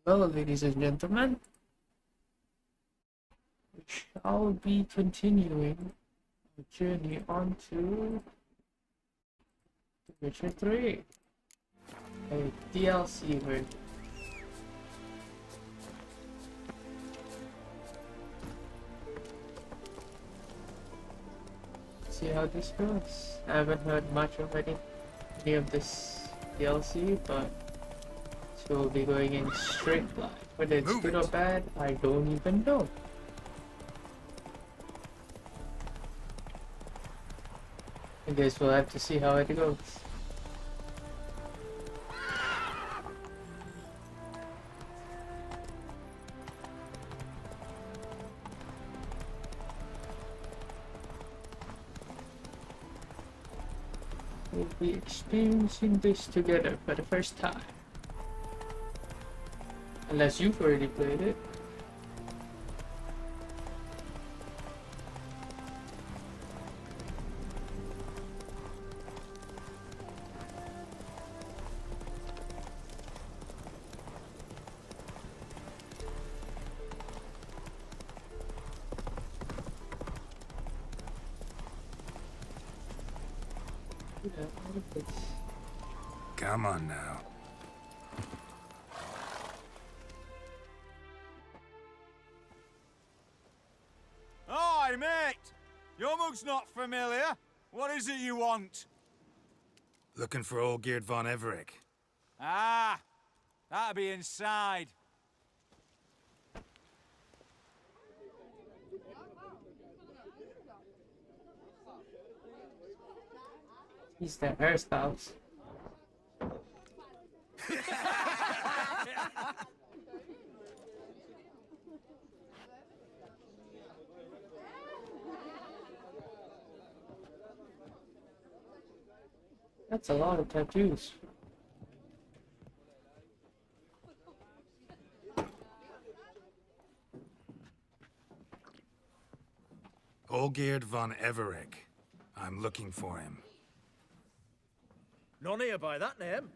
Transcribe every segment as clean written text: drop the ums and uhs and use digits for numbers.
Well, ladies and gentlemen, we shall be continuing our journey on to The Witcher 3, a DLC version. See how this goes. I haven't heard much of any of this DLC, but we'll be going in straight live. Whether it's good or bad, I don't even know. I guess we'll have to see how it goes. We'll be experiencing this together for the first time. Unless you've already played it. Come on now. Hi, mate! Your mug's not familiar. What is it you want? Looking for Olgierd von Everec. Ah, that'll be inside. He's the hairstyles. That's a lot of tattoos. Olgierd von Everec. I'm looking for him. None here by that name.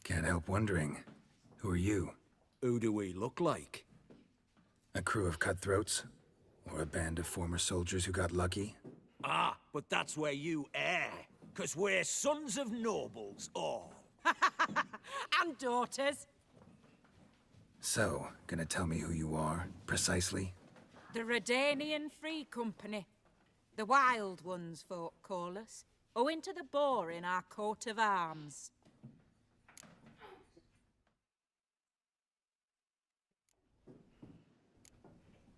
Can't help wondering. Who are you? Who do we look like? A crew of cutthroats? Or a band of former soldiers who got lucky? Ah, but that's where you err. 'Cause we're sons of nobles, all. And daughters. So, gonna tell me who you are, precisely? The Redanian Free Company. The Wild Ones, folk call us. Owing to the boar in our coat of arms.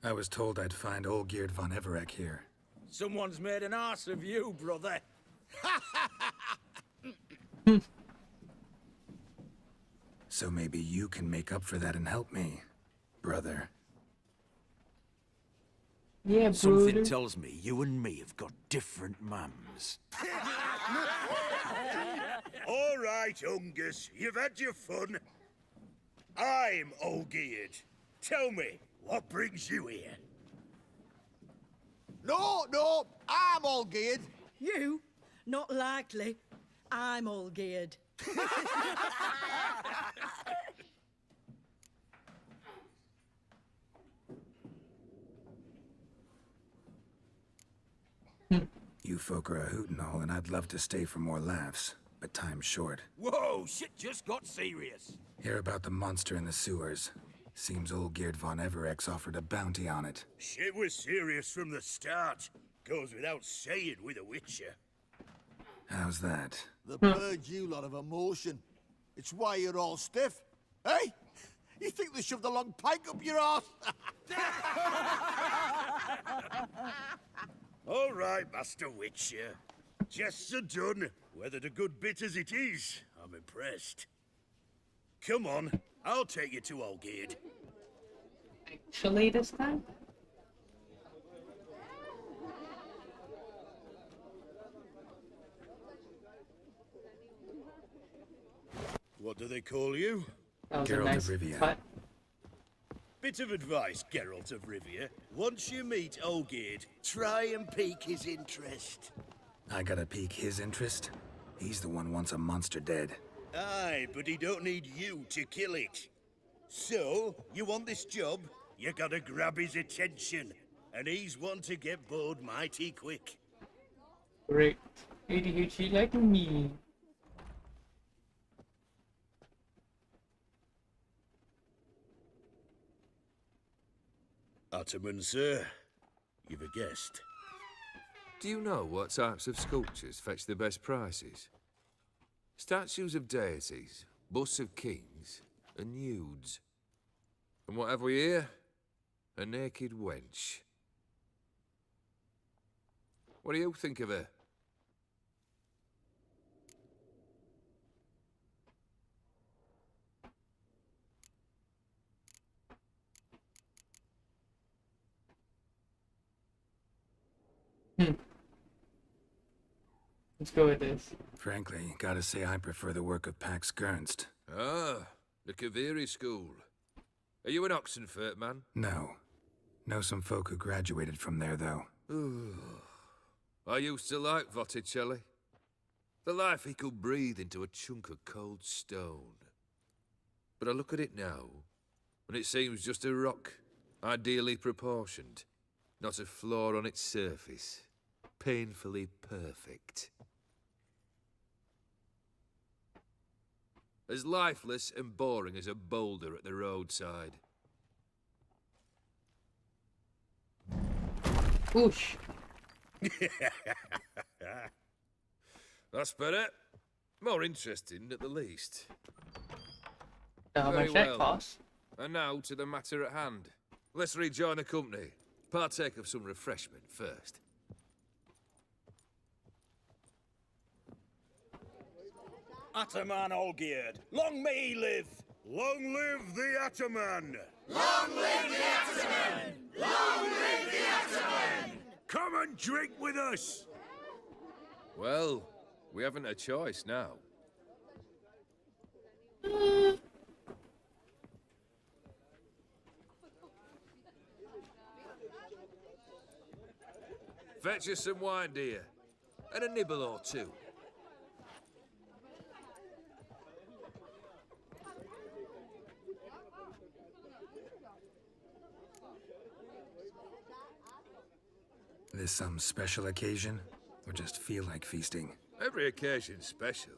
I was told I'd find Olgierd von Everec here. Someone's made an arse of you, brother. So maybe you can make up for that and help me, brother. Yeah, Something brother. tells me you and me have got different mums. All right, Ungus, you've had your fun. I'm Olgierd. Tell me, what brings you here? No, I'm all geared. You? Not likely. I'm all geared. You folk are a hoot and all, and I'd love to stay for more laughs, but time's short. Whoa, shit just got serious. Hear about the monster in the sewers. Seems Olgierd von Everec's offered a bounty on it. Shit was serious from the start. Goes without saying with a Witcher. How's that? The purge you lot of emotion. It's why you're all stiff. Hey? You think they shoved a long pike up your arse? All right, Master Witcher. Jests are done. Whether the good bit as it is, I'm impressed. Come on, I'll take you to Olgierd. Actually, this time? What do they call you? That was Geralt a of nice Rivia. cut. Bit of advice, Geralt of Rivia. Once you meet Olgierd, try and pique his interest. I gotta pique his interest? He's the one wants a monster dead. Aye, but he don't need you to kill it. So, you want this job? You gotta grab his attention. And he's one to get bored mighty quick. Great. ADHD like me. Ottoman, sir. You've a guest. Do you know what types of sculptures fetch the best prices? Statues of deities, busts of kings, and nudes. And what have we here? A naked wench. What do you think of her? Let's go with this. Frankly, gotta say I prefer the work of Pax Gernst. Ah, the Kaviri school. Are you an Oxenfurt man? No. Know some folk who graduated from there, though. I used to like Botticelli. The life he could breathe into a chunk of cold stone. But I look at it now, and it seems just a rock, ideally proportioned. Not a flaw on its surface. Painfully perfect. As lifeless and boring as a boulder at the roadside. Oosh. That's better. More interesting, at the least. How Very much that well. costs? And now to the matter at hand. Let's rejoin the company. Partake of some refreshment first. Ataman Olgierd, long may he live! Long live the Ataman! Come and drink with us! Well, we haven't a choice now. Fetch us some wine, dear. And a nibble or two. This some special occasion? Or just feel like feasting? Every occasion's special.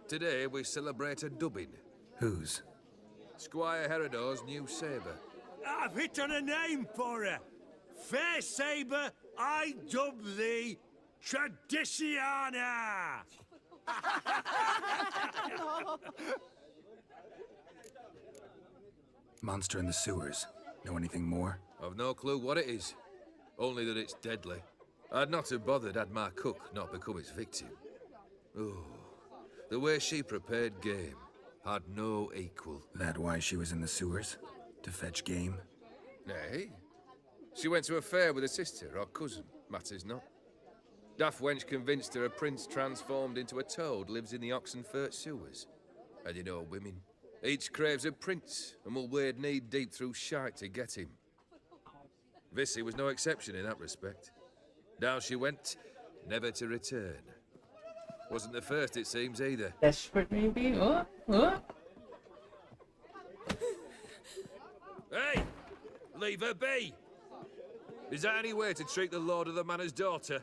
Today we celebrate a dubbing. Whose? Squire Herodor's new sabre. I've hit on a name for her. Fair Sabre, I dub thee Tradiciana! Monster in the sewers. Know anything more? I've no clue what it is. Only that it's deadly. I'd not have bothered had my cook not become its victim. Oh, the way she prepared game had no equal. That why she was in the sewers? To fetch game? Nay. She went to a fair with a sister or cousin, matters not. Daft wench convinced her a prince transformed into a toad lives in the Oxenfurt sewers. And you know women. Each craves a prince and will wade knee-deep through shite to get him. Vissy was no exception in that respect. Down she went, never to return. Wasn't the first, it seems, either. Desperate, maybe? What? Hey! Leave her be! Is that any way to treat the lord of the manor's daughter?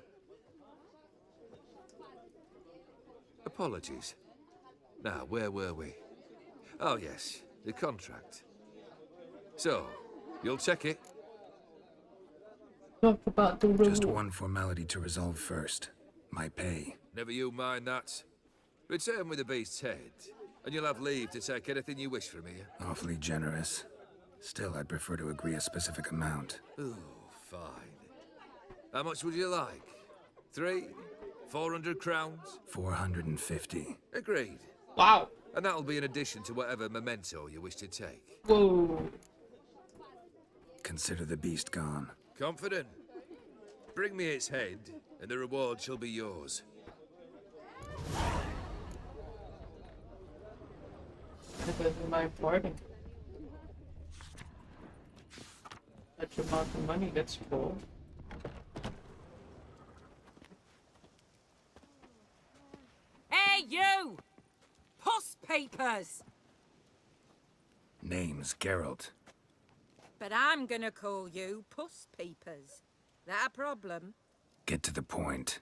Apologies. Now, where were we? Oh, yes, the contract. So, you'll check it? Talk about the rule. Just one formality to resolve first. My pay. Never you mind that. Return with the beast's head, and you'll have leave to take anything you wish from here. Awfully generous. Still, I'd prefer to agree a specific amount. Oh, fine. How much would you like? 300? 400 crowns? 450. Agreed. Wow. And that'll be in addition to whatever memento you wish to take. Whoa. Consider the beast gone. Confident? Bring me its head, and the reward shall be yours. That wasn't my important. Such amount of money, that's cool. papers. Name's Geralt. But I'm gonna call you Puss Peepers. That a problem? Get to the point.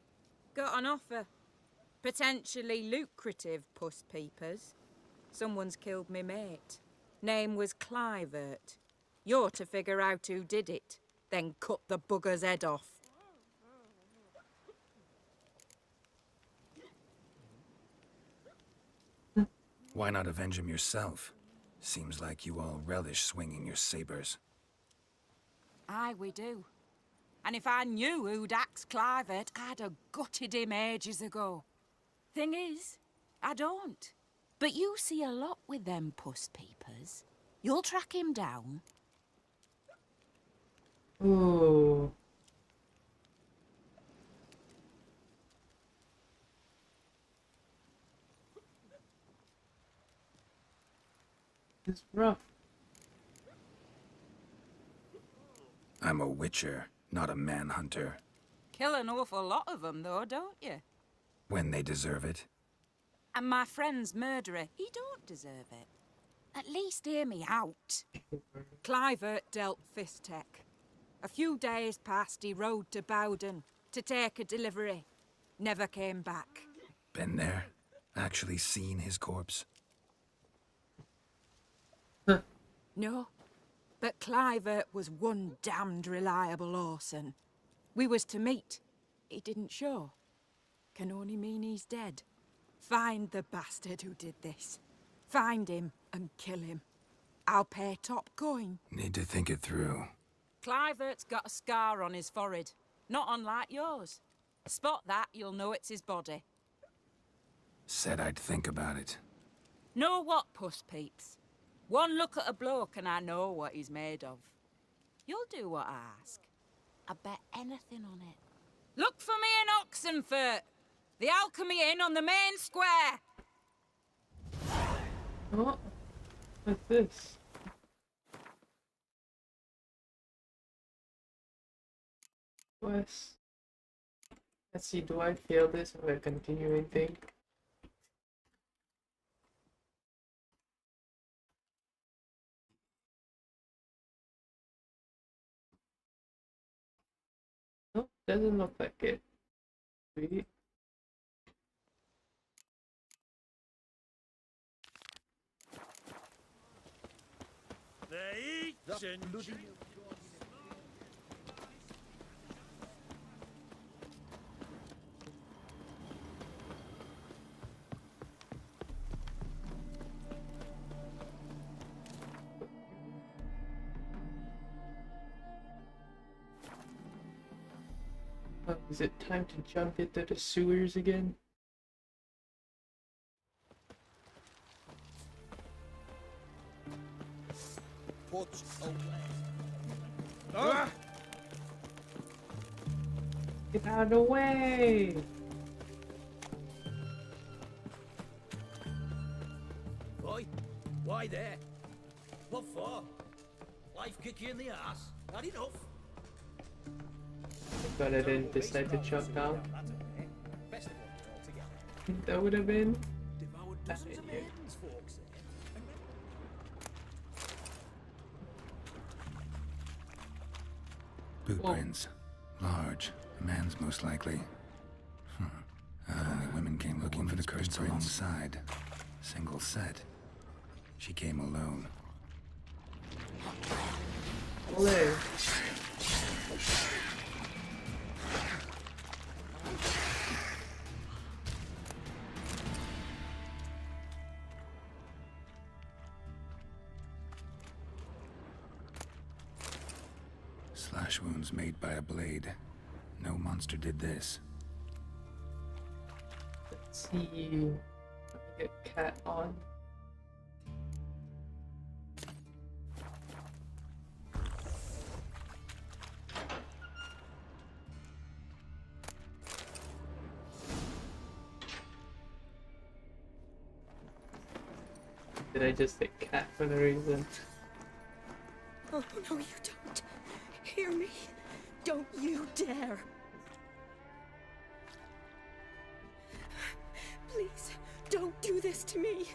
Got an offer. Potentially lucrative Puss Peepers. Someone's killed me mate. Name was Clivert. You're to figure out who did it, then cut the bugger's head off. Why not avenge him yourself? Seems like you all relish swinging your sabers. Aye, we do. And if I knew who'd axed Clivert, I'd have gutted him ages ago. Thing is, I don't. But you see a lot with them Puss Peepers. You'll track him down. Ooh. It's rough. I'm a witcher, not a manhunter. Kill an awful lot of them, though, don't you? When they deserve it. And my friend's murderer, he don't deserve it. At least hear me out. Clivert dealt Fistech. A few days past, he rode to Bowden to take a delivery. Never came back. Been there? Actually seen his corpse? No, but Clivert was one damned reliable Orson. We was to meet. He didn't show. Can only mean he's dead. Find the bastard who did this. Find him and kill him. I'll pay top coin. Need to think it through. Clivert's got a scar on his forehead, not unlike yours. Spot that, you'll know it's his body. Said I'd think about it. Know what, Puss Peeps? One look at a bloke and I know what he's made of. You'll do what I ask. I bet anything on it. Look for me in Oxenfurt! The Alchemy Inn on the main square! What? What's this? Quest. Let's see, do I fail this or a continuing thing? Nope, doesn't look like it. Sweet. Oh, is it time to jump into the sewers again? Get out of the way! Boy, why there? What for? Life kick you in the ass? Not enough. But I didn't decide to jump down. Best of all altogether. That would have been Devoured dozens of idea. maidens, folks. Boot prints. Large. A man's most likely. Only women came looking for the cursed alongside. Single set. She came alone. Olé. Slash wounds made by a blade. No monster did this. Let's see. Let me get cat on. Did I just say cat for no reason? Oh, no, you don't. Hear me? Don't you dare. Please, don't do this to me.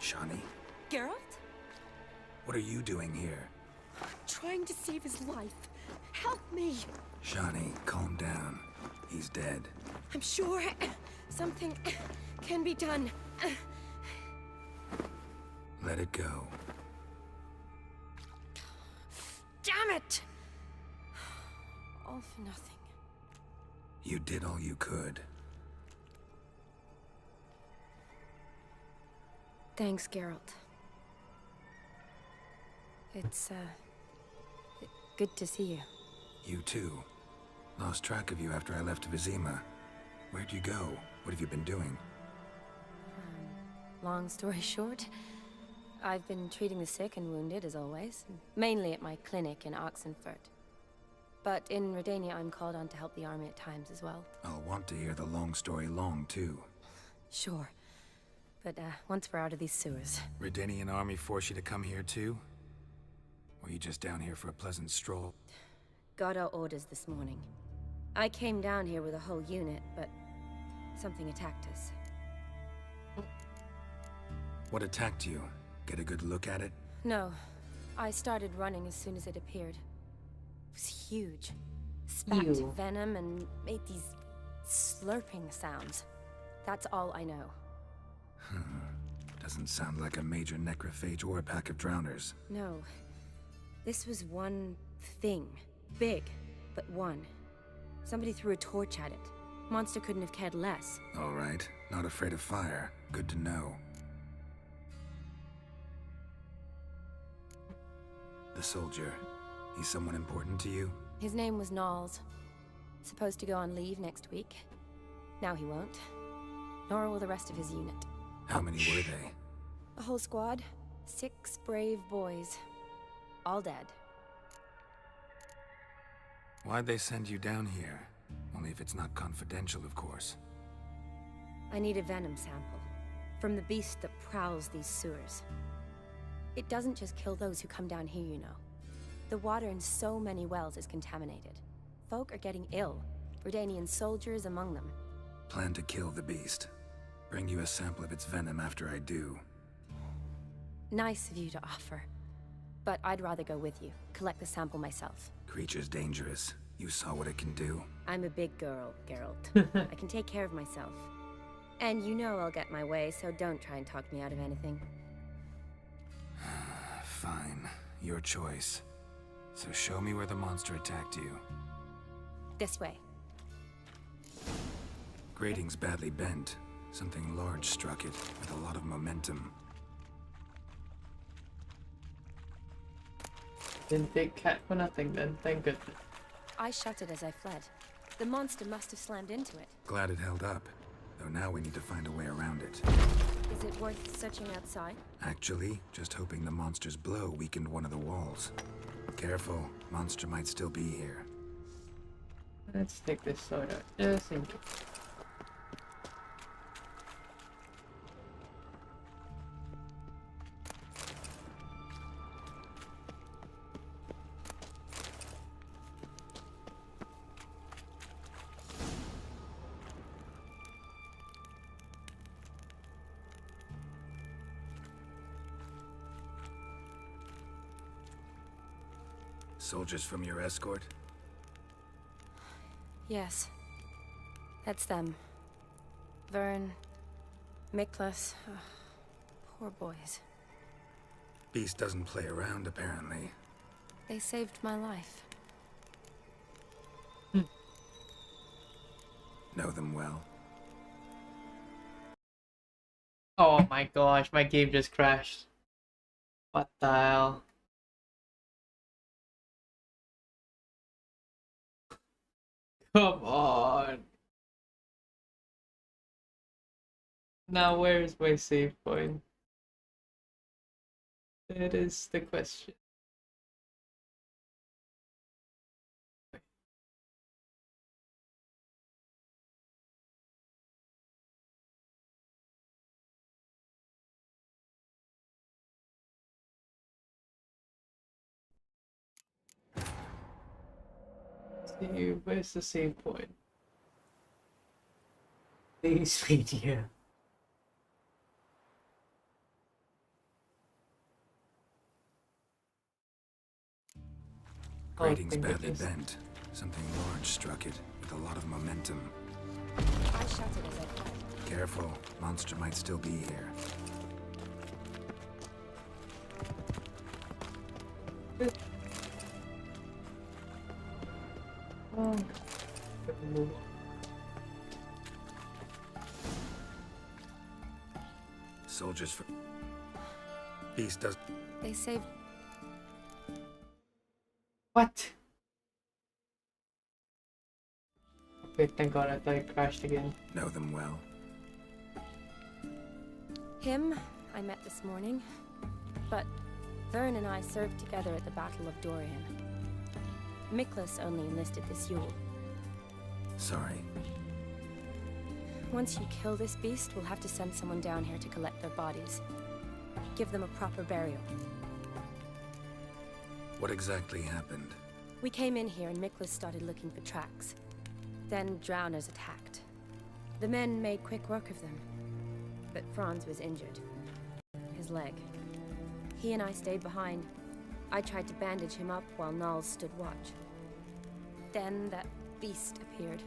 Shawnee, Geralt? what are you doing here? Trying to save his life. Help me! Shawnee, calm down. He's dead. I'm sure something can be done. Let it go. Damn it! All for nothing. You did all you could. Thanks, Geralt. It's, good to see you. You too. Lost track of you after I left Vizima. Where'd you go? What have you been doing? Long story short, I've been treating the sick and wounded, as always. Mainly at my clinic in Oxenfurt. But in Redania, I'm called on to help the army at times as well. I'll want to hear the long story long, too. Sure. But, once we're out of these sewers... Redanian army force you to come here, too? Or you just down here for a pleasant stroll? Got our orders this morning. I came down here with a whole unit, but... something attacked us. What attacked you? Get a good look at it? No. I started running as soon as it appeared. It was huge. Spat Ew. venom and made these slurping sounds. That's all I know. Doesn't sound like a major necrophage or a pack of drowners. No. This was one thing. Big, but one. Somebody threw a torch at it. Monster couldn't have cared less. All right. Not afraid of fire. Good to know. The soldier. He's someone important to you? His name was Knowles. Supposed to go on leave next week. Now he won't. Nor will the rest of his unit. How many were they? A whole squad. 6 brave boys. All dead. Why'd they send you down here? Only if it's not confidential, of course. I need a venom sample. From the beast that prowls these sewers. It doesn't just kill those who come down here, you know. The water in so many wells is contaminated. Folk are getting ill. Redanian soldiers among them. Plan to kill the beast. Bring you a sample of its venom after I do. Nice of you to offer. But I'd rather go with you. Collect the sample myself. Creature's dangerous. You saw what it can do. I'm a big girl, Geralt. I can take care of myself. And you know I'll get my way, so don't try and talk me out of anything. Fine. Your choice. So show me where the monster attacked you. This way. Grating's badly bent. Something large struck it, with a lot of momentum. Didn't take cat for nothing then, thank goodness. I shut it as I fled. The monster must have slammed into it. Glad it held up. Though now we need to find a way around it. Is it worth searching outside? Actually, just hoping the monster's blow weakened one of the walls. Careful, monster might still be here. Let's take this sword out, just in case. Soldiers from your escort? Yes. That's them. Vern, Miklas. Poor boys. Beast doesn't play around, apparently. They saved my life. Know them well? Oh my gosh, my game just crashed. What the hell? Come on. Now where's my save point? That is the question. See, where's the save point? Please, media. Grating's thank badly goodness. bent. Something large struck it, with a lot of momentum. I shouted as I fled. Careful, monster might still be here. Oh. Move. Soldiers for... Beast does... They saved. What? Okay, thank God, I thought it crashed again. know them well. Him, I met this morning. But Vern and I served together at the Battle of Dorian. Miklas only enlisted this Yule. Sorry. Once you kill this beast, we'll have to send someone down here to collect their bodies. Give them a proper burial. What exactly happened? We came in here and Miklas started looking for tracks. Then drowners attacked. The men made quick work of them. But Franz was injured. His leg. He and I stayed behind. I tried to bandage him up while Nals stood watch. Then that beast appeared.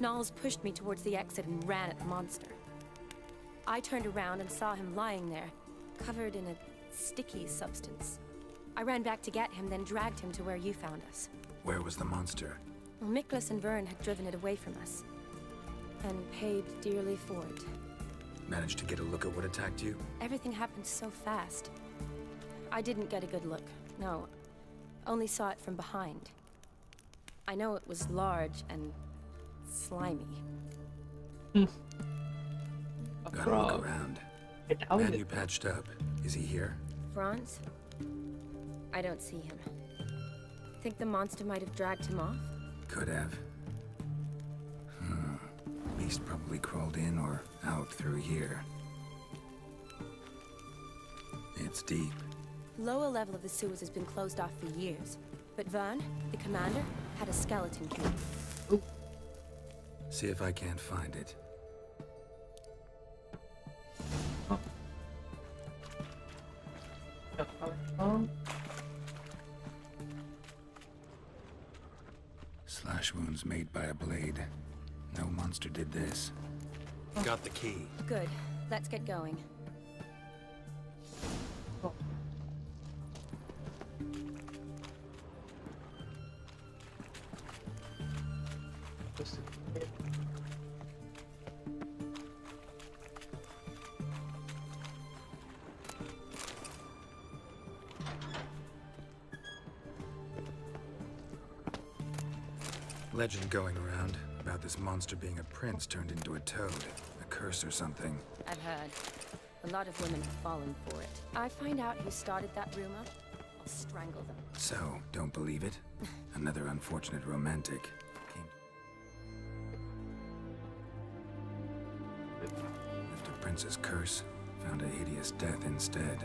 Nals pushed me towards the exit and ran at the monster. I turned around and saw him lying there, covered in a sticky substance. I ran back to get him, then dragged him to where you found us. Where was the monster? Well, Miklas and Vern had driven it away from us. And paid dearly for it. Managed to get a look at what attacked you? Everything happened so fast. I didn't get a good look, no. Only saw it from behind. I know it was large and slimy. A Gotta frog. look around. Get out Man of you patched up. Is he here? Franz? I don't see him. Think the monster might have dragged him off? Could have. Beast probably crawled in or out through here. It's deep. Lower level of the sewers has been closed off for years. But Vern, the commander, had a skeleton key. See if I can't find it. Slash wounds made by a blade. No monster did this. Got the key. Good. Let's get going. Legend going around about this monster being a prince turned into a toad. A curse or something. I've heard. A lot of women have fallen for it. I find out who started that rumor, I'll strangle them. So, don't believe it? Another unfortunate romantic. Left a prince's curse, found a hideous death instead.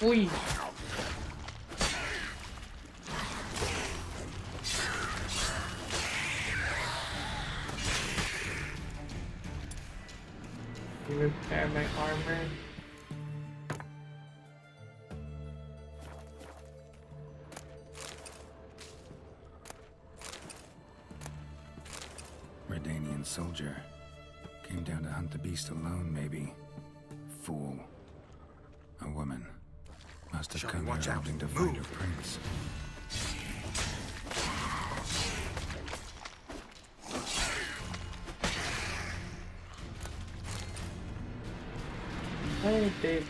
Ui. Repair my armor. Redanian soldier. Came down to hunt the beast alone, maybe. Fool. A woman. Must have come here hoping to find her prince. Hey, Dave.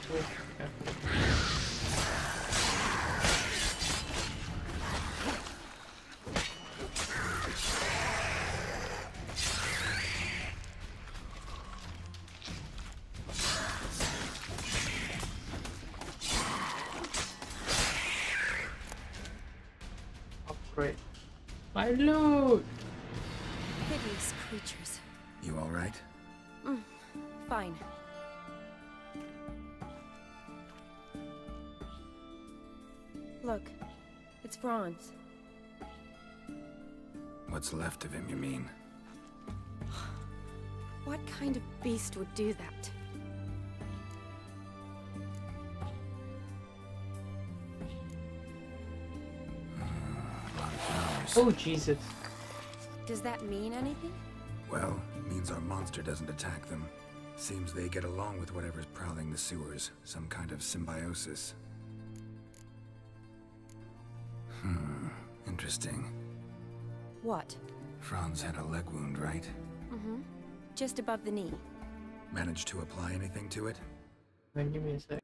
Upgrade my loot. Hideous creatures. You alright? Fine. Look, it's Franz. What's left of him, you mean? What kind of beast would do that? A lot of flowers. Oh, Jesus. Does that mean anything? Well, means our monster doesn't attack them. Seems they get along with whatever's prowling the sewers. Some kind of symbiosis. Interesting. What? Franz had a leg wound, right? Mm-hmm. Just above the knee. Managed to apply anything to it? Then give me a sec.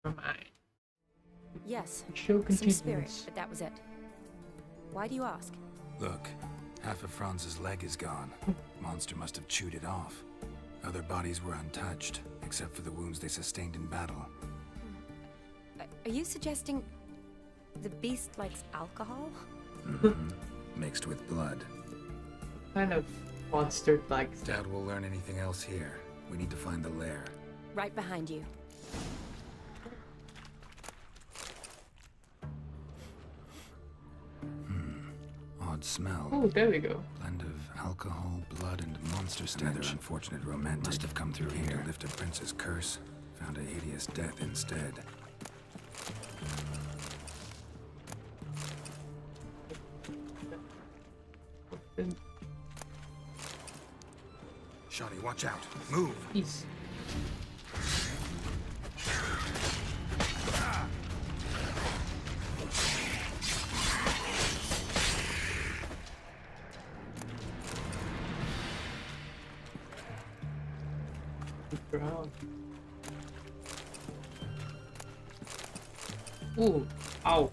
Am I? Yes. Show Some spirit, continues. but that was it. Why do you ask? Look, half of Franz's leg is gone. Monster must have chewed it off. Other bodies were untouched, except for the wounds they sustained in battle. Are you suggesting the beast likes alcohol? Mixed with blood. Kind of monster like. Doubt we'll learn anything else here. We need to find the lair. Right behind you. Odd smell. Oh, there we go. Blend of alcohol, blood, and monster stench. Another unfortunate romantic must have come through here to lift a prince's curse. Found a hideous death instead. Shawty, watch out. Move. Peace. Ground. Ooh, ow.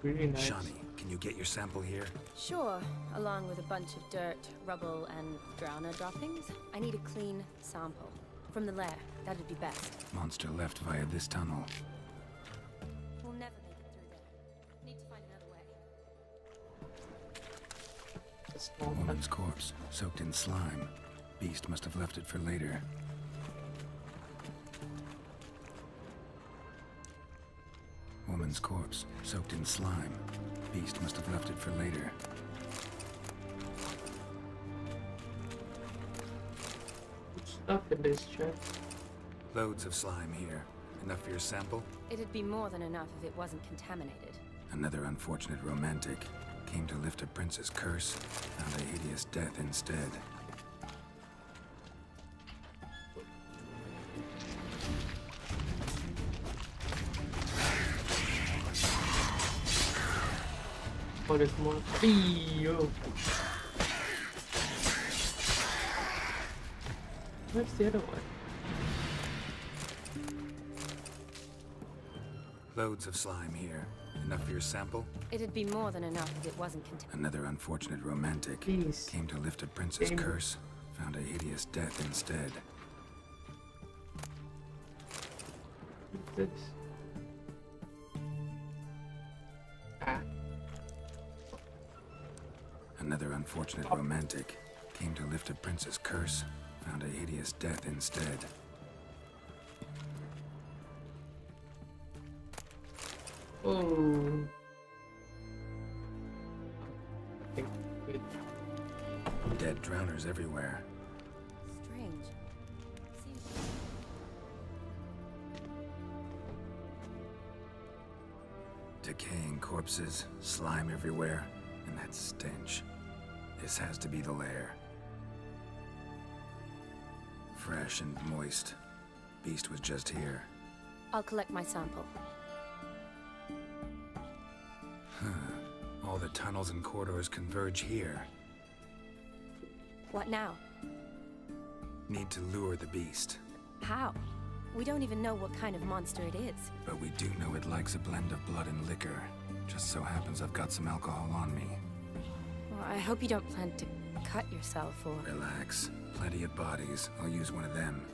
Really nice. Shawty, can you get your sample here? Sure, along with a bunch of dirt, rubble, and drowner droppings. I need a clean sample. From the lair, that'd be best. Monster left via this tunnel. We'll never make it through there. Need to find another way. A small Woman's corpse, soaked in slime. Beast must have left it for later. Woman's corpse, soaked in slime. Beast must have left it for later. stuff in this chest. Loads of slime here. Enough for your sample? It'd be more than enough if it wasn't contaminated. Another unfortunate romantic. Came to lift a prince's curse. Found a hideous death instead. Oh, there's more. Eeyyo. Where's the other one? Loads of slime here. Enough for your sample? It'd be more than enough if it wasn't contaminated. Another unfortunate romantic. Please. Came to lift a prince's Damn. curse. Found a hideous death instead. What's this? Ah. Another unfortunate romantic. Came to lift a prince's curse. Found a hideous death instead. Oh. I think we- Dead drowners everywhere. Strange. Seems... Decaying corpses, slime everywhere, and that stench. This has to be the lair. Fresh and moist. Beast was just here. I'll collect my sample. All the tunnels and corridors converge here. What now? Need to lure the beast. How? We don't even know what kind of monster it is. But we do know it likes a blend of blood and liquor. Just so happens I've got some alcohol on me. Well, I hope you don't plan to cut yourself or... Relax. Plenty of bodies. I'll use one of them.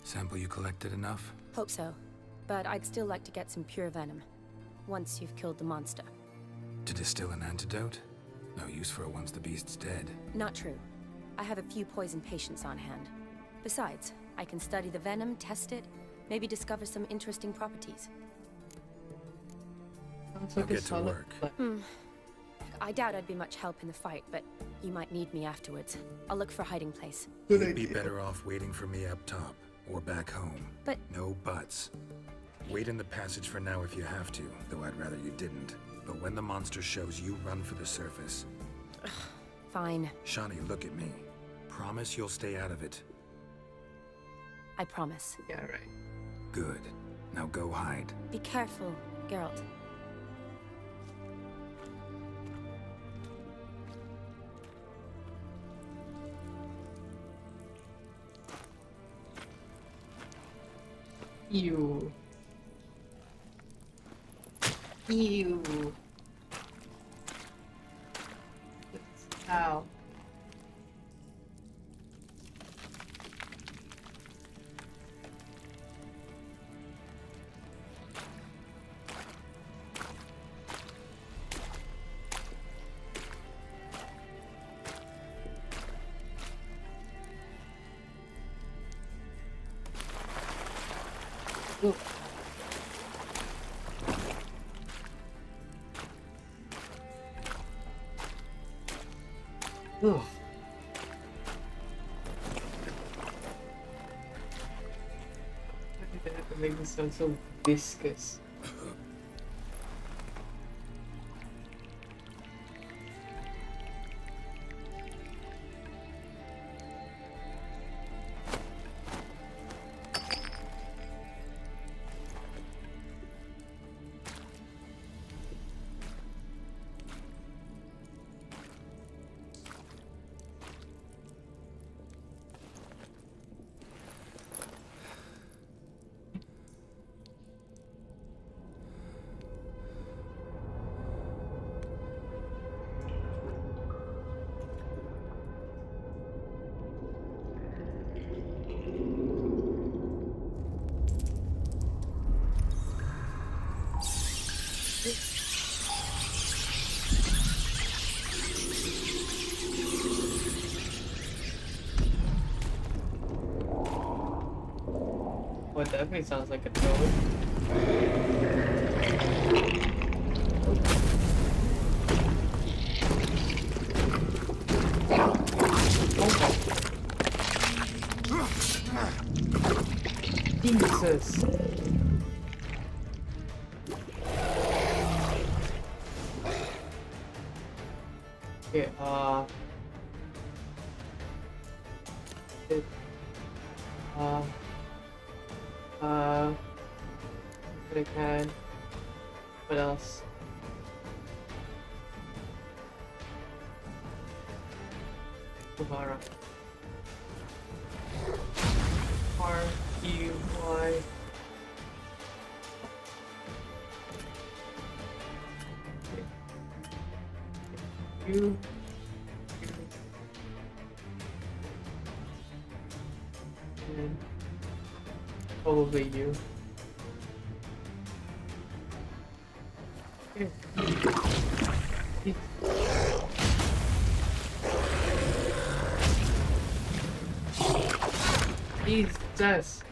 Sample you collected enough? Hope so. But I'd still like to get some pure venom. once you've killed the monster. To distill an antidote? No use for it once the beast's dead. Not true. I have a few poison patients on hand. Besides, I can study the venom, test it, maybe discover some interesting properties. Sounds Now like a get to solid work. plan. I doubt I'd be much help in the fight, but you might need me afterwards. I'll look for a hiding place. Good You'd be idea. better off waiting for me up top, or back home. But No buts. Wait in the passage for now if you have to, though I'd rather you didn't. But when the monster shows, you run for the surface. fine, Shawnee, look at me. Promise you'll stay out of it. I promise. Yeah, right. Good. Now go hide. Be careful, Geralt. Ew. Ew. Ow. Ooh. Ugh. Why did they have to make this sound so viscous? Well, it definitely sounds like a toad. Jesus. Okay, it, what I can. What else? Kumara. R-E-Y. You. And probably you. Okay. Jesus.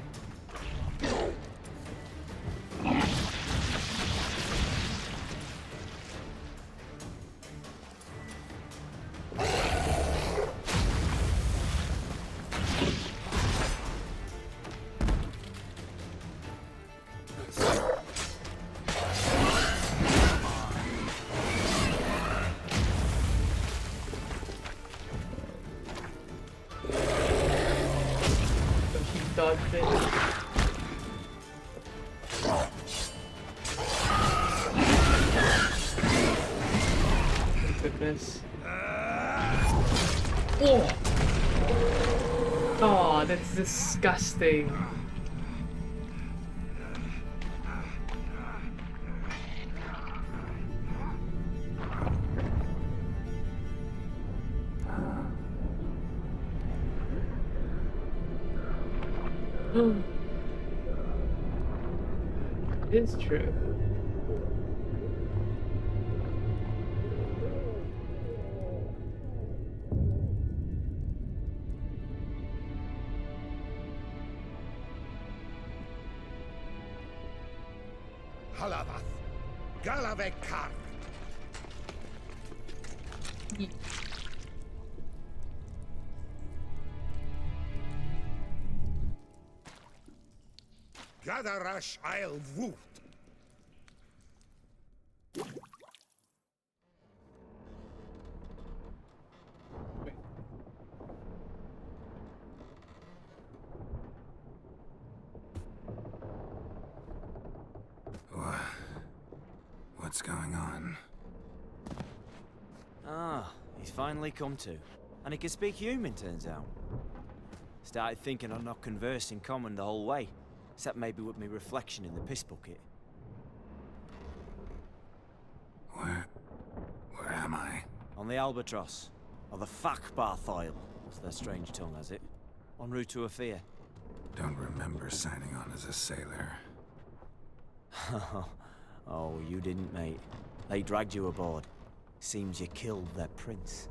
Dodged it. Thank goodness. Oh! Oh, that's disgusting. It's true. Halavath. Galavekar. Gadarash I'll woot. What's going on? Ah, he's finally come to. And he can speak human, turns out. Started thinking I'd not conversed in common the whole way, except maybe with me reflection in the piss bucket. Where am I? On the Albatross, or the Fakbarthoil, as their strange tongue has it, en route to Afir. Don't remember signing on as a sailor. Oh, you didn't, mate. They dragged you aboard. Seems you killed their prince.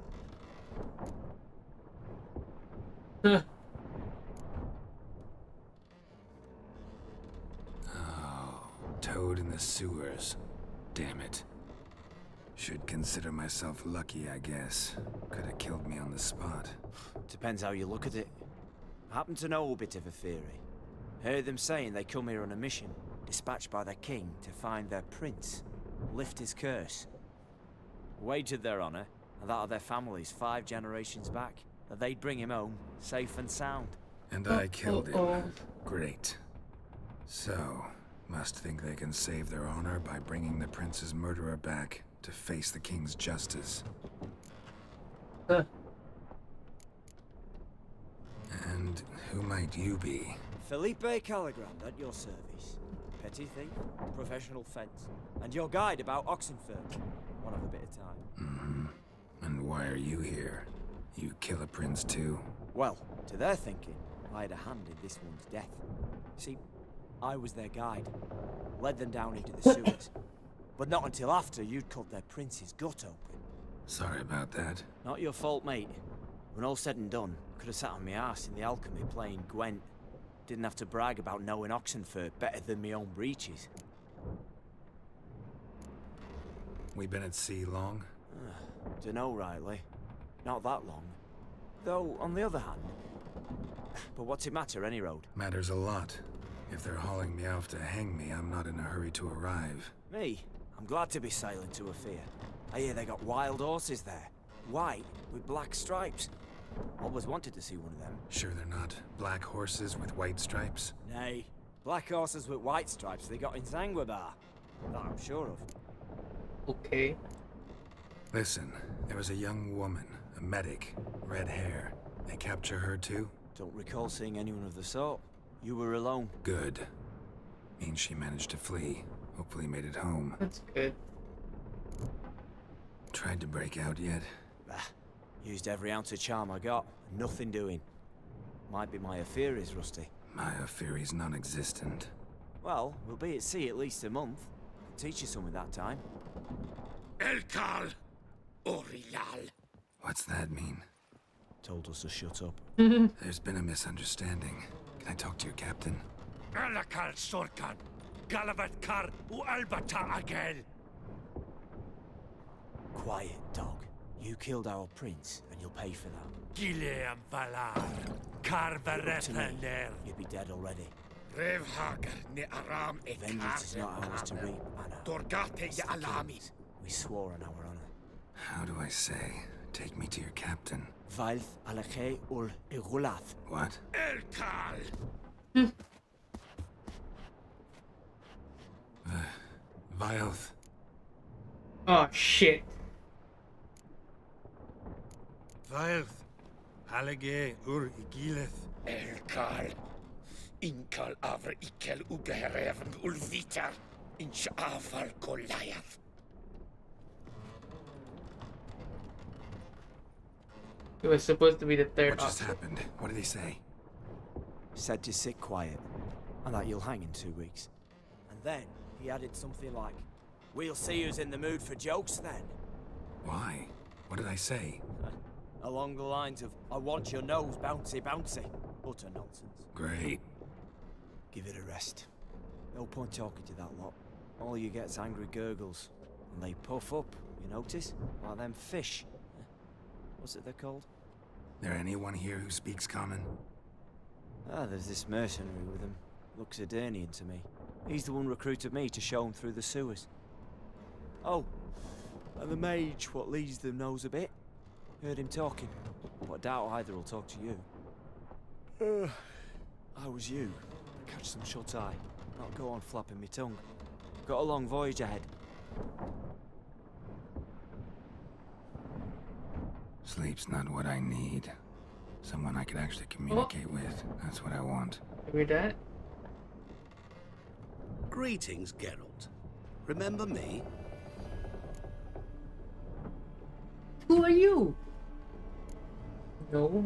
Oh, toad in the sewers. Damn it. Should consider myself lucky, I guess. Could have killed me on the spot. Depends how you look at it. Happen to know a bit of a theory. Heard them saying they come here on a mission, dispatched by their king to find their prince, lift his curse. Wagered their honor, and that of their families 5 generations back, that they'd bring him home, safe and sound. And I killed him. Great. So, must think they can save their honor by bringing the prince's murderer back to face the king's justice. And who might you be? Felipe Caligrand at your service. Petty thief, professional fence, and your guide about Oxenfurt. One of a bit of time. Mm-hmm. And why are you here? You kill a prince too? Well, to their thinking, I had a hand in this one's death. See, I was their guide. Led them down into the sewers. But not until after you'd cut their prince's gut open. Sorry about that. Not your fault, mate. When all said and done, could have sat on my arse in the alchemy playing Gwent. Didn't have to brag about knowing Oxenfurt better than my own breeches. We been at sea long? Dunno, rightly. Not that long. Though, on the other hand... But what's it matter, any road? Matters a lot. If they're hauling me off to hang me, I'm not in a hurry to arrive. Me? I'm glad to be sailing to Afir. I hear they got wild horses there. White, with black stripes. Always wanted to see one of them. Sure they're not black horses with white stripes? Nay. Black horses with white stripes they got in Zanguebar. That I'm sure of. Okay. Listen, there was a young woman, a medic, red hair. They capture her too? Don't recall seeing anyone of the sort. You were alone. Good. Means she managed to flee. Hopefully made it home. That's good. Tried to break out yet? Bah. Used every ounce of charm I got. Nothing doing. Might be my affair is rusty. My affair is non-existent. Well, we'll be at sea at least a month. Teach you something that time. Elkal Orilal. What's that mean? Told us to shut up. There's been a misunderstanding. Can I talk to your captain? Alakal Sorkan. Galavat Kar U Albata Agel. Quiet, dog. You killed our prince, and you'll pay for that. Gileam Valar. Karvarethaner. You'd be dead already. Revhagar ne Aram e Vengeance is not ours to reap, Anna. Dorgate ya Alami. We swore on our honor. How do I say? Take me to your captain. Valth alache ul igulath. What? Elkal. Vilth. Oh shit. Vilth. Halage ur igileth. Elkal. Inkal avr ikel ugeherevn ulvitar. Inch afal Goliath. It was supposed to be the third What just option. happened? What did he say? Said to sit quiet, and that you'll hang in 2 weeks. And then he added something like, "We'll see who's in the mood for jokes then." Why? What did I say? Along the lines of, "I want your nose bouncy bouncy." Utter nonsense. Great. Give it a rest. No point talking to that lot. all you get's angry gurgles. And they puff up, you notice? Like them fish. What's it they're called? There anyone here who speaks common? Ah, there's this mercenary with him. Looks Edirnian to me. He's the one recruited me to show him through the sewers. Oh, and the mage what leads them knows a bit. Heard him talking, but I doubt either will talk to you. I was you. Catch some shut-eye. Not go on flapping me tongue. Got a long voyage ahead. Sleep's not what I need. Someone I could actually communicate with. That's what I want. Hear that? Greetings, Geralt. Remember me? Who are you? No.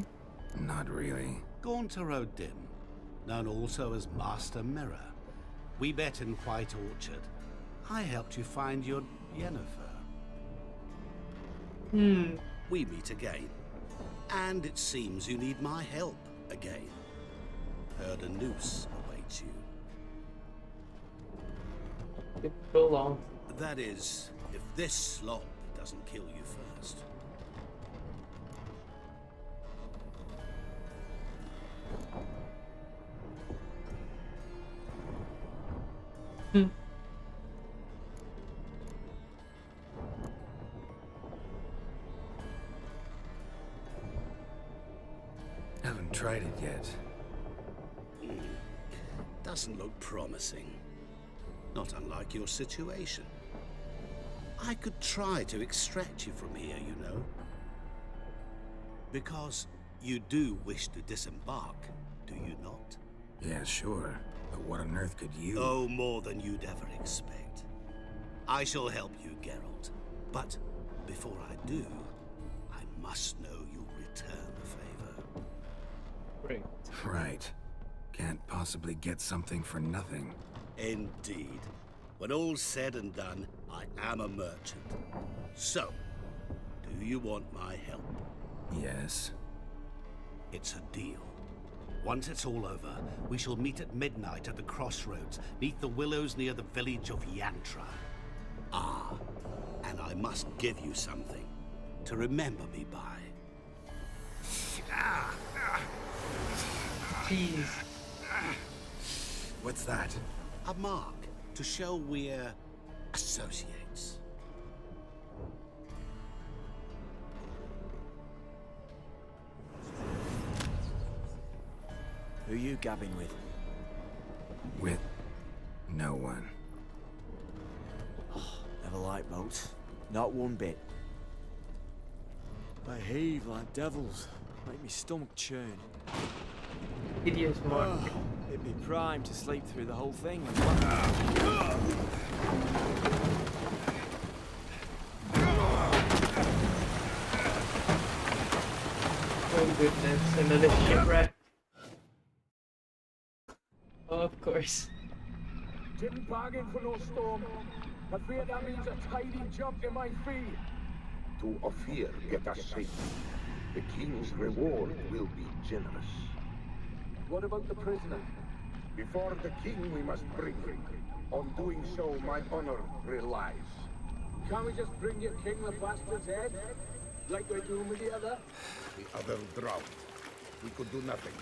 Not really. Gaunter O'Dim, known also as Master Mirror. We met in White Orchard. I helped you find your Yennefer. We meet again. And it seems you need my help again. Heard a noose awaits you. It's so long. That is, if this slop doesn't kill you first. Haven't tried it yet. Doesn't look promising. Not unlike your situation. I could try to extract you from here, you know. Because you do wish to disembark, do you not? Yeah, sure. But what on earth could you... Oh, more than you'd ever expect. I shall help you, Geralt. But before I do, I must know you'll return the favor. Great. Right. Can't possibly get something for nothing. Indeed. When all's said and done, I am a merchant. So, do you want my help? Yes. It's a deal. Once it's all over, we shall meet at midnight at the crossroads, neath the willows near the village of Yantra. Ah, and I must give you something to remember me by. Jeez. What's that? A mark to show we're associates. Who you gabbing with? With no one. Never liked boats. Not one bit. They heave like devils. Make me stomach churn. Hideous mark. It'd be prime to sleep through the whole thing. Oh goodness, another shipwreck. Oh, of course. Didn't bargain for no storm. I fear that means a tidy jump in my fee. To Ophir get us safe. The king's reward will be generous. What about the prisoner? Before the king we must bring him. On doing so, my honor relies. Can't we just bring your king the bastard's head? Like we're doing with the other? The other drowned. We could do nothing.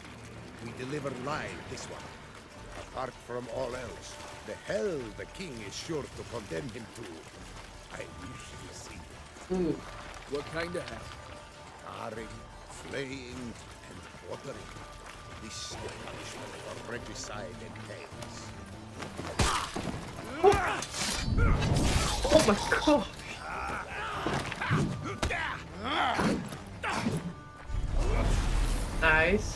We deliver live this one. Apart from all else, the hell the king is sure to condemn him to. I wish to see it. What kind of hell? Tarring, flaying, and quartering. This the punishment for regicide entails. Oh my god! Nice.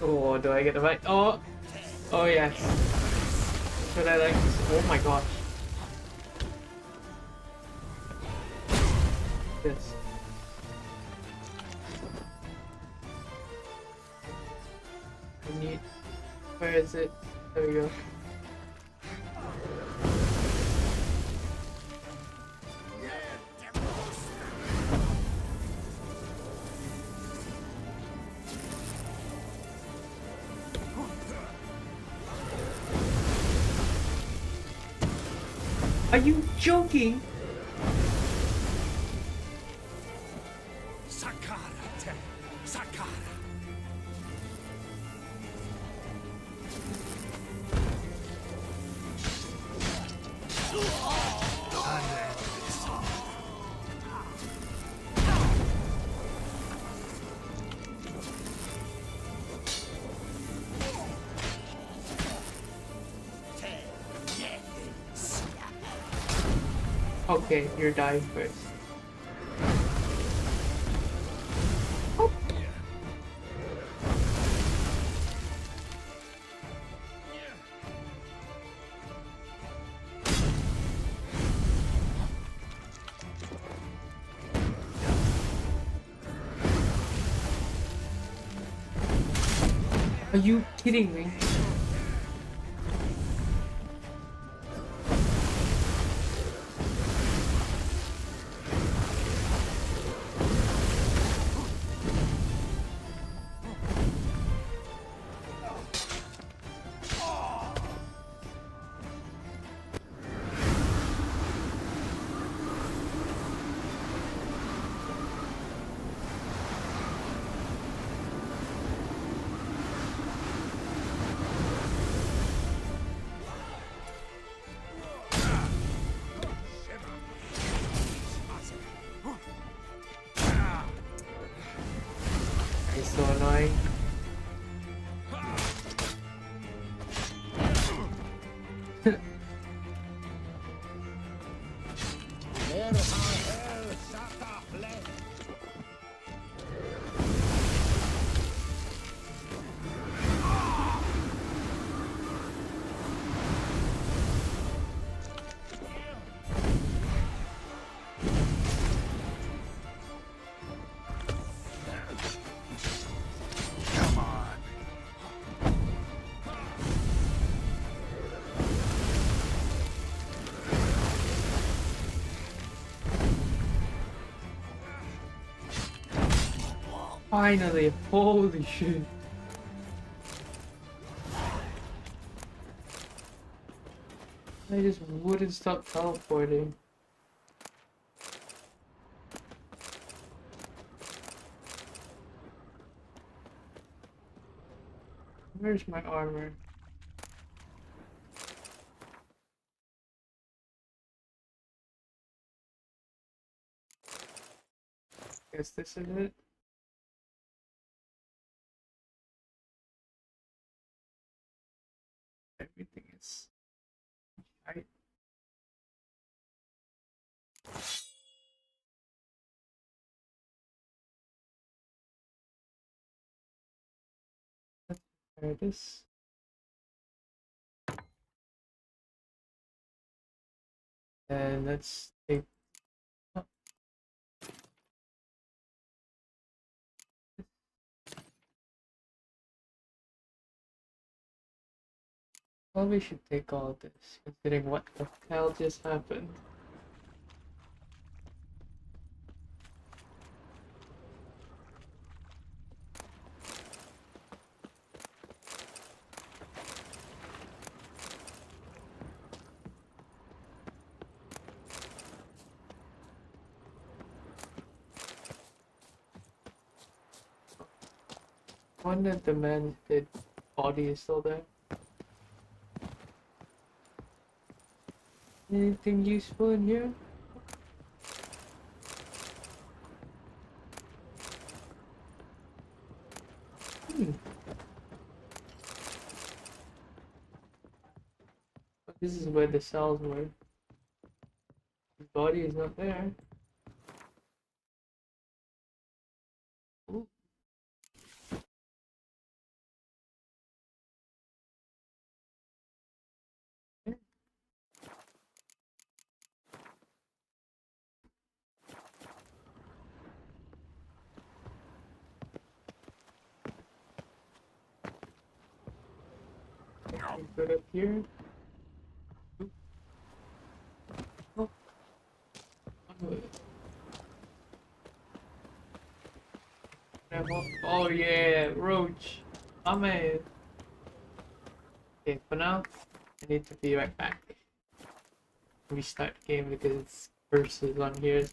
Oh, do I get a bite? Oh! Oh yes. Should I like this? Oh my gosh. This. I need... Where is it? There we go. Are you joking? Sakara, Sakara. Okay, you're dying first. Are you kidding me? It's so annoying. Finally, holy shit. I just wouldn't stop teleporting. Where's my armor? Guess this is it. Everything is right. Let's try this. And let's take probably should take all this, considering what the hell just happened. Wonder if the man's dead body is still there. Anything useful in here? This is where the cells were. His body is not there. Ooh. Good up here. Oh. Oh yeah, roach. My man. Okay, for now, I need to be right back. restart the game because it's versus on here.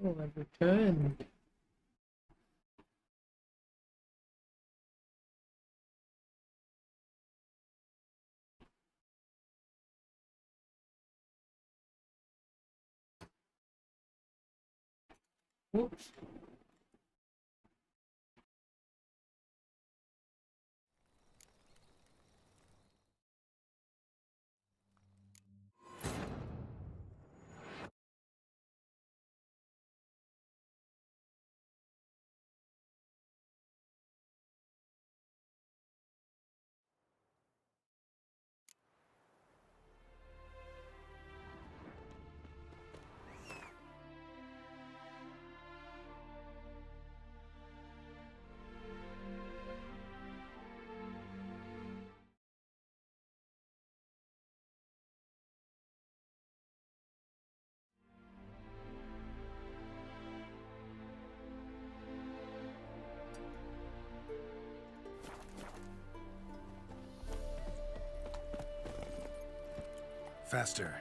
Oh, I've returned. Whoops. Faster.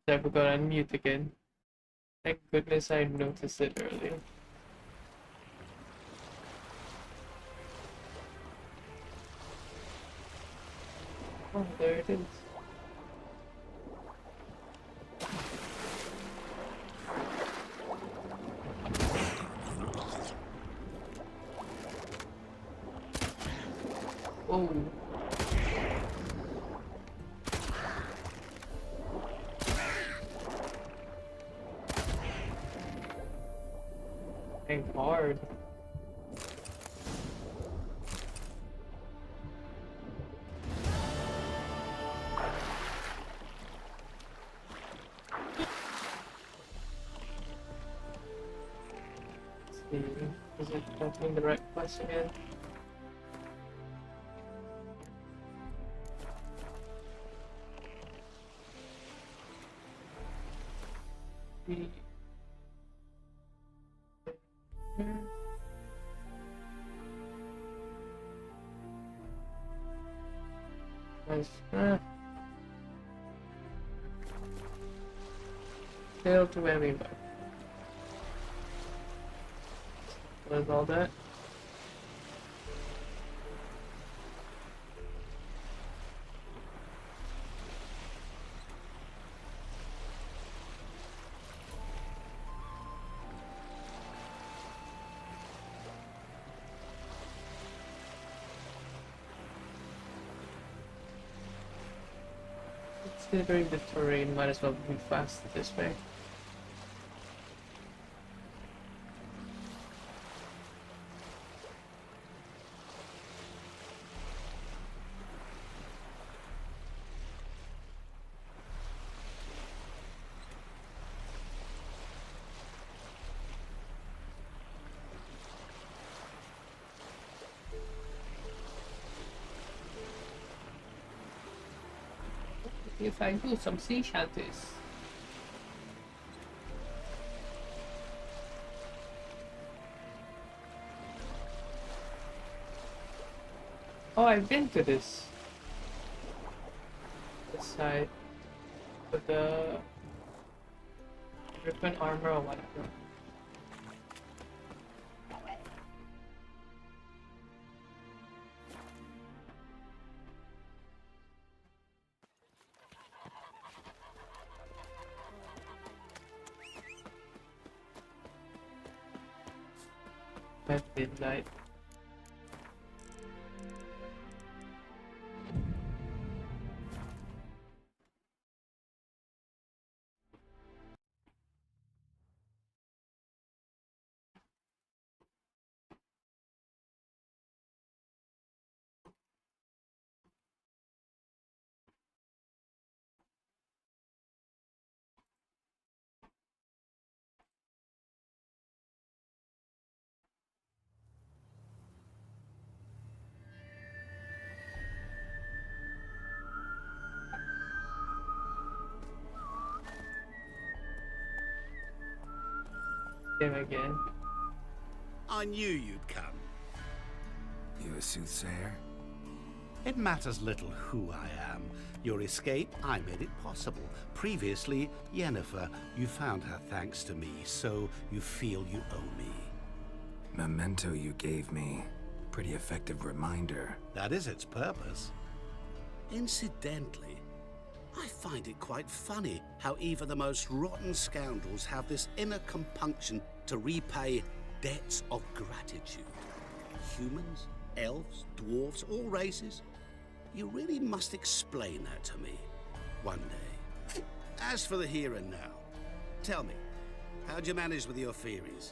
I forgot to unmute again. Thank goodness I noticed it earlier. Oh, there it is. Oh. Ain't hard. Let's see, is it opening the right quest again? Fail to everybody. What is all that? Considering the terrain, might as well be fast this way. If I do some sea shanties. Oh, I've been to this side with the Refrain armor or whatever. At midnight. Him again. I knew you'd come. You a soothsayer? It matters little who I am. Your escape, I made it possible. Previously, Yennefer, you found her thanks to me, so you feel you owe me. Memento you gave me. Pretty effective reminder. That is its purpose. Incidentally, I find it quite funny how even the most rotten scoundrels have this inner compunction to repay debts of gratitude. Humans, elves, dwarves, all races. You really must explain that to me one day. As for the here and now, tell me, how'd you manage with your theories?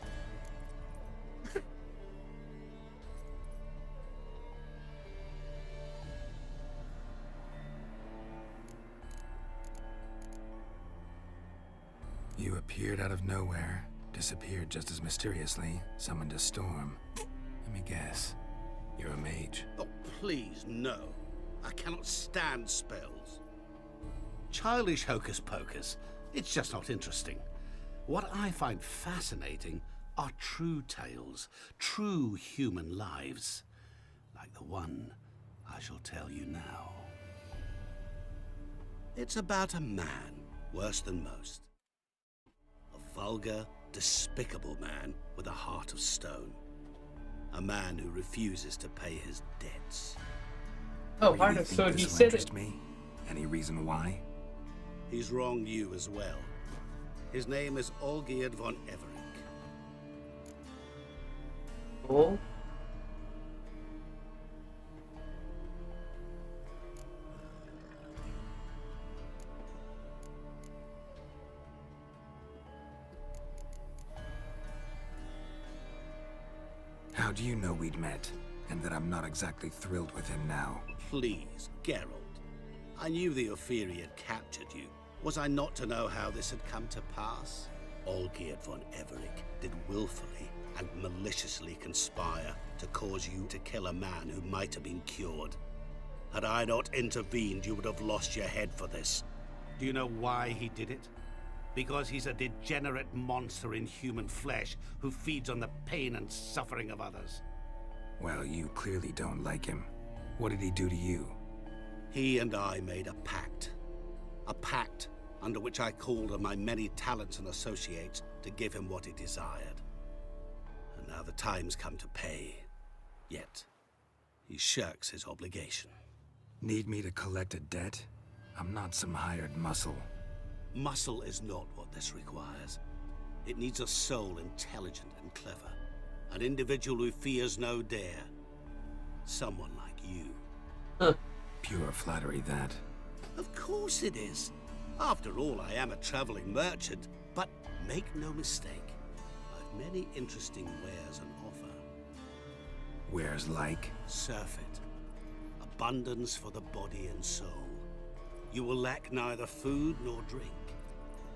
You appeared out of nowhere, disappeared just as mysteriously, summoned a storm. Let me guess. You're a mage. Oh, please, no. I cannot stand spells. Childish hocus pocus. It's just not interesting. What I find fascinating are true tales, true human lives, like the one I shall tell you now. It's about a man worse than most. A vulgar, despicable man with a heart of stone. A man who refuses to pay his debts. Oh, Really Arthur, think so this he will said interest it. me? Any reason why? He's wronged you as well. His name is Olgierd von Everick. Oh? How do you know we'd met, and that I'm not exactly thrilled with him now? Please, Geralt. I knew the Ophiri had captured you. Was I not to know how this had come to pass? Olgierd von Everick did willfully and maliciously conspire to cause you to kill a man who might have been cured. Had I not intervened, you would have lost your head for this. Do you know why he did it? Because he's a degenerate monster in human flesh who feeds on the pain and suffering of others. Well, you clearly don't like him. What did he do to you? He and I made a pact. A pact under which I called on my many talents and associates to give him what he desired. And now the time's come to pay. Yet, he shirks his obligation. Need me to collect a debt? I'm not some hired muscle. Muscle is not what this requires. It needs a soul intelligent and clever. An individual who fears no dare. Someone like you. Pure flattery, that. Of course it is. After all, I am a traveling merchant. But make no mistake, I've many interesting wares on offer. Wares like? Surfeit. Abundance for the body and soul. You will lack neither food nor drink.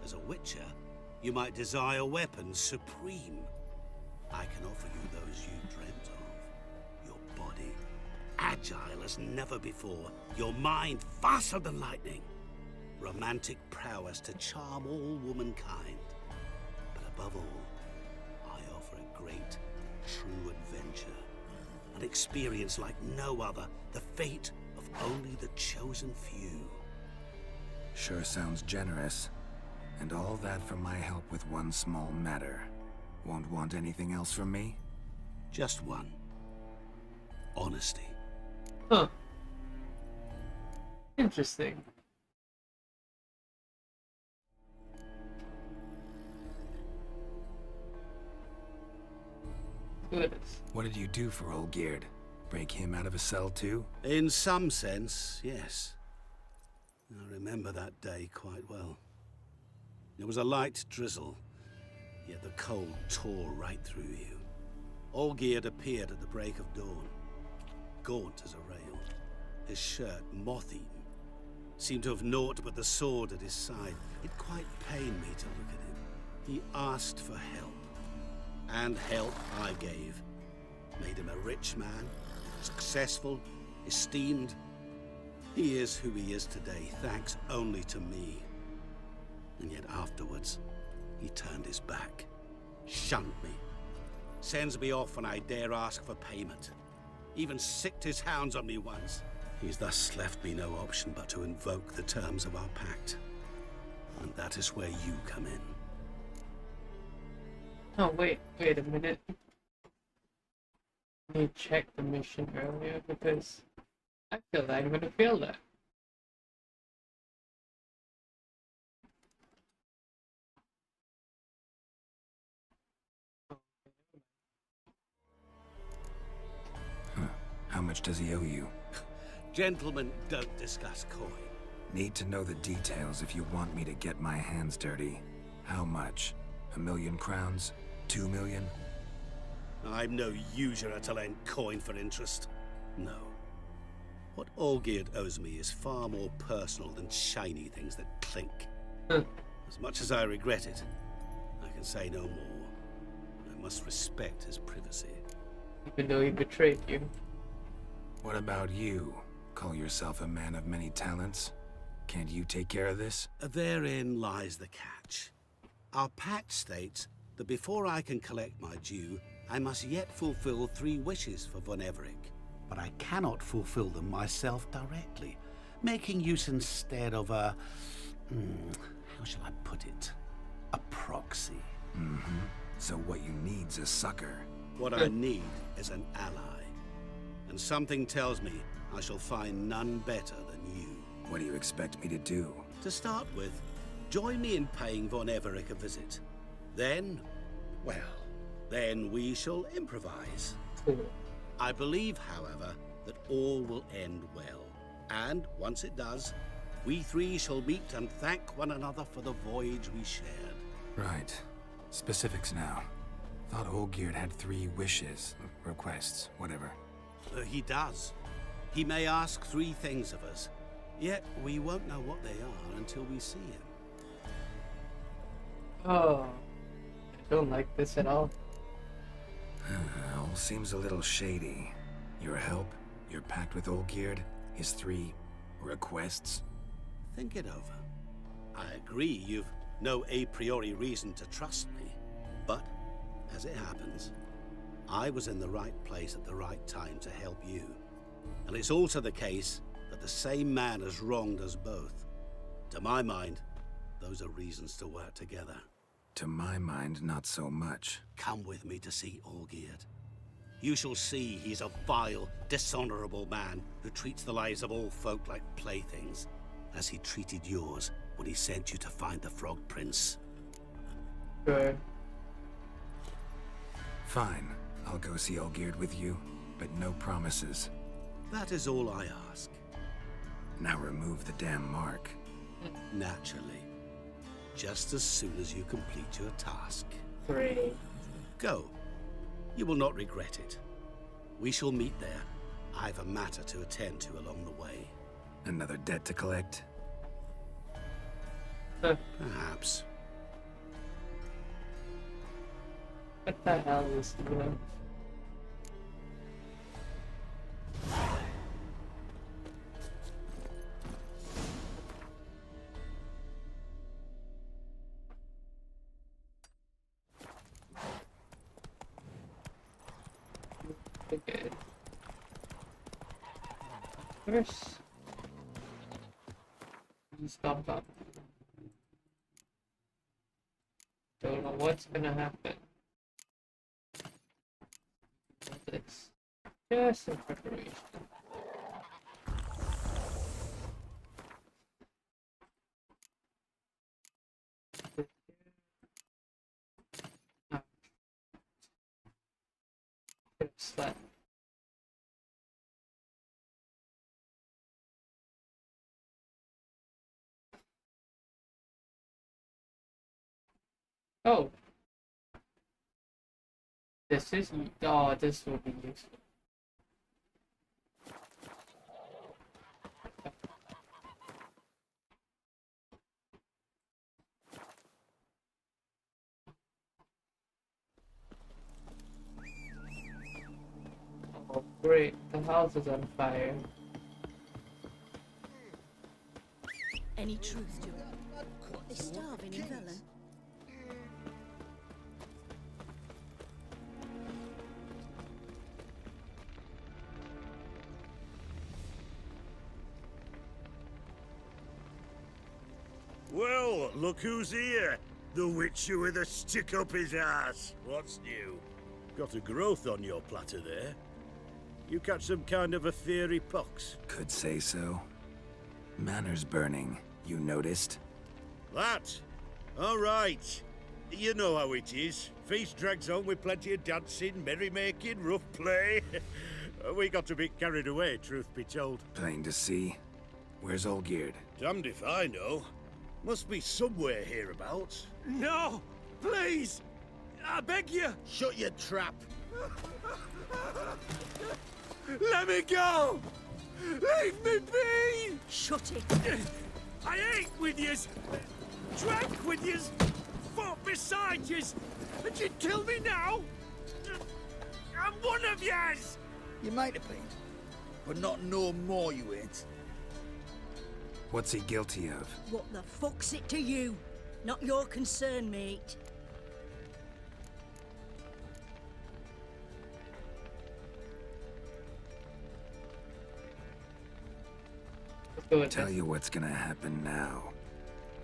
As a witcher, you might desire weapons supreme. I can offer you those you dreamt of. Your body, agile as never before. Your mind, faster than lightning. Romantic prowess to charm all womankind. But above all, I offer a great, true adventure. An experience like no other. The fate of only the chosen few. Sure sounds generous. And all that for my help with one small matter. Won't want anything else from me? Just one. Honesty. Huh. Interesting. Good. What did you do for Olgierd? Break him out of a cell too? In some sense, yes. I remember that day quite well. There was a light drizzle, yet the cold tore right through you. Olgierd appeared at the break of dawn, gaunt as a rail, his shirt moth-eaten, seemed to have naught but the sword at his side. It quite pained me to look at him. He asked for help, and help I gave. Made him a rich man, successful, esteemed. He is who he is today, thanks only to me. And yet afterwards, he turned his back, shunned me, sends me off when I dare ask for payment, even sicked his hounds on me once. He's thus left me no option but to invoke the terms of our pact. And that is where you come in. Oh, wait a minute. I need to check the mission earlier because I feel like I'm gonna fail that. How much does he owe you? Gentlemen don't discuss coin. Need to know the details if you want me to get my hands dirty. How much? 1,000,000 crowns? 2 million? I'm no usurer to lend coin for interest. No. What Olgierd owes me is far more personal than shiny things that clink. As much as I regret it, I can say no more. I must respect his privacy. Even though he betrayed you. What about you? Call yourself a man of many talents? Can't you take care of this? Therein lies the catch. Our pact states that before I can collect my due, I must yet fulfill 3 wishes for von Everick. But I cannot fulfill them myself directly, making use instead of a... how shall I put it? A proxy. Mm-hmm. So what you need's a sucker. What I need is an ally. And something tells me I shall find none better than you. What do you expect me to do? To start with, join me in paying Von Everett a visit. Then, well, then we shall improvise. I believe, however, that all will end well. And once it does, we three shall meet and thank one another for the voyage we shared. Right. Specifics now. Thought Olgierd had 3 wishes, requests, whatever. He does. He may ask 3 things of us, yet we won't know what they are until we see him. Oh, I don't like this at all. All seems a little shady. Your help, your pact with Olgierd, his 3 requests. Think it over. I agree you've no a priori reason to trust me, but as it happens, I was in the right place at the right time to help you. And it's also the case that the same man has wronged us both. To my mind, those are reasons to work together. To my mind, not so much. Come with me to see Olgierd. You shall see he's a vile, dishonorable man who treats the lives of all folk like playthings, as he treated yours when he sent you to find the Frog Prince. Good. Fine. I'll go see Olgierd with you, but no promises. That is all I ask. Now remove the damn mark. Naturally. Just as soon as you complete your task. 3. Go. You will not regret it. We shall meet there. I've a matter to attend to along the way. Another debt to collect? Perhaps. What the hell is he doing? Okay. First, stop up. Don't know what's gonna happen. This just in preparation. Slap. Oh, this will be useful. Oh great, the house is on fire. Any truth to it? They're starving in Velen. Well, look who's here. The Witcher with a stick up his ass. What's new? Got a growth on your platter there. You catch some kind of a fiery pox? Could say so. Manor's burning. You noticed? That? All right. You know how it is. Feast drags on with plenty of dancing, merrymaking, rough play. We got a bit carried away, truth be told. Plain to see. Where's Olgierd? Damned if I know. Must be somewhere hereabouts. No! Please! I beg you! Shut your trap. Let me go! Leave me be! Shut it! I ate with yous, drank with yous, fought beside yous, and you'd kill me now? I'm one of yous! You might have been, but not no more you ain't. What's he guilty of? What the fuck's it to you? Not your concern, mate. Tell you what's gonna happen now.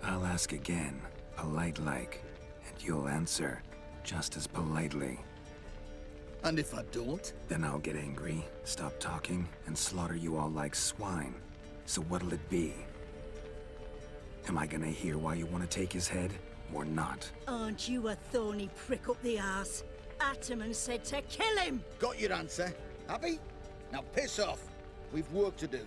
I'll ask again, polite-like, and you'll answer just as politely. And if I don't? Then I'll get angry, stop talking, and slaughter you all like swine. So what'll it be? Am I gonna hear why you want to take his head, or not? Aren't you a thorny prick up the arse? Ataman said to kill him! Got your answer. Happy? Now piss off. We've work to do.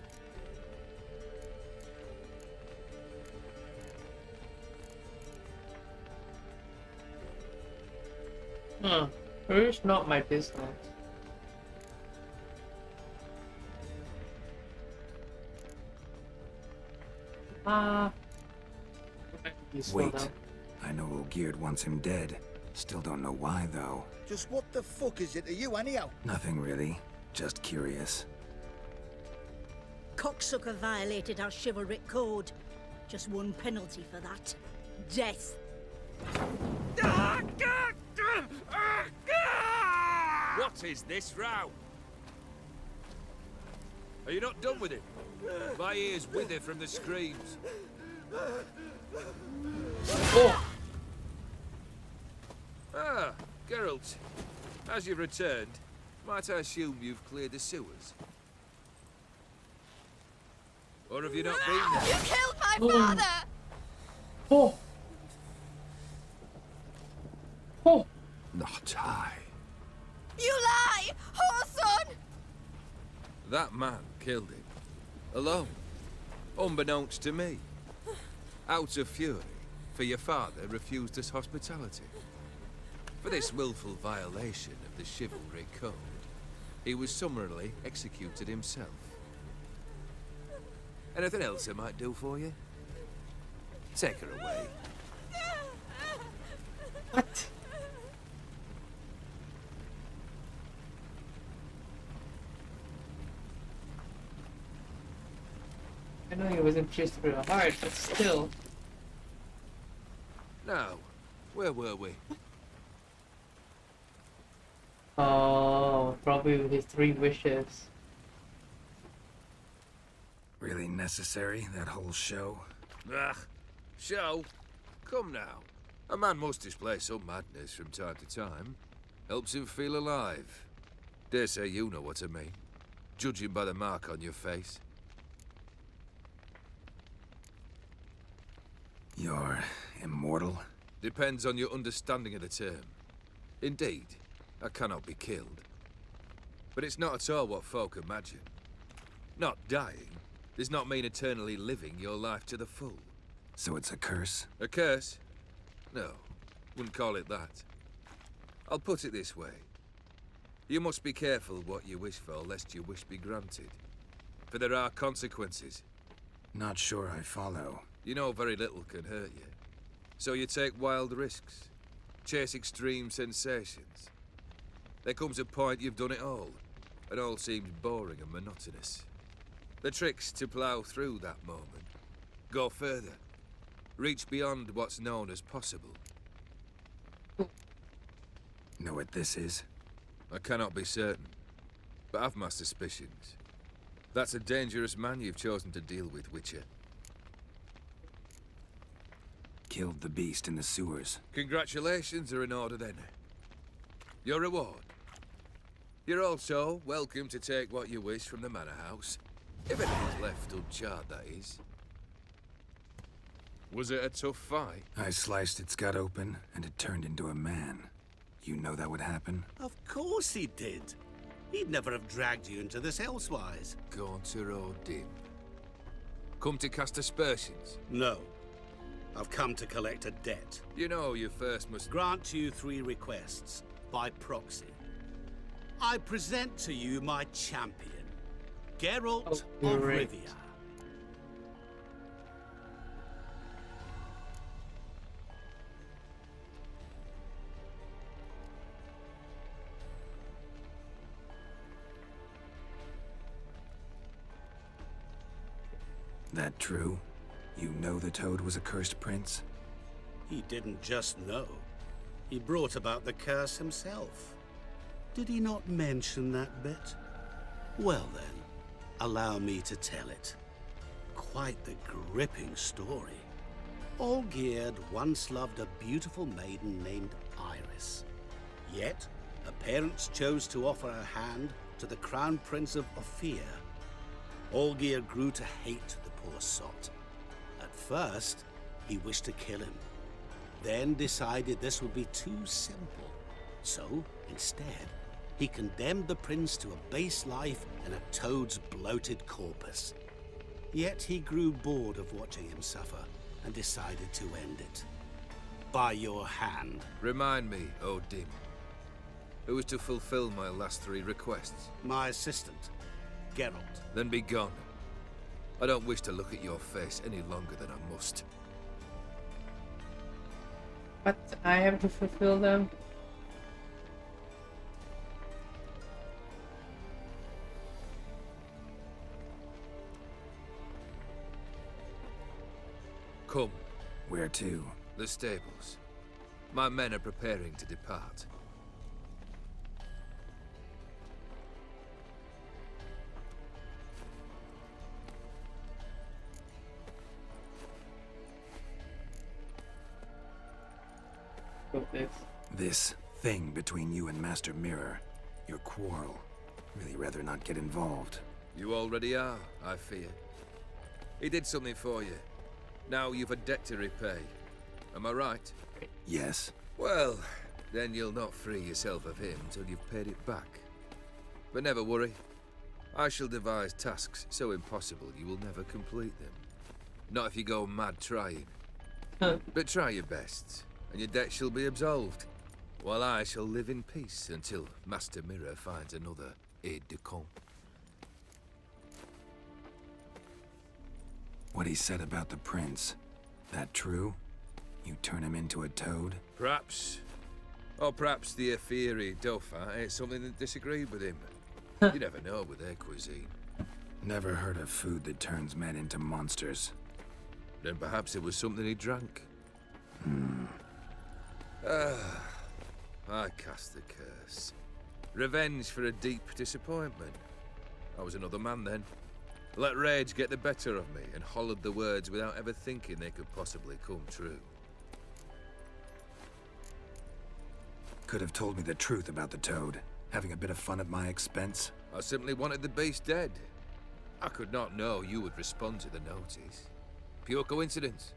It's not my business. Wait. I know Olgierd wants him dead. Still don't know why, though. Just what the fuck is it to you, anyhow? Nothing really. Just curious. Cocksucker violated our chivalric code. Just one penalty for that. Death. What is this row? Are you not done with it? My ears wither from the screams. Oh! Ah, Geralt. As you've returned, might I assume you've cleared the sewers? Or have you not been there? You killed my father! Oh! Oh! Not I. You lie! Whoreson! That man killed him. Alone. Unbeknownst to me. Out of fury, for your father refused us hospitality. For this willful violation of the chivalry code, he was summarily executed himself. Anything else I might do for you? Take her away. What? I know he wasn't pierced through the heart, but still. Now, where were we? Oh, probably with his 3 wishes. Really necessary, that whole show? Ah, show? Come now. A man must display some madness from time to time. Helps him feel alive. Dare say you know what I mean. Judging by the mark on your face. You're immortal? Depends on your understanding of the term. Indeed, I cannot be killed. But it's not at all what folk imagine. Not dying does not mean eternally living your life to the full. So it's a curse? A curse? No, wouldn't call it that. I'll put it this way. You must be careful what you wish for, lest your wish be granted. For there are consequences. Not sure I follow. You know very little can hurt you. So you take wild risks. Chase extreme sensations. There comes a point you've done it all, and all seems boring and monotonous. The trick's to plough through that moment. Go further. Reach beyond what's known as possible. Know what this is? I cannot be certain, but I've my suspicions. That's a dangerous man you've chosen to deal with, Witcher. Killed the beast in the sewers. Congratulations are in order then. Your reward. You're also welcome to take what you wish from the manor house. If anything's left uncharred, that is. Was it a tough fight? I sliced its gut open, and it turned into a man. You know that would happen? Of course he did. He'd never have dragged you into this elsewise. Gaunter or dim. Come to cast aspersions? No. I've come to collect a debt. You know you first must... Grant you 3 requests, by proxy. I present to you my champion, Geralt of Rivia. That true? You know the Toad was a cursed prince? He didn't just know. He brought about the curse himself. Did he not mention that bit? Well then, allow me to tell it. Quite the gripping story. Olgierd once loved a beautiful maiden named Iris. Yet, her parents chose to offer her hand to the Crown Prince of Ophir. Olgierd grew to hate the poor sot. At first, he wished to kill him, then decided this would be too simple. So, instead, he condemned the prince to a base life in a toad's bloated corpus. Yet he grew bored of watching him suffer and decided to end it. By your hand. Remind me, O Dim, who is to fulfill my last 3 requests? My assistant, Geralt. Then be gone. I don't wish to look at your face any longer than I must. But I have to fulfill them. Come. Where to? The stables. My men are preparing to depart. This thing between you and Master Mirror, your quarrel. Really rather not get involved. You already are, I fear. He did something for you. Now you've a debt to repay. Am I right? Yes. Well, then you'll not free yourself of him till you've paid it back. But never worry. I shall devise tasks so impossible you will never complete them. Not if you go mad trying. But try your best, and your debt shall be absolved, while I shall live in peace until Master Mirror finds another aide-de-camp. What he said about the prince, that true? You turn him into a toad? Perhaps. Or perhaps the Ephiri Dauphin ate something that disagreed with him. You never know with their cuisine. Never heard of food that turns men into monsters. Then perhaps it was something he drank. I cast the curse. Revenge for a deep disappointment. I was another man then. Let rage get the better of me and hollered the words without ever thinking they could possibly come true. Could have told me the truth about the toad, having a bit of fun at my expense. I simply wanted the beast dead. I could not know you would respond to the notice. Pure coincidence.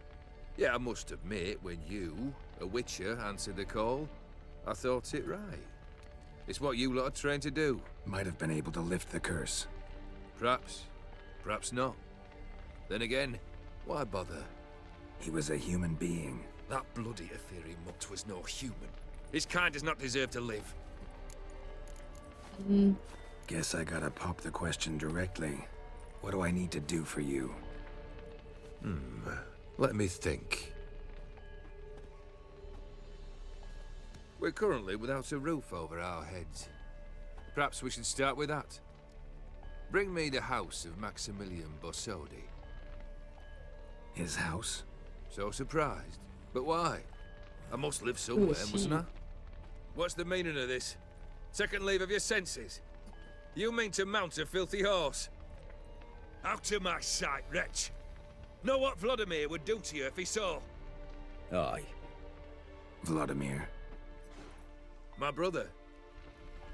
Yeah, I must admit, when you, a witcher, answered the call, I thought it right. It's what you lot are trained to do. Might have been able to lift the curse. Perhaps. Perhaps not. Then again, why bother? He was a human being. That bloody Ephiri mutt was no human. His kind does not deserve to live. Guess I gotta pop the question directly. What do I need to do for you? Let me think. We're currently without a roof over our heads. Perhaps we should start with that. Bring me the house of Maximilian Bossodi. His house? So surprised. But why? I must live somewhere, mustn't I? What's the meaning of this? Second leave of your senses? You mean to mount a filthy horse? Out of my sight, wretch! Know what Vladimir would do to you if he saw? Aye. Vladimir. My brother.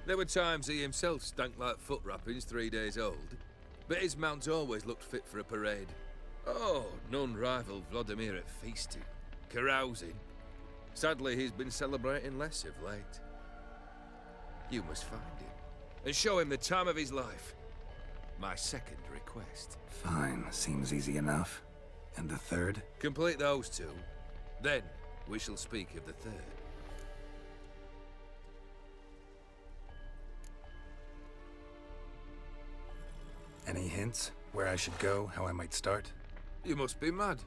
There were times he himself stank like foot wrappings 3 days old, but his mount always looked fit for a parade. Oh, none rivaled Vladimir at feasting, carousing. Sadly, he's been celebrating less of late. You must find him, and show him the time of his life. My second request. Fine, seems easy enough. And the third? Complete those 2, then we shall speak of the third. Any hints? Where I should go? How I might start? You must be mad.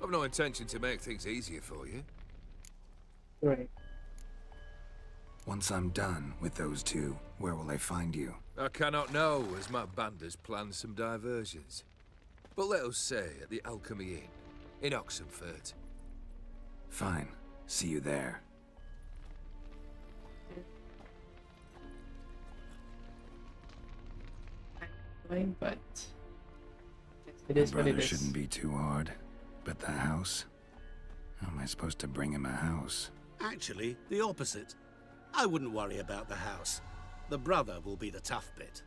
I've no intention to make things easier for you. Right. Once I'm done with those 2, where will I find you? I cannot know, as my band has planned some diversions. But let us say at the Alchemy Inn, in Oxenfurt. Fine. See you there. But it is what it Brother is. shouldn't be too hard. But the house? How am I supposed to bring him a house? Actually, the opposite. I wouldn't worry about the house. The brother will be the tough bit.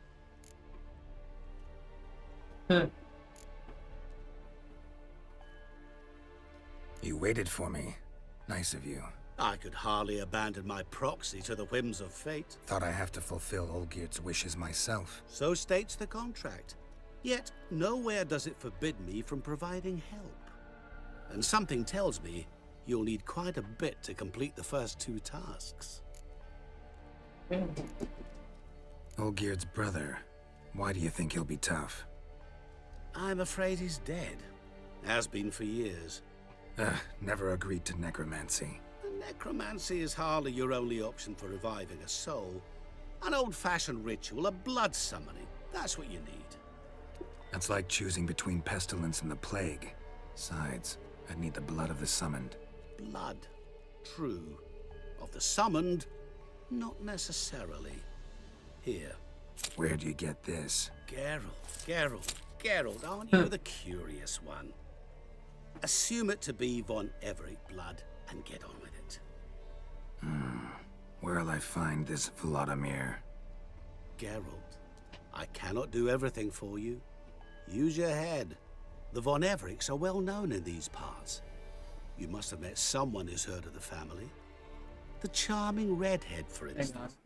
You waited for me. Nice of you. I could hardly abandon my proxy to the whims of fate. Thought I have to fulfill Olgierd's wishes myself. So states the contract. Yet, nowhere does it forbid me from providing help. And something tells me you'll need quite a bit to complete the first 2 tasks. Olgierd's brother. Why do you think he'll be tough? I'm afraid he's dead. Has been for years. Never agreed to necromancy. Necromancy is hardly your only option for reviving a soul. An old-fashioned ritual, a blood summoning. That's what you need. That's like choosing between pestilence and the plague. Besides, I'd need the blood of the summoned. Blood. True. Of the summoned, not necessarily. Here. Where do you get this? Geralt, aren't you the curious one? Assume it to be von Everett blood and get on with it. Where'll I find this Vladimir? Geralt, I cannot do everything for you. Use your head. The von Evericks are well known in these parts. You must have met someone who's heard of the family. The charming redhead, for instance.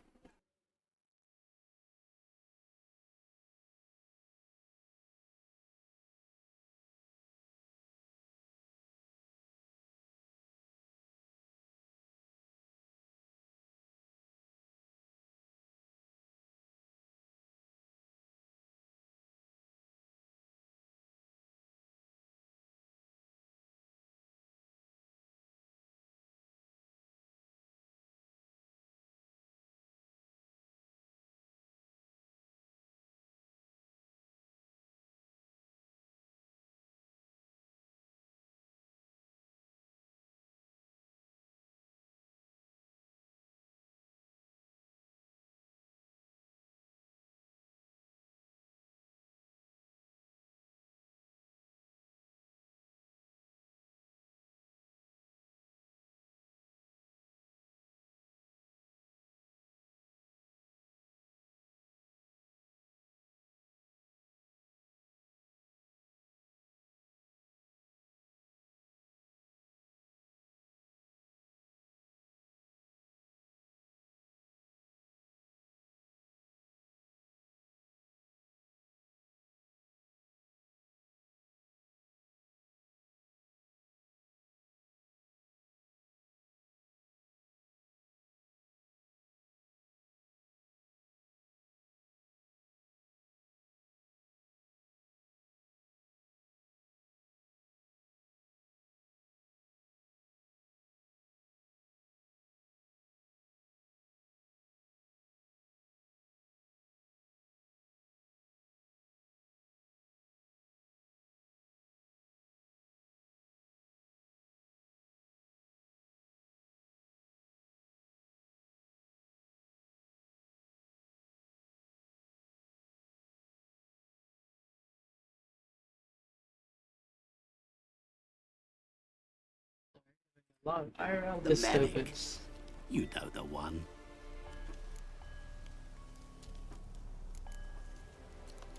Long IRL The disturbance. You know the one.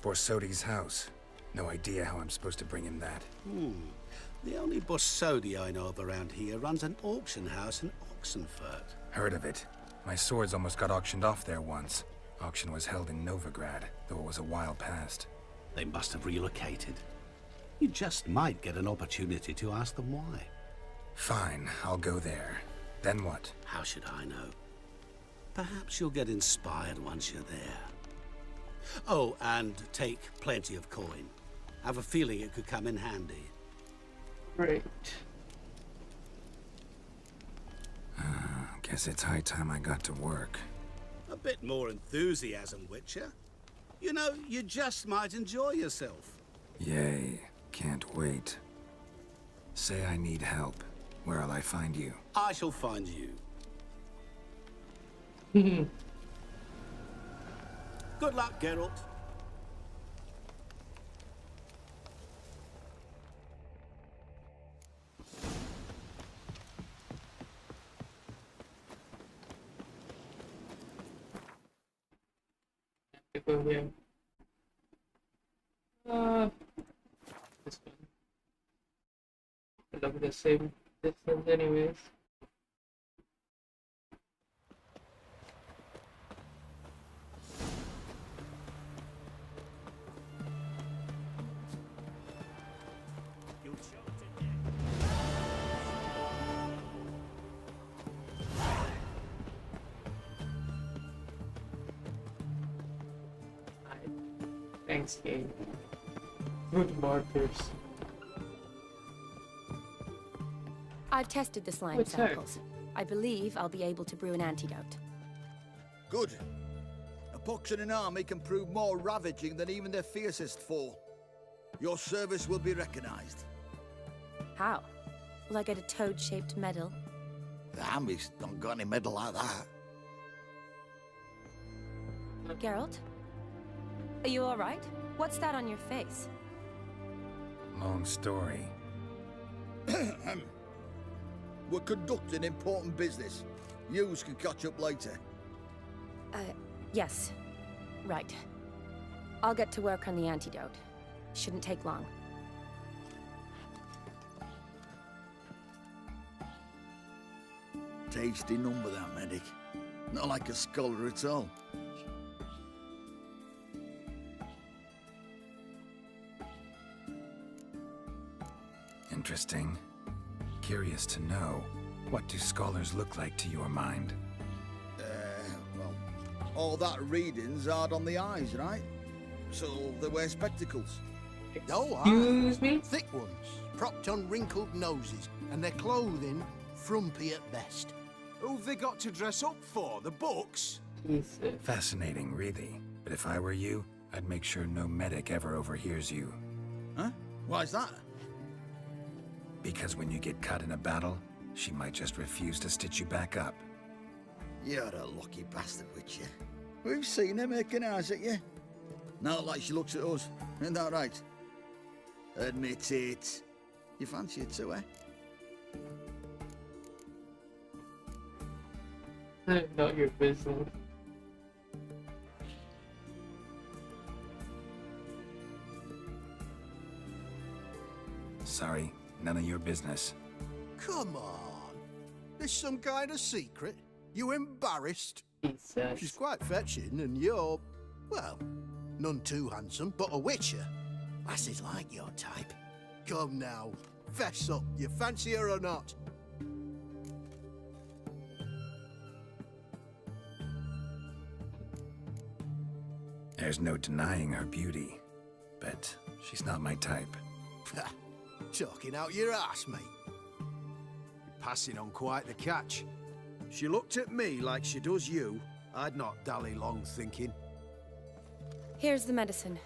Borsodi's house. No idea how I'm supposed to bring him that. The only Borsodi I know of around here runs an auction house in Oxenfurt. Heard of it. My swords almost got auctioned off there once. Auction was held in Novigrad, though it was a while past. They must have relocated. You just might get an opportunity to ask them why. Fine, I'll go there. Then what? How should I know? Perhaps you'll get inspired once you're there. Oh, and take plenty of coin. Have a feeling it could come in handy. Great. Guess it's high time I got to work. A bit more enthusiasm, Witcher. You know, you just might enjoy yourself. Yay, can't wait. Say I need help. Where'll I find you? I shall find you. Good luck, Geralt. to go here. This one. It'll be the same distance anyways. Thanks, game. Good markers. I've tested the slime What's samples. I believe I'll be able to brew an antidote. Good. A pox in an army can prove more ravaging than even their fiercest foe. Your service will be recognized. How? Will I get a toad-shaped medal? The army's don't got any medal like that. Geralt? Are you alright? What's that on your face? Long story. We're conducting important business. Yous can catch up later. Yes. Right. I'll get to work on the antidote. Shouldn't take long. Tasty number, that medic. Not like a scholar at all. Interesting. Curious to know, what do scholars look like to your mind? Well, all that reading's hard on the eyes, right? So they wear spectacles. Excuse me? Thick ones, propped on wrinkled noses, and their clothing frumpy at best. Who've they got to dress up for? The books? Fascinating, really. But if I were you, I'd make sure no medic ever overhears you. Huh? Why's that? Because when you get caught in a battle, she might just refuse to stitch you back up. You're a lucky bastard, with you. We've seen her making eyes at you. Not like she looks at us. Isn't that right? Admit it. You fancy it too, eh? Not your business. Sorry, none of your business. Come on. There's some kind of secret? You embarrassed? She's quite fetching, and you're, well, none too handsome, but a witcher. Lasses like your type. Come now, fess up. You fancy her or not? There's no denying her beauty, but she's not my type. Talking out your ass, mate. Passing on quite the catch. She looked at me like she does you. I'd not dally long thinking. Here's the medicine.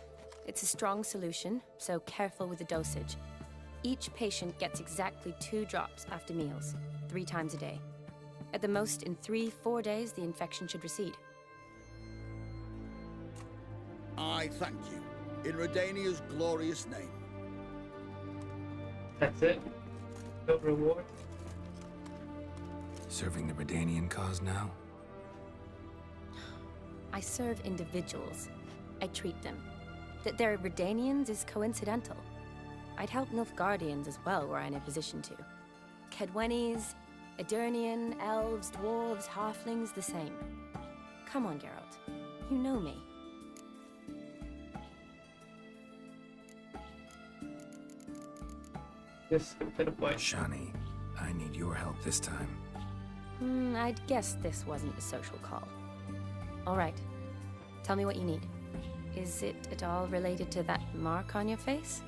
It's a strong solution, so careful with the dosage. Each patient gets exactly 2 drops after meals, 3 times a day. At the most, in 3-4 days, the infection should recede. I thank you. In Redania's glorious name. That's it? No reward? Serving the Redanian cause now? I serve individuals. I treat them. That they're Redanians is coincidental. I'd help Nilfgaardians as well were I in a position to. Kedwenis, Edirnian, elves, dwarves, halflings, the same. Come on, Geralt. You know me. Just to the point. Shani, I need your help this time. I'd guess this wasn't a social call. All right. Tell me what you need. Is it at all related to that mark on your face?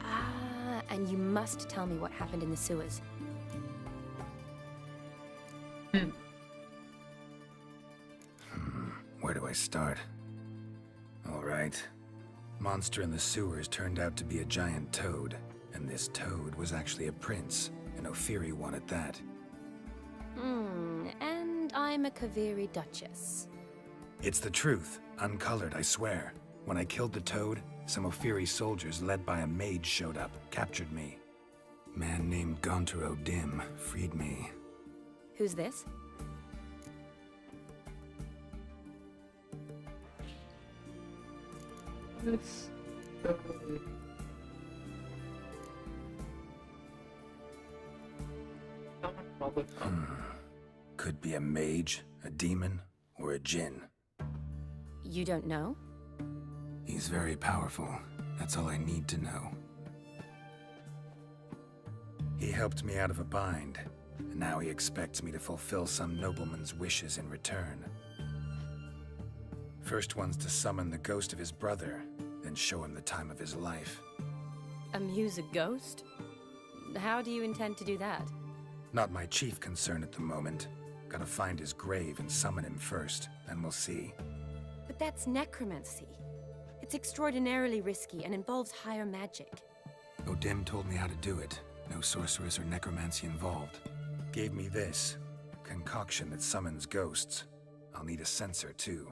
Ah, and you must tell me what happened in the sewers. Where do I start? All right. Monster in the sewers turned out to be a giant toad, and this toad was actually a prince, an Ophiri one at that. And I'm a Kaviri duchess. It's the truth, uncolored, I swear. When I killed the toad, some Ophiri soldiers led by a mage showed up, captured me. Man named Gontaro Dim freed me. Who's this? Let's go. Could be a mage, a demon, or a djinn. You don't know? He's very powerful. That's all I need to know. He helped me out of a bind, and now he expects me to fulfill some nobleman's wishes in return. First one's to summon the ghost of his brother, then show him the time of his life. Amuse a ghost? How do you intend to do that? Not my chief concern at the moment. Gotta find his grave and summon him first, then we'll see. But that's necromancy. It's extraordinarily risky and involves higher magic. Odim told me how to do it. No sorceress or necromancy involved. Gave me this concoction that summons ghosts. I'll need a censer too.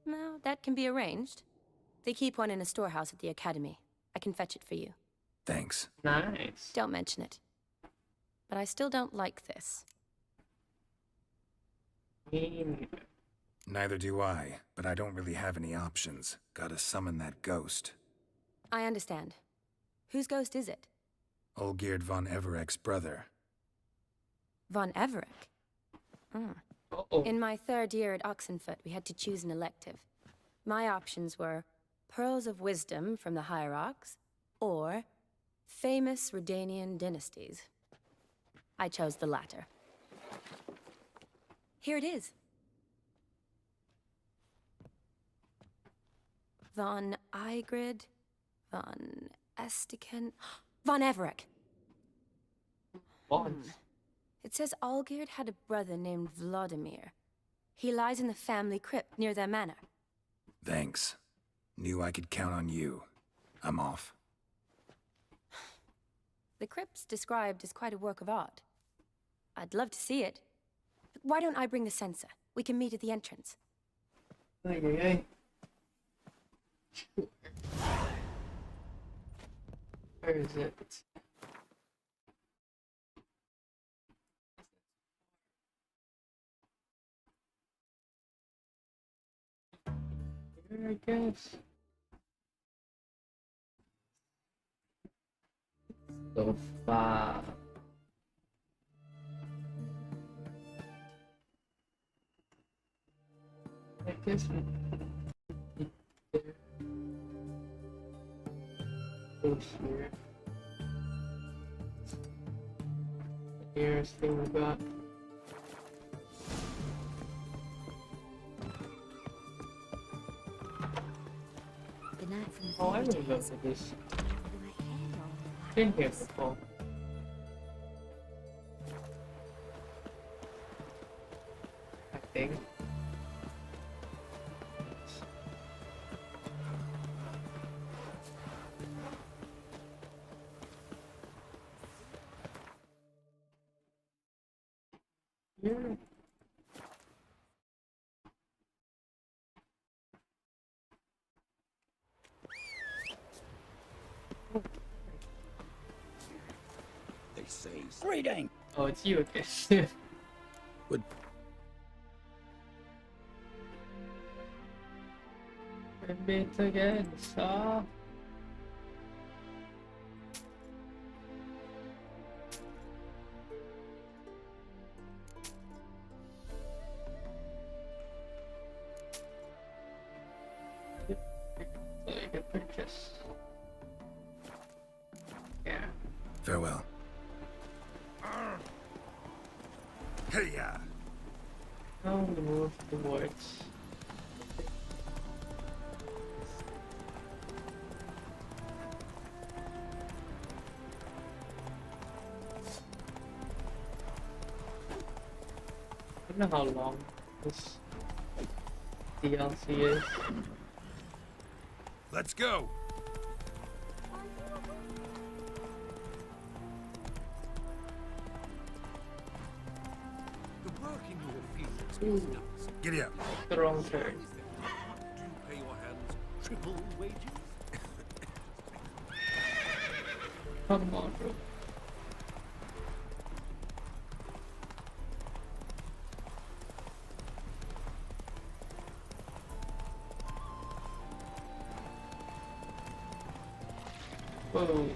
Well, that can be arranged. They keep one in a storehouse at the academy. I can fetch it for you. Thanks. Nice. Don't mention it. But I still don't like this. Me neither. Neither do I, but I don't really have any options. Gotta summon that ghost. I understand. Whose ghost is it? Olgierd von Everek's brother. Von Everek? Uh-oh. In my third year at Oxenfoot, we had to choose an elective. My options were Pearls of Wisdom from the Hierarchs, or Famous Redanian Dynasties. I chose the latter. Here it is. Von Igrid, Von Estiken, Von Everek. Bonds. It says Olgierd had a brother named Vladimir. He lies in the family crypt near their manor. Thanks. Knew I could count on you. I'm off. The crypt's described as quite a work of art. I'd love to see it. But why don't I bring the censer? We can meet at the entrance. Ay, ay, ay. Where is it? Here, I guess. So far. I guess we go here. The nearest thing we got. Good night from the Oh, I remember this. Been here before. I think. Yeah. They say Greeting. Oh, it's you again. Would We meet again, sir. Yep. So you can purchase. Yeah. farewell. Hey-ya! Now we move towards. I don't know how long this DLC is. Let's go! the work in your fields is nuts. Giddy up. The wrong turn. Do you pay your hands triple wages? Come on, bro. Whoa.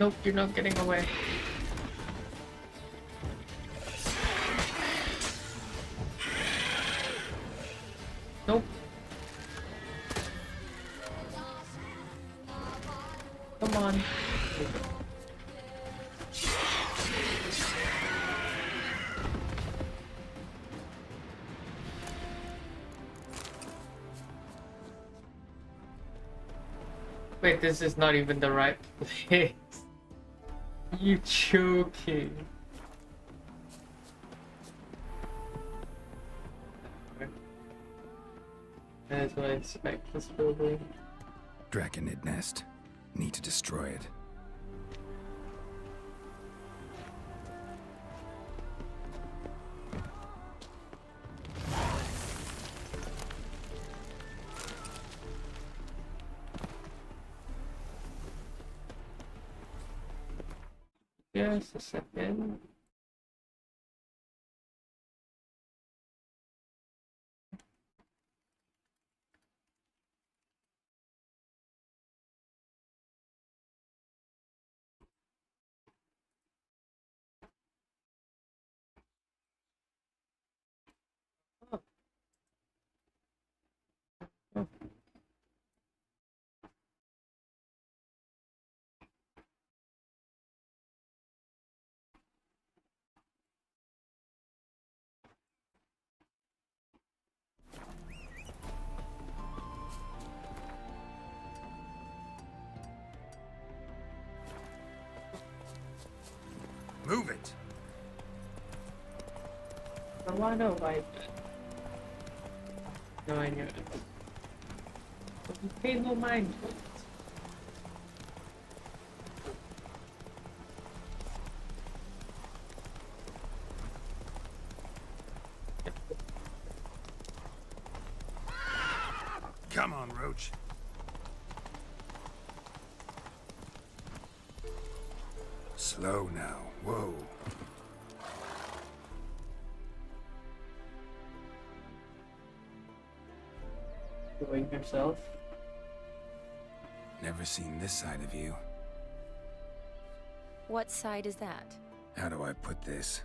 Nope, you're not getting away. Nope. Come on. Wait, this is not even the right place. You joking? That's what I expect this building. Draconid nest. Need to destroy it. Just a second. Move it! I wanna wipe it. No, I knew it. But you pay no mind to it. Come on, Roach. Slow now. Whoa. Doing yourself. Never seen this side of you. What side is that? How do I put this?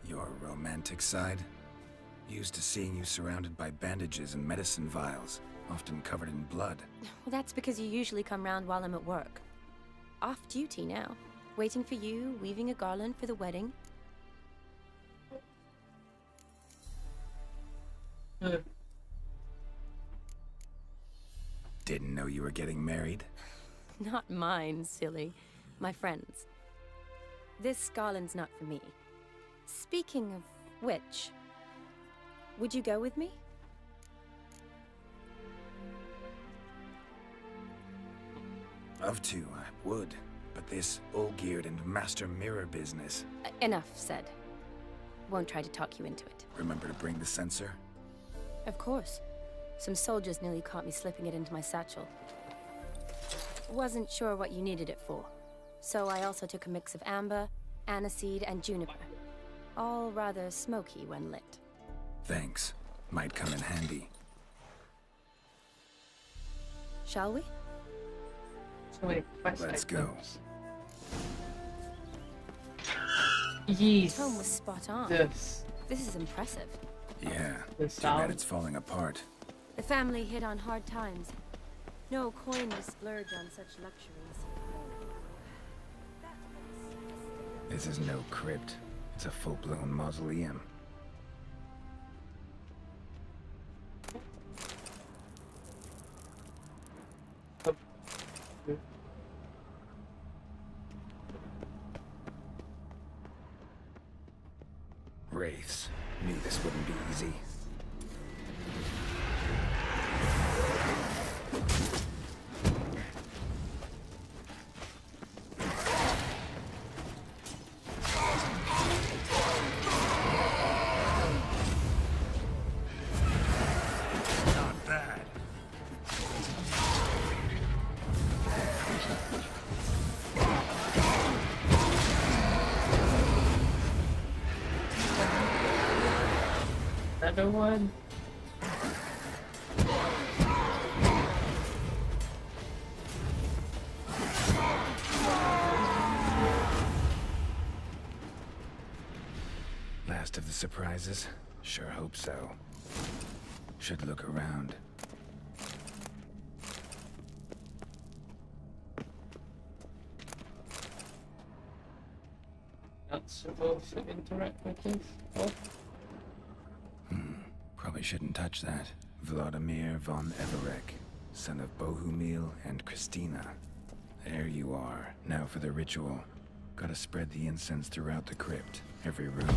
Your romantic side? Used to seeing you surrounded by bandages and medicine vials, often covered in blood. Well, that's because you usually come round while I'm at work. Off duty now. Waiting for you, weaving a garland for the wedding. Didn't know you were getting married? Not mine, silly. My friend's. This garland's not for me. Speaking of which, would you go with me? Love to, I would. But this all-geared and master mirror business... Enough said. Won't try to talk you into it. Remember to bring the sensor? Of course. Some soldiers nearly caught me slipping it into my satchel. Wasn't sure what you needed it for. So I also took a mix of amber, aniseed, and juniper. All rather smoky when lit. Thanks. Might come in handy. Shall we? Let's go. Yes. Tone was spot on. Yes. This is impressive. Yeah. Too bad it's falling apart. The family hit on hard times. No coin to splurge on such luxuries. This is no crypt. It's a full-blown mausoleum. Wraiths. Knew this wouldn't be easy. Another one. Last of the surprises? Sure hope so. Should look around. Not supposed to interact with this. Oh. Probably shouldn't touch that. Vladimir von Everek, son of Bohumil and Christina. There you are. Now for the ritual. Gotta spread the incense throughout the crypt, every room.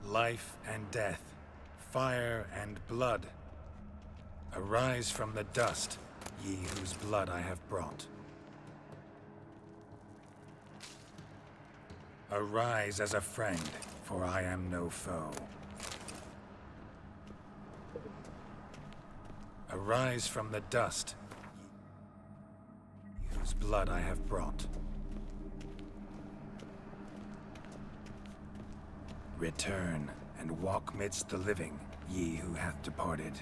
Life and death, fire and blood. Arise from the dust, ye whose blood I have brought. Arise as a friend, for I am no foe. Arise from the dust, ye whose blood I have brought. Return and walk midst the living, ye who hath departed.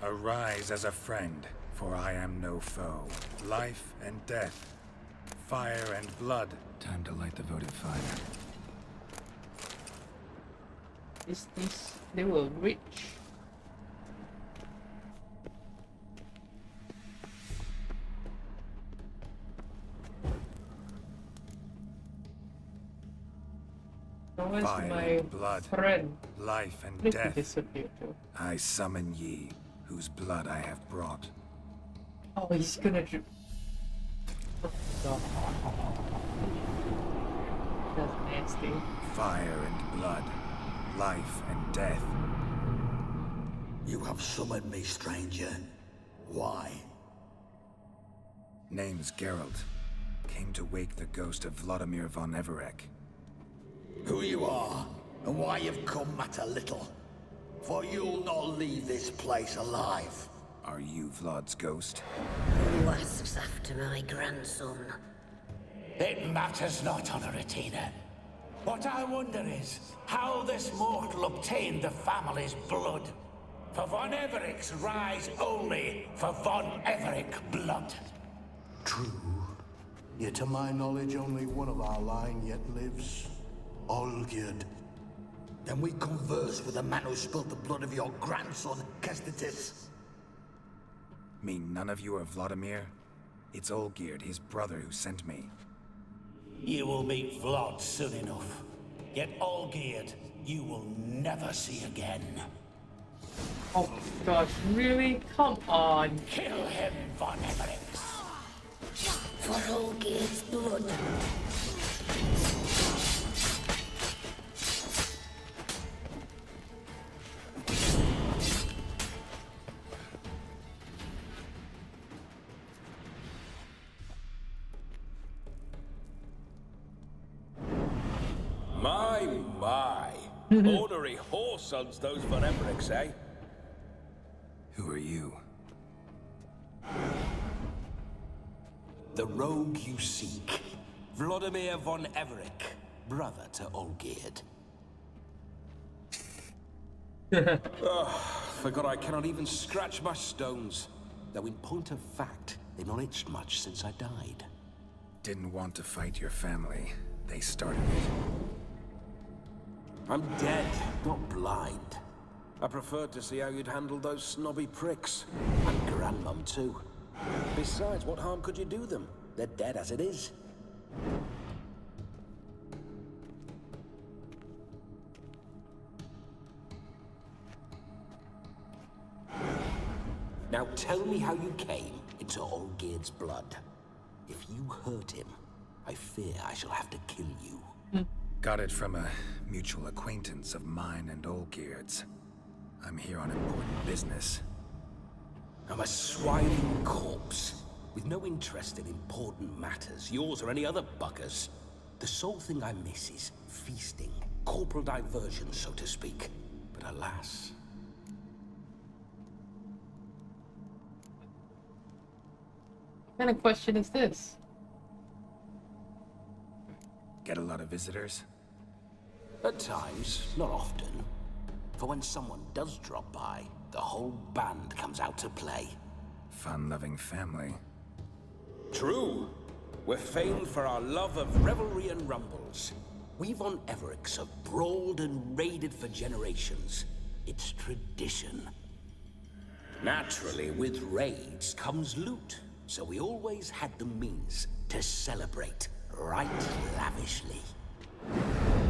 Arise as a friend, for I am no foe. Life and death, fire and blood. Time to light the votive fire. Is this... They were rich. Where's Fire my and blood, friend? life and Where did he death. disappear to? I summon ye, whose blood I have brought. Oh, he's gonna drip. Oh, God. That's nasty. Fire and blood, life and death. You have summoned me, stranger. Why? Name's Geralt. Came to wake the ghost of Vladimir von Everek. Who you are, and why you've come matter little. For you'll not leave this place alive. Are you Vlad's ghost? Who asks after my grandson? It matters not, Honoratina. What I wonder is how this mortal obtained the family's blood. For von Everek's rise only for von Everek blood. True. Yet to my knowledge, only one of our line yet lives. Olgierd. Then we converse with the man who spilled the blood of your grandson, Kestitis. Mean none of you are Vladimir? It's Olgierd, his brother, who sent me. You will meet Vlad soon enough. Yet Olgierd, you will never see again. Oh gosh, really? Come on. Kill him, von Everek. For Olgierd's blood. My. Ornery whoresons those von Evereks, eh? Who are you? The rogue you seek. Vladimir von Everek, brother to Olgierd. Forgot I cannot even scratch my stones. Though in point of fact, they've not itched much since I died. Didn't want to fight your family. They started it. I'm dead, not blind. I preferred to see how you'd handle those snobby pricks. And Grandmum, too. Besides, what harm could you do them? They're dead as it is. Now tell me how you came into Olgierd's blood. If you hurt him, I fear I shall have to kill you. Got it from a mutual acquaintance of mine and Olgierd's. I'm here on important business. I'm a swining corpse, with no interest in important matters, yours or any other buggers. The sole thing I miss is feasting, corporal diversion, so to speak. But alas... What kind of question is this? Get a lot of visitors? At times, not often. For when someone does drop by, the whole band comes out to play. Fun-loving family. True. We're famed for our love of revelry and rumbles. We've on Everix have brawled and raided for generations. It's tradition. Naturally, with raids comes loot, so we always had the means to celebrate right lavishly.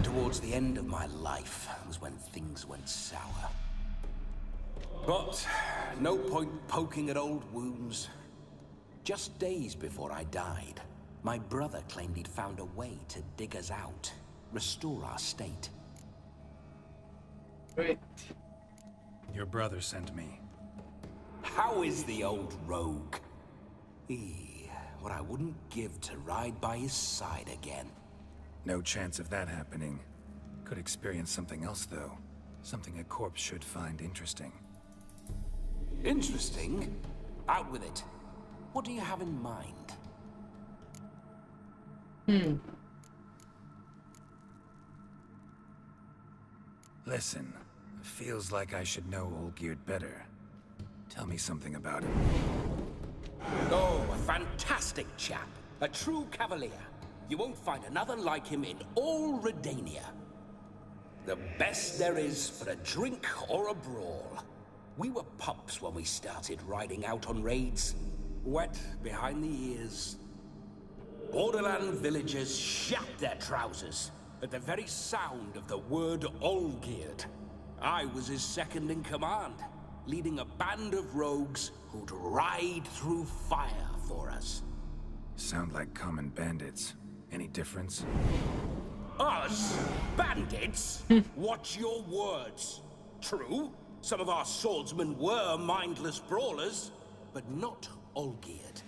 Towards the end of my life was when things went sour. But no point poking at old wounds. Just days before I died, my brother claimed he'd found a way to dig us out, restore our state. Great. Your brother sent me. How is the old rogue? What I wouldn't give to ride by his side again. No chance of that happening. Could experience something else, though. Something a corpse should find interesting. Interesting? Out with it. What do you have in mind? Listen, feels like I should know Olgierd better. Tell me something about him. Oh, a fantastic chap. A true cavalier. You won't find another like him in all Redania. The best there is for a drink or a brawl. We were pups when we started riding out on raids. Wet behind the ears. Borderland villagers shat their trousers at the very sound of the word Olgierd. I was his second in command, leading a band of rogues who'd ride through fire for us. Sound like common bandits. Any difference? Us? Bandits? Watch your words. True, some of our swordsmen were mindless brawlers, but not Olgierd.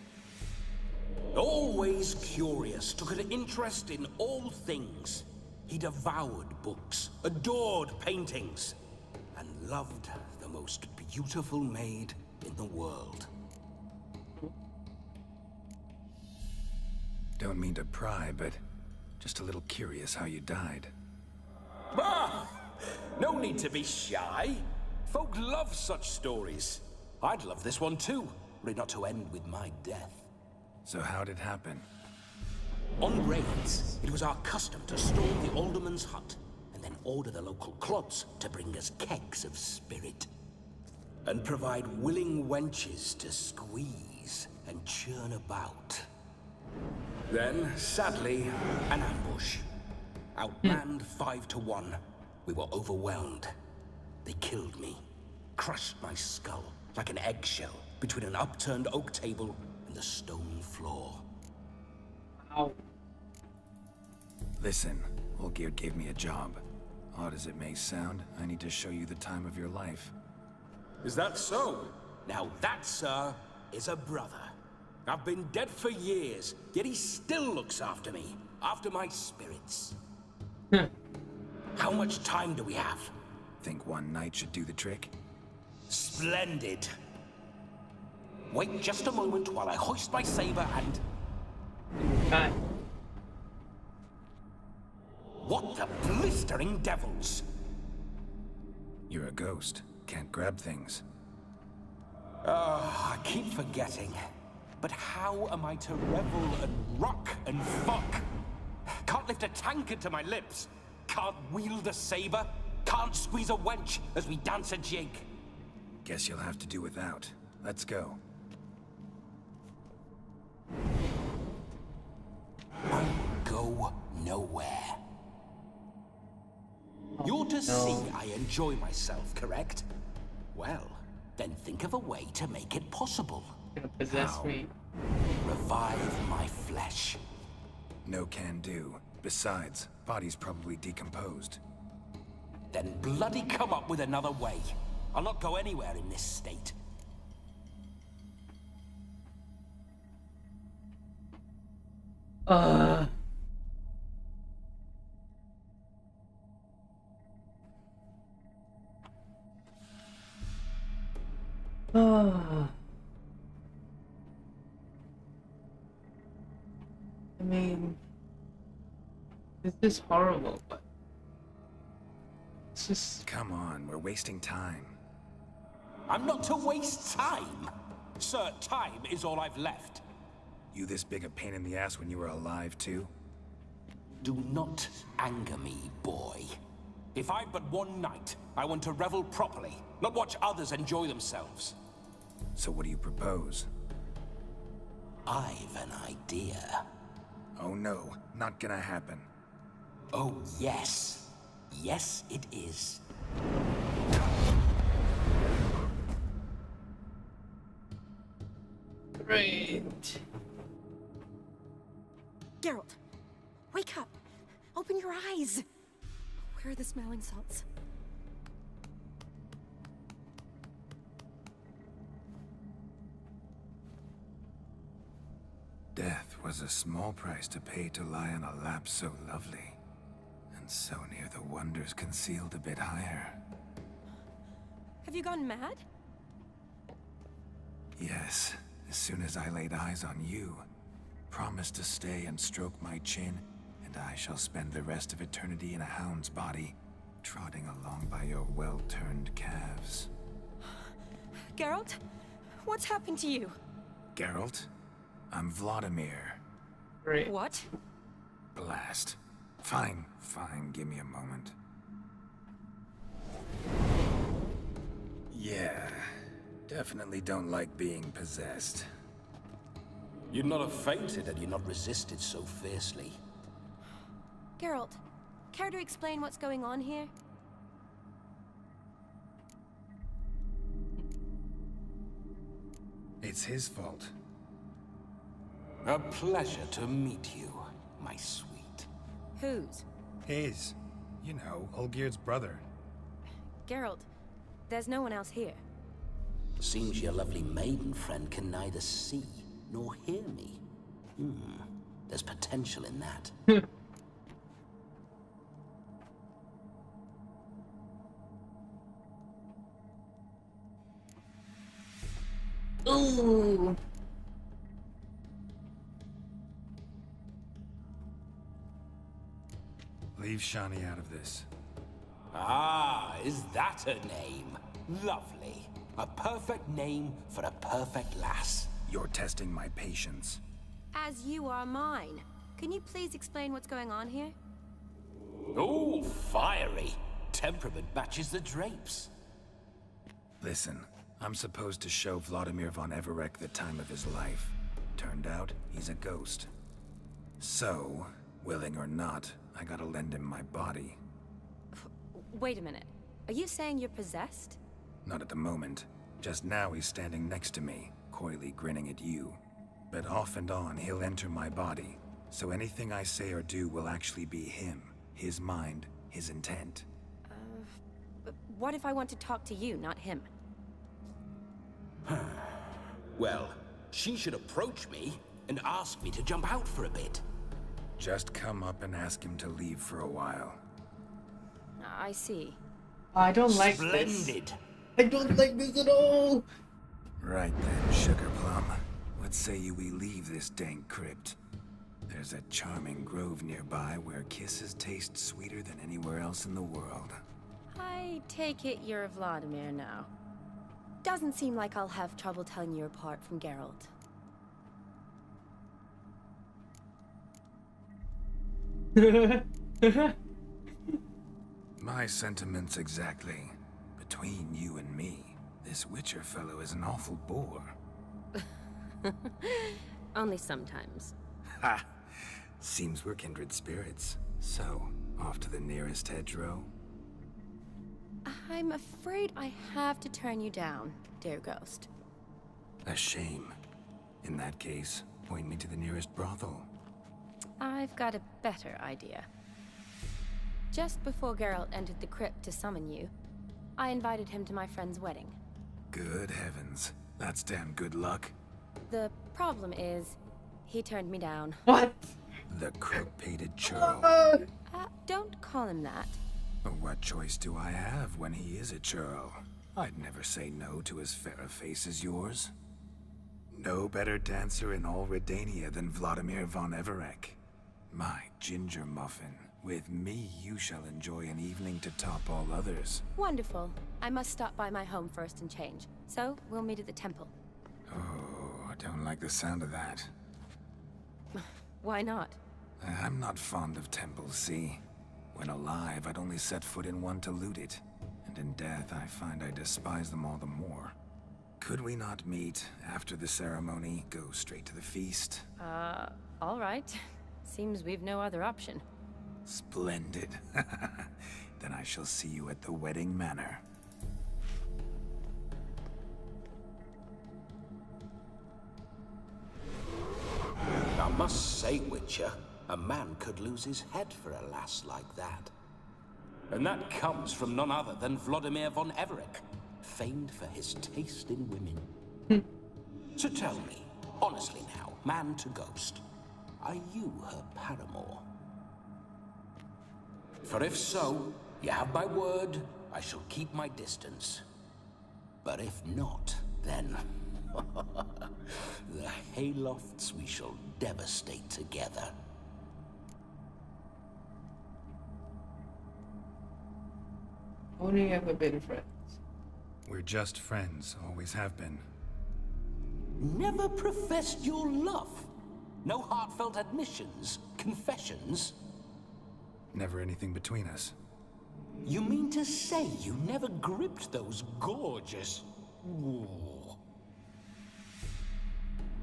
Always curious, took an interest in all things. He devoured books, adored paintings, and loved the most beautiful maid in the world. Don't mean to pry, but just a little curious how you died. Ah! No need to be shy. Folk love such stories. I'd love this one too, were it not to end with my death. So how'd it happen? On raids, it was our custom to storm the alderman's hut, and then order the local clods to bring us kegs of spirit. And provide willing wenches to squeeze and churn about. Then, sadly, an ambush. Outmanned 5 to 1. We were overwhelmed. They killed me. Crushed my skull like an eggshell between an upturned oak table and the stone floor. Ow. Listen, Olgierd gave me a job. Odd as it may sound, I need to show you the time of your life. Is that so? Now that, sir, is a brother. I've been dead for years, yet he still looks after me, after my spirits. How much time do we have? Think one night should do the trick? Splendid. Wait just a moment while I hoist my saber and... Okay. What the blistering devils? You're a ghost. Can't grab things. I keep forgetting. But how am I to revel and rock and fuck? Can't lift a tankard to my lips. Can't wield a saber. Can't squeeze a wench as we dance a jig. Guess you'll have to do without. Let's go. I go nowhere. You're to see I enjoy myself, correct? Well, then think of a way to make it possible. Gonna possess me. Revive my flesh. No can do. Besides, body's probably decomposed. Then bloody come up with another way. I'll not go anywhere in this state. This is horrible, but it's just... Come on, we're wasting time. I'm not to waste time. Sir, time is all I've left. You this big a pain in the ass when you were alive, too? Do not anger me, boy. If I've but one night, I want to revel properly, not watch others enjoy themselves. So what do you propose? I've an idea. Oh no, not gonna happen. Oh yes. Yes, it is. Great. Geralt, wake up. Open your eyes. Where are the smelling salts? Death was a small price to pay to lie on a lap so lovely, and so near the wonders concealed a bit higher. Have you gone mad? Yes, as soon as I laid eyes on you, promised to stay and stroke my chin, and I shall spend the rest of eternity in a hound's body, trotting along by your well-turned calves. Geralt, what's happened to you? Geralt? I'm Vladimir. Great. What? Blast. Fine, give me a moment. Yeah, definitely don't like being possessed. You'd not have fainted had you not resisted so fiercely. Geralt, care to explain what's going on here? It's his fault. A pleasure to meet you, my sweet. Whose? His. You know, Olgerd's brother. Geralt, there's no one else here. Seems your lovely maiden friend can neither see nor hear me. There's potential in that. Ooh. Leave Shani out of this. Ah, is that her name? Lovely. A perfect name for a perfect lass. You're testing my patience. As you are mine. Can you please explain what's going on here? Oh, fiery. Temperament matches the drapes. Listen, I'm supposed to show Vladimir von Everec the time of his life. Turned out, he's a ghost. So, willing or not, I gotta lend him my body. Wait a minute. Are you saying you're possessed? Not at the moment. Just now he's standing next to me, coyly grinning at you. But off and on, he'll enter my body. So anything I say or do will actually be him. His mind, his intent. But what if I want to talk to you, not him? Well, she should approach me and ask me to jump out for a bit. Just come up and ask him to leave for a while. I see. I don't like Splendid. this. I don't like this at all. Right then, Sugar Plum. What say you we leave this dank crypt? There's a charming grove nearby where kisses taste sweeter than anywhere else in the world. I take it you're Vladimir now. Doesn't seem like I'll have trouble telling you apart from Geralt. My sentiments exactly. Between you and me, this Witcher fellow is an awful bore. Only sometimes. Ha! Seems we're kindred spirits. So, off to the nearest hedgerow? I'm afraid I have to turn you down, dear ghost. A shame. In that case, point me to the nearest brothel. I've got a better idea. Just before Geralt entered the crypt to summon you, I invited him to my friend's wedding. Good heavens. That's damn good luck. The problem is, he turned me down. What? The crook-pated churl. Don't call him that. What choice do I have when he is a churl? I'd never say no to as fair a face as yours. No better dancer in all Redania than Vladimir von Everec. My ginger muffin, With me, you shall enjoy an evening to top all others. Wonderful. I must stop by my home first and change. So, we'll meet at the temple. Oh, I don't like the sound of that. Why not? I'm not fond of temples, see? When alive, I'd only set foot in one to loot it. And in death, I find I despise them all the more. Could we not meet after the ceremony, go straight to the feast? All right. Seems we've no other option. Splendid. Then I shall see you at the wedding manor. I must say, Witcher, a man could lose his head for a lass like that. And that comes from none other than Vladimir von Everec, famed for his taste in women. So tell me, honestly now, man to ghost, are you her paramour? For if so, you have my word, I shall keep my distance. But if not, then... the haylofts we shall devastate together. Only ever been friends. We're just friends, always have been. Never professed your love? No heartfelt admissions, confessions? Never anything between us. You mean to say you never gripped those gorgeous... Ooh.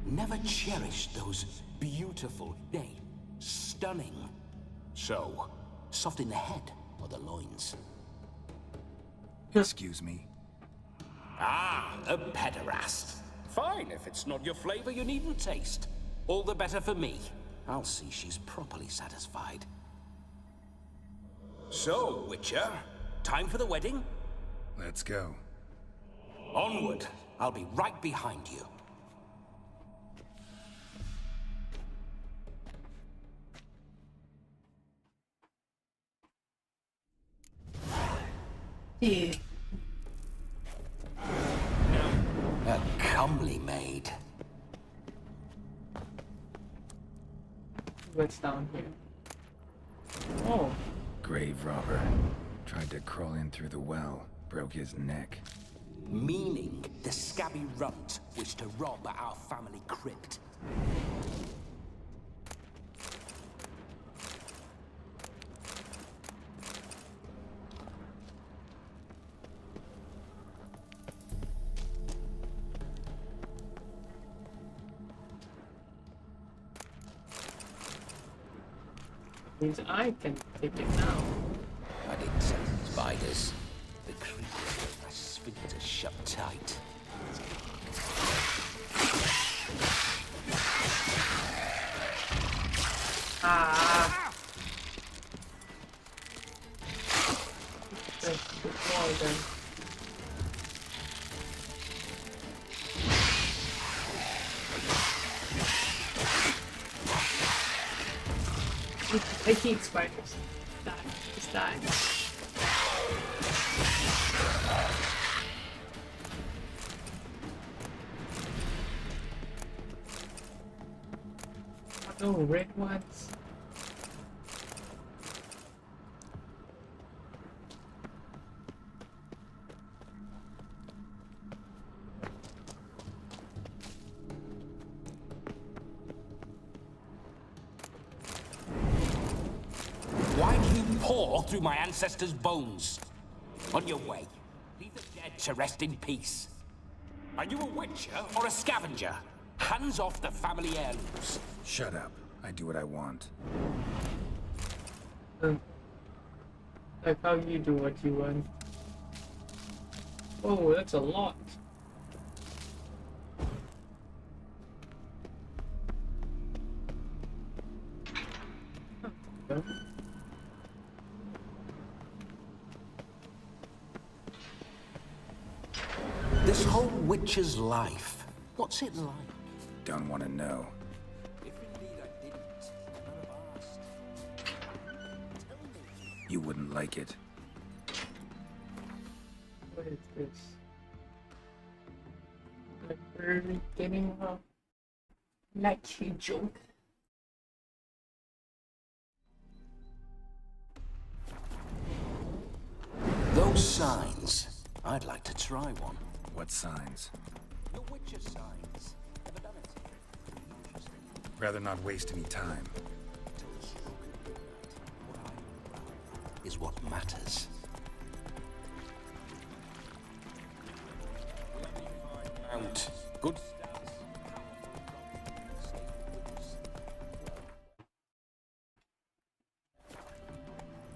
Never cherished those beautiful, nay, stunning... So, soft in the head or the loins? Excuse me. Ah, a pederast. Fine, if it's not your flavor, you needn't taste. All the better for me. I'll see she's properly satisfied. So, Witcher, time for the wedding? Let's go. Onward. I'll be right behind you. Yeah. A comely maid. What's down here? Oh. Grave robber. Tried to crawl in through the well. Broke his neck. Meaning the scabby runt wished to rob our family crypt. Means I can take it now. I didn't say spiders. The creature with my sphincter shut tight. Ah. That's the wall then. I hate spiders. Die. Just die. Oh, red ones. Why do you paw through my ancestors' bones? On your way. Leave the dead to rest in peace. Are you a witcher or a scavenger? Hands off the family heirlooms. Shut up. I do what I want. Like how you do what you want. Oh, that's a lot. Okay. This whole witcher's life, what's it like? Don't want to know. If indeed I didn't, none have asked. Tell me. You wouldn't like it. What is this? Like we're getting a lucky joke. Those signs. I'd like to try one. What signs? The Witcher signs. Ever done it? Rather not waste any time. Is what matters. Mount. Good.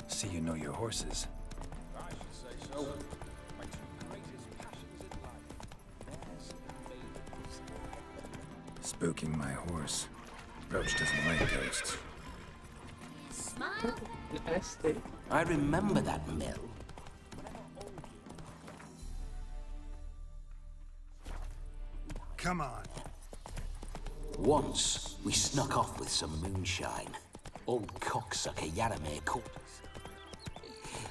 See you know your horses. I should say so. My two greatest passions in life. There's maidens. Spooking my horse. Roach doesn't like ghosts. Smile. I remember that mill. Come on. Once, we snuck off with some moonshine. Old cocksucker Yaramir caught us.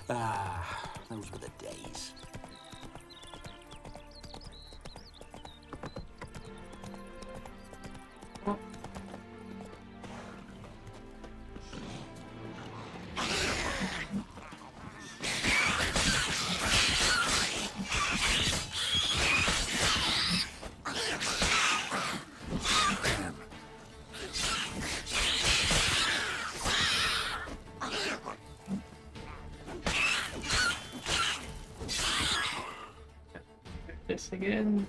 Ah, those were the days. This again.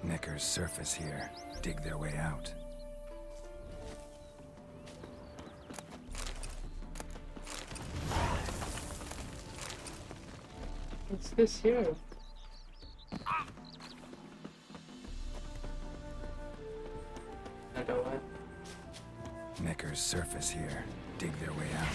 Knickers surface here. Dig their way out. What's this here? Another one. Knickers surface here. Dig their way out.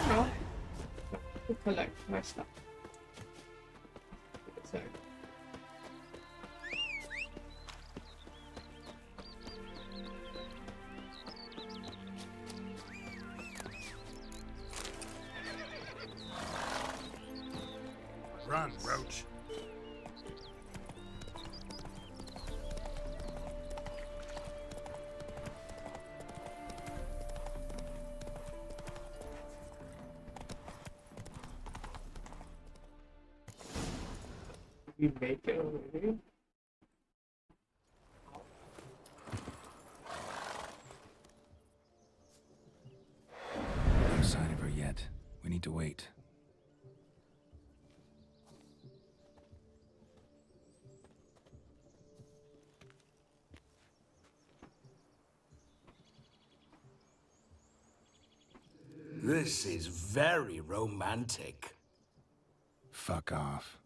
No. To collect my stuff. Sorry. Run, Roach. We make it already? No sign of her yet. We need to wait. This is very romantic. Fuck off.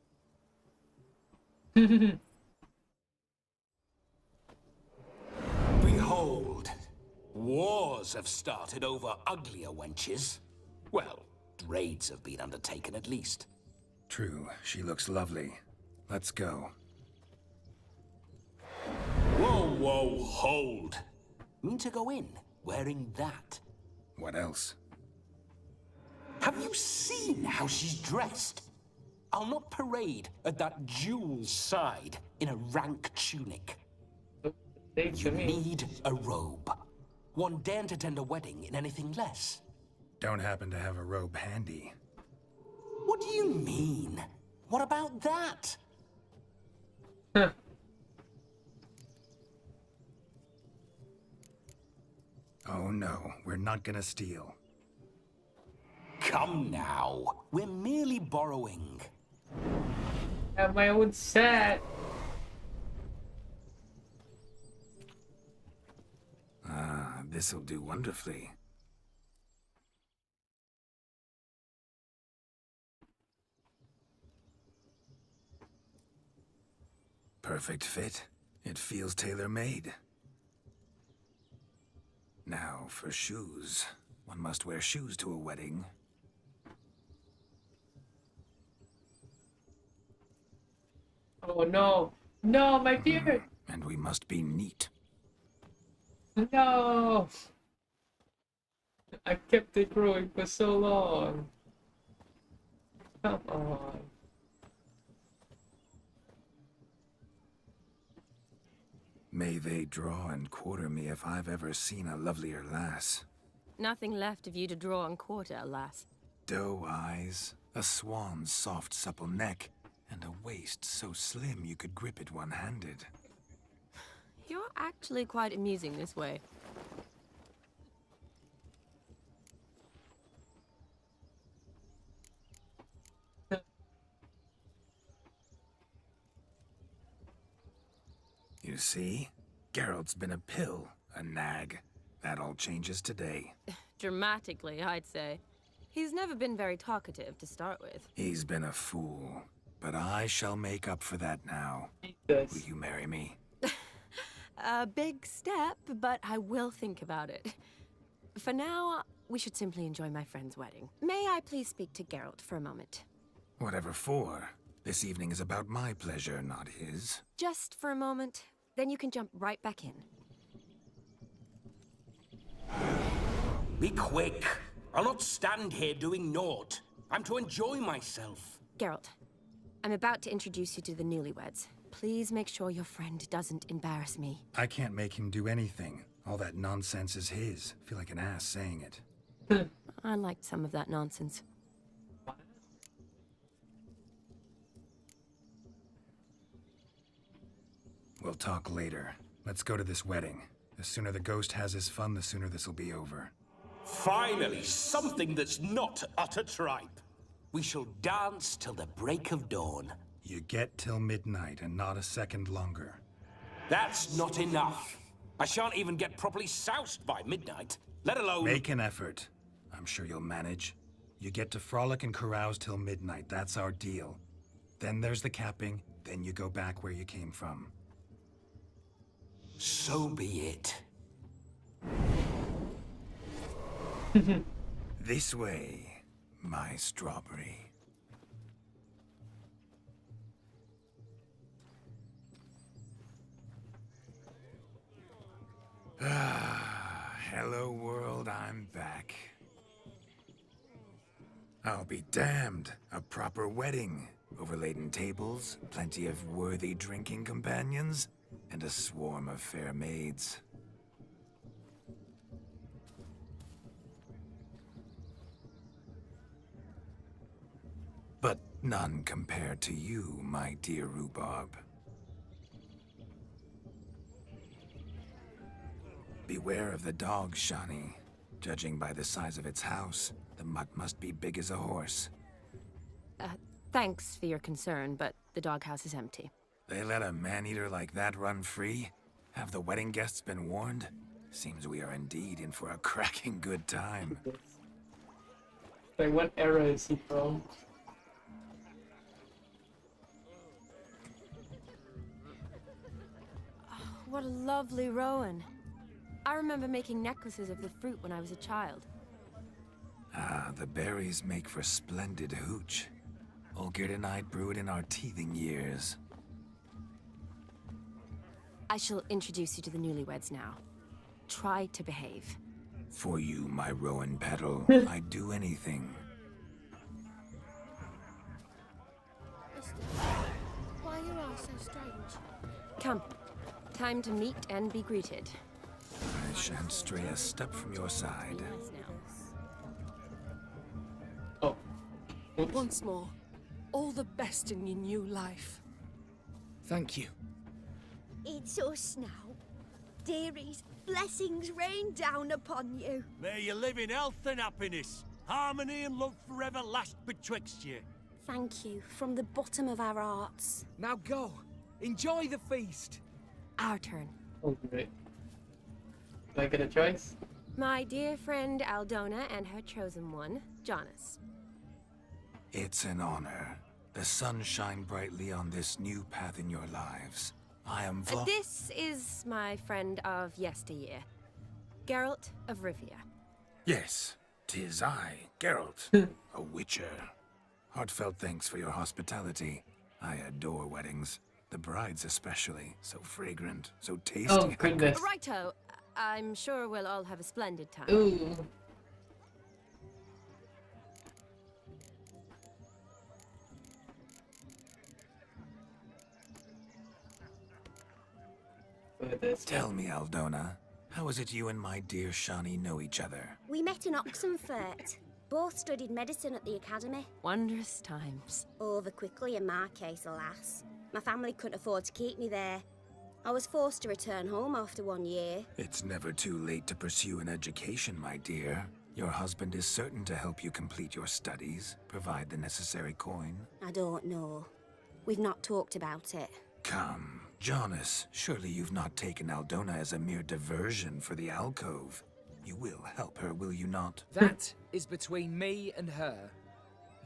Behold, wars have started over uglier wenches. Well, raids have been undertaken at least. True, she looks lovely. Let's go. Whoa, hold. Mean to go in, wearing that? What else? Have you seen how she's dressed? I'll not parade at that jewel's side in a rank tunic. You need a robe. One daren't attend a wedding in anything less. Don't happen to have a robe handy. What do you mean? What about that? Oh no, we're not gonna steal. Come now, we're merely borrowing. I have my own set. Ah, this'll do wonderfully. perfect fit. It feels tailor-made. Now, for shoes. One must wear shoes to a wedding. Oh no! No, my beard! And we must be neat. No! I kept it growing for so long. Come on. May they draw and quarter me if I've ever seen a lovelier lass. Nothing left of you to draw and quarter, alas. Doe eyes, a swan's soft supple neck, and a waist so slim you could grip it one-handed. You're actually quite amusing this way. You see? Geralt's been a pill, a nag. That all changes today. Dramatically, I'd say. He's never been very talkative to start with. He's been a fool, but I shall make up for that now. Will you marry me? A big step, but I will think about it. For now, we should simply enjoy my friend's wedding. May I please speak to Geralt for a moment? Whatever for. This evening is about my pleasure, not his. Just for a moment, then you can jump right back in. Be quick. I'll not stand here doing naught. I'm to enjoy myself. Geralt, I'm about to introduce you to the newlyweds. Please make sure your friend doesn't embarrass me. I can't make him do anything. All that nonsense is his. Feel like an ass saying it. I liked some of that nonsense. We'll talk later. Let's go to this wedding. The sooner the ghost has his fun, the sooner this'll be over. Finally, something that's not utter tripe. We shall dance till the break of dawn. You get till midnight and not a second longer. That's not enough. I shan't even get properly soused by midnight, let alone... Make an effort. I'm sure you'll manage. You get to frolic and carouse till midnight. That's our deal. Then there's the capping, then you go back where you came from. So be it. This way, my strawberry. Hello world, I'm back. I'll be damned. A proper wedding. Overladen tables, plenty of worthy drinking companions, and a swarm of fair maids. But none compared to you, my dear rhubarb. Beware of the dog, Shani. Judging by the size of its house, the mutt must be big as a horse. Thanks for your concern, but the doghouse is empty. They let a man-eater like that run free? Have the wedding guests been warned? Seems we are indeed in for a cracking good time. Like, what era is he from? What a lovely rowan. I remember making necklaces of the fruit when I was a child. Ah, the berries make for splendid hooch. Olgerd and I brewed in our teething years. I shall introduce you to the newlyweds now. Try to behave. For you, my rowan petal, I'd do anything. Why are your eyes so strange? Come. Time to meet and be greeted. I shan't stray a step from your side. Oh. Once more, all the best in your new life. Thank you. It's us now. Dearies, blessings rain down upon you. May you live in health and happiness. Harmony and love forever last betwixt you. Thank you, from the bottom of our hearts. Now go. Enjoy the feast. Our turn. Oh, great. Do I get a choice? My dear friend Aldona and her chosen one, Jonas. It's an honor. The sun shine brightly on this new path in your lives. I am This is my friend of yesteryear, Geralt of Rivia. Yes, 'tis I, Geralt, a witcher. Heartfelt thanks for your hospitality. I adore weddings. The brides especially. So fragrant, so tasty. Oh, goodness. Righto. I'm sure we'll all have a splendid time. Ooh. Tell me, Aldona, how is it you and my dear Shani know each other? We met in Oxenfurt. Both studied medicine at the academy. Wondrous times. Over quickly in my case, alas. My family couldn't afford to keep me there. I was forced to return home after 1 year. It's never too late to pursue an education, my dear. Your husband is certain to help you complete your studies, provide the necessary coin. I don't know. We've not talked about it. Come, Jonas, surely you've not taken Aldona as a mere diversion for the alcove. You will help her, will you not? That is between me and her.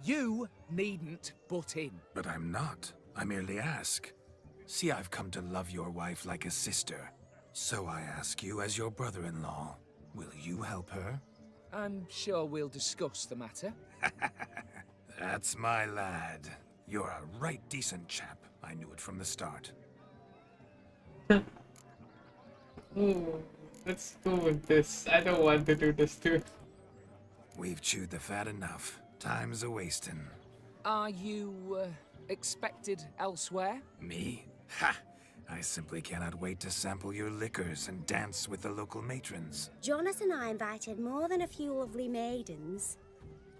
You needn't butt in. But I'm not. I merely ask. See, I've come to love your wife like a sister. So I ask you as your brother-in-law, will you help her? I'm sure we'll discuss the matter. That's my lad. You're a right decent chap. I knew it from the start. Ooh, let's go with this. I don't want to do this too. We've chewed the fat enough. Time's a-wasting. Are you, expected elsewhere? Me? Ha! I simply cannot wait to sample your liquors and dance with the local matrons. Jonas and I invited more than a few lovely maidens.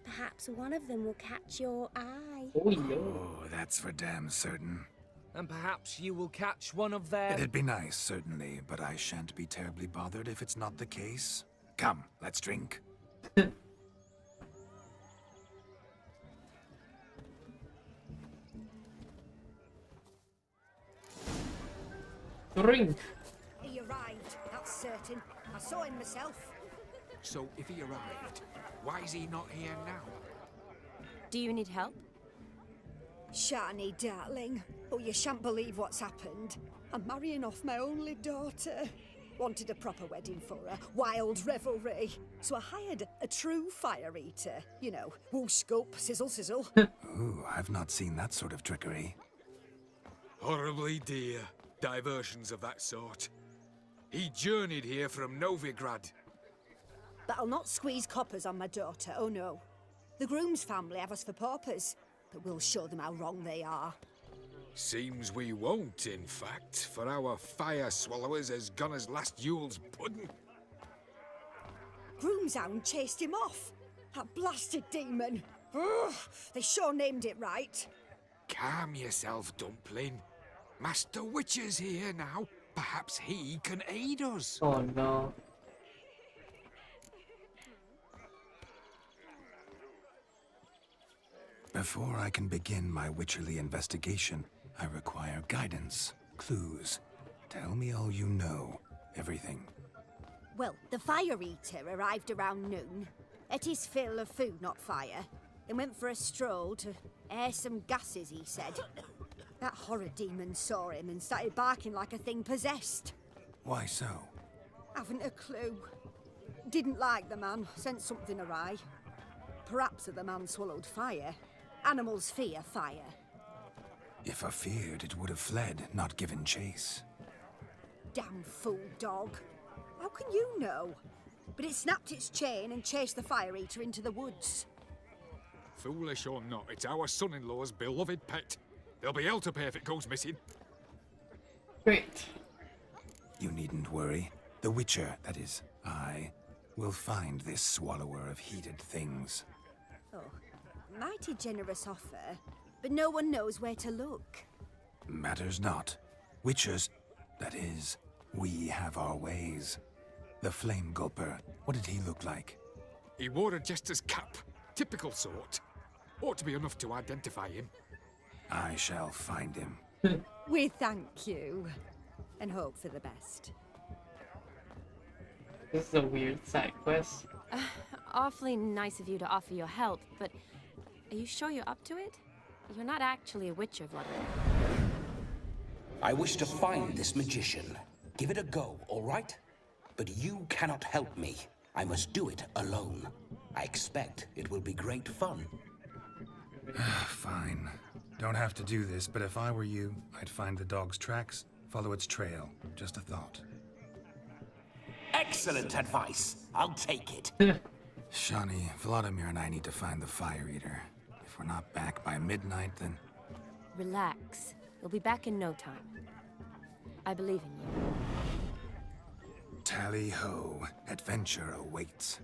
Perhaps one of them will catch your eye. Oh, that's for damn certain. And perhaps you will catch one of their... It'd be nice, certainly, but I shan't be terribly bothered if it's not the case. Come, let's drink. Drink. He arrived, that's certain. I saw him myself. So if he arrived, why is he not here now? Do you need help? Shani, darling. Oh, you shan't believe what's happened. I'm marrying off my only daughter. Wanted a proper wedding for her, wild revelry. So I hired a true fire eater. You know, whoosh scope, sizzle sizzle. Ooh, I've not seen that sort of trickery. Horribly dear diversions of that sort. He journeyed here from Novigrad. But I'll not squeeze coppers on my daughter, oh no. The groom's family have us for paupers, but we'll show them how wrong they are. Seems we won't, in fact, for our fire swallowers has gone as last Yule's pudding. Groom's hound chased him off. That blasted demon. Ugh, they sure named it right. Calm yourself, Dumpling. Master Witcher's here now. Perhaps he can aid us. Oh no. Before I can begin my witcherly investigation, I require guidance, clues. Tell me all you know. Everything. Well, the fire eater arrived around noon. Ate his fill of food, not fire. Then went for a stroll to air some gases, he said. That horror demon saw him and started barking like a thing possessed. Why so? Haven't a clue. Didn't like the man, sent something awry. Perhaps the man swallowed fire. Animals fear fire. If I feared, it would have fled, not given chase. Damn fool dog. How can you know? But it snapped its chain and chased the fire eater into the woods. Foolish or not, it's our son-in-law's beloved pet. There'll be hell to pay if it goes missing. Great. You needn't worry. The Witcher, that is, I, will find this swallower of heated things. Oh, mighty generous offer, but no one knows where to look. Matters not. Witchers, that is, we have our ways. The Flame Gulper, what did he look like? He wore a jester's cap. Typical sort. Ought to be enough to identify him. I shall find him. We thank you, and hope for the best. This is a weird side quest. Awfully nice of you to offer your help, but are you sure you're up to it? You're not actually a witcher, Vladimir. I wish to find this magician. Give it a go, all right? But you cannot help me. I must do it alone. I expect it will be great fun. Fine. Don't have to do this, but if I were you, I'd find the dog's tracks, follow its trail. Just a thought. Excellent advice. I'll take it. Shani, Vladimir and I need to find the Fire Eater. If we're not back by midnight, then... Relax. We'll be back in no time. I believe in you. Tally-ho. Adventure awaits.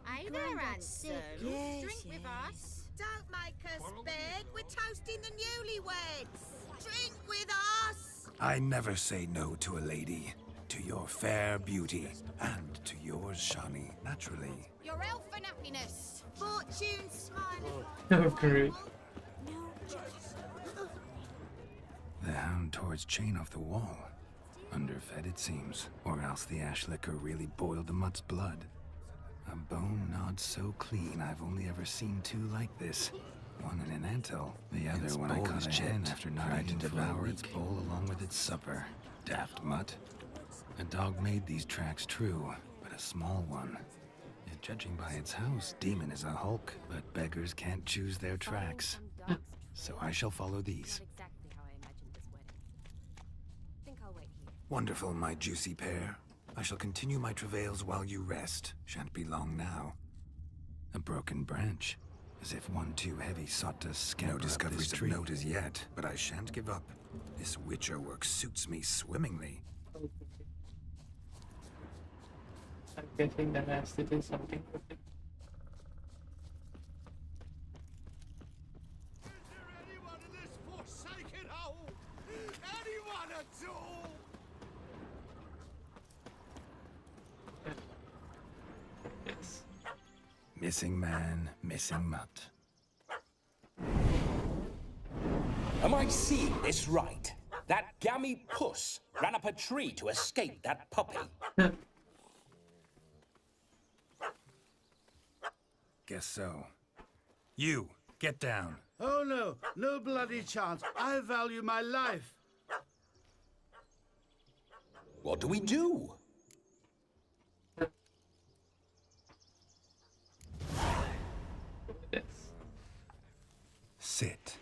Hey there, handsome. Yes, Drink with us. Don't make us beg. We're toasting the newlyweds. Drink with us. I never say no to a lady. To your fair beauty. And to yours, Shani, naturally. Your elfin happiness. Fortune smiling. Oh, great. The hound tore its chain off the wall. Underfed, it seems. Or else the ash liquor really boiled the mutt's blood. A bone gnawed so clean, I've only ever seen two like this. One in an anthill, the other when I caught a hen after not eating to devour its bowl along with its supper. Daft mutt. A dog made these tracks true, but a small one. Yet judging by its house, Demon is a hulk, but beggars can't choose their tracks. So I shall follow these. Not exactly how I imagined this wedding. Think I'll wait here. Wonderful, my juicy pair. I shall continue my travails while you rest. Shan't be long now. A broken branch, as if one too heavy sought to scamper up this tree. No discoveries of note as yet, but I shan't give up. This witcher work suits me swimmingly. I'm guessing that has to do something with it. Anyone in this forsaken hole? Anyone at all? Yes. Missing man, missing mutt. Am I seeing this right? That gammy puss ran up a tree to escape that puppy. Guess so. You, get down. Oh no, no bloody chance. I value my life. What do we do? Yes. Sit.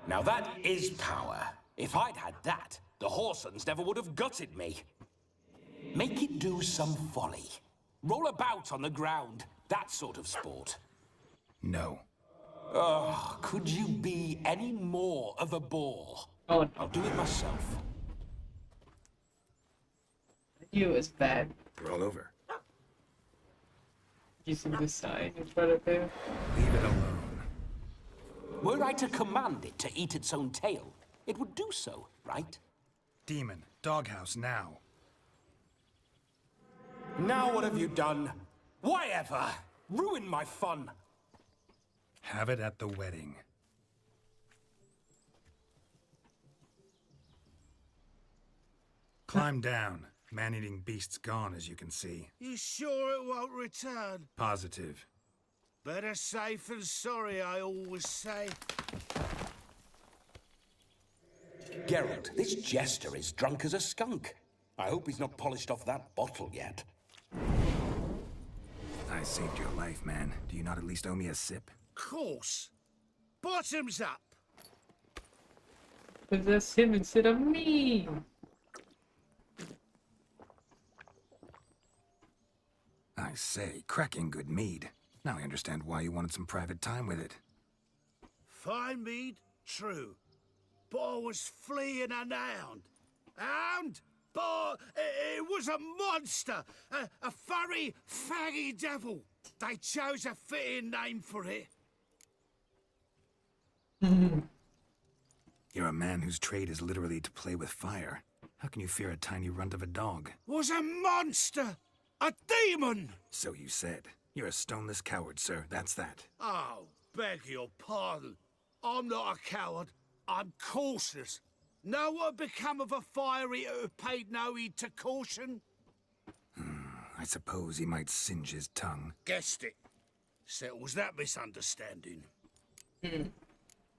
Now that is power. If I'd had that, the Horsons never would have gutted me. Make it do some folly. Roll about on the ground. That sort of sport. No. Oh, could you be any more of a bore? Oh, I'll do it myself. you was bad. Roll over. Using the sign in front of him. Leave it alone. Were I to command it to eat its own tail, it would do so, right? Demon, doghouse now. Now what have you done? Why ever? Ruin my fun. Have it at the wedding. Climb down. Man-eating beast's gone, as you can see. You sure it won't return? Positive. Better safe than sorry, I always say. Geralt, this jester is drunk as a skunk. I hope he's not polished off that bottle yet. I saved your life, man. Do you not at least owe me a sip? Course. Bottoms up. Possess him instead of me. I say, cracking good mead. Now I understand why you wanted some private time with it. Fine mead, true. But I was fleeing an hound. Hound? But it was a monster. A furry, faggy devil. They chose a fitting name for it. You're a man whose trade is literally to play with fire. How can you fear a tiny runt of a dog? Was a monster. A demon. So you said. You're a stoneless coward, sir. That's that. Oh, beg your pardon. I'm not a coward. I'm cautious. Know what become of a fire eater who paid no heed to caution? I suppose he might singe his tongue. Guessed it. Settles that misunderstanding.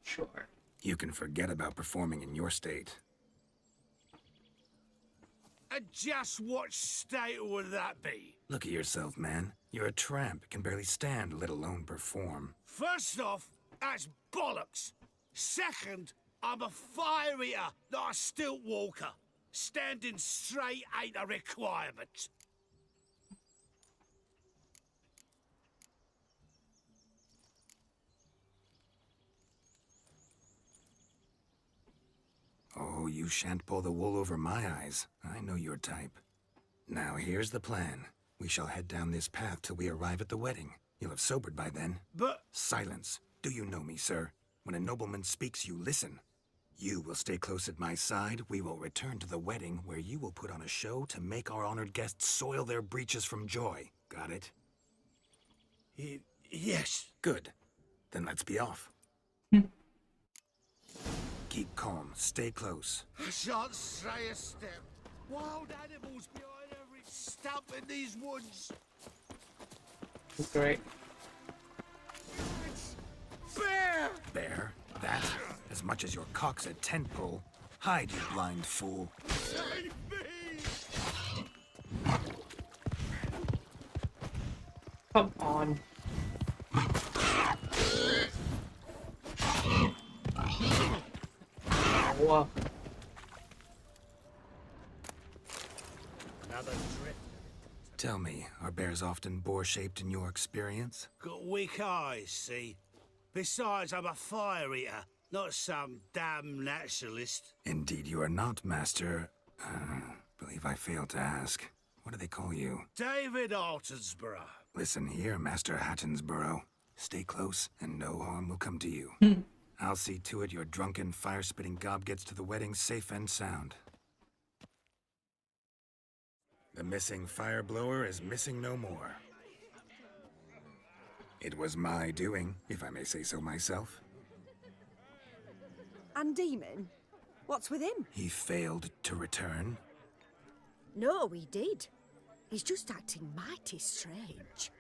Sure. You can forget about performing in your state. And just what state would that be? Look at yourself, man. You're a tramp, can barely stand, let alone perform. First off, that's bollocks. Second, I'm a fire eater, not a stilt walker. Standing straight ain't a requirement. Oh, you shan't pull the wool over my eyes. I know your type. Now, here's the plan. We shall head down this path till we arrive at the wedding. You'll have sobered by then. But... Silence. Do you know me, sir? When a nobleman speaks, you listen. You will stay close at my side. We will return to the wedding, where you will put on a show to make our honored guests soil their breeches from joy. Got it? Yes. Good. Then let's be off. Keep calm. Stay close. I shan't stray a step. Wild animals behind every stump in these woods. Great. Bear! Bear? That? As much as your cock's a tent pole. Hide, you blind fool. Save me! Come on. Ow. Another drift. Tell me, are bears often boar-shaped in your experience? Got weak eyes, see? Besides, I'm a fire eater, not some damn naturalist. Indeed you are not, Master... believe I failed to ask. What do they call you? David Altonsborough. Listen here, Master Hattonsborough. Stay close, and no harm will come to you. I'll see to it your drunken, fire-spitting gob gets to the wedding safe and sound. The missing fire blower is missing no more. It was my doing, if I may say so myself. And Demon? What's with him? He failed to return. No, he did. He's just acting mighty strange.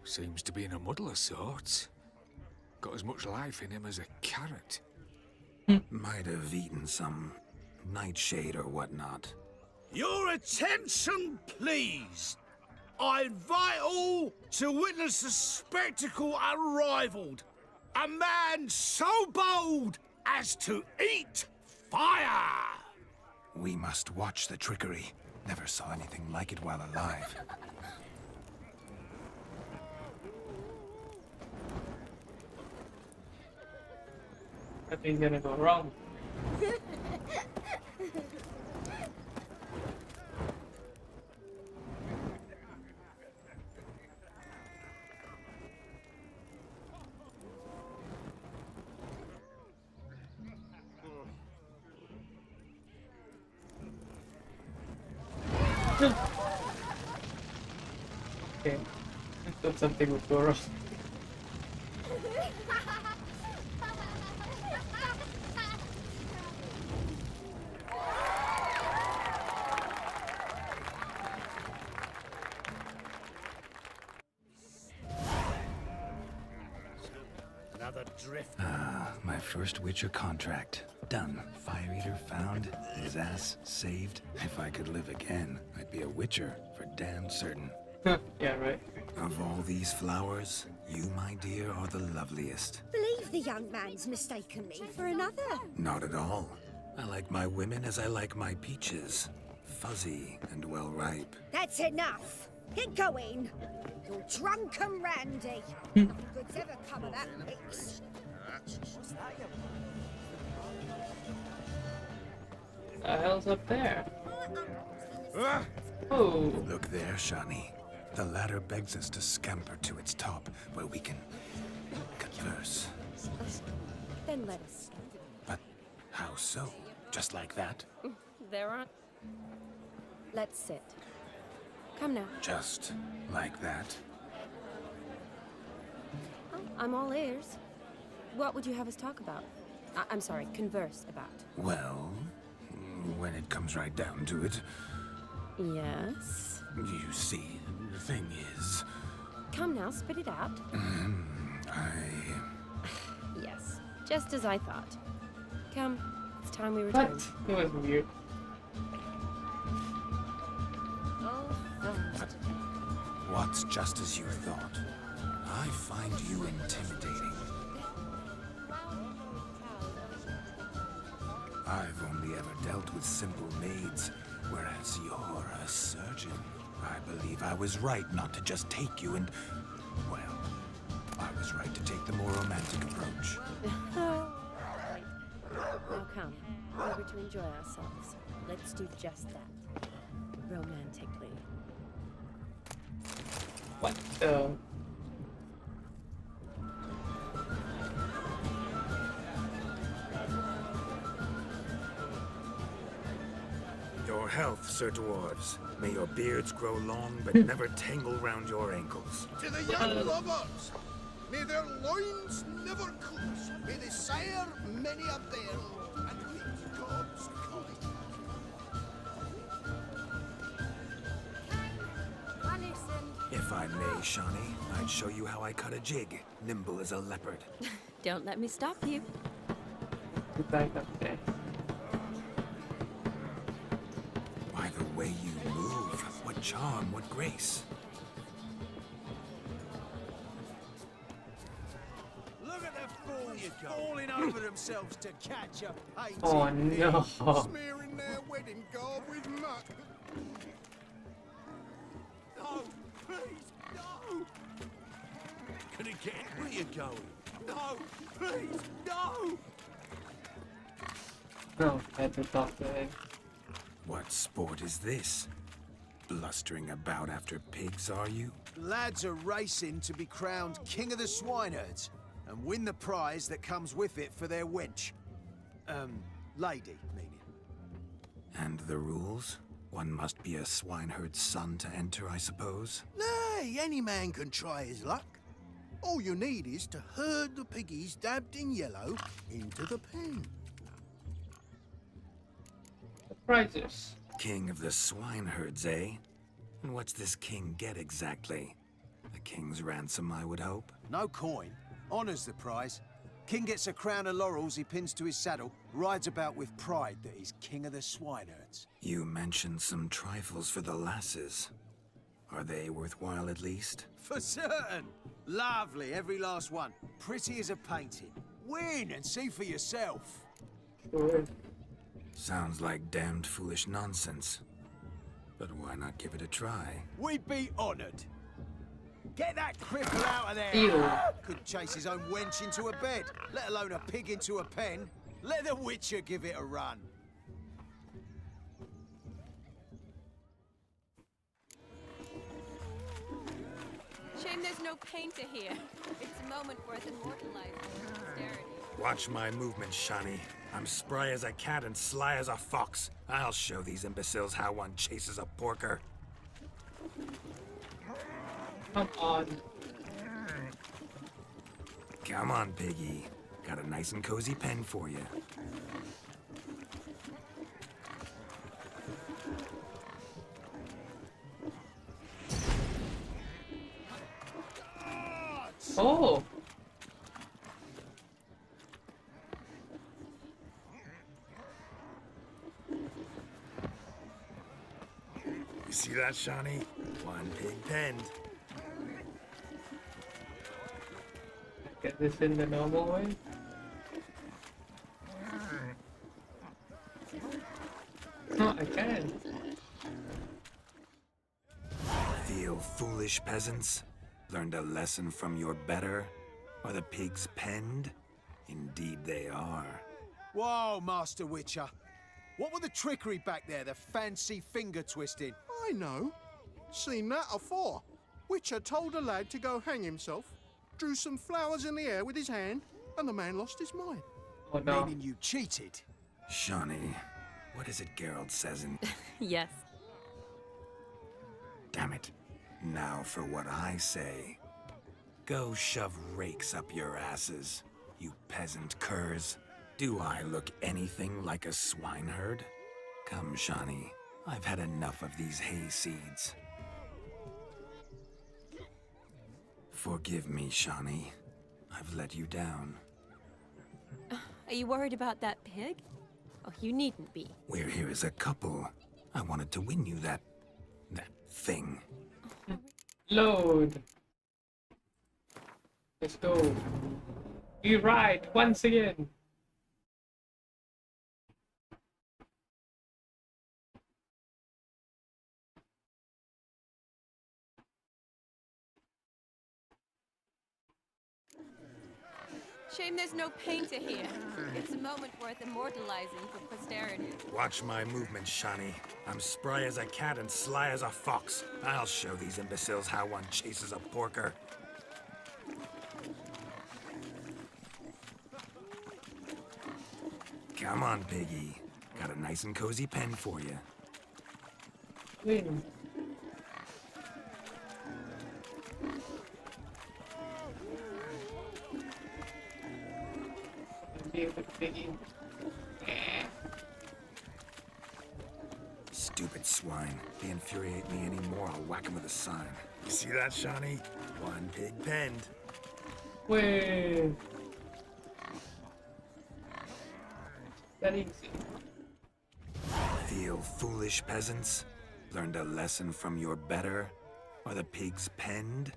Seems to be in a muddle of sorts. Got as much life in him as a carrot. Might have eaten some nightshade or whatnot. Your attention, please. I invite all to witness a spectacle unrivaled. A man so bold as to eat fire! We must watch the trickery. Never saw anything like it while alive. Nothing's gonna go wrong. Okay, I thought something would go wrong. Another drift. Ah, my first Witcher contract. Done. Fire Eater found. His ass saved. If I could live again, I'd be a Witcher, for damn certain. Yeah, right. Of all these flowers, you, my dear, are the loveliest. Believe the young man's mistaken me for another. Not at all. I like my women as I like my peaches. Fuzzy and well ripe. That's enough. Get going. You're drunk and randy. Nothing good's ever come of that mix. What's that, you? The hell's up there? Oh. Look there, Shani. The ladder begs us to scamper to its top, where we can converse. Then let us. But how so? Just like that? There aren't. Let's sit. Come now. Just like that? Oh, I'm all ears. What would you have us talk about? I'm sorry, converse about. Well, when it comes right down to it, Yes? you see, the thing is... Come now, spit it out. Yes, just as I thought. Come, it's time we return. What? It was weird. Oh, thumbs. What's just as you thought? I find you intimidating. I've only ever dealt with simple maids, whereas you're a surgeon. I believe I was right not to just take you and... well, I was right to take the more romantic approach. Now come, we're to enjoy ourselves. Let's do just that. Romantically. What the? Your health, Sir Dwarves. May your beards grow long, but never tangle round your ankles. To the young lovers, may their loins never close. May they sire many a bairn, and meet God's calling. If I may, Shawnee, I'd show you how I cut a jig, nimble as a leopard. Don't let me stop you. Get back up there. By the way you move, what charm, what grace. Look at the fools falling over themselves to catch a painted Oh no. smearing their wedding garb with muck. No, please, no! Can it get where you going? No, please, no! No, I had to talk to him. What sport is this? Blustering about after pigs, are you? Lads are racing to be crowned King of the Swineherds and win the prize that comes with it for their wench. Lady, meaning. And the rules? One must be a swineherd's son to enter, I suppose? Nay, any man can try his luck. All you need is to herd the piggies dabbed in yellow into the pen. Prizes. King of the swineherds, eh? And what's this king get exactly? A king's ransom, I would hope. No coin. Honours the prize. King gets a crown of laurels he pins to his saddle, rides about with pride that he's King of the Swineherds. You mentioned some trifles for the lasses. Are they worthwhile at least? For certain! Lovely, every last one. Pretty as a painting. Win and see for yourself. Sure. Sounds like damned foolish nonsense. But why not give it a try? We'd be honoured. Get that cripple out of there! Ew. Could chase his own wench into a bed, let alone a pig into a pen. Let the Witcher give it a run. Shame there's no painter here. It's a moment worth immortalizing for posterity. Watch my movements, Shawnee. I'm spry as a cat and sly as a fox. I'll show these imbeciles how one chases a porker. Come on. Come on, piggy. Got a nice and cozy pen for you. Oh. You see that, Shawnee? One pig penned. Get this in the normal way. No, I can. Feel foolish, peasants? Learned a lesson from your better? Are the pigs penned? Indeed they are. Whoa, Master Witcher. What were the trickery back there, the fancy finger twisting? I know. Seen that afore. Witcher told a lad to go hang himself, drew some flowers in the air with his hand, and the man lost his mind. Oh no. Meaning you cheated? Shawnee, what is it Geralt says in... Yes. Damn it. Now for what I say. Go shove rakes up your asses. you peasant curs. Do I look anything like a swineherd? Come, Shani. I've had enough of these hay seeds. Forgive me, Shani. I've let you down. Are you worried about that pig? Oh, you needn't be. We're here as a couple. I wanted to win you that thing. Load. Let's go. We ride once again. Shame there's no painter here. It's a moment worth immortalizing for posterity. Watch my movements, Shani. I'm spry as a cat and sly as a fox. I'll show these imbeciles how one chases a porker. Come on, piggy. Got a nice and cozy pen for you. Stupid swine. They infuriate me anymore. I'll whack him with a sign. You see that, Shani? One pig penned. Wait. That easy. Feel foolish, peasants? Learned a lesson from your better? Are the pigs penned?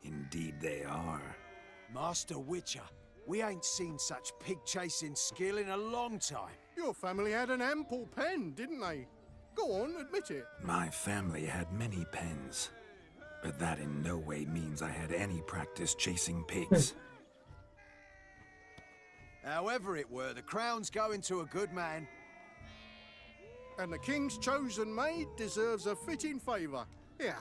Indeed they are. Master Witcher, we ain't seen such pig-chasing skill in a long time. Your family had an ample pen, didn't they? Go on, admit it. My family had many pens, but that in no way means I had any practice chasing pigs. However it were, the crown's going to a good man. And the king's chosen maid deserves a fitting favour. Here.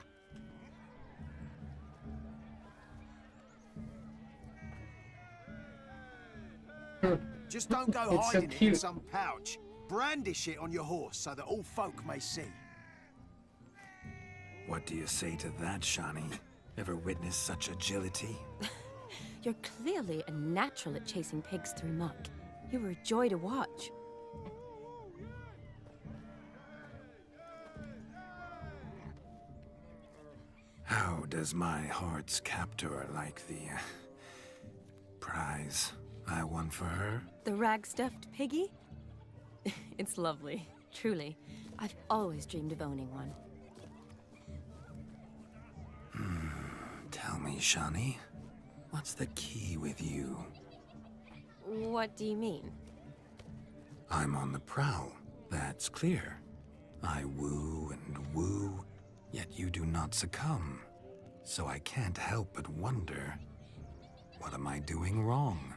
Just don't go It's so hiding it in cute. some pouch. Brandish it on your horse so that all folk may see. What do you say to that, Shani? Ever witnessed such agility? You're clearly a natural at chasing pigs through muck. You were a joy to watch. How does my heart's captor like the prize I won for her? The rag-stuffed piggy? It's lovely, truly. I've always dreamed of owning one. Tell me, Shani, what's the key with you? What do you mean? I'm on the prowl, that's clear. I woo and woo, yet you do not succumb. So I can't help but wonder, what am I doing wrong?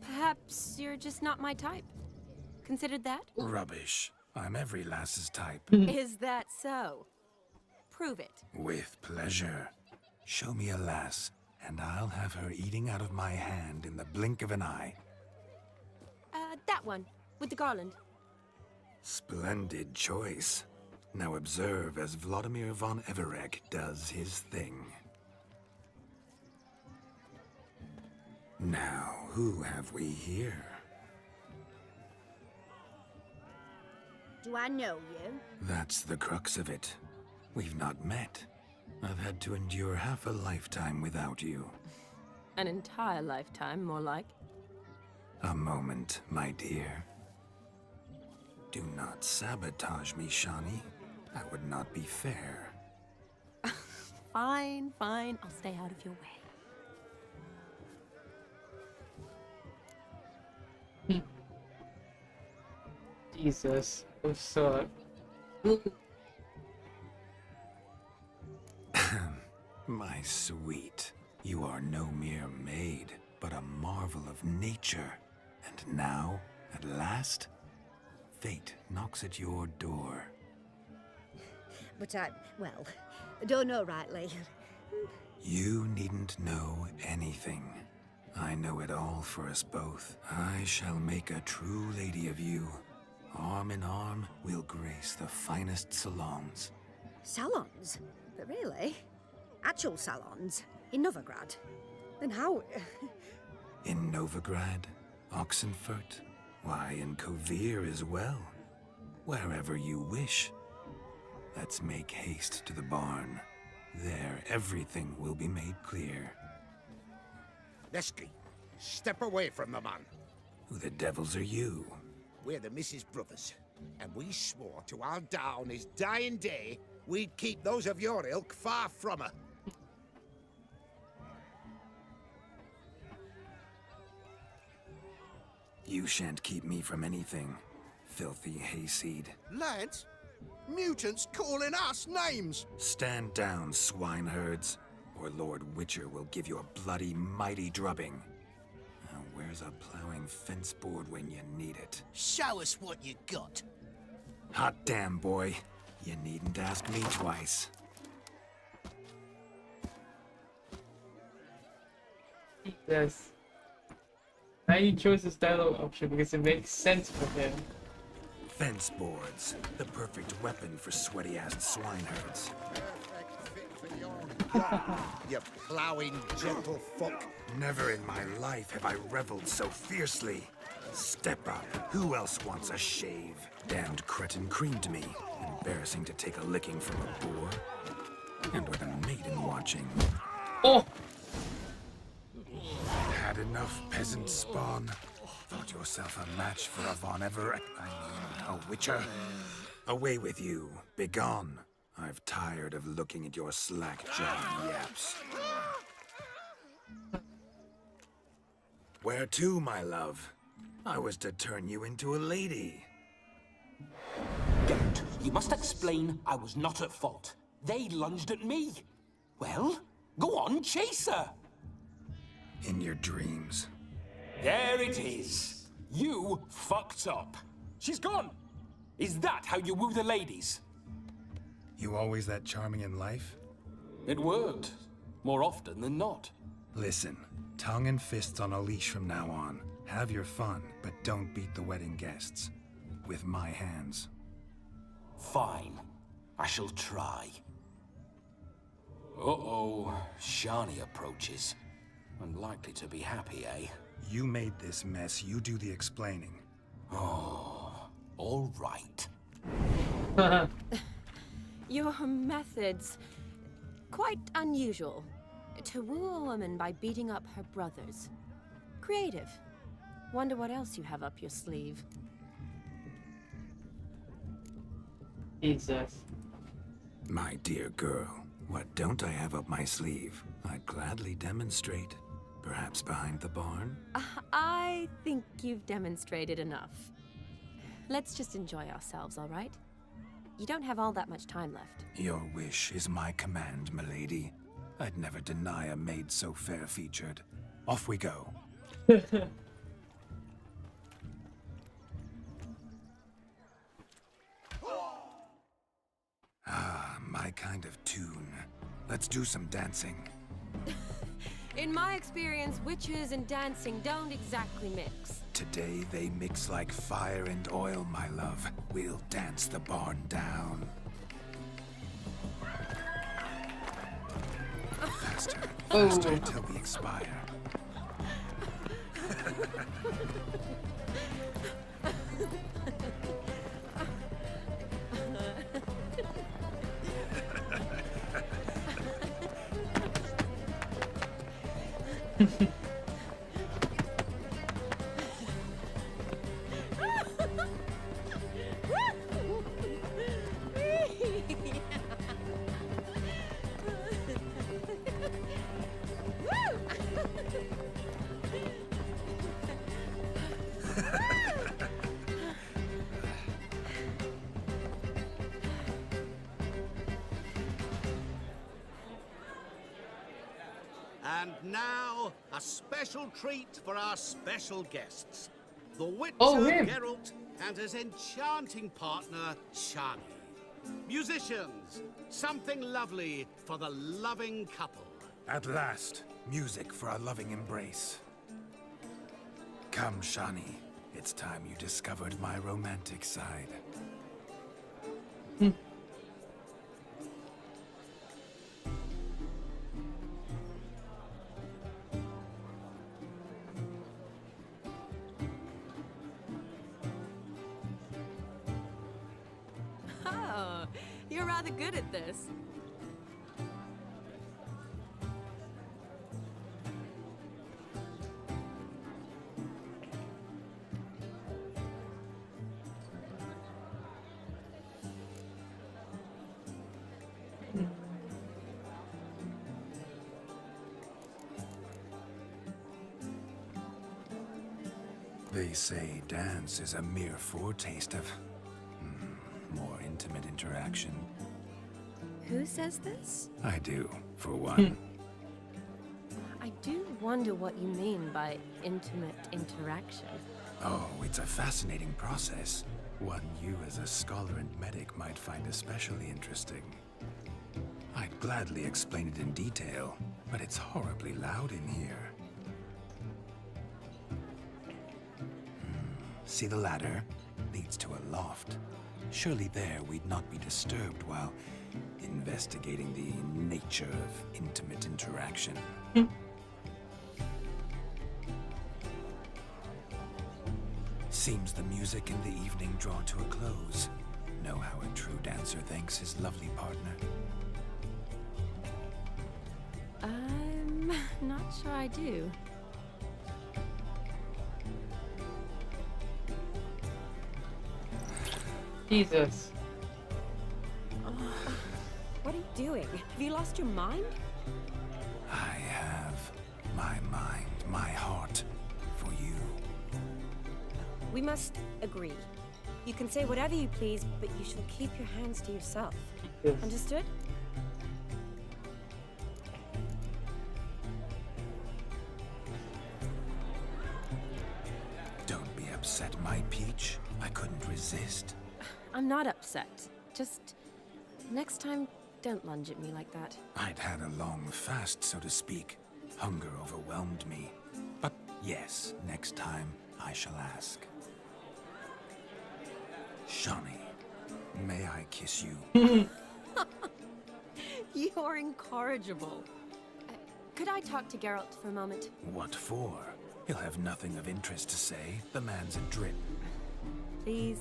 Perhaps you're just not my type. Considered that? Rubbish. I'm every lass's type. Is that so? Prove it. With pleasure. Show me a lass, and I'll have her eating out of my hand in the blink of an eye. That one, with the garland. Splendid choice. Now observe as Vladimir von Everec does his thing. Now, who have we here? Do I know you? That's the crux of it. We've not met. I've had to endure half a lifetime without you. An entire lifetime, more like. A moment, my dear. Do not sabotage me, Shani. That would not be fair. Fine, fine. I'll stay out of your way. Jesus, what's up? My sweet, you are no mere maid, but a marvel of nature. And now, at last, fate knocks at your door. But I don't know rightly. You needn't know anything. I know it all for us both. I shall make a true lady of you. Arm in arm, we'll grace the finest salons. Salons? But really? Actual salons? In Novigrad? Then how? In Novigrad, Oxenfurt, why, in Kovir as well. Wherever you wish. Let's make haste to the barn. There, everything will be made clear. Lesky, step away from the man. Who the devils are you? We're the Mrs. Brothers, and we swore to our down his dying day we'd keep those of your ilk far from her. You shan't keep me from anything, filthy hayseed. Lads, mutants calling us names. Stand down, swineherds, or Lord Witcher will give you a bloody mighty drubbing. Now, where's a plowing fence board when you need it? Show us what you got. Hot damn, boy. You needn't ask me twice. Yes. I chose this dialogue option because it makes sense for him. Fence boards, the perfect weapon for sweaty-ass swineherds. Perfect fit for your job, you plowing gentle fuck. Never in my life have I reveled so fiercely. Step up. Who else wants a shave? Damned cretin creamed me. Embarrassing to take a licking from a boar. And with a maiden watching. Oh! Had enough, peasant spawn. Thought yourself a match for a Von Everett. A Witcher. Away with you. Begone. I've tired of looking at your slack-jawed yaps. Where to, my love? I was to turn you into a lady. Geralt, you must explain I was not at fault. They lunged at me. Well, go on, chase her. In your dreams. There it is. You fucked up. She's gone. Is that how you woo the ladies? You always that charming in life? It worked. More often than not. Listen, tongue and fists on a leash from now on. Have your fun, but don't beat the wedding guests. With my hands. Fine. I shall try. Uh-oh. Shani approaches. Unlikely to be happy, eh? You made this mess. You do the explaining. Oh, all right. Your methods... quite unusual. To woo a woman by beating up her brothers. Creative. Wonder what else you have up your sleeve. Jesus. My dear girl, what don't I have up my sleeve? I'd gladly demonstrate. Perhaps behind the barn? I think you've demonstrated enough. Let's just enjoy ourselves, all right? You don't have all that much time left. Your wish is my command, milady. I'd never deny a maid so fair-featured. Off we go. Ah, my kind of tune. Let's do some dancing. In my experience, witches and dancing don't exactly mix. Today they mix like fire and oil, my love. We'll dance the barn down. Faster, faster till we expire. And now, a special treat for our special guests. The Witcher Geralt and his enchanting partner, Shani. Musicians, something lovely for the loving couple. At last, music for our loving embrace. Come, Shani. It's time you discovered my romantic side. rather good at this. They say dance is a mere foretaste of more intimate interaction. Who says this? I do, for one. I do wonder what you mean by intimate interaction. Oh, it's a fascinating process. One you as a scholar and medic might find especially interesting. I'd gladly explain it in detail, but it's horribly loud in here. See the ladder? Leads to a loft. Surely there we'd not be disturbed while investigating the nature of intimate interaction. Seems the music and the evening draw to a close. Know how a true dancer thanks his lovely partner? I'm not sure I do. Jesus. What are you doing? Have you lost your mind? I have my mind, my heart for you. We must agree. You can say whatever you please, but you shall keep your hands to yourself. Yes. Understood? Don't be upset, my peach. I couldn't resist. I'm not upset. Just next time, don't lunge at me like that. I'd had a long fast, so to speak. Hunger overwhelmed me. But yes, next time I shall ask. Shawnee, may I kiss you? You're incorrigible. Could I talk to Geralt for a moment? What for? He'll have nothing of interest to say. The man's adrip. Please.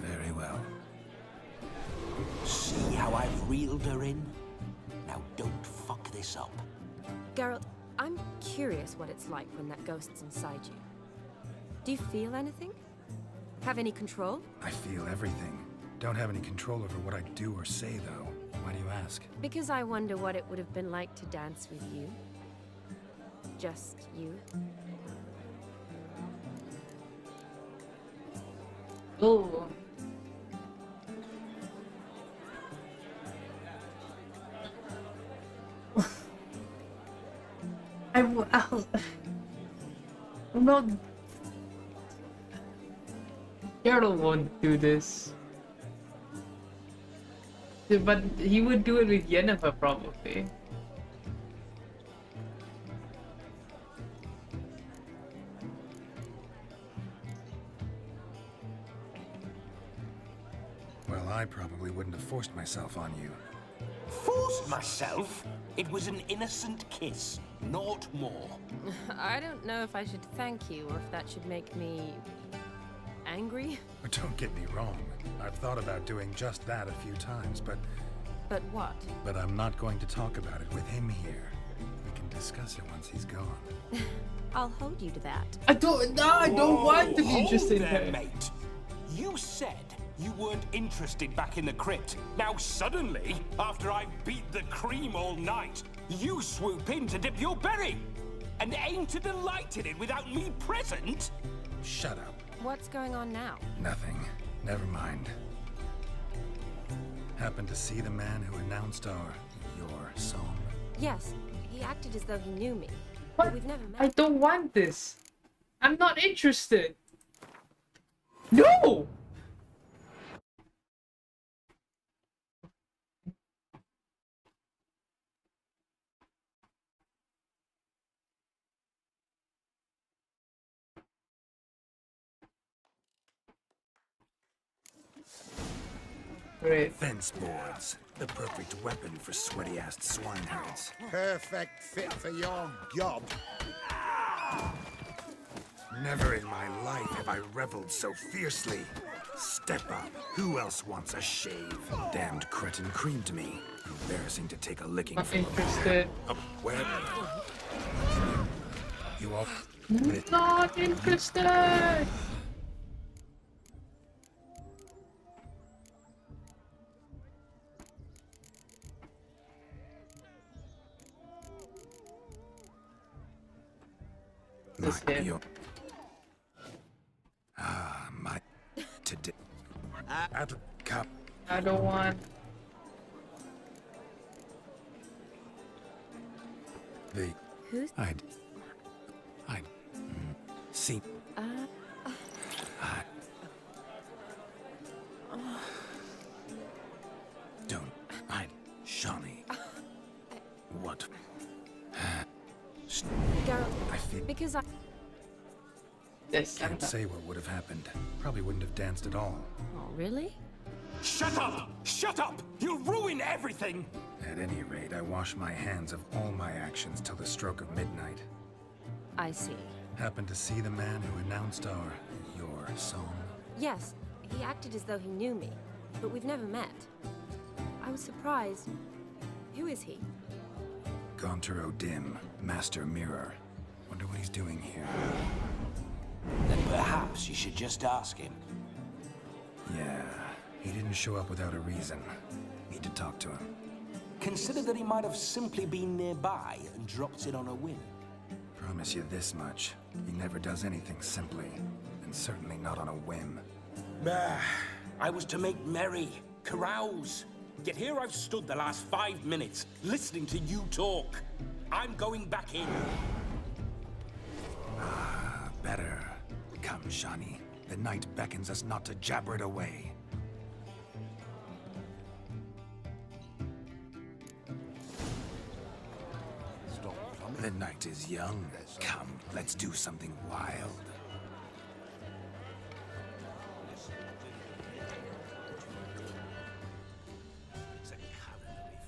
Very well. See how I've reeled her in? Now don't fuck this up. Geralt, I'm curious what it's like when that ghost's inside you. Do you feel anything? Have any control? I feel everything. Don't have any control over what I do or say, though. Why do you ask? Because I wonder what it would have been like to dance with you. Just you. Oh. I'm not. Geralt won't do this. But he would do it with Yennefer probably. Well, I probably wouldn't have forced myself on you. Forced myself? It was an innocent kiss, naught more. I don't know if I should thank you or if that should make me angry. But don't get me wrong. I've thought about doing just that a few times, but But what? But I'm not going to talk about it with him here. We can discuss it once he's gone. I'll hold you to that. I don't want to be interested in her. Mate. You said you weren't interested back in the crypt. Now suddenly, after I beat the cream all night, you swoop in to dip your berry. And aim to delight in it without me present? Shut up. What's going on now? Nothing. Never mind. Happened to see the man who announced your song? Yes, he acted as though he knew me. What? But we've never met. I don't want this. I'm not interested. No! Great. Fence boards. The perfect weapon for sweaty-ass swineherds. Perfect fit for your job. Never in my life have I reveled so fiercely. Step up. Who else wants a shave? Damned cretin creamed me. Embarrassing to take a licking Not from. interested. Where? You all? Not interested. This him. My today. At cup. I don't want. The. Who's? I'd see. Don't. Shawnee. What? Geralt, I feel. because I... This. Can't say what would have happened. Probably wouldn't have danced at all. Oh, really? Shut up! Shut up! You'll ruin everything! At any rate, I wash my hands of all my actions till the stroke of midnight. I see. Happened to see the man who announced your song? Yes, he acted as though he knew me, but we've never met. I was surprised. Who is he? Gaunter O'Dim, Master Mirror. Wonder what he's doing here. Then perhaps you should just ask him. Yeah, he didn't show up without a reason. Need to talk to him. Consider that he might have simply been nearby and dropped in on a whim. Promise you this much. He never does anything simply, and certainly not on a whim. I was to make merry, carouse. Yet here I've stood the last 5 minutes, listening to you talk. I'm going back in. Better. Come, Shawnee. The night beckons us not to jabber it away. The night is young. Come, let's do something wild. It's a culinary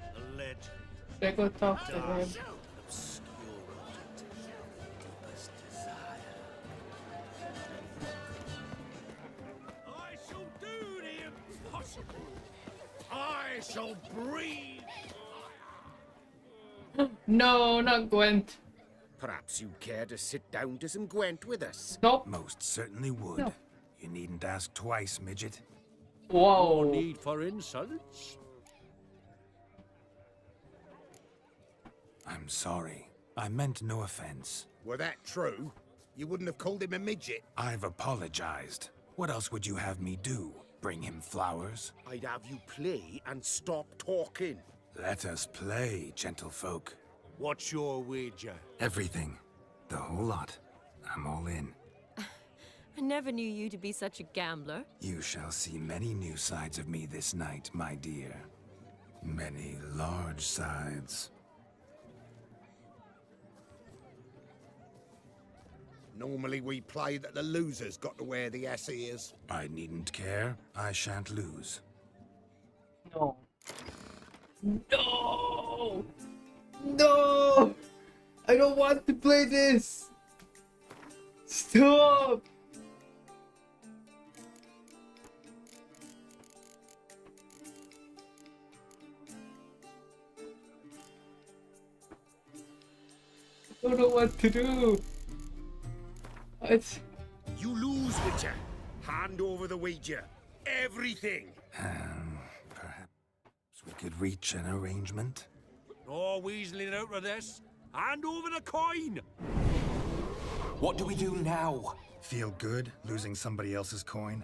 phenomenon. A legend. Should I go talk to him? An obscure object of deepest desire. I shall do the impossible. I shall breathe. No, not Gwent. Perhaps you care to sit down to some Gwent with us? Nope. Most certainly would. No. You needn't ask twice, midget. Whoa. No need for insults. I'm sorry. I meant no offense. Were that true, you wouldn't have called him a midget. I've apologized. What else would you have me do? Bring him flowers? I'd have you play and stop talking. Let us play, gentlefolk. What's your wager? Everything. The whole lot. I'm all in. I never knew you to be such a gambler. You shall see many new sides of me this night, my dear. Many large sides. Normally we play that the loser's got to wear the ass ears. I needn't care. I shan't lose. No. No! No! I don't want to play this! Stop! I don't know what to do. It's... You lose, Witcher. Hand over the wager. Everything. Perhaps we could reach an arrangement? No weaseling out of this. Hand over the coin. What do we do now? Feel good losing somebody else's coin?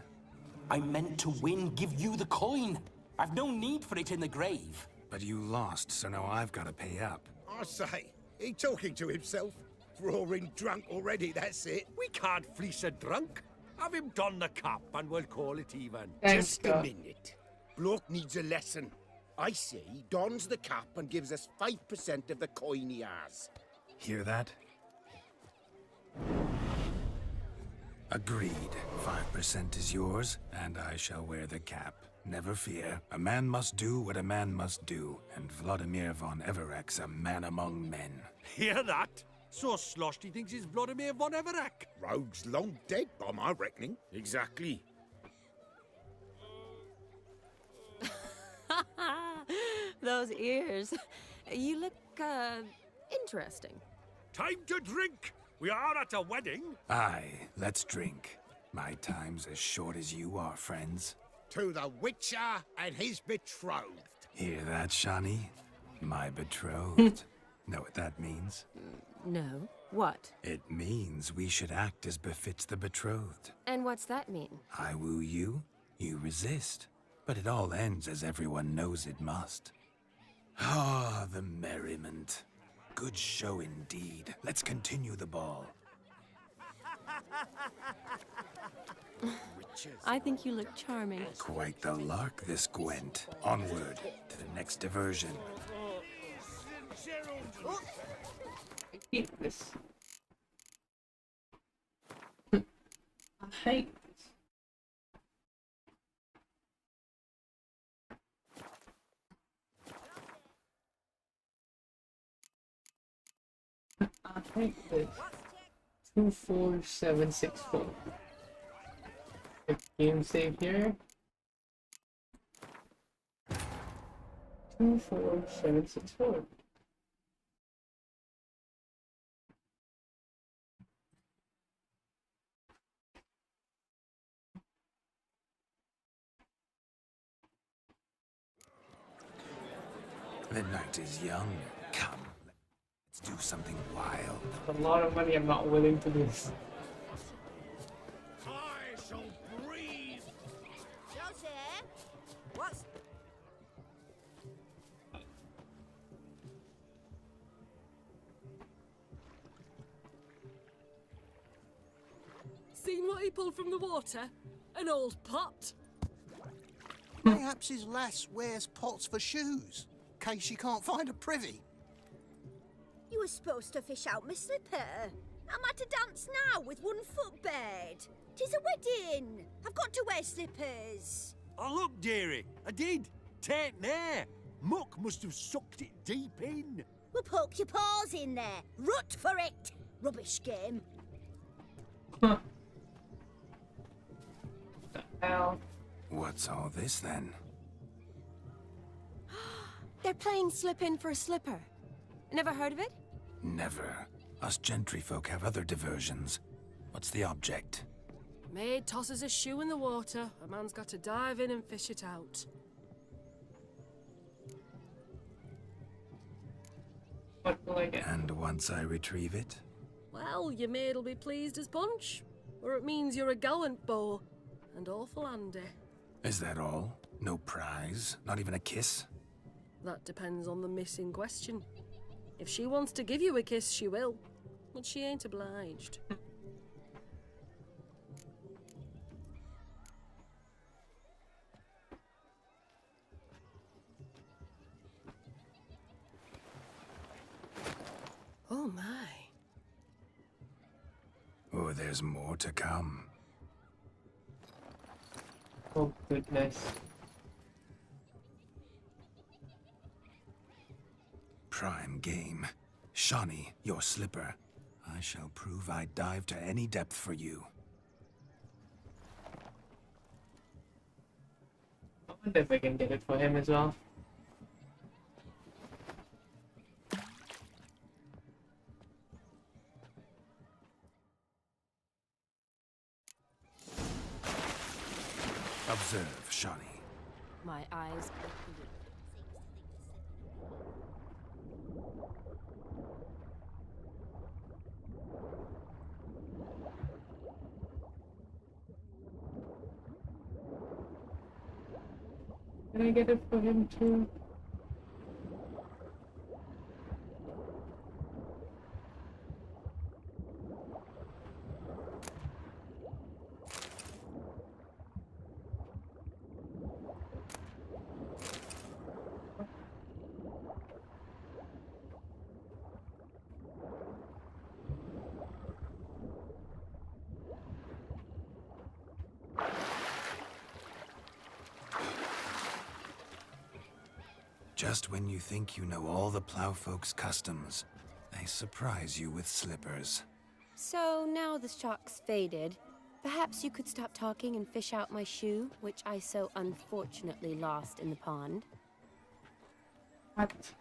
I meant to win, give you the coin. I've no need for it in the grave. But you lost, so now I've got to pay up. I say, he talking to himself. Roaring drunk already, that's it. We can't fleece a drunk. Have him don the cap and we'll call it even. Thanks, Just a minute. Bloke needs a lesson. I say he dons the cap and gives us 5% of the coin he has. Hear that? Agreed. 5% is yours, and I shall wear the cap. Never fear. A man must do what a man must do, and Vladimir von Everek's a man among men. Hear that? So sloshed he thinks he's Vladimir von Everett. Rogue's long dead, by my reckoning. Exactly. Those ears. You look, interesting. Time to drink! We are at a wedding. Aye, let's drink. My time's as short as you are, friends. To the Witcher and his betrothed. Hear that, Shani? My betrothed. Know what that means? No. What? It means we should act as befits the betrothed. And what's that mean? I woo you, you resist. But it all ends as everyone knows it must. Ah, the merriment. Good show indeed. Let's continue the ball. I think you look charming. Quite the lark, this Gwent. Onward to the next diversion. I hate this. I hate this. I hate this. 24764. Game save here. 24764. The night is young. Come, let's do something wild. A lot of money I'm not willing to lose. I shall breathe. Josie, what's... Seen what he pulled from the water? An old pot. Perhaps his lass wears pots for shoes, in case she can't find a privy. You were supposed to fish out my slipper. I'm at a dance now with one foot bared. 'Tis a wedding. I've got to wear slippers. Oh, look, dearie. I did. Tain't there. Muck must have sucked it deep in. Well, poke your paws in there. Rut for it. Rubbish game. Ow. What's all this then? They're playing slip in for a slipper. Never heard of it? Never. Us gentry folk have other diversions. What's the object? Maid tosses a shoe in the water. A man's got to dive in and fish it out. What will I get? And once I retrieve it? Well, your maid'll be pleased as punch. Or it means you're a gallant beau. And awful handy. Is that all? No prize? Not even a kiss? That depends on the miss in question. If she wants to give you a kiss, she will. But she ain't obliged. Oh my. Oh, there's more to come. Oh goodness. Prime game. Shawnee, your slipper. I shall prove I dive to any depth for you. I wonder if I can get it for him as well. Observe, Shawnee. My eyes. Can I get it for him too? Just when you think you know all the plowfolk's customs, the I surprise you with slippers. So now the shock's faded, perhaps you could stop talking and fish out my shoe, which I so unfortunately lost in the pond. What?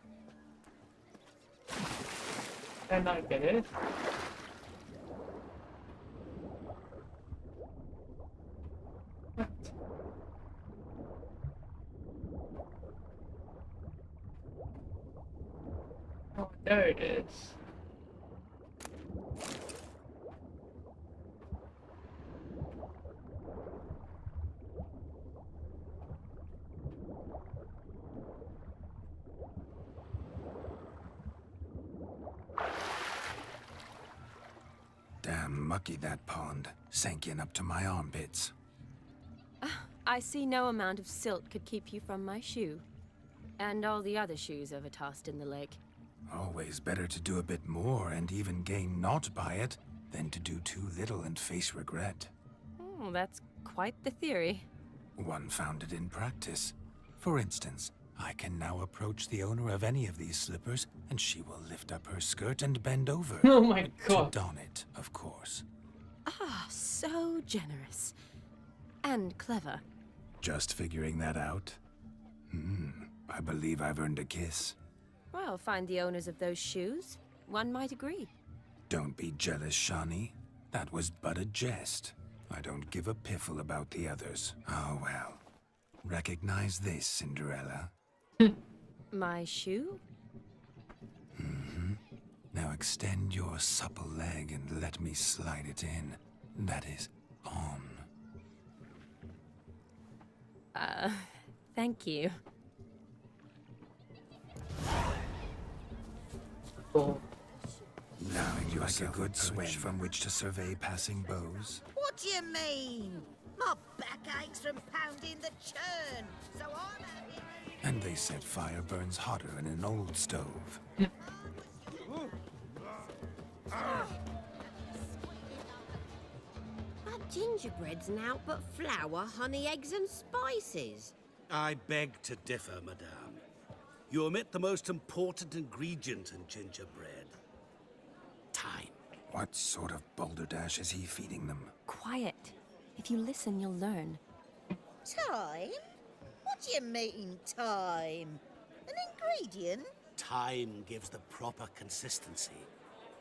And I get it. What? Oh, there it is. Damn mucky that pond. Sank in up to my armpits. I see no amount of silt could keep you from my shoe. And all the other shoes ever tossed in the lake. Always better to do a bit more and even gain naught by it than to do too little and face regret. Oh, that's quite the theory. One founded in practice. For instance, I can now approach the owner of any of these slippers, and she will lift up her skirt and bend over. Oh my god. To don it, of course. Ah, so generous. And clever. Just figuring that out? I believe I've earned a kiss. Well, find the owners of those shoes. One might agree. Don't be jealous, Shawnee. That was but a jest. I don't give a piffle about the others. Oh well. Recognize this, Cinderella. My shoe? Now extend your supple leg and let me slide it in. That is, on. Thank you. Oh. Now you like a good switch from which to survey passing beaux. What do you mean? My back aches from pounding the churn, so I'm having... And they said fire burns hotter in an old stove. That gingerbread's naught but flour, honey, eggs and spices. I beg to differ, madame. You omit the most important ingredient in gingerbread. Time. What sort of balderdash is he feeding them? Quiet. If you listen, you'll learn. Time? What do you mean, time? An ingredient? Time gives the proper consistency.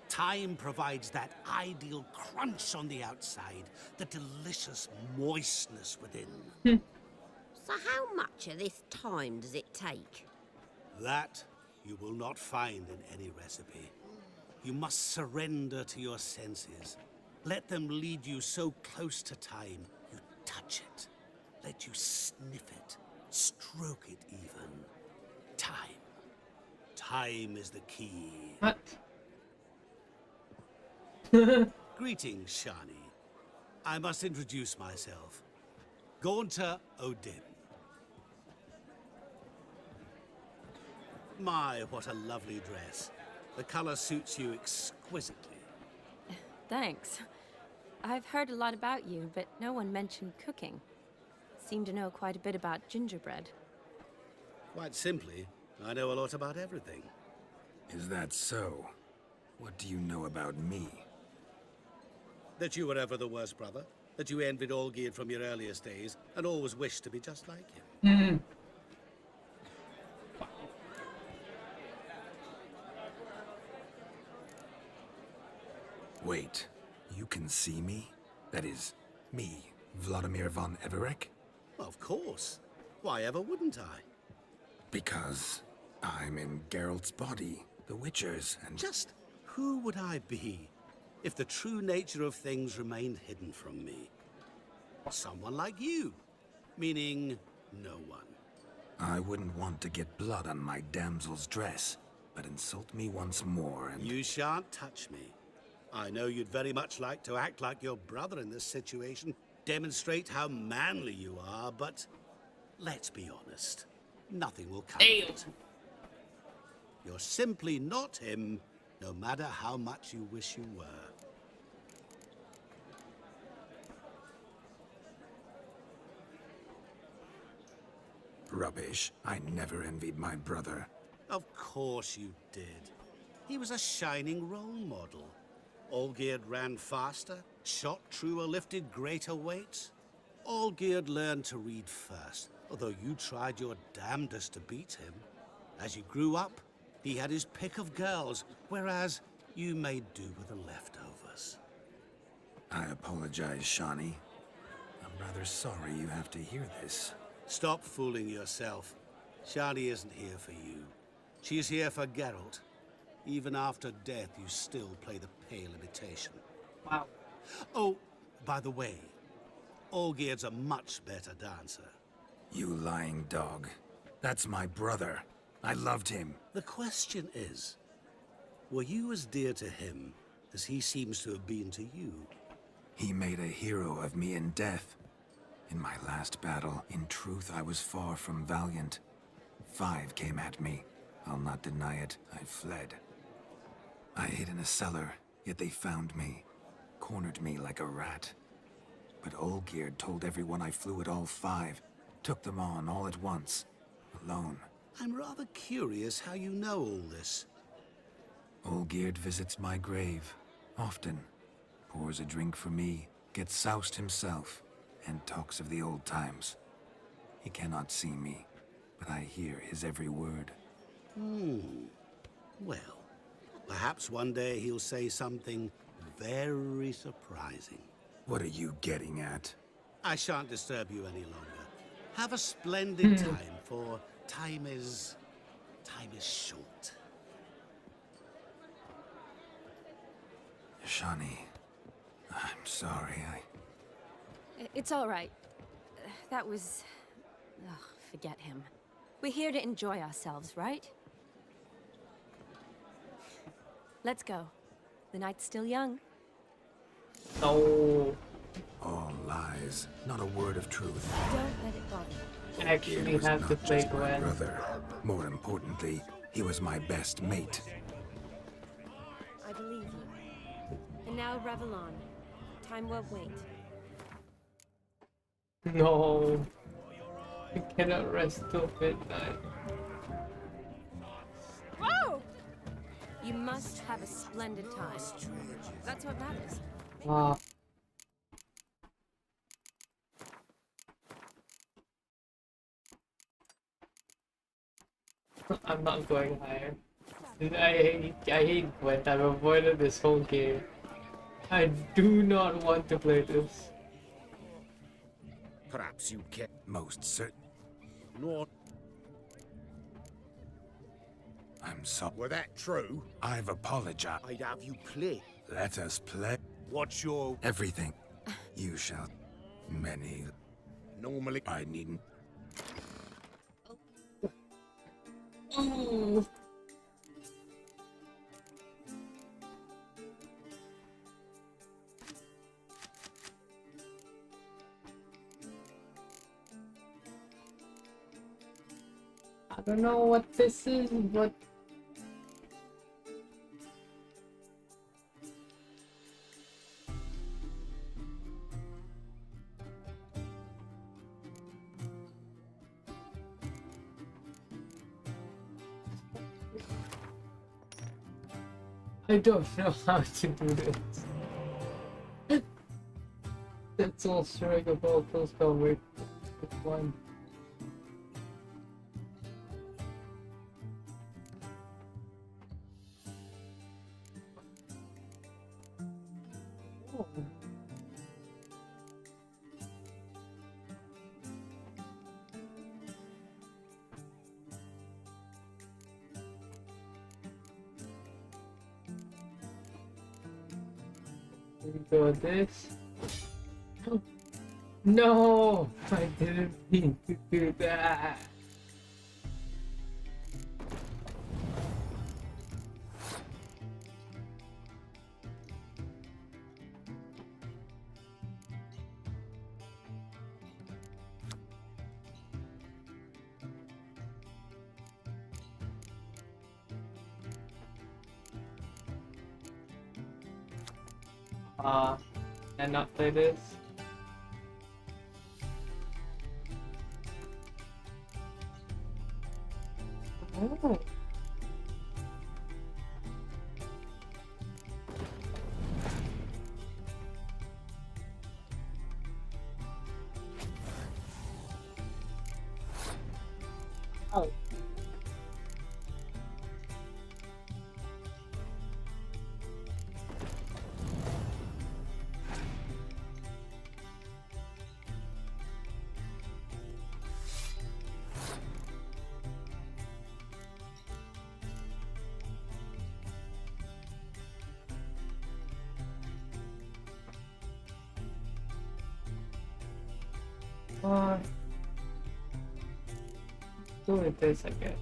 Time provides that ideal crunch on the outside, the delicious moistness within. So how much of this time does it take? That you will not find in any recipe. You must surrender to your senses. Let them lead you so close to time, you touch it. Let you sniff it, stroke it even. Time. Time is the key. What? Greetings, Shani. I must introduce myself. Gaunter O'Dim. My, what a lovely dress. The color suits you exquisitely. Thanks. I've heard a lot about you, but no one mentioned cooking. Seem to know quite a bit about gingerbread. Quite simply, I know a lot about everything. Is that so? What do you know about me? That you were ever the worst brother, that you envied Olgierd from your earliest days, and always wished to be just like him. Wait, you can see me? That is, me, Vladimir von Everec? Of course. Why ever wouldn't I? Because I'm in Geralt's body, the Witcher's, and... Just who would I be if the true nature of things remained hidden from me? Someone like you, meaning no one. I wouldn't want to get blood on my damsel's dress, but insult me once more and... You shan't touch me. I know you'd very much like to act like your brother in this situation, demonstrate how manly you are, but let's be honest, nothing will come of it. You're simply not him, no matter how much you wish you were. Rubbish. I never envied my brother. Of course you did. He was a shining role model. Olgierd ran faster, shot truer, lifted greater weights. Olgierd learned to read first, although you tried your damnedest to beat him. As you grew up, he had his pick of girls, whereas you made do with the leftovers. I apologize, Shani. I'm rather sorry you have to hear this. Stop fooling yourself. Shani isn't here for you. She's here for Geralt. Even after death, you still play the pale imitation. Wow. Oh, by the way, Olgierd's a much better dancer. You lying dog. That's my brother. I loved him. The question is, were you as dear to him as he seems to have been to you? He made a hero of me in death. In my last battle, in truth, I was far from valiant. 5 came at me. I'll not deny it. I fled. I hid in a cellar, yet they found me. Cornered me like a rat. But Olgierd told everyone I flew at all 5. Took them on all at once. Alone. I'm rather curious how you know all this. Olgierd visits my grave. Often. Pours a drink for me. Gets soused himself. And talks of the old times. He cannot see me, but I hear his every word. Well, perhaps one day he'll say something very surprising. What are you getting at? I shan't disturb you any longer. Have a splendid time, for time is short. Shani, I'm sorry, It's all right. That was... Ugh, forget him. We're here to enjoy ourselves, right? Let's go. The night's still young. No. All lies, not a word of truth. Don't let it bother you. Actually was have to not play just my Gwen. brother. More importantly, he was my best mate. I believe you. And now revel on. Time won't wait. No. I cannot rest till midnight. Whoa! You must have a splendid time. That's what matters. Ah. I'm not going higher. I hate Gwent. I've avoided this whole game. I do not want to play this. Perhaps you can. Most certain. Not. I'm sorry. Were that true? I've apologized. I'd have you play. Let us play. What's your... Everything. You shall... Many... Normally... I needn't... Oh. I don't know what this is, but I don't know how to do this. That's all string of all full spell with one. Oh. Here we go with this. No! I didn't mean to do that. And not play this. Oh. Do with this again.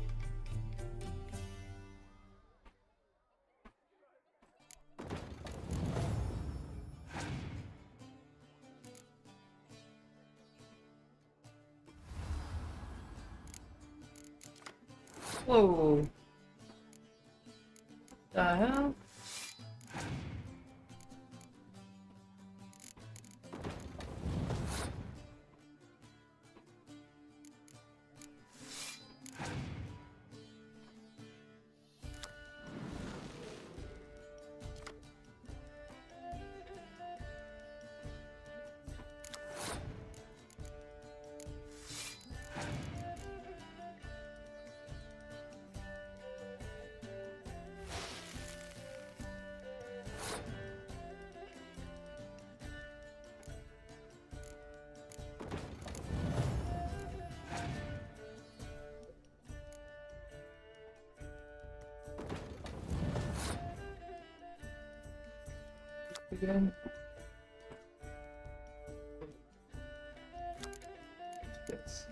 Whoa. The hell? Again. Yes.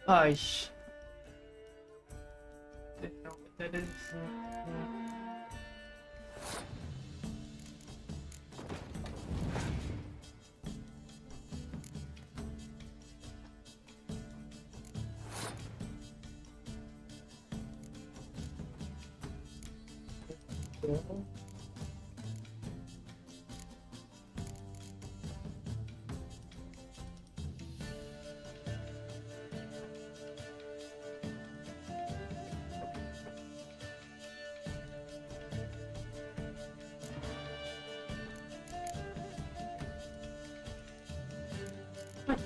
Aish. Didn't know what that is.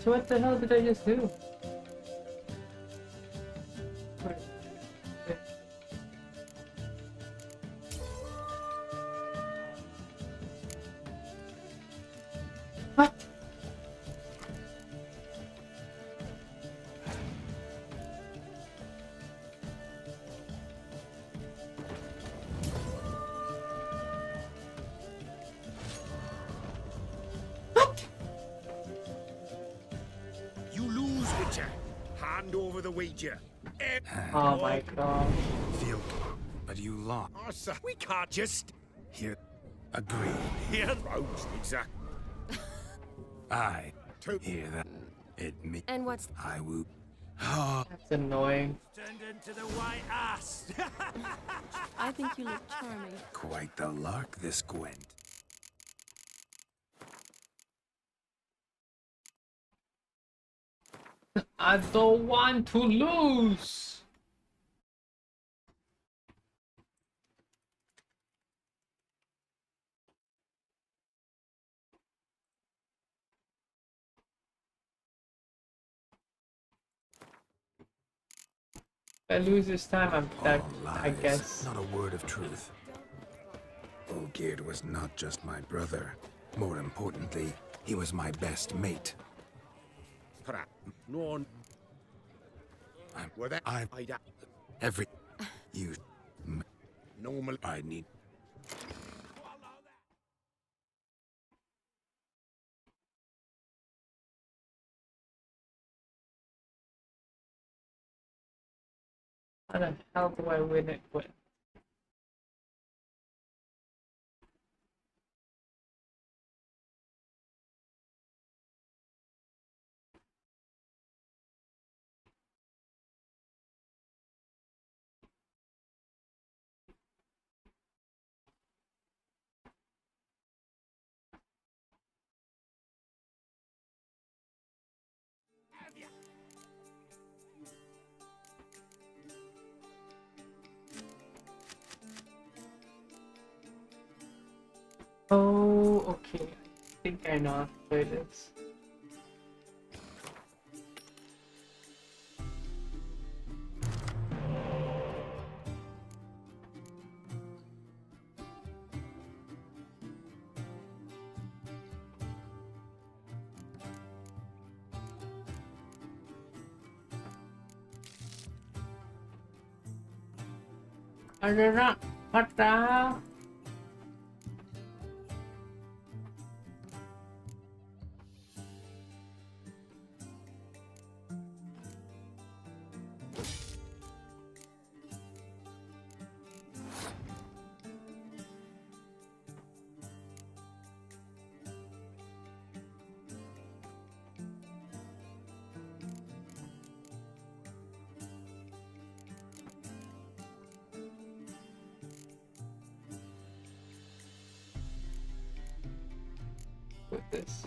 What the hell did I just do? What? You lose, Witcher. Hand over the wager. Oh my god. Feel, but you lost. Oh, sir, we can't just... Here, agree. Here, roast, exact. I hear that. Admit. And what's... I will. That's annoying. Turned into the white ass. I think you look charming. Quite the lark, this Gwent. I don't want to lose. If I lose this time, I'm back, I guess. Not a word of truth. Olgierd was not just my brother. More importantly, he was my best mate. No. Every... You... Normal. I need... How the hell do I win it with? Oh, okay. I think I know how to play this. I don't know. What the hell? with this.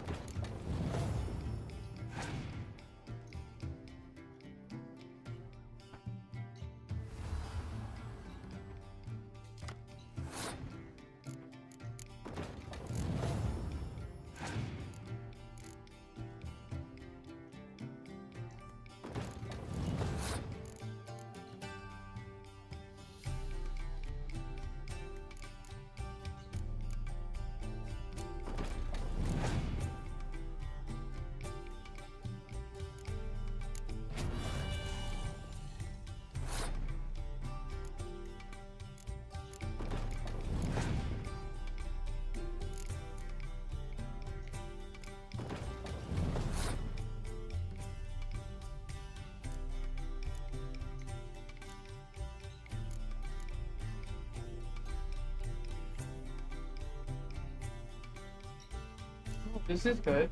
This is good.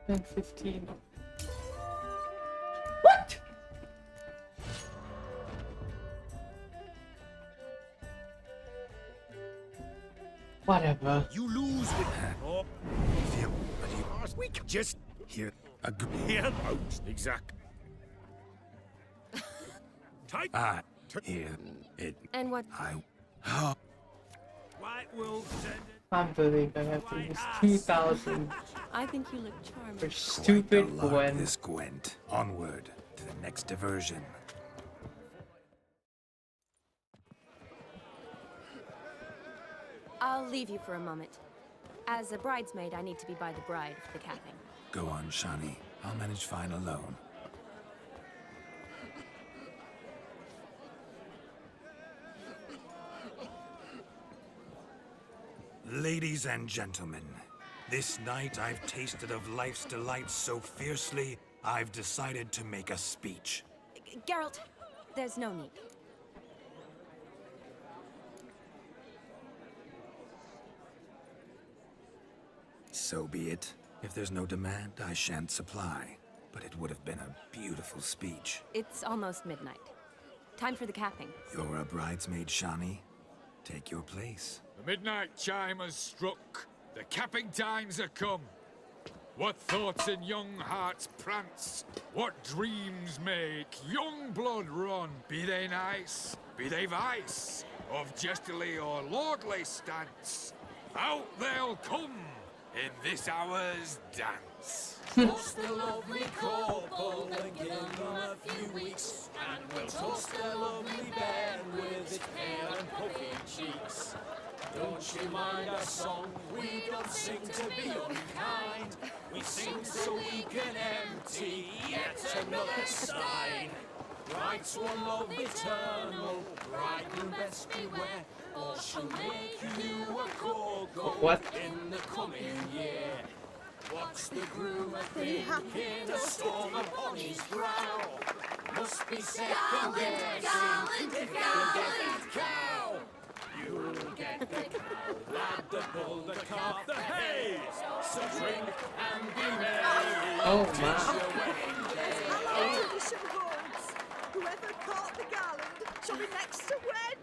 And 15. What? Whatever. You lose with oh. We can just Here, hear out. Exact. Type. Here, it. And what? White wolves and Can't believe I have to use 2,000 I think you look charming. for stupid Quite the lark, Gwen. this Gwent. Onward to the next diversion. I'll leave you for a moment. As a bridesmaid, I need to be by the bride for the capping. Go on, Shani. I'll manage fine alone. Ladies and gentlemen, this night I've tasted of life's delights so fiercely, I've decided to make a speech. Geralt, there's no need. So be it. If there's no demand, I shan't supply. But it would have been a beautiful speech. It's almost midnight. Time for the capping. You're a bridesmaid, Shani. Take your place. The midnight chime has struck. The capping times are come. What thoughts in young hearts prance? What dreams make young blood run? Be they nice, be they vice, of jestily or lordly stance, out they'll come in this hour's dance. Toast the lovely couple and give them a few weeks, and we'll toast the lovely bed with its pale and puffy cheeks. Don't you mind our song? We don't sing to be unkind. We sing so we can empty yet another stein. Writes one love eternal, bridegroom best beware, or she'll make you a go-go in the coming year. What's the groom a-thinking, a storm upon his brow? Must be second guessing if you'll get that cow. You'll get the cow, lad, the bull, the calf, the hay. So drink and be merry. Oh, Tis my. your wedding day. Our tradition holds. Whoever caught the garland shall be next to wed.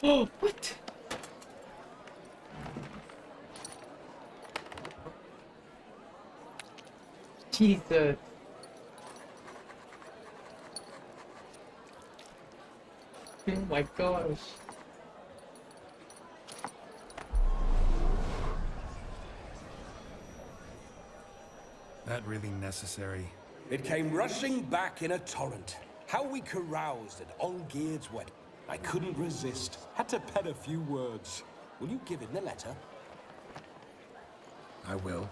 Oh, what? Jesus. Oh my gosh. That really necessary? It came rushing back in a torrent. How we caroused at Olgierd's wedding. I couldn't resist. Had to pen a few words. Will you give him the letter? I will.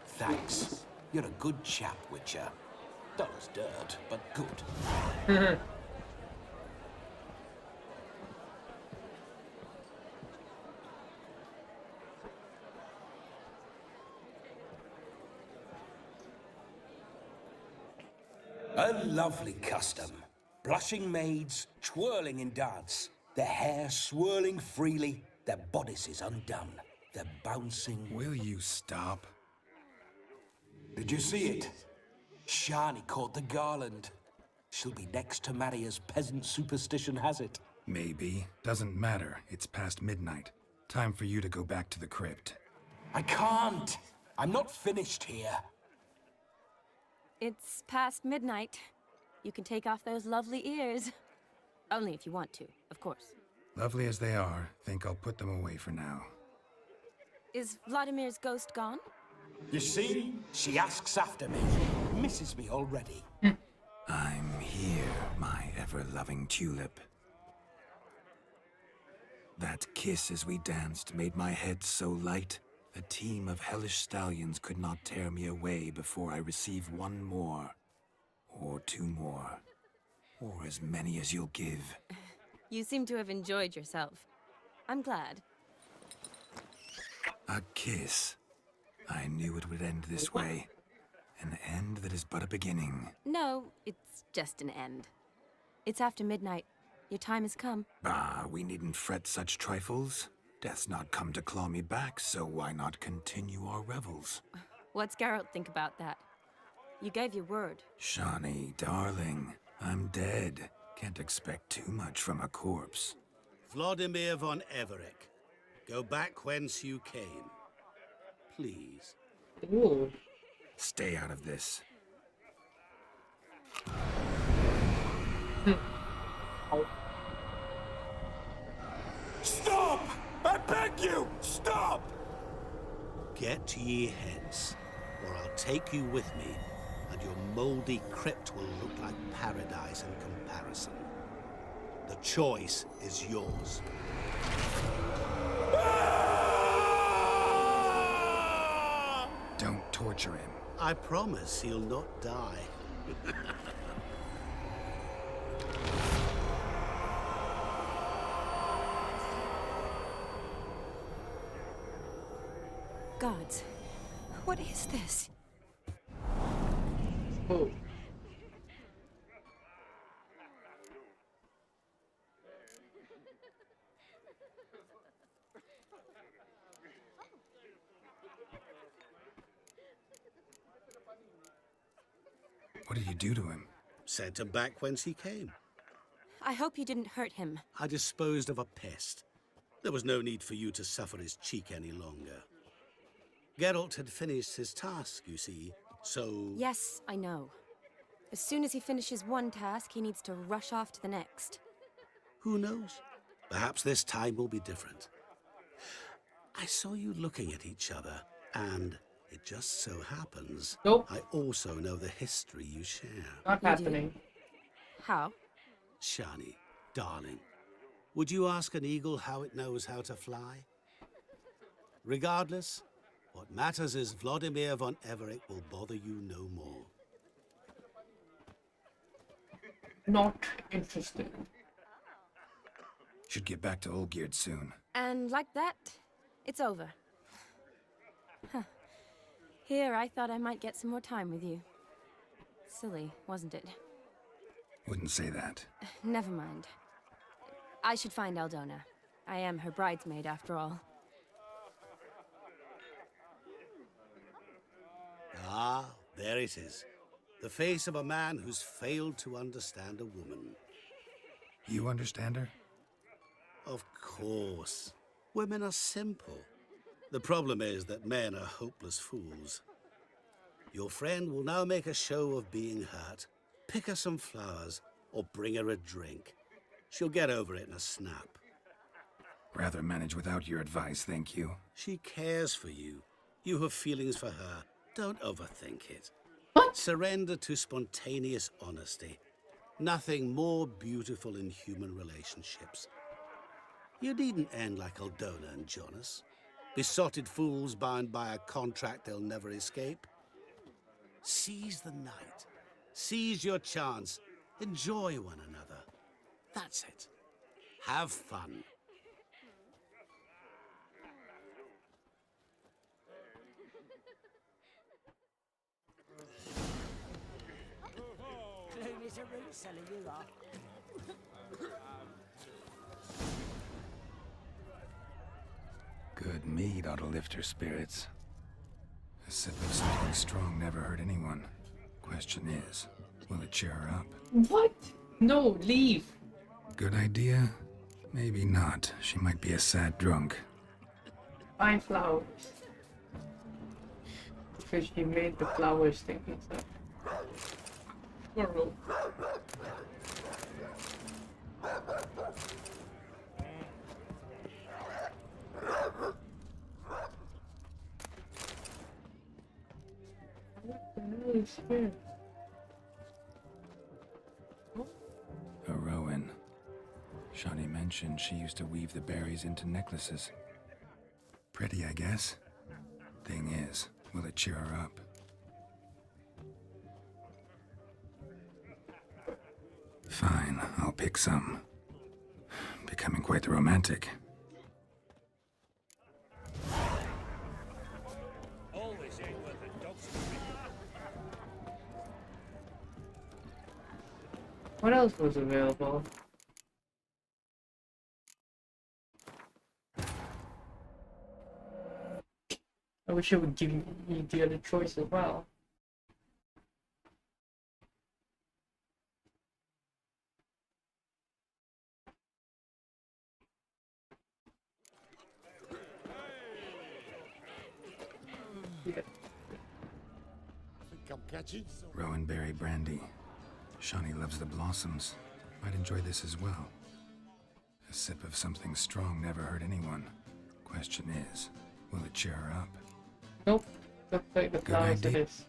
Thanks. You're a good chap, Witcher. Dull as dirt, but good. A lovely custom. Blushing maids, twirling in dance. Their hair swirling freely, their bodices undone. They're bouncing... Will you stop? Did you see it? Shani caught the garland. She'll be next to marry as peasant superstition has it. Maybe. Doesn't matter. It's past midnight. Time for you to go back to the crypt. I can't. I'm not finished here. It's past midnight. You can take off those lovely ears. Only if you want to, of course. Lovely as they are, think I'll put them away for now. Is Vladimir's ghost gone? You see? She asks after me. Misses me already. I'm here, my ever-loving tulip. That kiss as we danced made my head so light, a team of hellish stallions could not tear me away before I receive one more. Or two more. Or as many as you'll give. You seem to have enjoyed yourself. I'm glad. A kiss. I knew it would end this way. An end that is but a beginning. No, it's just an end. It's after midnight. Your time has come. Ah, we needn't fret such trifles. Death's not come to claw me back, so why not continue our revels? What's Geralt think about that? You gave your word. Shani, darling, I'm dead. Can't expect too much from a corpse. Vladimir von Everec, go back whence you came. Please. Ooh. Stay out of this. Stop! I beg you! Stop! Get ye hence, or I'll take you with me, and your mouldy crypt will look like paradise in comparison. The choice is yours. Don't torture him. I promise he'll not die. Gods, what is this? Oh. What did you do to him? Sent him back whence he came. I hope you didn't hurt him. I disposed of a pest. There was no need for you to suffer his cheek any longer. Geralt had finished his task, you see, so... Yes, I know. As soon as he finishes one task, he needs to rush off to the next. Who knows? Perhaps this time will be different. I saw you looking at each other, and it just so happens I also know the history you share. Not happening. How? Shani, darling, would you ask an eagle how it knows how to fly? Regardless, what matters is Vladimir von Everec will bother you no more. Not interested. Should get back to Olgierd soon. And like that, it's over. Huh. Here, I thought I might get some more time with you. Silly, wasn't it? Wouldn't say that. Never mind. I should find Aldona. I am her bridesmaid, after all. Ah, there it is. The face of a man who's failed to understand a woman. You understand her? Of course. Women are simple. The problem is that men are hopeless fools. Your friend will now make a show of being hurt, pick her some flowers, or bring her a drink. She'll get over it in a snap. Rather manage without your advice, thank you. She cares for you. You have feelings for her. Don't overthink it. What? Surrender to spontaneous honesty. Nothing more beautiful in human relationships. You needn't end like Aldona and Jonas. Besotted fools bound by a contract they'll never escape. Seize the night. Seize your chance. Enjoy one another. That's it. Have fun. Cluny's a root cellar, you are. Good mead ought to lift her spirits. A sip of something strong never hurt anyone. Question is, will it cheer her up? What? No, leave. Good idea? Maybe not. She might be a sad drunk. Find flowers. Because she made the flowers thinking so. Squirrel. What the hell is here? A rowan. Shawnee mentioned she used to weave the berries into necklaces. Pretty, I guess. Thing is, will it cheer her up? Fine, I'll pick some. Becoming quite the romantic. Always ain't worth a dog's. What else was available? I wish it would give me the other choice as well. Yeah. Think I'm catching some. Rowan berry brandy. Shawnee loves the blossoms. Might enjoy this as well. A sip of something strong never hurt anyone. Question is, will it cheer her up? Nope. Looks like the flowers it is.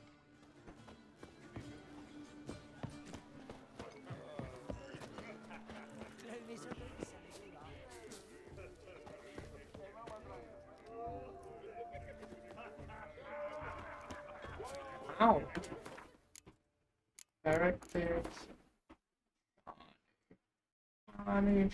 Ow. Characters. Shawnee.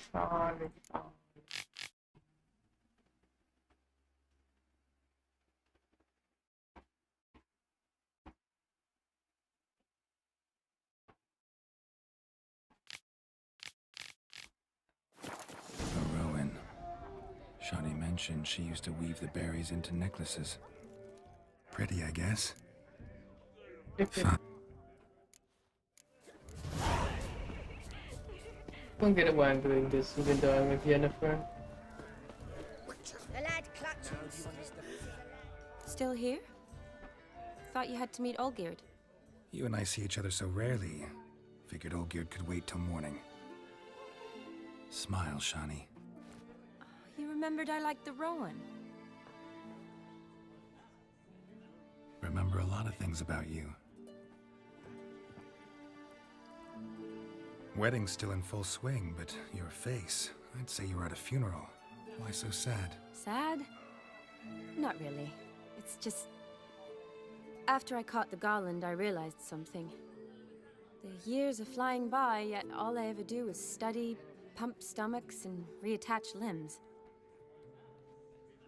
Shawnee mentioned she used to weave the berries into necklaces. Pretty, I guess. Fun. I don't get why I'm doing this, even though I'm with Jennifer. The lad clutches. Still here? Thought you had to meet Olgierd. You and I see each other so rarely. Figured Olgierd could wait till morning. Smile, Shawnee. You remembered I liked the Rowan. Remember a lot of things about you. Wedding's still in full swing, but your face, I'd say you were at a funeral. Why so sad? Sad? Not really. It's just... After I caught the garland, I realized something. The years are flying by, yet all I ever do is study, pump stomachs, and reattach limbs.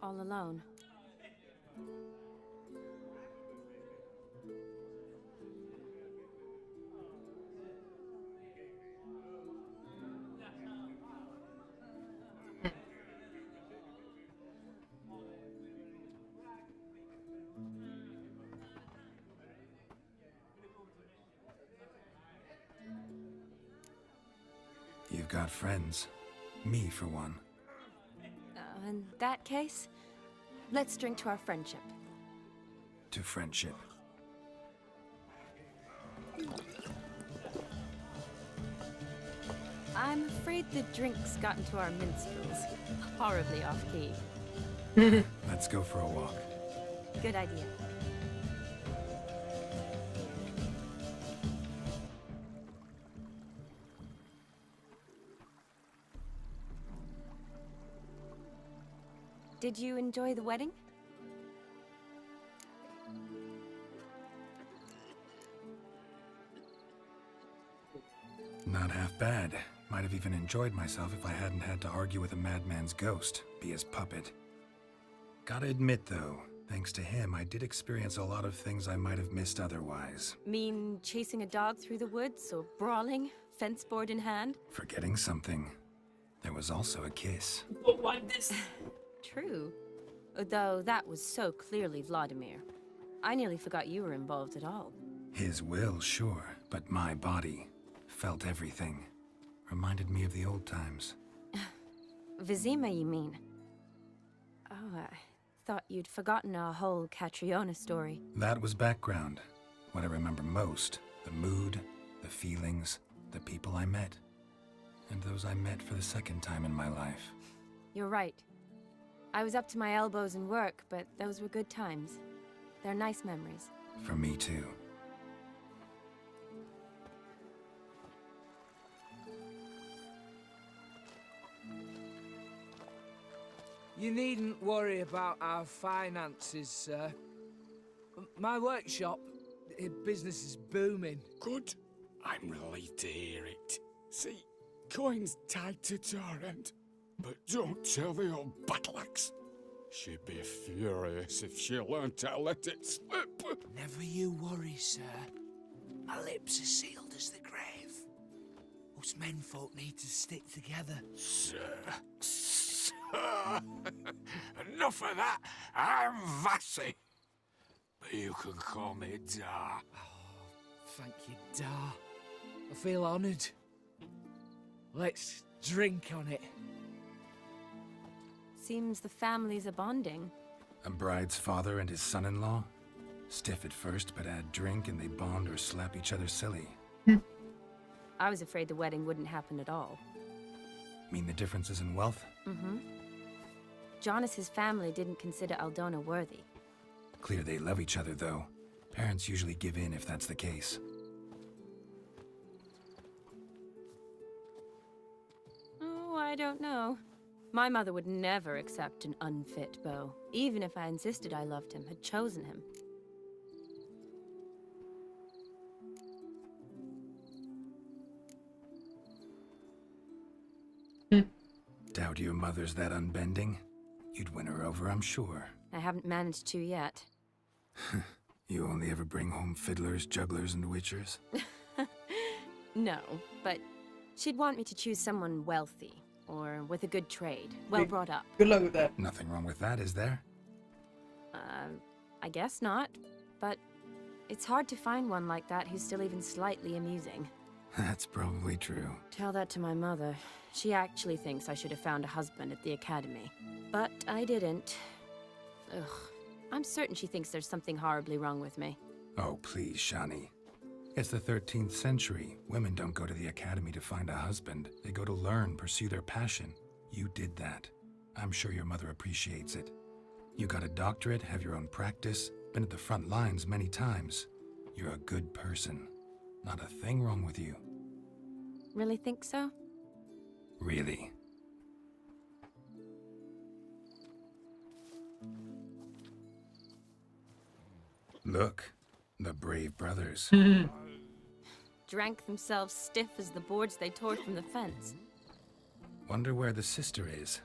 All alone. You've got friends. Me, for one. In that case, let's drink to our friendship. To friendship. I'm afraid the drinks got into our minstrels. Horribly off-key. Let's go for a walk. Good idea. Did you enjoy the wedding? Not half bad. Might have even enjoyed myself if I hadn't had to argue with a madman's ghost, be his puppet. Gotta admit, though, thanks to him, I did experience a lot of things I might have missed otherwise. Mean chasing a dog through the woods, or brawling, fence board in hand? Forgetting something. There was also a kiss. True. Though that was so clearly Vladimir. I nearly forgot you were involved at all. His will, sure, but my body felt everything. Reminded me of the old times. Vizima, you mean? Oh, I thought you'd forgotten our whole Catriona story. That was background. What I remember most, the mood, the feelings, the people I met. And those I met for the second time in my life. You're right. I was up to my elbows in work, but those were good times. They're nice memories. For me too. You needn't worry about our finances, sir. My workshop, business is booming. Good. I'm relieved to hear it. See, coin's tied to Torrent. But don't tell the old battle-axe. She'd be furious if she learned to let it slip. Never you worry, sir. My lips are sealed as the grave. Us menfolk need to stick together. Sir. Enough of that. I'm Vassy. But you can call me Dar. Oh, thank you, Dar. I feel honoured. Let's drink on it. Seems the families are bonding. A bride's father and his son-in-law? Stiff at first, but add drink and they bond or slap each other silly. I was afraid the wedding wouldn't happen at all. Mean the differences in wealth? Mm-hmm. Jonas's family didn't consider Aldona worthy. Clear they love each other, though. Parents usually give in if that's the case. Oh, I don't know. My mother would never accept an unfit beau, even if I insisted I loved him, had chosen him. Doubt your mother's that unbending. You'd win her over, I'm sure. I haven't managed to yet. You only ever bring home fiddlers, jugglers, and witchers? No, but she'd want me to choose someone wealthy, or with a good trade, well brought up. Good luck with that. Nothing wrong with that, is there? I guess not, but it's hard to find one like that who's still even slightly amusing. That's probably true. Tell that to my mother. She actually thinks I should have found a husband at the academy. But I didn't. Ugh. I'm certain she thinks there's something horribly wrong with me. Oh, please, Shani. It's the 13th century. Women don't go to the academy to find a husband. They go to learn, pursue their passion. You did that. I'm sure your mother appreciates it. You got a doctorate, have your own practice, been at the front lines many times. You're a good person. Not a thing wrong with you. Really think so? Really. Look, the brave brothers. Drank themselves stiff as the boards they tore from the fence. Wonder where the sister is.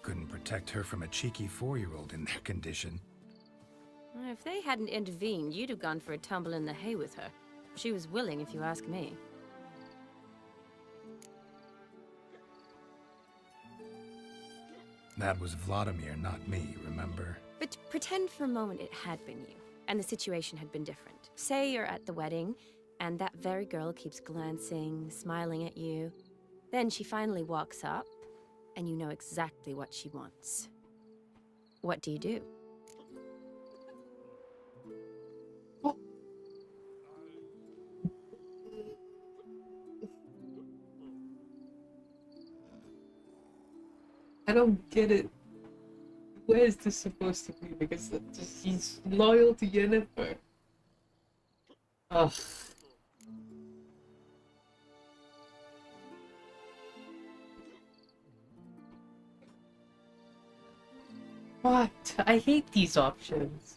Couldn't protect her from a cheeky 4-year-old in their condition. If they hadn't intervened, you'd have gone for a tumble in the hay with her. She was willing, if you ask me. That was Vladimir, not me, remember? But pretend for a moment it had been you, and the situation had been different. Say you're at the wedding, and that very girl keeps glancing, smiling at you. Then she finally walks up, and you know exactly what she wants. What do you do? I don't get it. Where is this supposed to be? Because he's loyal to Yennefer. Ugh. What? I hate these options.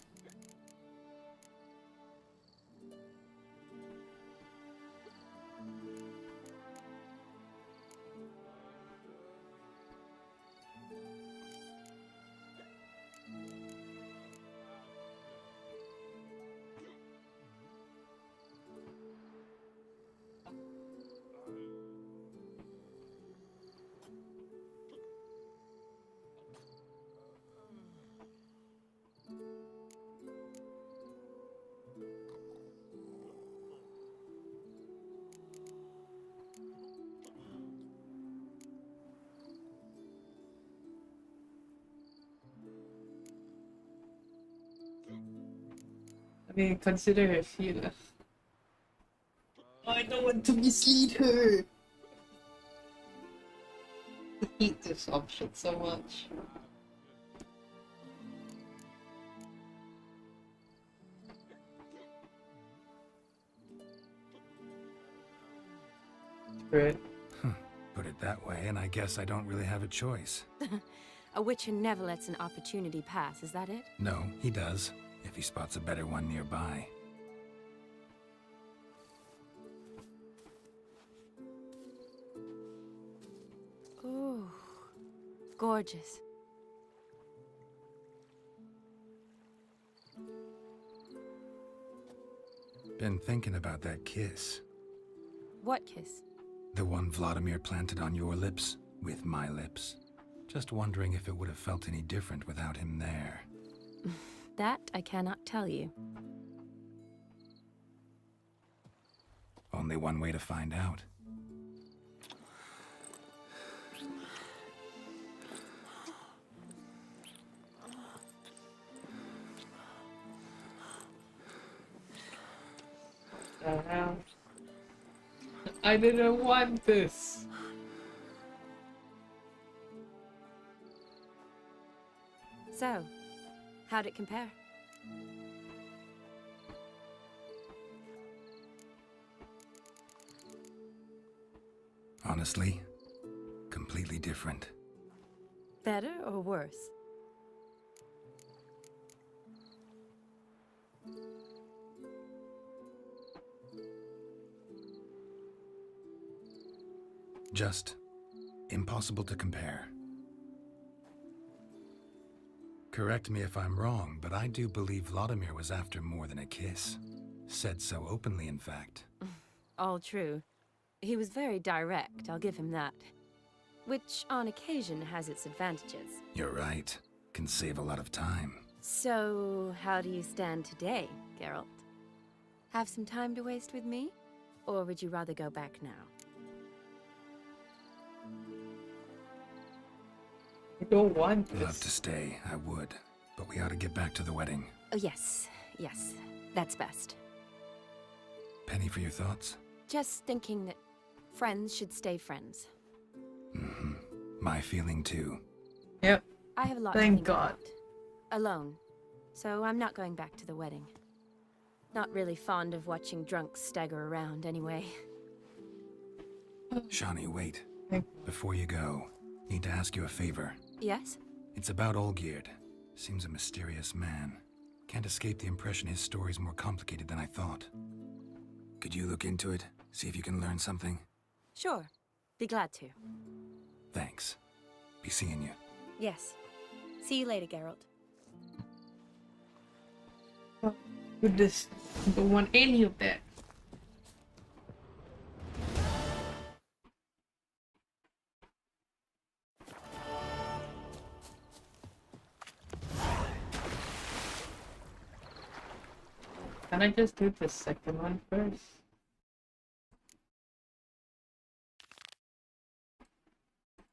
I mean, consider her feeler. I don't want to mislead her. I hate this option so much. Right. Put it that way, and I guess I don't really have a choice. A witcher never lets an opportunity pass, is that it? No, he does, if he spots a better one nearby. Ooh, gorgeous. Been thinking about that kiss. What kiss? The one Vladimir planted on your lips, with my lips. Just wondering if it would have felt any different without him there. That I cannot tell you. Only one way to find out. I didn't want this. So, how'd it compare? Honestly, completely different. Better or worse? Just impossible to compare. Correct me if I'm wrong, but I do believe Vladimir was after more than a kiss. Said so openly, in fact. All true. He was very direct, I'll give him that. Which, on occasion, has its advantages. You're right. Can save a lot of time. So, how do you stand today, Geralt? Have some time to waste with me? Or would you rather go back now? I don't want this. Love to stay, I would. But we ought to get back to the wedding. Oh, yes. Yes. That's best. Penny for your thoughts? Just thinking that friends should stay friends. Mm-hmm. My feeling too. Yep. I have a lot Thank to think God. about. Alone. So I'm not going back to the wedding. Not really fond of watching drunks stagger around anyway. Shani, wait. Before you go, need to ask you a favor. Yes? It's about Olgierd. Seems a mysterious man. Can't escape the impression his story's more complicated than I thought. Could you look into it? See if you can learn something? Sure. Be glad to. Thanks. Be seeing you. Yes. See you later, Geralt. Oh, goodness. I don't want any of that. Can I just do the second one first?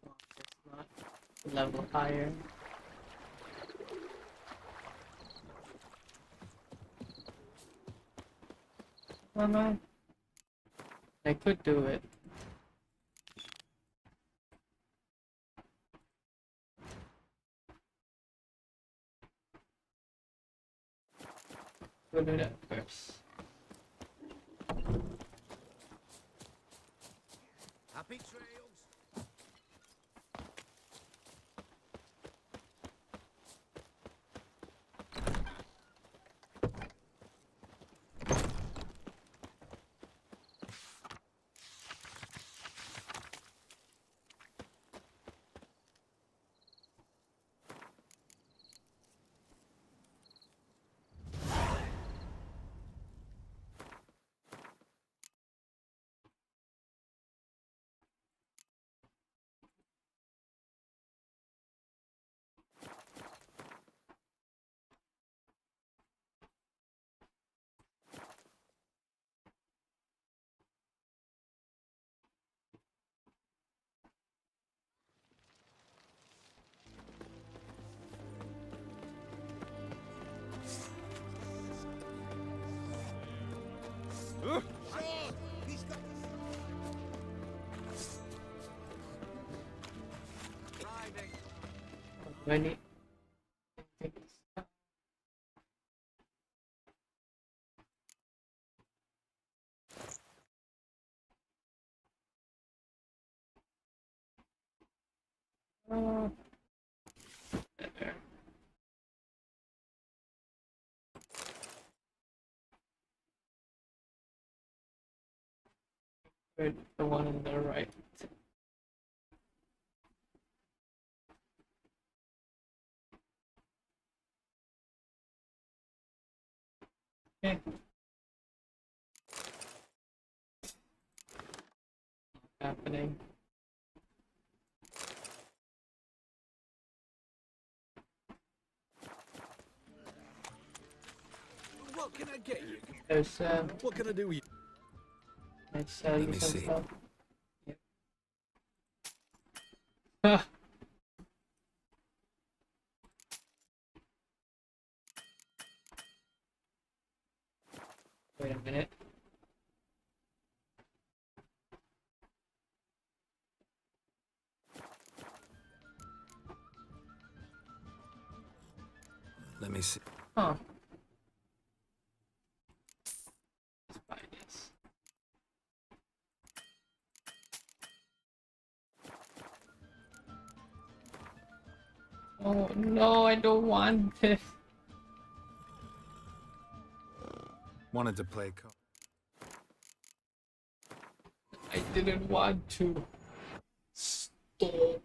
Oh, it's not level higher. Come on. I could do it. We'll do that first. Happy trails. Many. The one on the right. Okay. Happening. What can I get you? There's What can I do with you? I sell Let you me some see. stuff. Yep. Ah. Wait a minute. Let me see. Huh. Let's buy this. Oh no, I don't want this. Wanted to play co- I didn't want to. Stop.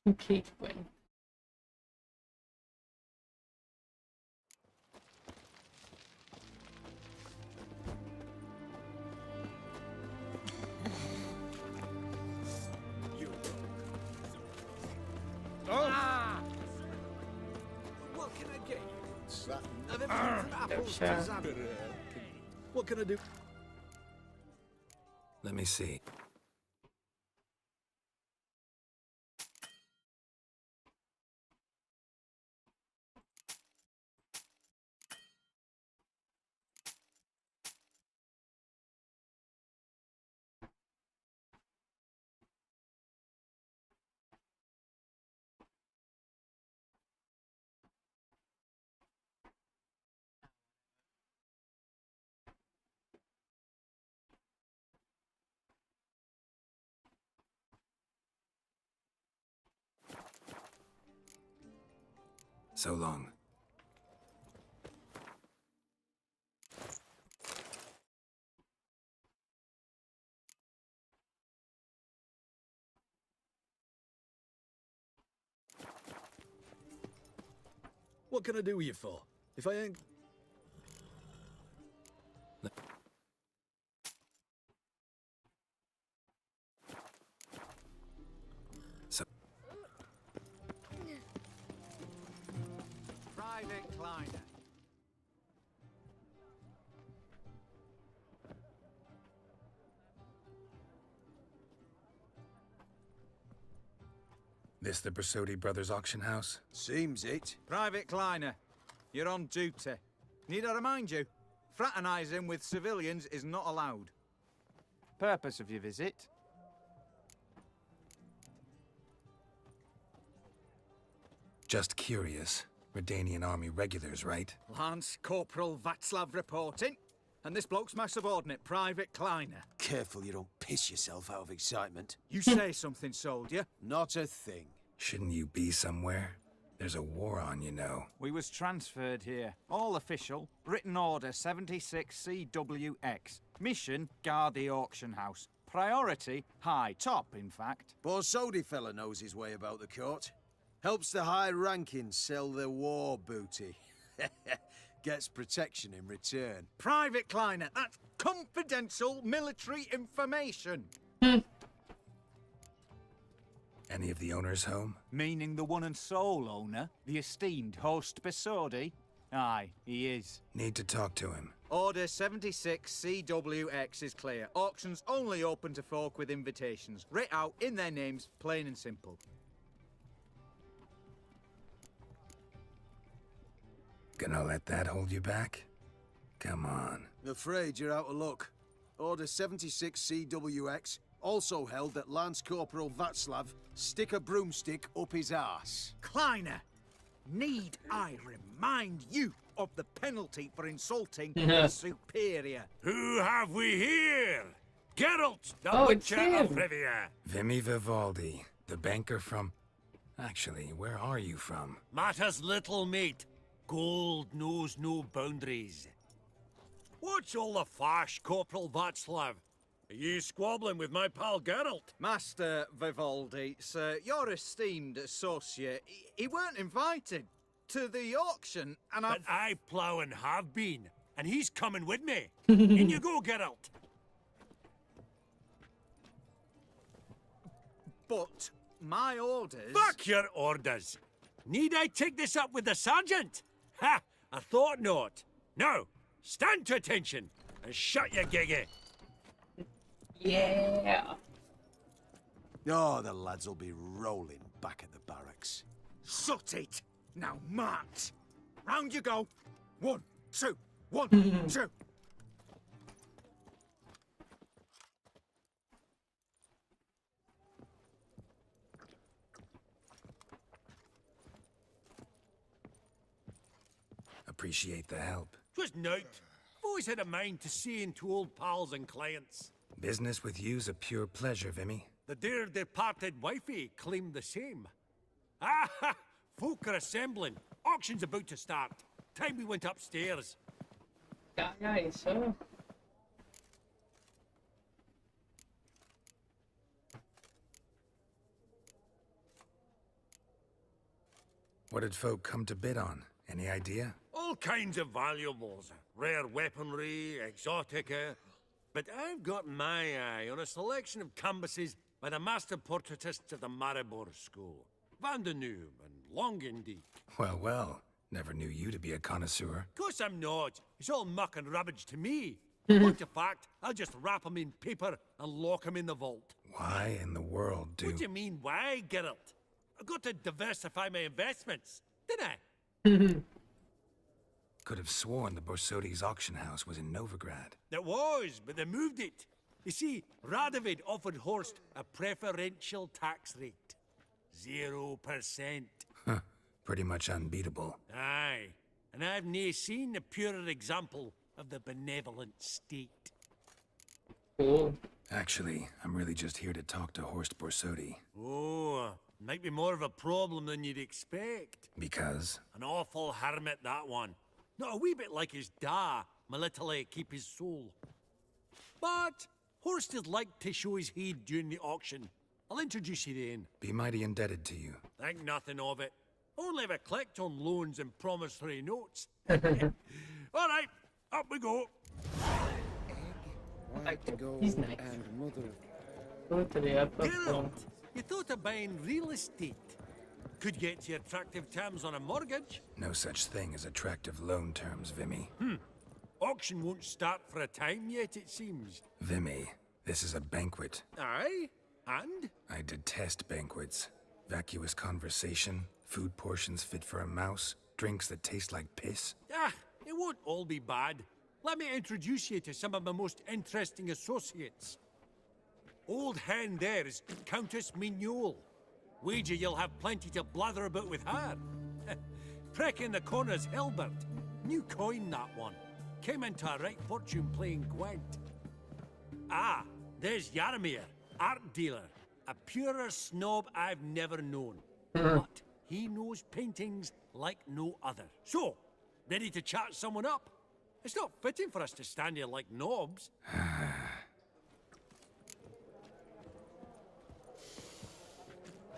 Okay, when. What can I get you? That- Of everything from apples to Sure. zap. What can I do? Let me see. So long. What can I do with you for? If I ain't... So Private Kleiner. This the Bersodi Brothers auction house? Seems it. Private Kleiner, you're on duty. Need I remind you, fraternizing with civilians is not allowed. Purpose of your visit? Just curious. Redanian army regulars, right? Lance Corporal Václav reporting. And this bloke's my subordinate, Private Kleiner. Careful you don't piss yourself out of excitement. You say something, soldier. Not a thing. Shouldn't you be somewhere? There's a war on, you know. We was transferred here. All official. Written order 76 CWX. Mission, guard the auction house. Priority, high. Top, in fact. Borsodi fella knows his way about the court. Helps the high rankings sell their war booty. Gets protection in return. Private Kleiner, that's confidential military information. Any of the owners home? Meaning the one and sole owner, the esteemed host Bersodi? Aye, he is. Need to talk to him. Order 76 CWX is clear. Auctions only open to folk with invitations. Writ out in their names, plain and simple. Gonna let that hold you back? Come on. Afraid you're out of luck. Order 76 CWX also held that Lance Corporal Václav stick a broomstick up his arse. Kleiner, need I remind you of the penalty for insulting a superior? Who have we here? Geralt, the it's Witcher of him. Rivia. Vimy Vivaldi, the banker from... Actually, where are you from? Matters little, mate. Gold knows no boundaries. What's all the fash, Corporal Václav? Are you squabbling with my pal Geralt? Master Vivaldi, sir, your esteemed associate, he weren't invited to the auction, and But I plough and have been, and he's coming with me. In you go, Geralt. But my orders... Fuck your orders. Need I take this up with the sergeant? Ha! I thought not. Now, stand to attention and shut your giggy. Yeah. Oh, the lads will be rolling back at the barracks. Shut it! Now march! Round you go! 1, 2, 1, 2! Appreciate the help. Twas nout. I've always had a mind to see into old pals and clients. Business with you's a pure pleasure, Vimy. The dear departed wifey claimed the same. Ah ha! Folk are assembling. Auction's about to start. Time we went upstairs. Aye, sir. What did folk come to bid on? Any idea? All kinds of valuables. Rare weaponry, exotica. But I've got my eye on a selection of canvases by the master portraitists of the Maribor School. Van de Neuve and Longendijk. Well, well. Never knew you to be a connoisseur. Course I'm not. It's all muck and rubbish to me. Point of fact, I'll just wrap 'em in paper and lock 'em in the vault. Why in the world do... What do you mean, why, Geralt? I've got to diversify my investments, didn't I? Could have sworn the Borsodi's auction house was in Novigrad. It was, but they moved it. You see, Radovid offered Horst a preferential tax rate. 0%. Huh. Pretty much unbeatable. Aye, and I've nae seen a purer example of the benevolent state. Cool. Actually, I'm really just here to talk to Horst Borsodi. Oh, might be more of a problem than you'd expect. Because? An awful hermit, that one. Not a wee bit like his da, military keep his soul. But Horst is like to show his heed during the auction. I'll introduce you then. Be mighty indebted to you. Think nothing of it. Only ever clicked on loans and promissory notes. All right, up we go. He's nice. Go to the upper floor. Geralt, you thought of buying real estate. Could get you attractive terms on a mortgage. No such thing as attractive loan terms, Vimy. Auction won't start for a time yet, it seems. Vimy, this is a banquet. Aye, and? I detest banquets. Vacuous conversation, food portions fit for a mouse, drinks that taste like piss. Ah, it won't all be bad. Let me introduce you to some of my most interesting associates. Old hen there is Countess Mignole. Wager you'll have plenty to blather about with her. Prick in the corner's Hilbert. New coin, that one. Came into a right fortune playing Gwent. Ah, there's Yaramir, art dealer. A purer snob I've never known. But he knows paintings like no other. So, ready to chat someone up? It's not fitting for us to stand here like knobs.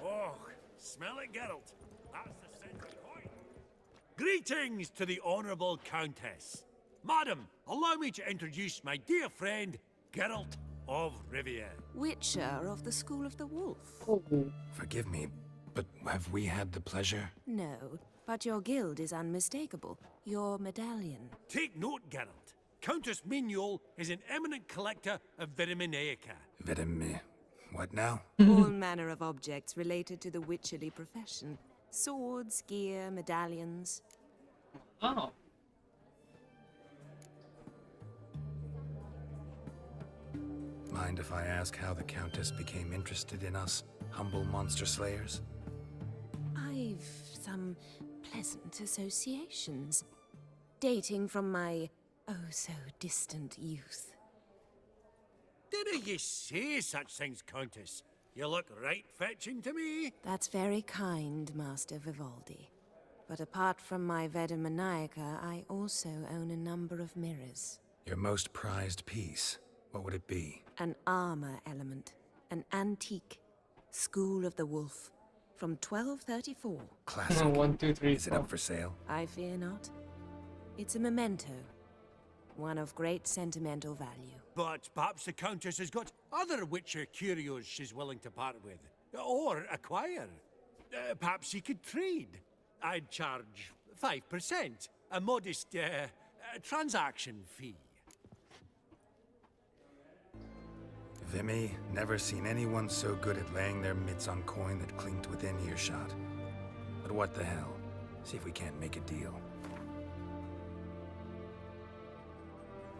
Oh, smell it, Geralt. That's the scent of coin. Greetings to the Honourable Countess. Madam, allow me to introduce my dear friend, Geralt of Rivia. Witcher of the School of the Wolf. Forgive me, but have we had the pleasure? No, but your guild is unmistakable. Your medallion. Take note, Geralt. Countess Mignole is an eminent collector of Vitaminaica. What now? All manner of objects related to the witcherly profession. Swords, gear, medallions. Oh. Mind if I ask how the Countess became interested in us, humble monster slayers? I've some pleasant associations, dating from my oh-so-distant youth. Didn't you say such things, Countess? You look right fetching to me. That's very kind, Master Vivaldi. But apart from my Veda Maniaca, I also own a number of mirrors. Your most prized piece, what would it be? An armor element. An antique. School of the Wolf. From 1234. Classic. 1, 2, 3, Is it up for sale? I fear not. It's a memento. One of great sentimental value. But perhaps the Countess has got other Witcher curios she's willing to part with. Or acquire. Perhaps she could trade. I'd charge 5%. A modest transaction fee. Vimy, never seen anyone so good at laying their mitts on coin that clinked within earshot. But what the hell? See if we can't make a deal.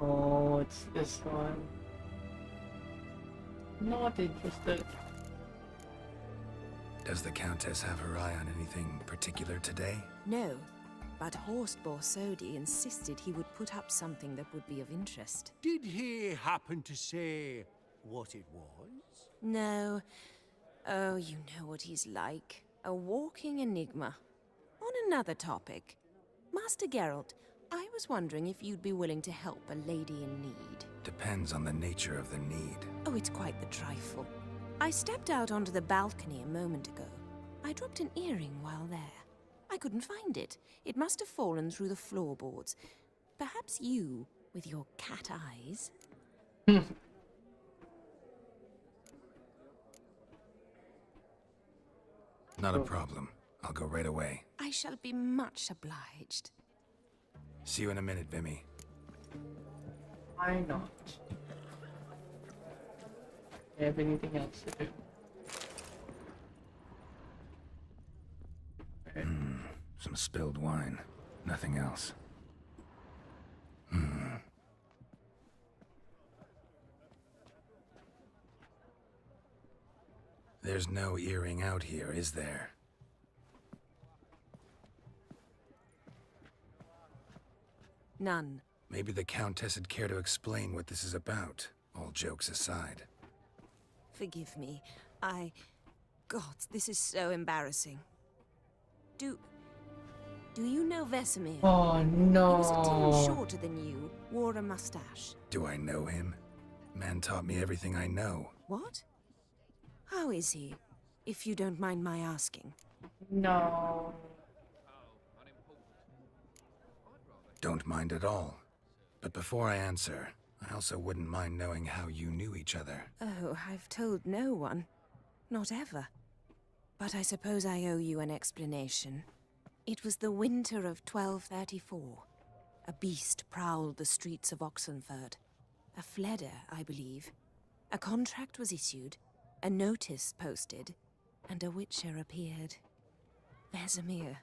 Oh, it's this one. Not interested. Does the Countess have her eye on anything particular today? No, but Horst Borsodi insisted he would put up something that would be of interest. Did he happen to say what it was? No. Oh, you know what he's like. A walking enigma. On another topic, Master Geralt, I was wondering if you'd be willing to help a lady in need. Depends on the nature of the need. Oh, it's quite the trifle. I stepped out onto the balcony a moment ago. I dropped an earring while there. I couldn't find it. It must have fallen through the floorboards. Perhaps you, with your cat eyes... Not a problem. I'll go right away. I shall be much obliged. See you in a minute, Vimy. Why not? Do you have anything else to do? Some spilled wine. Nothing else. There's no earring out here, is there? None. Maybe the Countess would care to explain what this is about, all jokes aside. Forgive me. God, this is so embarrassing. Do you know Vesemir? Oh, no. He was a tin shorter than you, wore a mustache. Do I know him? Man taught me everything I know. What? How is he, if you don't mind my asking? No. Don't mind at all. But before I answer, I also wouldn't mind knowing how you knew each other. Oh, I've told no one. Not ever. But I suppose I owe you an explanation. It was the winter of 1234. A beast prowled the streets of Oxenford. A fleder, I believe. A contract was issued, a notice posted, and a witcher appeared. Vesemir,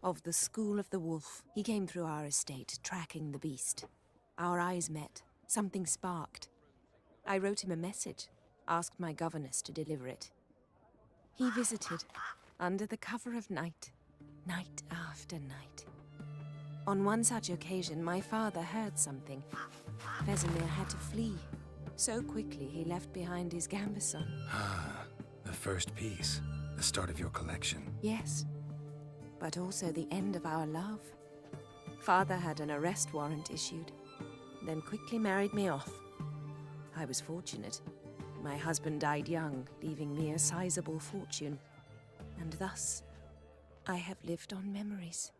of the School of the Wolf. He came through our estate, tracking the beast. Our eyes met. Something sparked. I wrote him a message, asked my governess to deliver it. He visited, under the cover of night, night after night. On one such occasion, my father heard something. Vesemir had to flee. So quickly, he left behind his gambeson. Ah, the first piece. The start of your collection. Yes, but also the end of our love. Father had an arrest warrant issued, then quickly married me off. I was fortunate. My husband died young, leaving me a sizable fortune. And thus, I have lived on memories.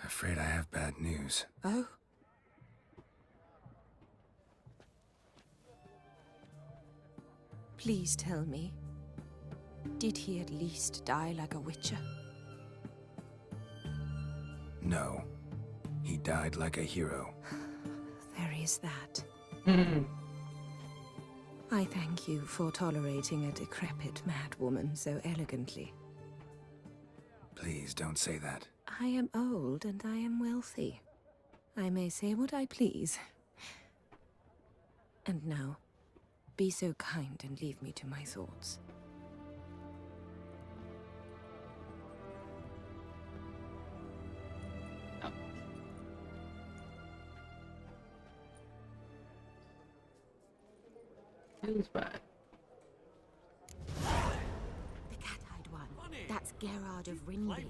Afraid I have bad news. Oh? Please tell me, did he at least die like a witcher? No. He died like a hero. There is that. I thank you for tolerating a decrepit madwoman so elegantly. Please don't say that. I am old and I am wealthy. I may say what I please. And now, be so kind and leave me to my thoughts. Feels bad. The cat-eyed one. That's Gerard of Rindy.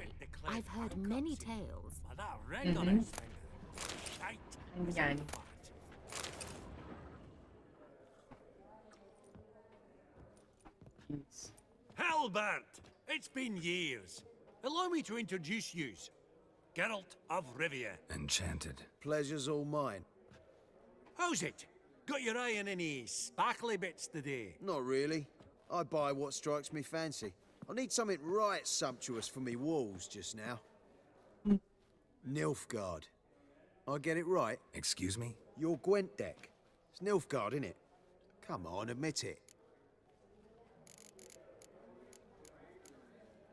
I've heard many tales. Yeah. Halbert! It's been years. Allow me to introduce yous. Geralt of Rivia. Enchanted. Pleasure's all mine. How's it? Got your eye on any sparkly bits today? Not really. I buy what strikes me fancy. I need something right sumptuous for me walls just now. Nilfgaard. I get it right? Excuse me? Your Gwent deck. It's Nilfgaard, innit? Come on, admit it.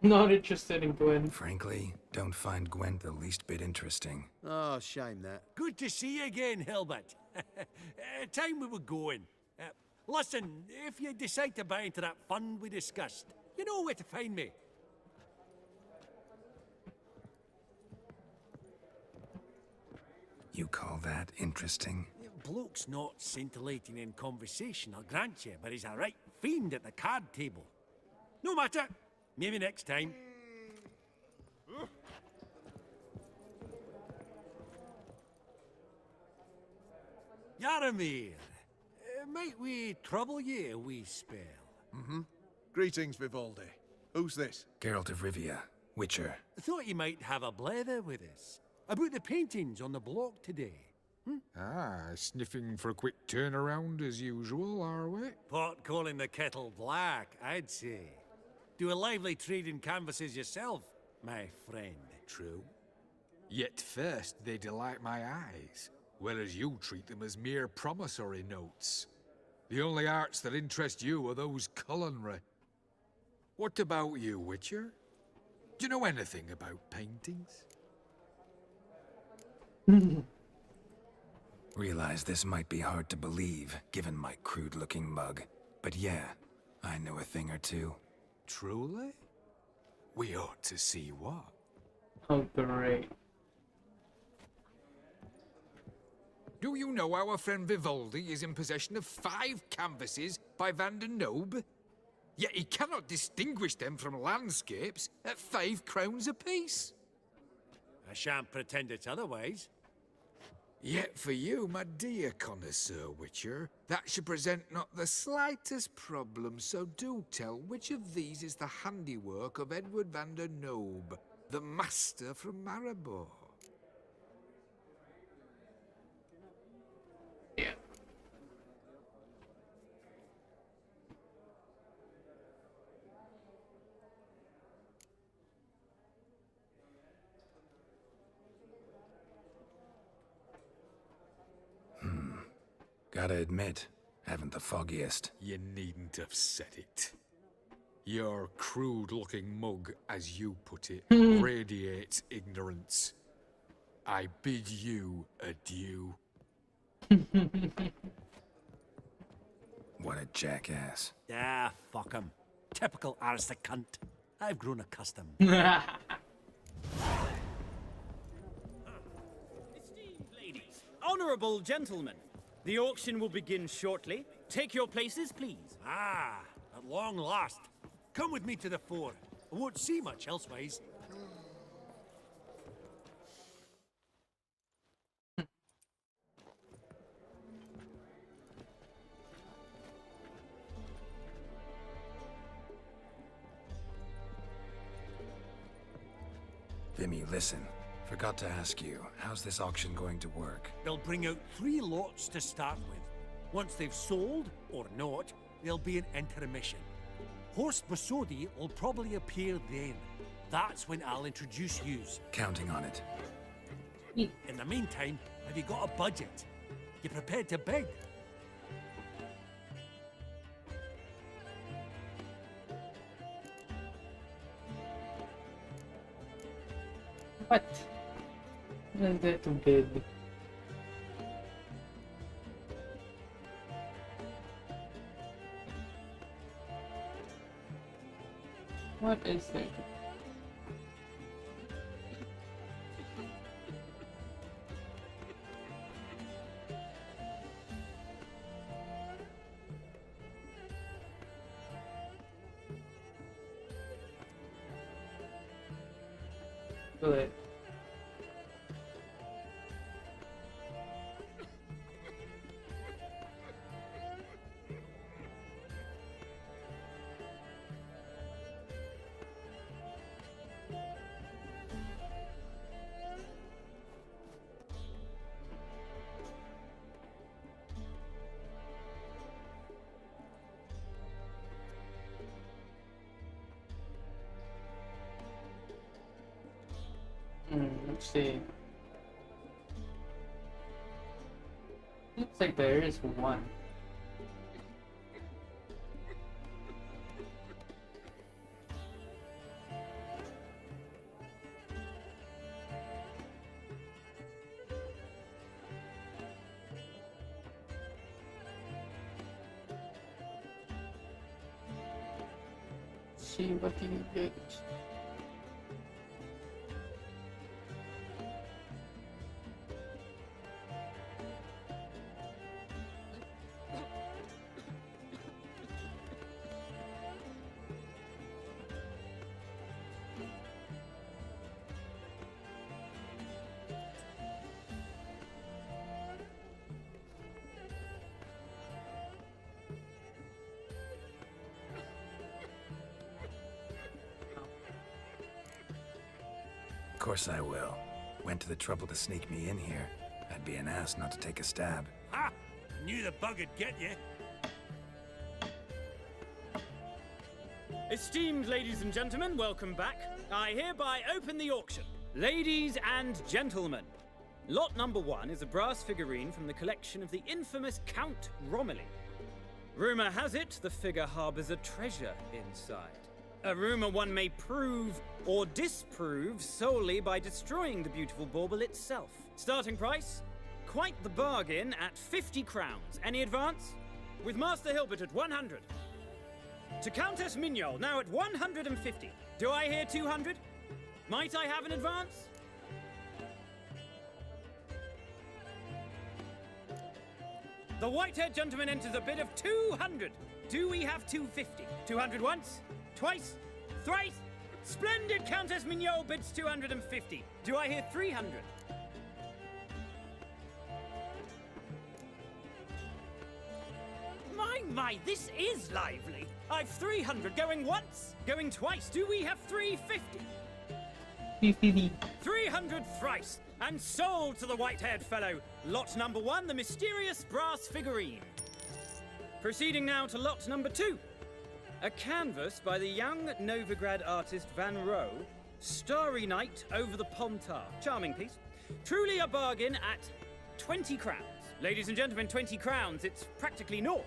Not interested in Gwen. Frankly, don't find Gwent the least bit interesting. Oh, shame that. Good to see you again, Hilbert. Time we were going. Listen, if you decide to buy into that fund we discussed, you know where to find me. You call that interesting? Bloke's not scintillating in conversation, I'll grant you, but he's a right fiend at the card table. No matter. Maybe next time. Yaramir, might we trouble ye a wee spell? Greetings, Vivaldi. Who's this? Geralt of Rivia, Witcher. Thought you might have a blether with us. About the paintings on the block today. Ah, sniffing for a quick turnaround as usual, are we? Pot calling the kettle black, I'd say. Do a lively trade in canvases yourself, my friend. True. Yet first they delight my eyes, whereas you treat them as mere promissory notes. The only arts that interest you are those culinary. What about you, Witcher? Do you know anything about paintings? Realize this might be hard to believe, given my crude-looking mug. But yeah, I know a thing or two. Truly? We ought to see what. Oh, great. Do you know our friend Vivaldi is in possession of 5 canvases by Van der Nobe? Yet he cannot distinguish them from landscapes at 5 crowns apiece. I shan't pretend it's otherwise. Yet for you, my dear connoisseur Witcher, that should present not the slightest problem, so do tell which of these is the handiwork of Edward van der Nobe, the master from Maribor. Yeah. Gotta admit, haven't the foggiest. You needn't have said it. Your crude-looking mug, as you put it, radiates ignorance. I bid you adieu. What a jackass. Ah, fuck him. Typical aristocrat cunt. I've grown accustomed. Esteemed ladies, honorable gentlemen, the auction will begin shortly. Take your places, please. Ah, at long last. Come with me to the fore. I won't see much elsewise. Vimy, listen. Forgot to ask you, how's this auction going to work? They'll bring out 3 lots to start with. Once they've sold, or not, there'll be an intermission. Horst Bosodi will probably appear then. That's when I'll introduce yous. Counting on it. In the meantime, have you got a budget? You prepared to bid? What? What is there to bid? What is there to Good. Let's see. Looks like there is one. See what you get. Of course I will. Went to the trouble to sneak me in here. I'd be an ass not to take a stab. Ha! I knew the bug would get you. Esteemed ladies and gentlemen, welcome back. I hereby open the auction. Ladies and gentlemen, lot number 1 is a brass figurine from the collection of the infamous Count Romilly. Rumor has it the figure harbors a treasure inside. A rumor one may prove or disprove solely by destroying the beautiful bauble itself. Starting price? Quite the bargain at 50 crowns. Any advance? With Master Hilbert at 100. To Countess Mignol, now at 150. Do I hear 200? Might I have an advance? The white-haired gentleman enters a bid of 200. Do we have 250? 200 once? Twice? Thrice? Splendid Countess Mignol bids 250. Do I hear 300? My, this is lively. I've 300 going once, going twice. Do we have 350? 300 thrice, and sold to the white-haired fellow. Lot number 1, the mysterious brass figurine. Proceeding now to lot number 2. A canvas by the young Novigrad artist Van Rohe, Starry Night over the Pontar. Charming piece. Truly a bargain at 20 crowns. Ladies and gentlemen, 20 crowns. It's practically naught.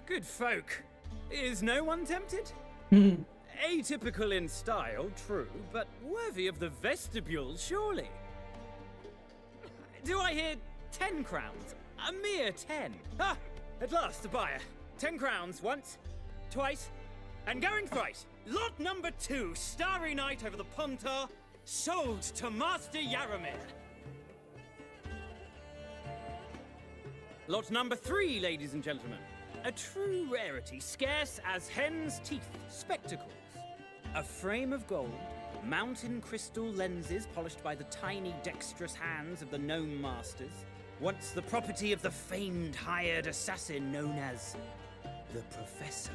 Good folk. Is no one tempted? Atypical in style, true, but worthy of the vestibule, surely. Do I hear 10 crowns? A mere 10. Ah, at last, a buyer. 10 crowns once, twice, and going thrice. Lot number 2, Starry Night over the Pontar, sold to Master Yaramir. Lot number 3, ladies and gentlemen. A true rarity, scarce as hen's teeth, spectacles. A frame of gold, mountain crystal lenses polished by the tiny dexterous hands of the gnome masters. Once the property of the famed hired assassin known as the Professor.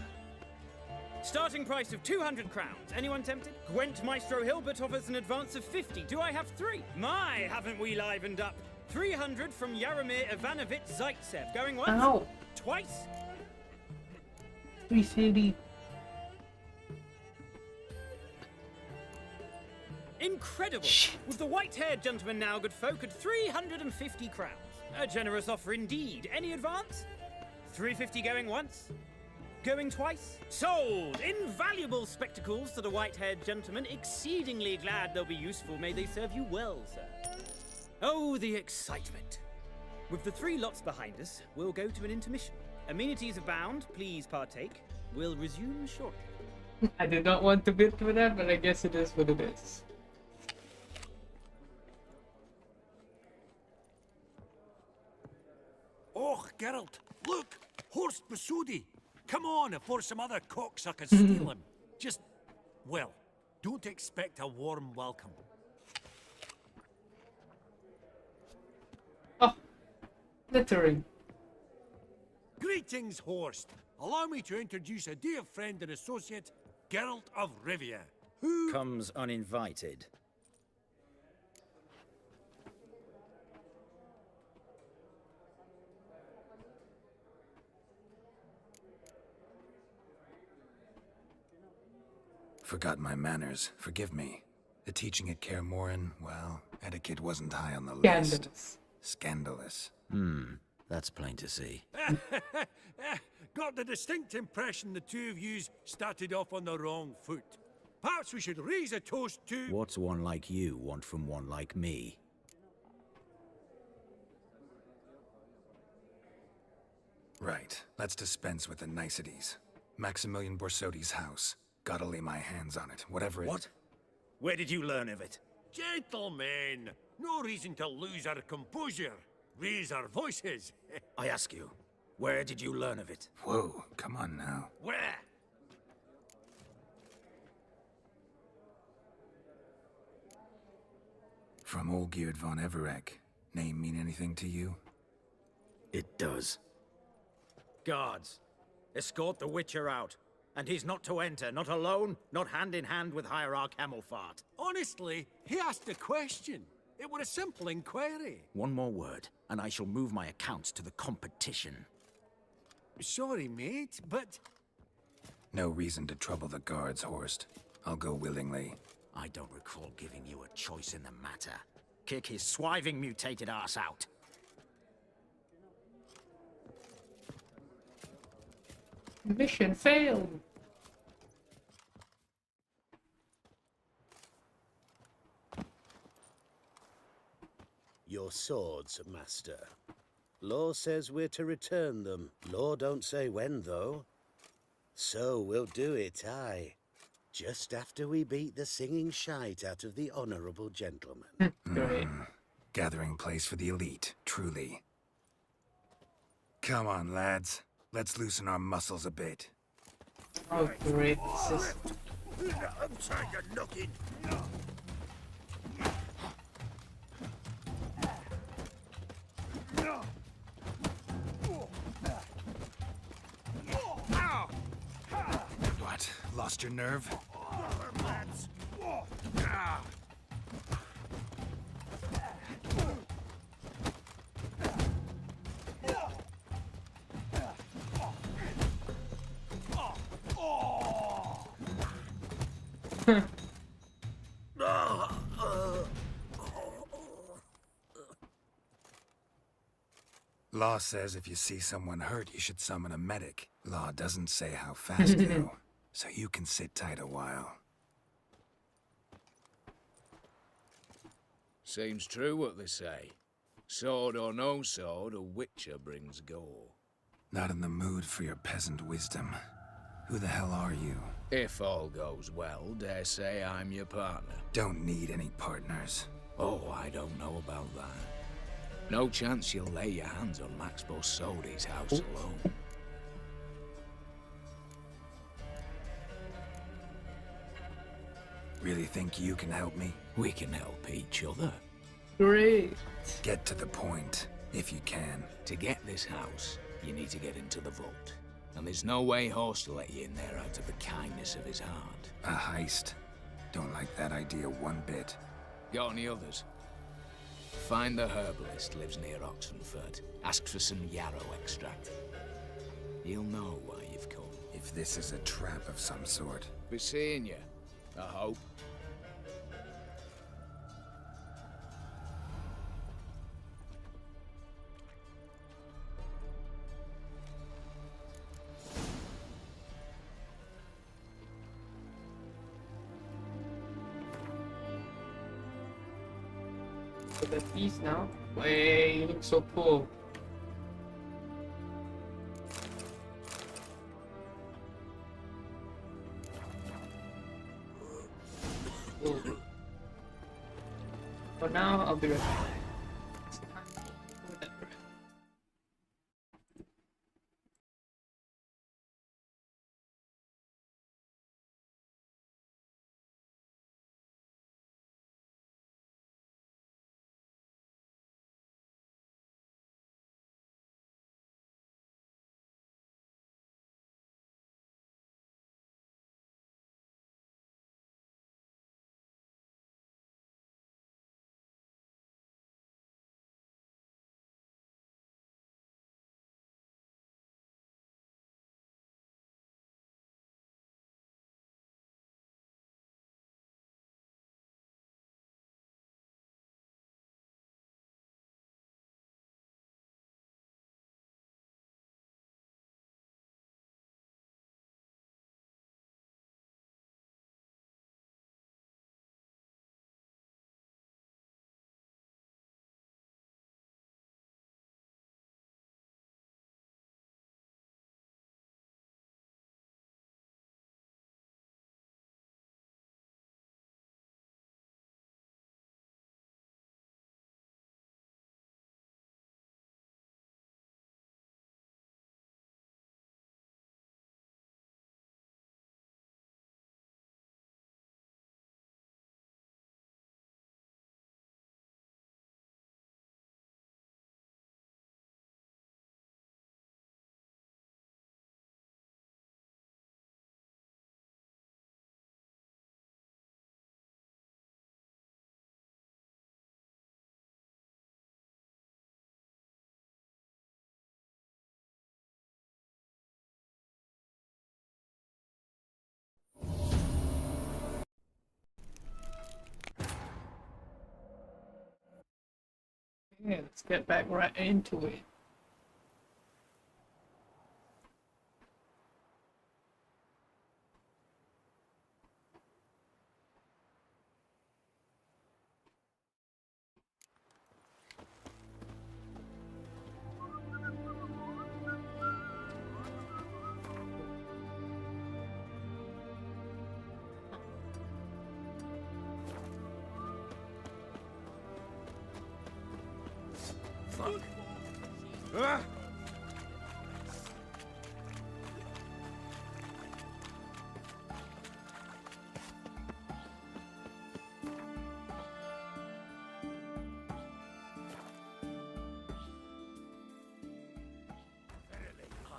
Starting price of 200 crowns. Anyone tempted? Gwent Maestro Hilbert offers an advance of 50. Do I have 3? My, haven't we livened up? 300 from Yaramir Ivanovich Zaitsev. Going once? Ow. Twice? 370. Incredible! With the white-haired gentleman now, good folk, at 350 crowns. A generous offer indeed. Any advance? 350 going once? Going twice? Sold! Invaluable spectacles to the white-haired gentleman. Exceedingly glad they'll be useful. May they serve you well, sir. Oh, the excitement. With the 3 lots behind us, we'll go to an intermission. Amenities abound. Please partake. We'll resume shortly. I did not want to bid for that, but I guess it is what it is. Oh, Geralt, look! Horst Masudi! Come on, before some other cocksuckers steal him. Just, well, don't expect a warm welcome. Oh, littering. Greetings, Horst. Allow me to introduce a dear friend and associate, Geralt of Rivia, who comes uninvited. Forgot my manners. Forgive me. The teaching at Kaer Morhen, well, etiquette wasn't high on the list. Scandalous. That's plain to see. got the distinct impression the two of yous started off on the wrong foot. Perhaps we should raise a toast to... What's one like you want from one like me? Right. Let's dispense with the niceties. Maximilian Borsodi's house. Gotta lay my hands on it, whatever it... What? Where did you learn of it? Gentlemen, no reason to lose our composure. Raise our voices. I ask you, where did you learn of it? Whoa, come on now. Where? From Olgierd von Everec. Name mean anything to you? It does. Guards, escort the Witcher out. And he's not to enter, not alone, not hand in hand with Hierarch Hamilfart. Honestly, he asked a question. It were a simple inquiry. One more word, and I shall move my accounts to the competition. Sorry, mate, but... No reason to trouble the guards, Horst. I'll go willingly. I don't recall giving you a choice in the matter. Kick his swiving mutated ass out. Mission failed. Your swords, Master. Law says we're to return them. Law don't say when, though. So we'll do it, aye. Just after we beat the singing shite out of the honourable gentleman. Great. Gathering place for the elite, truly. Come on, lads. Let's loosen our muscles a bit. Oh, great. This is... I'm tired of knocking. What? Lost your nerve? Law says if you see someone hurt, you should summon a medic. Law doesn't say how fast, though, so you can sit tight a while. Seems true what they say. Sword or no sword, a witcher brings gore. Not in the mood for your peasant wisdom. Who the hell are you? If all goes well, dare say I'm your partner. Don't need any partners. Oh, I don't know about that. No chance you'll lay your hands on Max Borsodi's house alone. Really think you can help me? We can help each other. Great. Get to the point, if you can. To get this house, you need to get into the vault. And there's no way Horst will let you in there out of the kindness of his heart. A heist? Don't like that idea one bit. Got any others? Find the herbalist, lives near Oxenford. Ask for some yarrow extract. He'll know why you've come. If this is a trap of some sort. Be seeing you, I hope. For the feast now. Hey, you look so cool. Ooh. For now, I'll be right back. It's time for that breath. Yeah, let's get back right into it. Fuck. I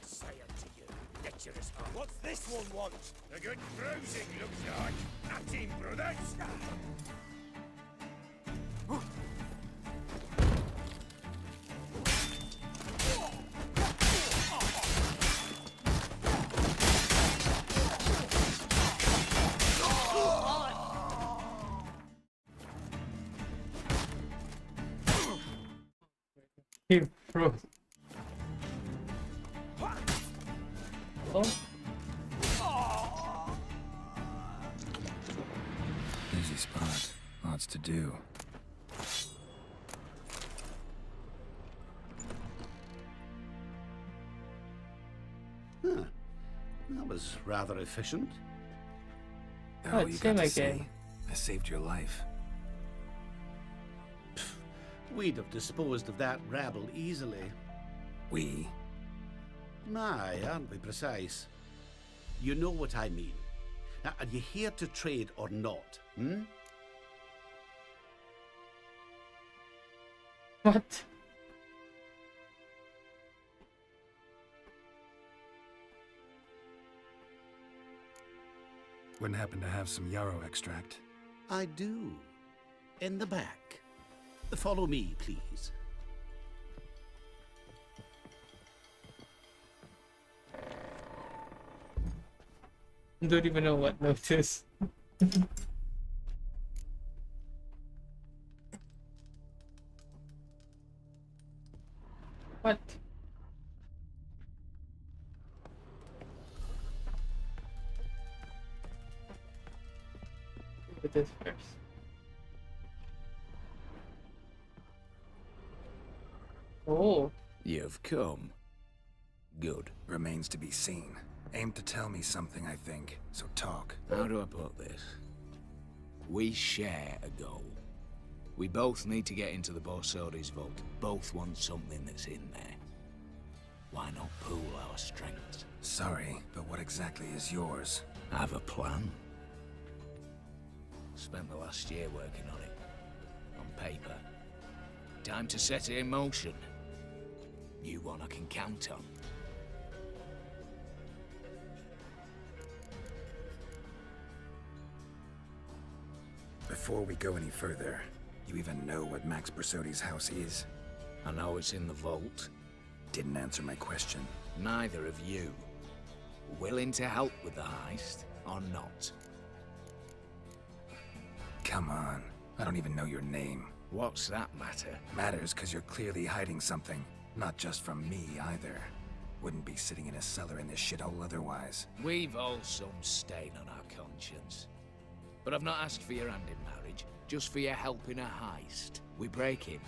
say unto you, get your response. What's this one want? A good bruising, looks like. At him, brothers! He froze. Oh, Easy spot. Lots to do. Huh. That was rather efficient. Oh, it's you got him to again. say, I saved your life. We'd have disposed of that rabble easily. We? Aye, aren't we precise? You know what I mean. Now, are you here to trade or not, hmm? What? Wouldn't happen to have some yarrow extract. I do. In the back. Follow me, please. Don't even know what notice. What? Look at this first. Oh. You've come. Good. Remains to be seen. Aim to tell me something, I think. So talk. How do I put this? We share a goal. We both need to get into the Borsodi's vault. Both want something that's in there. Why not pool our strengths? Sorry, but what exactly is yours? I have a plan. Spent the last year working on it. On paper. Time to set it in motion. You one I can count on. Before we go any further, you even know what Max Borsodi's house is? I know it's in the vault. Didn't answer my question. Neither of you. Willing to help with the heist, or not? Come on. I don't even know your name. What's that matter? Matters because you're clearly hiding something. Not just from me, either. Wouldn't be sitting in a cellar in this shithole otherwise. We've all some stain on our conscience. But I've not asked for your hand in marriage, just for your help in a heist. We break in,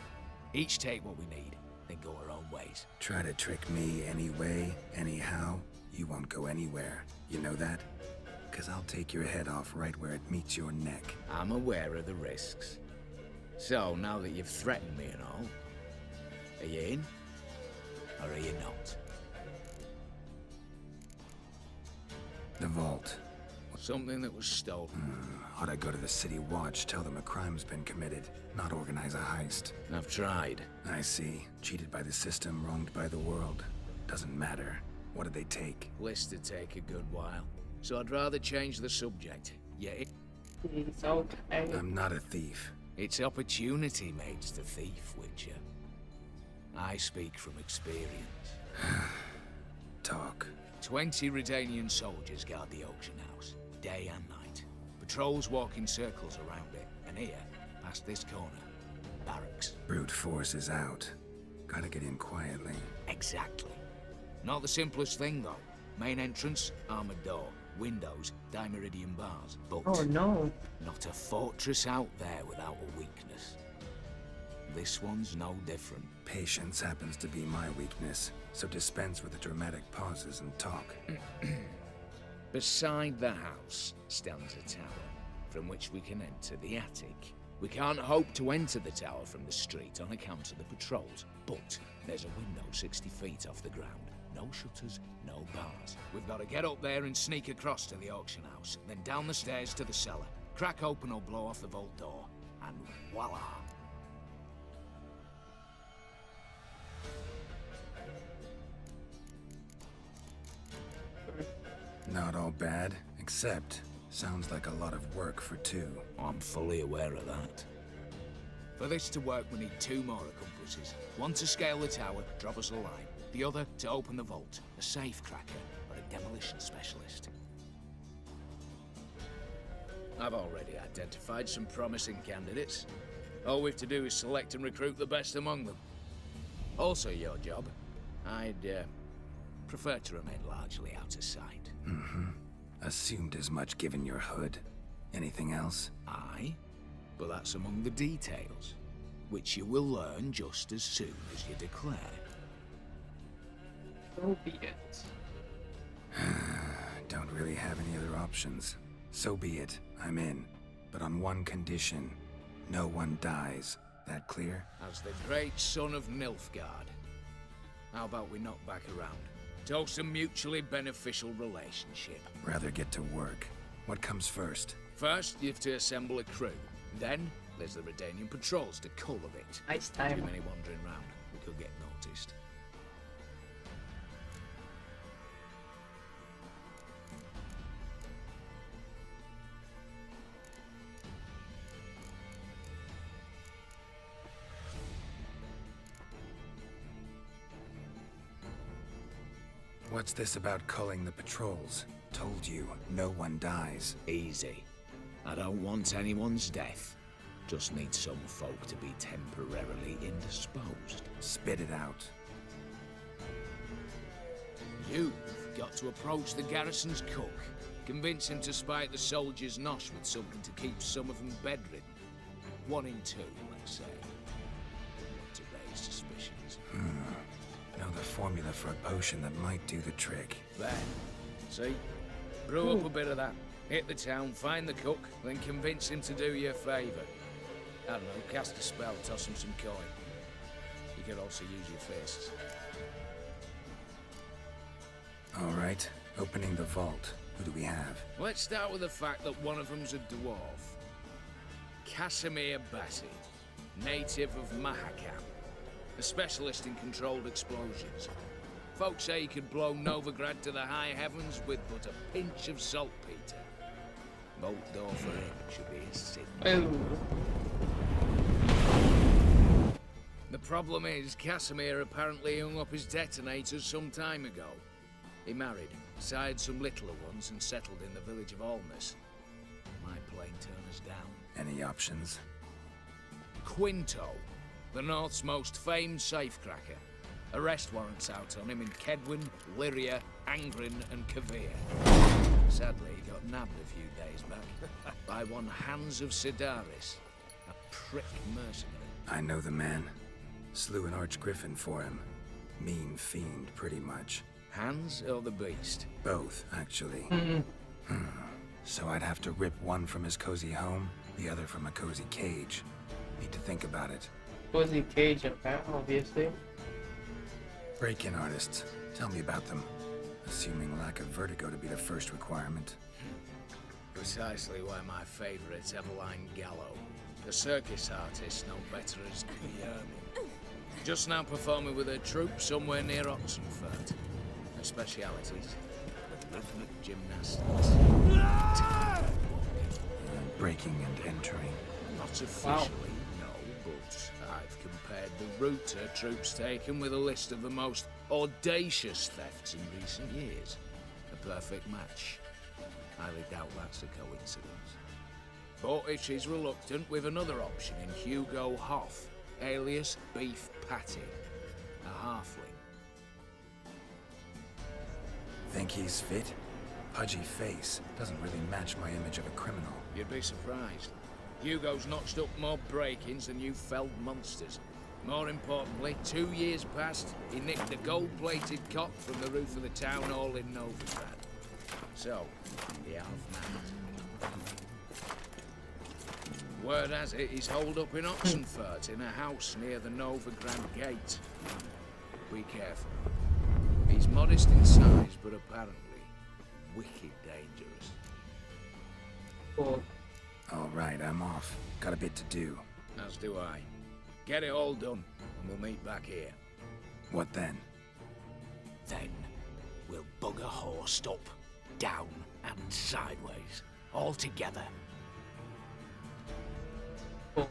each take what we need, then go our own ways. Try to trick me anyway, anyhow, you won't go anywhere. You know that? Because I'll take your head off right where it meets your neck. I'm aware of the risks. So, now that you've threatened me and all, are you in? Or are you not? The vault. Something that was stolen. Ought I go to the city watch, tell them a crime's been committed, not organize a heist? I've tried. I see. Cheated by the system, wronged by the world. Doesn't matter. What did they take? List would take a good while. So I'd rather change the subject. Yeah, It's okay. I'm not a thief. It's opportunity makes the thief, Witcher. I speak from experience. Talk. 20 Redanian soldiers guard the auction house, day and night. Patrols walk in circles around it, and here, past this corner, barracks. Brute force is out. Gotta get in quietly. Exactly. Not the simplest thing, though. Main entrance, armored door. Windows, dimeridian bars. But Oh no. not a fortress out there without a weakness. This one's no different. Patience happens to be my weakness, so dispense with the dramatic pauses and talk. Beside the house stands a tower, from which we can enter the attic. We can't hope to enter the tower from the street on account of the patrols, but there's a window 60 feet off the ground. No shutters, no bars. We've got to get up there and sneak across to the auction house, then down the stairs to the cellar, crack open or blow off the vault door, and voila! Not all bad, except sounds like a lot of work for two. I'm fully aware of that. For this to work, we need 2 more accomplices. One to scale the tower, drop us a line. The other to open the vault, a safe cracker or a demolition specialist. I've already identified some promising candidates. All we've to do is select and recruit the best among them. Also your job. I'd Prefer to remain largely out of sight. Mm-hmm. Assumed as much given your hood. Anything else? Aye, but that's among the details, which you will learn just as soon as you declare. So be it. Don't really have any other options. So be it. I'm in. But on one condition. No one dies. That clear? As the great son of Nilfgaard. How about we knock back around? Toast a mutually beneficial relationship. Rather get to work. What comes first? First, you have to assemble a crew. Then, there's the Redanian patrols to cultivate. Nice time. Too many wandering round. We could get noticed. What's this about culling the patrols? Told you, no one dies. Easy. I don't want anyone's death. Just need some folk to be temporarily indisposed. Spit it out. You've got to approach the garrison's cook. Convince him to spike the soldiers' nosh with something to keep some of them bedridden. 1 in 2, let's say. To raise suspicions. Know the formula for a potion that might do the trick. There. See? Brew up a bit of that. Hit the town, find the cook, then convince him to do you a favour. I don't know, cast a spell, toss him some coin. You could also use your fists. Alright, opening the vault. Who do we have? Let's start with the fact that one of them's a dwarf. Casimir Bassi, native of Mahakam. A specialist in controlled explosions. Folks say he could blow Novigrad to the high heavens with but a pinch of saltpeter. Bolt door for him should be his signal. The problem is, Casimir apparently hung up his detonators some time ago. He married, sired some littler ones, and settled in the village of Alness. Might plain turn us down. Any options? Quinto, the North's most famed safecracker. Arrest warrants out on him in Kedwin, Lyria, Angrin, and Kavir. Sadly, he got nabbed a few days back by one Hans of Sidaris, a prick mercenary. I know the man. Slew an archgriffin for him. Mean fiend, pretty much. Hans or the beast? Both, actually. So I'd have to rip one from his cozy home, the other from a cozy cage. Need to think about it. Cozy cage, obviously. Break-in artists. Tell me about them. Assuming lack of vertigo to be the first requirement. Precisely why my favourite's Eveline Gallo. The circus artist no better as Guillermo. Just now performing with her troupe somewhere near Oxenfurt. Her specialities: rhythmic gymnastics. Breaking and entering. Not officially, no, but I've compared the route her troop's taken with a list of the most audacious thefts in recent years. A perfect match. Highly doubt that's a coincidence. But if she's reluctant, with another option in Hugo Hoff, alias Beef Patty, a halfling. Think he's fit? Pudgy face. Doesn't really match my image of a criminal. You'd be surprised. Hugo's notched up more break-ins than you felled monsters. More importantly, 2 years past, he nicked a gold-plated cot from the roof of the town hall in Novigrad. So, the half-man. Word has it, he's holed up in Oxenfurt in a house near the Novigrad gate. Be careful. He's modest in size, but apparently wicked dangerous. Cool. All right, I'm off. Got a bit to do. As do I. Get it all done, and we'll meet back here. What then? Then, we'll bugger horsed up, down, and sideways. All together. Cool.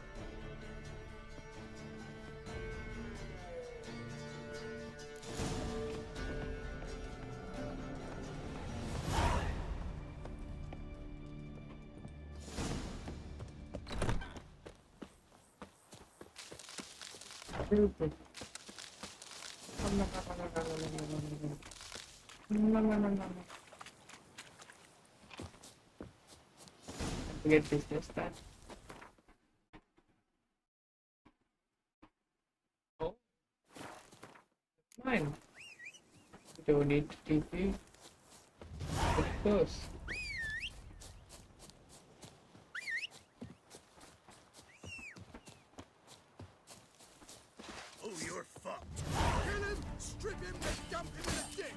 No. Forget business then. Oh. Fine. You don't need to TP. Of course. Oh, you're fucked. Kill him, strip him, then dump him in a ditch.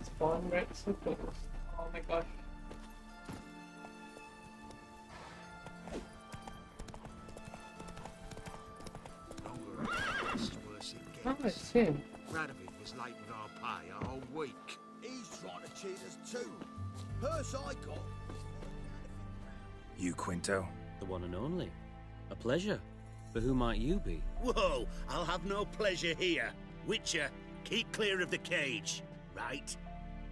Spawn red circles. Oh my gosh. Oh, it's him. Radovid was late with our pay a whole week. He's trying to cheat us too. Purse I got. You, Quinto? The one and only. A pleasure. But who might you be? Whoa, I'll have no pleasure here. Witcher, keep clear of the cage, right?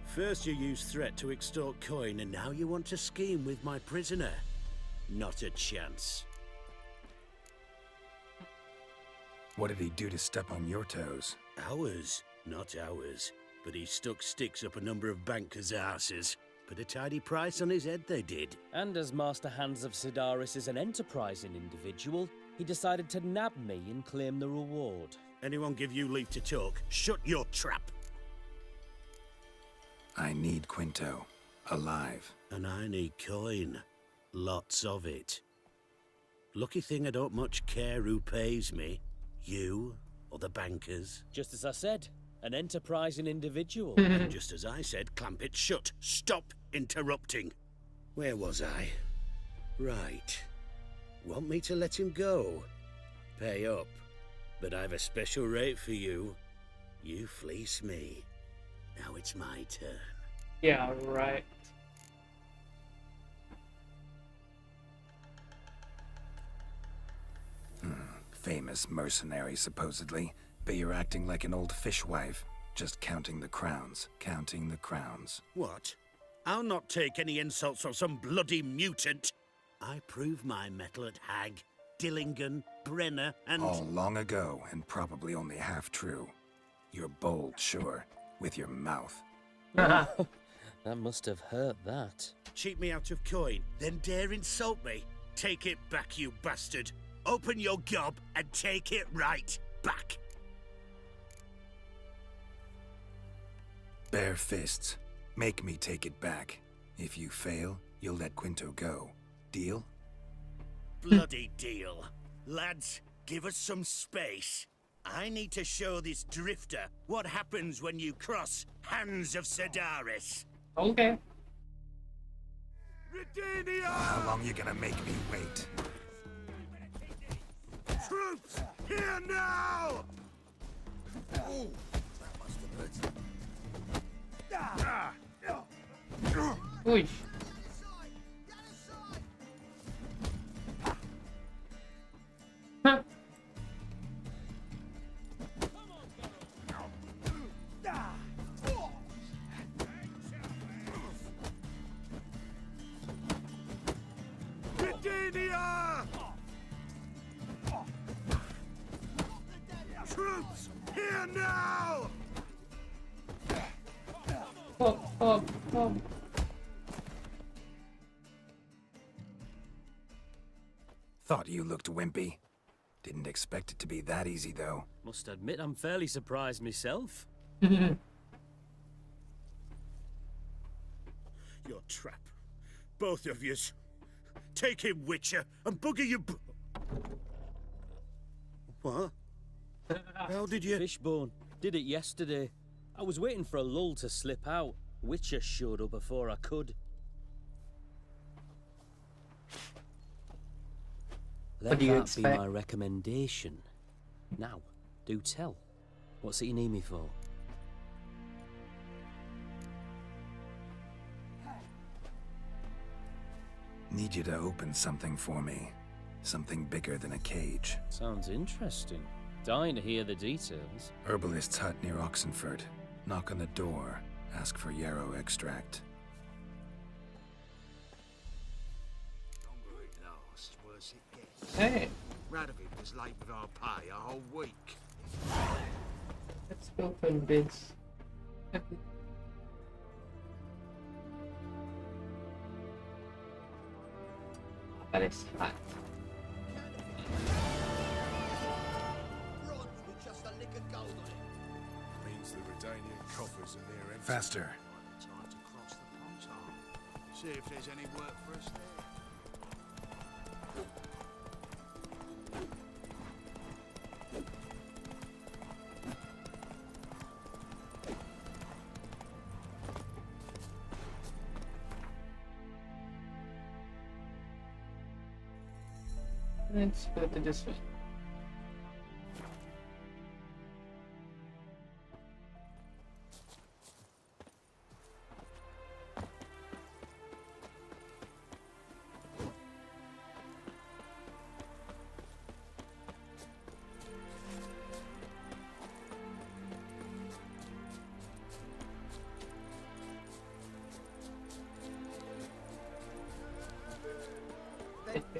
First you used threat to extort coin, and now you want to scheme with my prisoner. Not a chance. What did he do to step on your toes? Ours, not ours. But he stuck sticks up a number of bankers' asses. Put a tidy price on his head, they did. And as Master Hands of Sidaris is an enterprising individual, he decided to nab me and claim the reward. Anyone give you leave to talk? Shut your trap! I need Quinto. Alive. And I need coin. Lots of it. Lucky thing I don't much care who pays me. You or the bankers. Just as I said, an enterprising individual. And just as I said, clamp it shut. Stop interrupting. Where was I? Right. Want me to let him go? Pay up. But I've a special rate for you. You fleece me. Now it's my turn. Yeah, right. Famous mercenary, supposedly. But you're acting like an old fishwife. Just counting the crowns. Counting the crowns. What? I'll not take any insults from some bloody mutant. I prove my mettle at Hag, Dillingen, Brenner, and... All long ago, and probably only half true. You're bold, sure. With your mouth. That must have hurt that. Cheat me out of coin, then dare insult me. Take it back, you bastard. Open your gob and take it right back. Bare fists. Make me take it back. If you fail, you'll let Quinto go. Deal? Bloody deal. Lads, give us some space. I need to show this drifter what happens when you cross Hands of Sidaris. Okay. How long you gonna make me wait? Troops, here now! Oh, that must have hurt. Push. Huh. Troops, here now! Oh. Thought you looked wimpy. Didn't expect it to be that easy, though. Must admit I'm fairly surprised myself. Your trap. Both of yous. Take him, Witcher, and bugger your... What? How did you... Fishbone. Did it yesterday. I was waiting for a lull to slip out. Witcher showed up before I could. Let do you that expect? be my recommendation. Now, do tell. What's it you need me for? Need you to open something for me. Something bigger than a cage. Sounds interesting. Dying to hear the details. Herbalist's hut near Oxenford. Knock on the door. Ask for yarrow extract. Longer it lasts, worse it gets. Hey, Radovid was late with our pay a whole week. let's open bids. That is hot. Means the Redanian coffers are near empty. Faster. Time to cross the Pontar. See if there's any work for us there. Let's go to this one.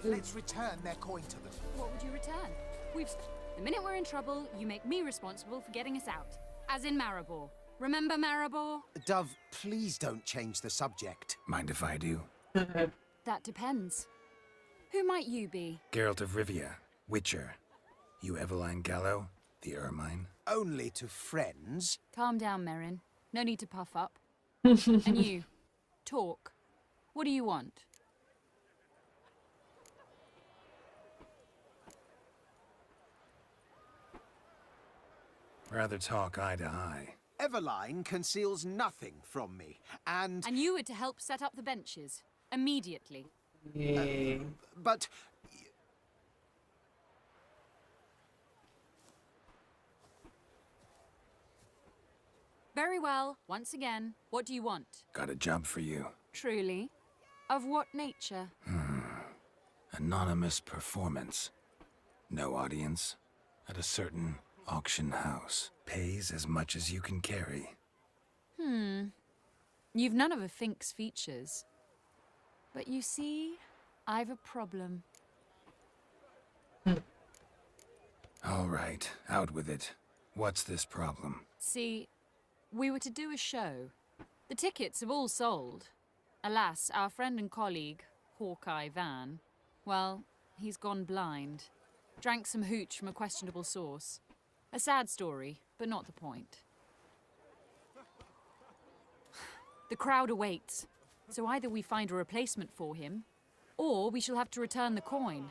Let's return their coin to them. What would you return? The minute we're in trouble, you make me responsible for getting us out. As in Maribor. Remember Maribor? Dove, please don't change the subject. Mind if I do? That depends. Who might you be? Geralt of Rivia, Witcher. You Eveline Gallo, the Ermine. Only to friends. Calm down, Merrin. No need to puff up. And you, talk. What do you want? Rather talk eye to eye. Eveline conceals nothing from me, and... And you were to help set up the benches. Immediately. Yeah. But... Very well. Once again, what do you want? Got a job for you. Truly? Of what nature? Anonymous performance. No audience. At a certain auction house. Pays as much as you can carry. You've none of a Fink's features. But you see, I've a problem. All right, out with it. What's this problem? See, we were to do a show. The tickets have all sold. Alas, our friend and colleague, Hawkeye Van, well, he's gone blind. Drank some hooch from a questionable source. A sad story, but not the point. The crowd awaits, so either we find a replacement for him, or we shall have to return the coin.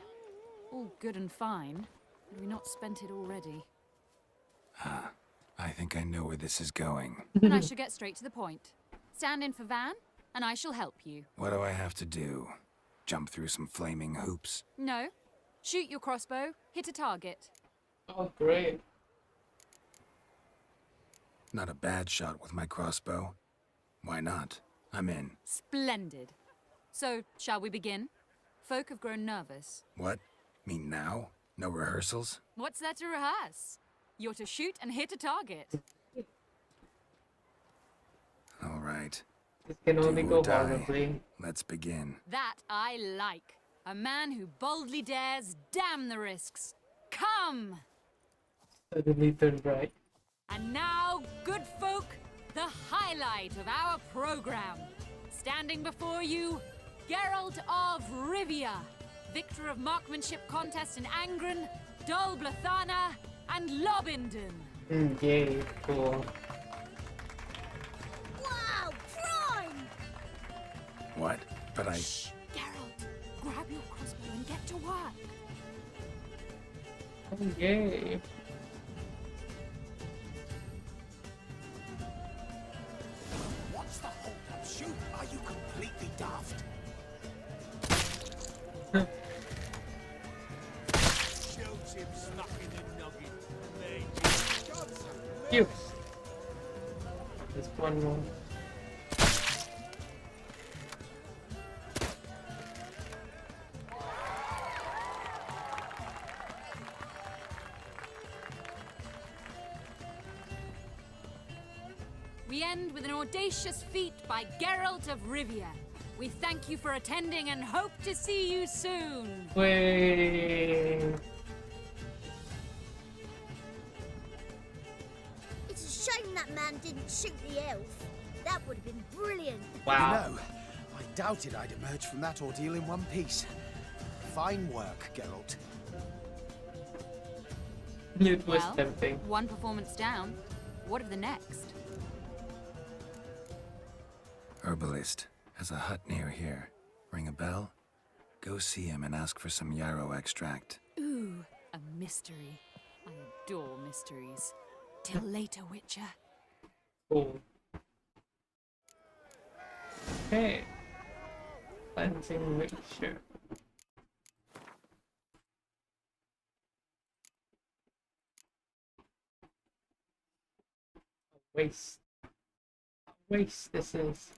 All good and fine, had we not spent it already. I think I know where this is going. Then I shall get straight to the point. Stand in for Van, and I shall help you. What do I have to do? Jump through some flaming hoops? No. Shoot your crossbow, hit a target. Oh, great. Not a bad shot with my crossbow. Why not? I'm in. Splendid. So, shall we begin? Folk have grown nervous. What? Me now? No rehearsals? What's there to rehearse? You're to shoot and hit a target. All right. This can only Do go or die. horribly. Let's begin. That I like. A man who boldly dares, damn the risks. Come! Suddenly turned bright. And now, good folk, the highlight of our program. Standing before you, Geralt of Rivia, victor of marksmanship contest in Angren, Dol Blathana, and Lobindon. Yay, cool. Wow, prime! What? But I... Shh, Geralt, grab your crossbow and get to work. Oh, yay. What's the hold-up? Shoot! Are you completely daft? Shoots him smacking the nugget. Cute. Just one more. we end with an audacious feat by Geralt of Rivia. We thank you for attending and hope to see you soon. Wait. It's a shame that man didn't shoot the elf. That would have been brilliant. Wow. You know, I doubted I'd emerge from that ordeal in one piece. Fine work, Geralt. It was Well, tempting. one performance down. What of the next? Herbalist has a hut near here. Ring a bell? Go see him and ask for some yarrow extract. Ooh, a mystery. I adore mysteries. Till later, Witcher. Cool. Okay. Cleansing mixture. Waste. Waste this is.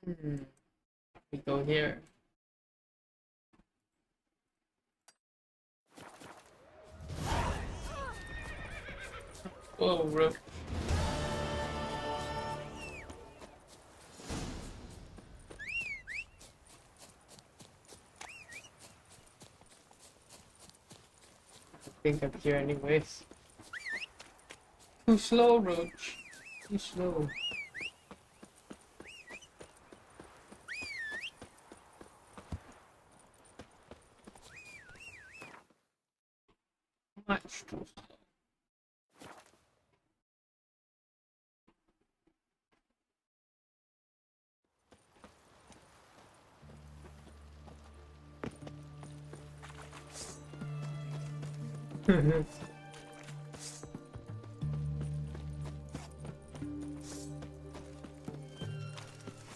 We go here. Whoa, Rook. I think I'm here anyways. Too slow, Roach. Too slow. Much too slow.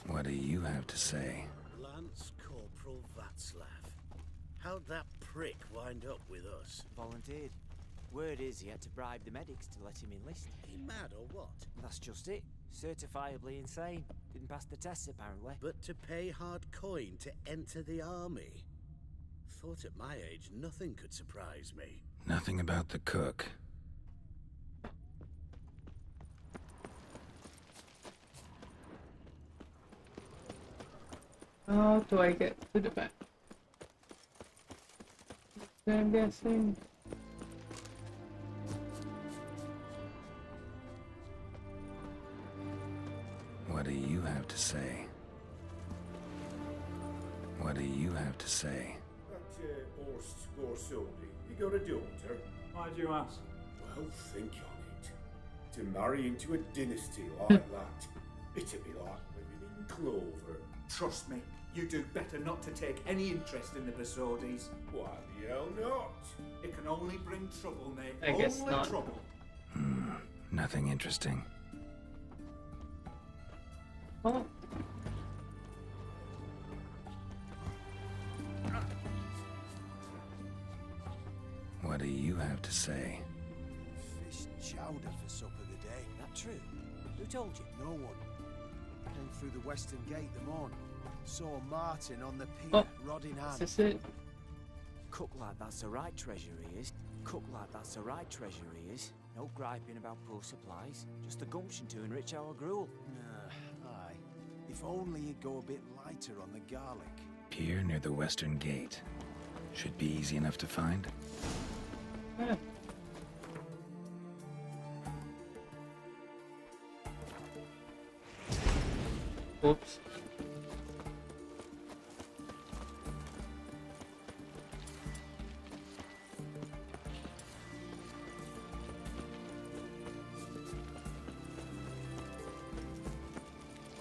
What do you have to say? Lance Corporal Václav. How'd that prick wind up with us? Volunteered. Word is he had to bribe the medics to let him enlist. He mad or what? That's just it. Certifiably insane. Didn't pass the tests apparently. But to pay hard coin to enter the army? Thought at my age nothing could surprise me. Nothing about the cook. How do I get to the back? I'm guessing. What do you have to say? What do you have to say? That horse Scorsoni, you got a daughter? Why do you ask? Well, think on it. To marry into a dynasty like that, it'd be like living in clover. Trust me, you do better not to take any interest in the Besodis. Why the hell not? It can only bring trouble, mate. I guess only not. trouble. Nothing interesting. Oh. What do you have to say? Fish chowder for supper today. That true? Who told you? No one. Came through the western gate the morn. Saw Martin on the pier, Oh, rod in hand. is this it? Cook like that's the right treasure he is. Cook like that's the right treasure he is. No griping about poor supplies. Just the gumption to enrich our gruel. Aye. If only you'd go a bit lighter on the garlic. Pier near the western gate. Should be easy enough to find. Yeah. Oops.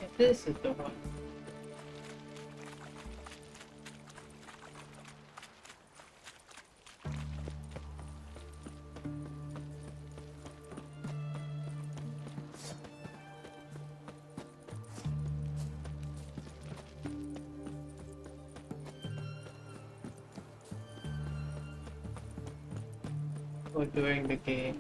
Yeah, this is the one. Or during the game.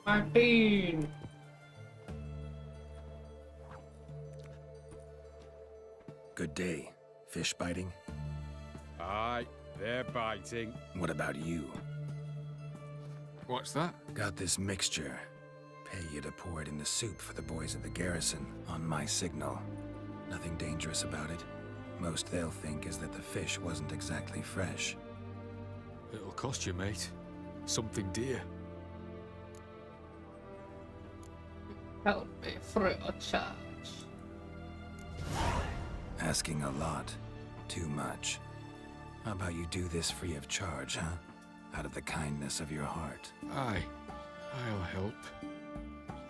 Martin! Good day. Fish biting? Aye, they're biting. What about you? What's that? Got this mixture. Pay you to pour it in the soup for the boys at the garrison, on my signal. Nothing dangerous about it. Most they'll think is that the fish wasn't exactly fresh. It'll cost you, mate. Something dear. Help me free a charge. Asking a lot. Too much. How about you do this free of charge, huh? Out of the kindness of your heart. Aye, I'll help.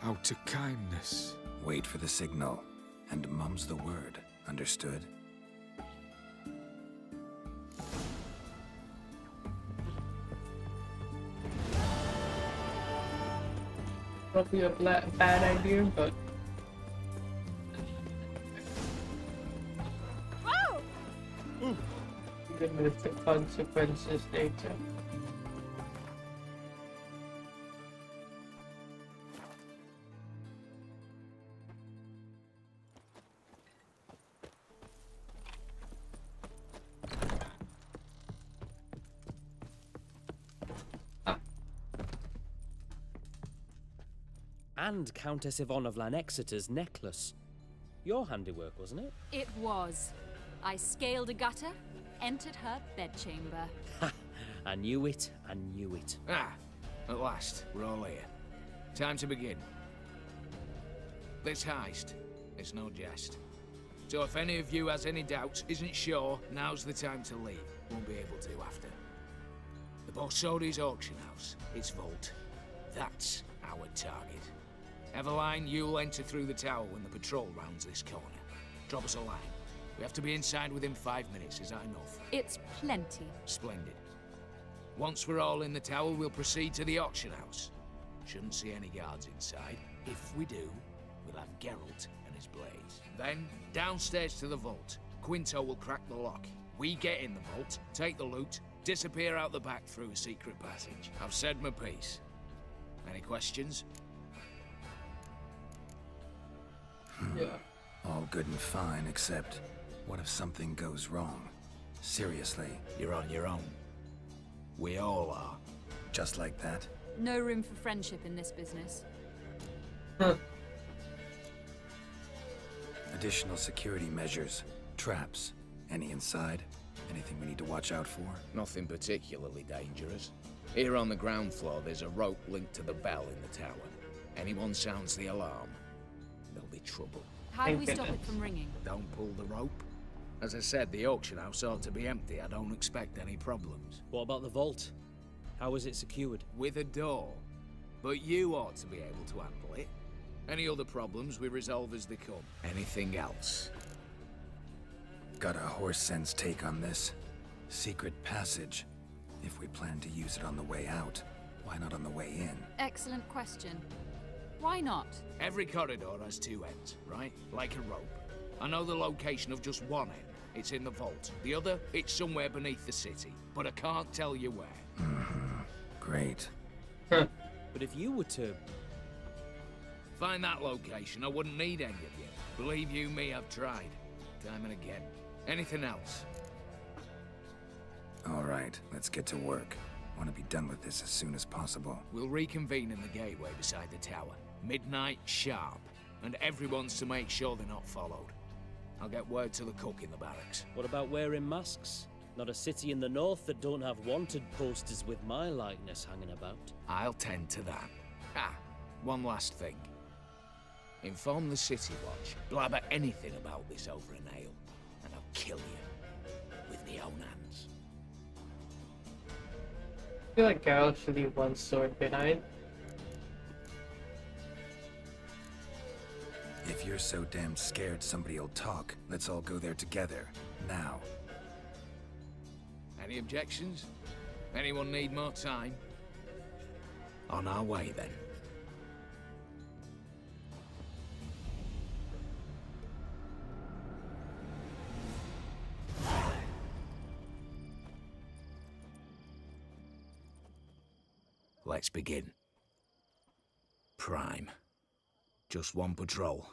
Out of kindness. Wait for the signal, and mum's the word. Understood? Probably a bad idea, but even with the consequences later. And Countess Yvonne of Lanexeter's necklace. Your handiwork, wasn't it? It was. I scaled a gutter, entered her bedchamber. I knew it, I knew it. Ah, at last, we're all here. Time to begin. This heist, it's no jest. So if any of you has any doubts, isn't sure, now's the time to leave. Won't be able to after. The Borsodi's auction house, its vault. That's our target. Eveline, you'll enter through the tower when the patrol rounds this corner. Drop us a line. We have to be inside within 5 minutes, is that enough? It's plenty. Splendid. Once we're all in the tower, we'll proceed to the auction house. Shouldn't see any guards inside. If we do, we'll have Geralt and his blades. Then, downstairs to the vault. Quinto will crack the lock. We get in the vault, take the loot, disappear out the back through a secret passage. I've said my piece. Any questions? Yeah. All good and fine, except what if something goes wrong? Seriously. You're on your own. We all are. Just like that? No room for friendship in this business. Additional security measures. Traps. Any inside? Anything we need to watch out for? Nothing particularly dangerous. Here on the ground floor, there's a rope linked to the bell in the tower. Anyone sounds the alarm, there'll be trouble. How do we stop it from ringing? Don't pull the rope. As I said, the auction house ought to be empty. I don't expect any problems. What about the vault? How is it secured? With a door. But you ought to be able to handle it. Any other problems we resolve as they come. Anything else? Got a horse sense take on this. Secret passage. If we plan to use it on the way out, why not on the way in? Excellent question. Why not? Every corridor has two ends, right? Like a rope. I know the location of just one end. It's in the vault. The other, it's somewhere beneath the city. But I can't tell you where. Great. But if you were to... find that location, I wouldn't need any of you. Believe you me, I've tried. Time and again. Anything else? All right, let's get to work. Want to be done with this as soon as possible. We'll reconvene in the gateway beside the tower. Midnight sharp. And everyone's to make sure they're not followed. I'll get word to the cook in the barracks. What about wearing masks? Not a city in the north that don't have wanted posters with my likeness hanging about. I'll tend to that. Ah, one last thing. Inform the City Watch. Blabber anything about this over an ale, and I'll kill you. With my own hands. I feel like Geralt should leave one sword behind. If you're so damn scared somebody'll talk, let's all go there together. Now. Any objections? Anyone need more time? On our way, then. Let's begin. prime. Just one patrol.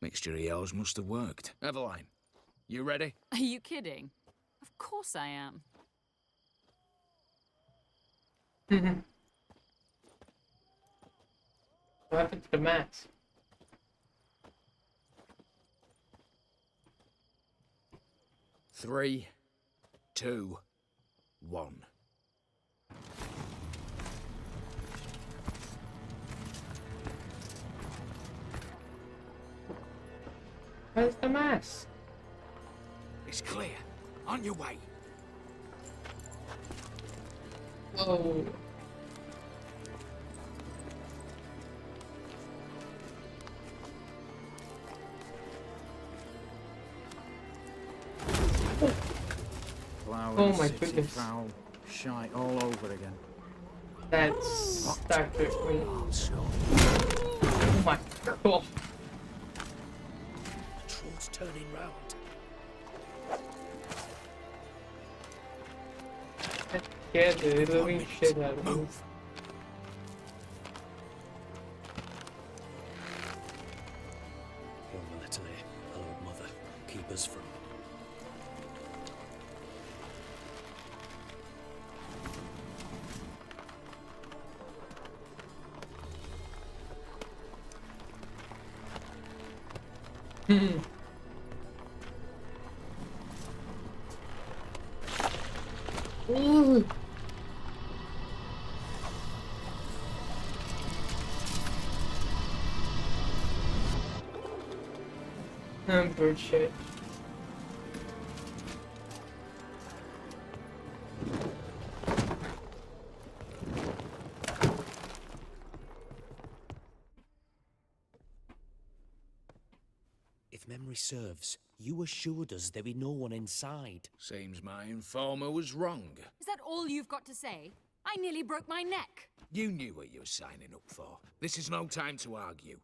Mixture of yours must have worked. Eveline, you ready? Are you kidding? Of course I am. What happened to the mask? Three, two, one. Where's the mask? It's clear. On your way. Oh. Flower Oh and my city goodness. foul. Shite all over again. That's Dr. Wait. Oh my god. Patrol's turning round. That scared the living shit out of me. Your military, Lord Mother, keep us from. Ooh. Bird shit. If memory serves, you assured us there be no one inside. Seems my informer was wrong. Is that all you've got to say? I nearly broke my neck. You knew what you were signing up for. This is no time to argue.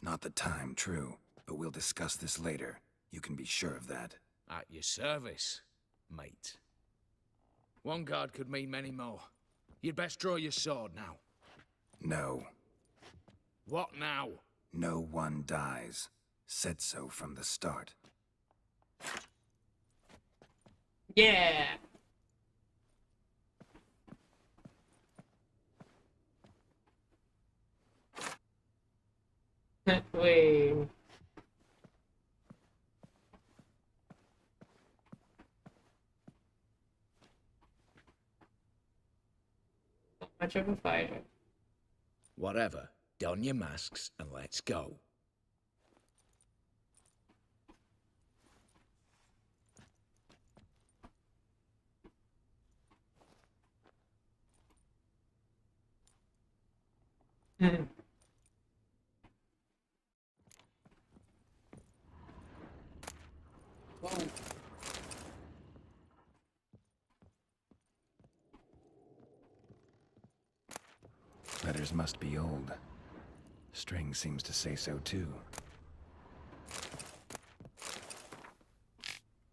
Not the time, true. But we'll discuss this later. You can be sure of that. At your service, mate. One guard could mean many more. You'd best draw your sword now. No. What now? No one dies. Said so from the start. Yeah. Wait. Not much of a fighter. Whatever. Don your masks and let's go. Letters must be old. String seems to say so too.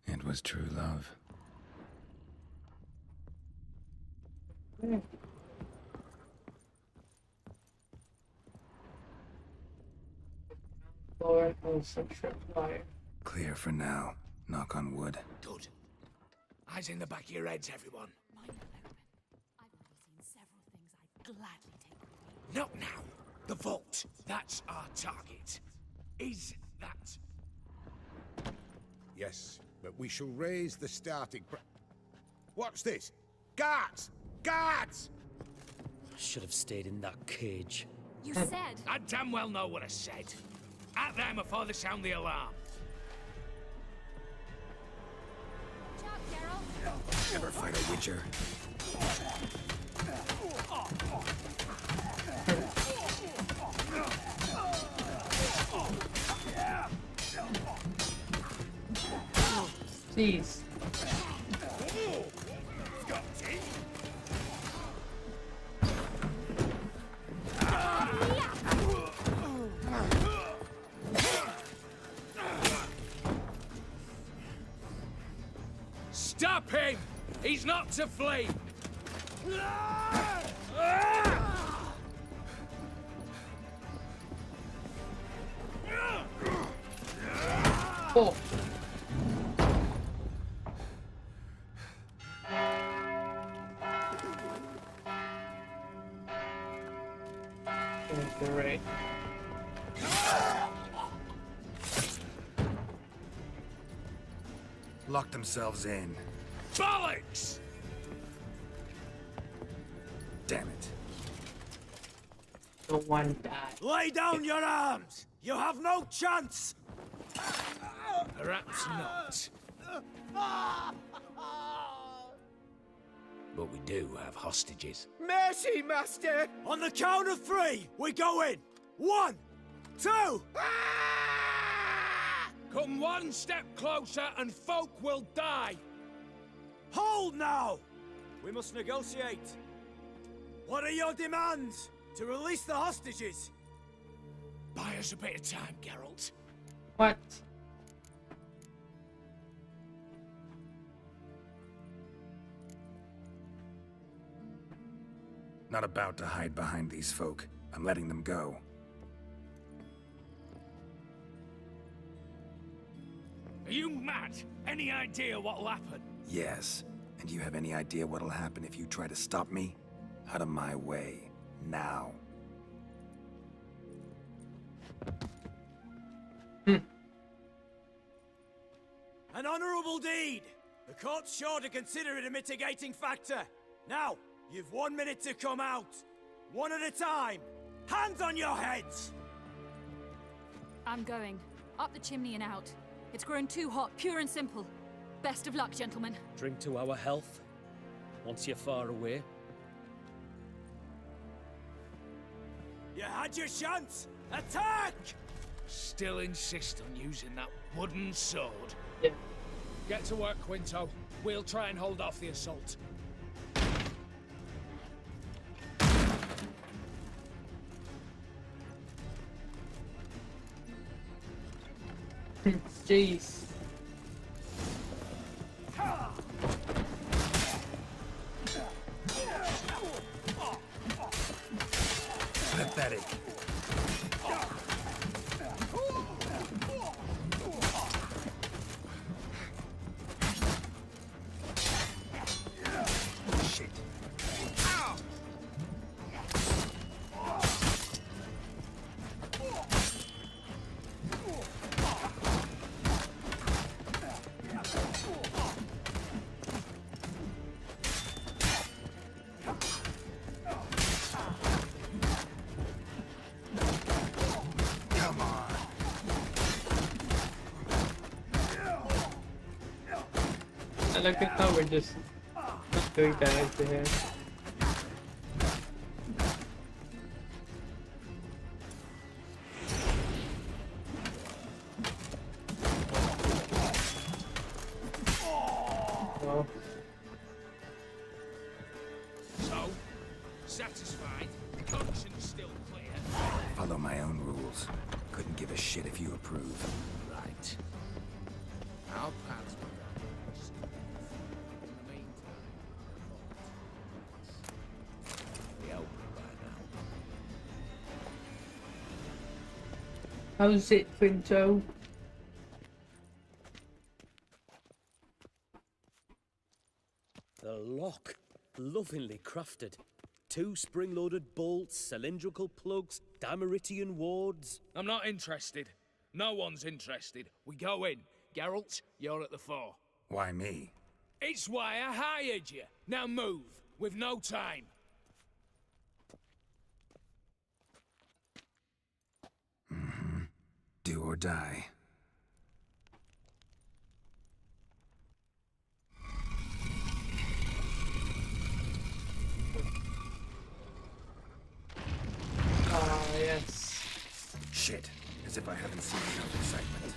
It was true love. Lord of some tripwire. Clear for now. Knock on wood. Good. Eyes in the back of your heads, everyone. Mine will open. I've already seen several things I'd gladly take with me. Not now. The vault. That's our target. Is that... Yes, but we shall raise the starting What's this? Guards! Guards! I should have stayed in that cage. You said... I damn well know what I said. At them before they sound the alarm. Watch out, Geralt. Never fight a witcher. Jeez. Stop him! He's not to flee! Oh. Great. Lock themselves in. Bollocks! Damn it. The one died. Lay down your arms! You have no chance! Perhaps not. But we do have hostages. Mercy, master! On the count of 3, we go in! 1, 2! Come one step closer and folk will die! Hold now! We must negotiate. What are your demands? To release the hostages? Buy us a bit of time, Geralt. What? Not about to hide behind these folk. I'm letting them go. Are you mad? Any idea what'll happen? Yes. And do you have any idea what'll happen if you try to stop me? Out of my way. Now. An honorable deed! The court's sure to consider it a mitigating factor. Now, you've 1 minute to come out. One at a time. Hands on your heads! I'm going. Up the chimney and out. It's grown too hot, pure and simple. Best of luck, gentlemen. Drink to our health. Once you're far away. You had your chance! Attack! Still insist on using that wooden sword? Yeah. Get to work, Quinto. We'll try and hold off the assault. Jeez. Pathetic. Shit. Come on. I like it how we're just doing damage to him. Well, So, satisfied? Conscience still clear? Follow my own rules. Couldn't give a shit if you approve. Right. Our paths will cross. In the meantime, the vault. Be open by now. how's it, Quinto? The lock. Lovingly crafted. 2 spring-loaded bolts, cylindrical plugs, Dameritian wards. I'm not interested. No one's interested. We go in. Geralt, you're at the fore. Why me? It's why I hired you. Now move. We've no time. Do or die. Ah, yes. Shit. As if I haven't seen enough excitement.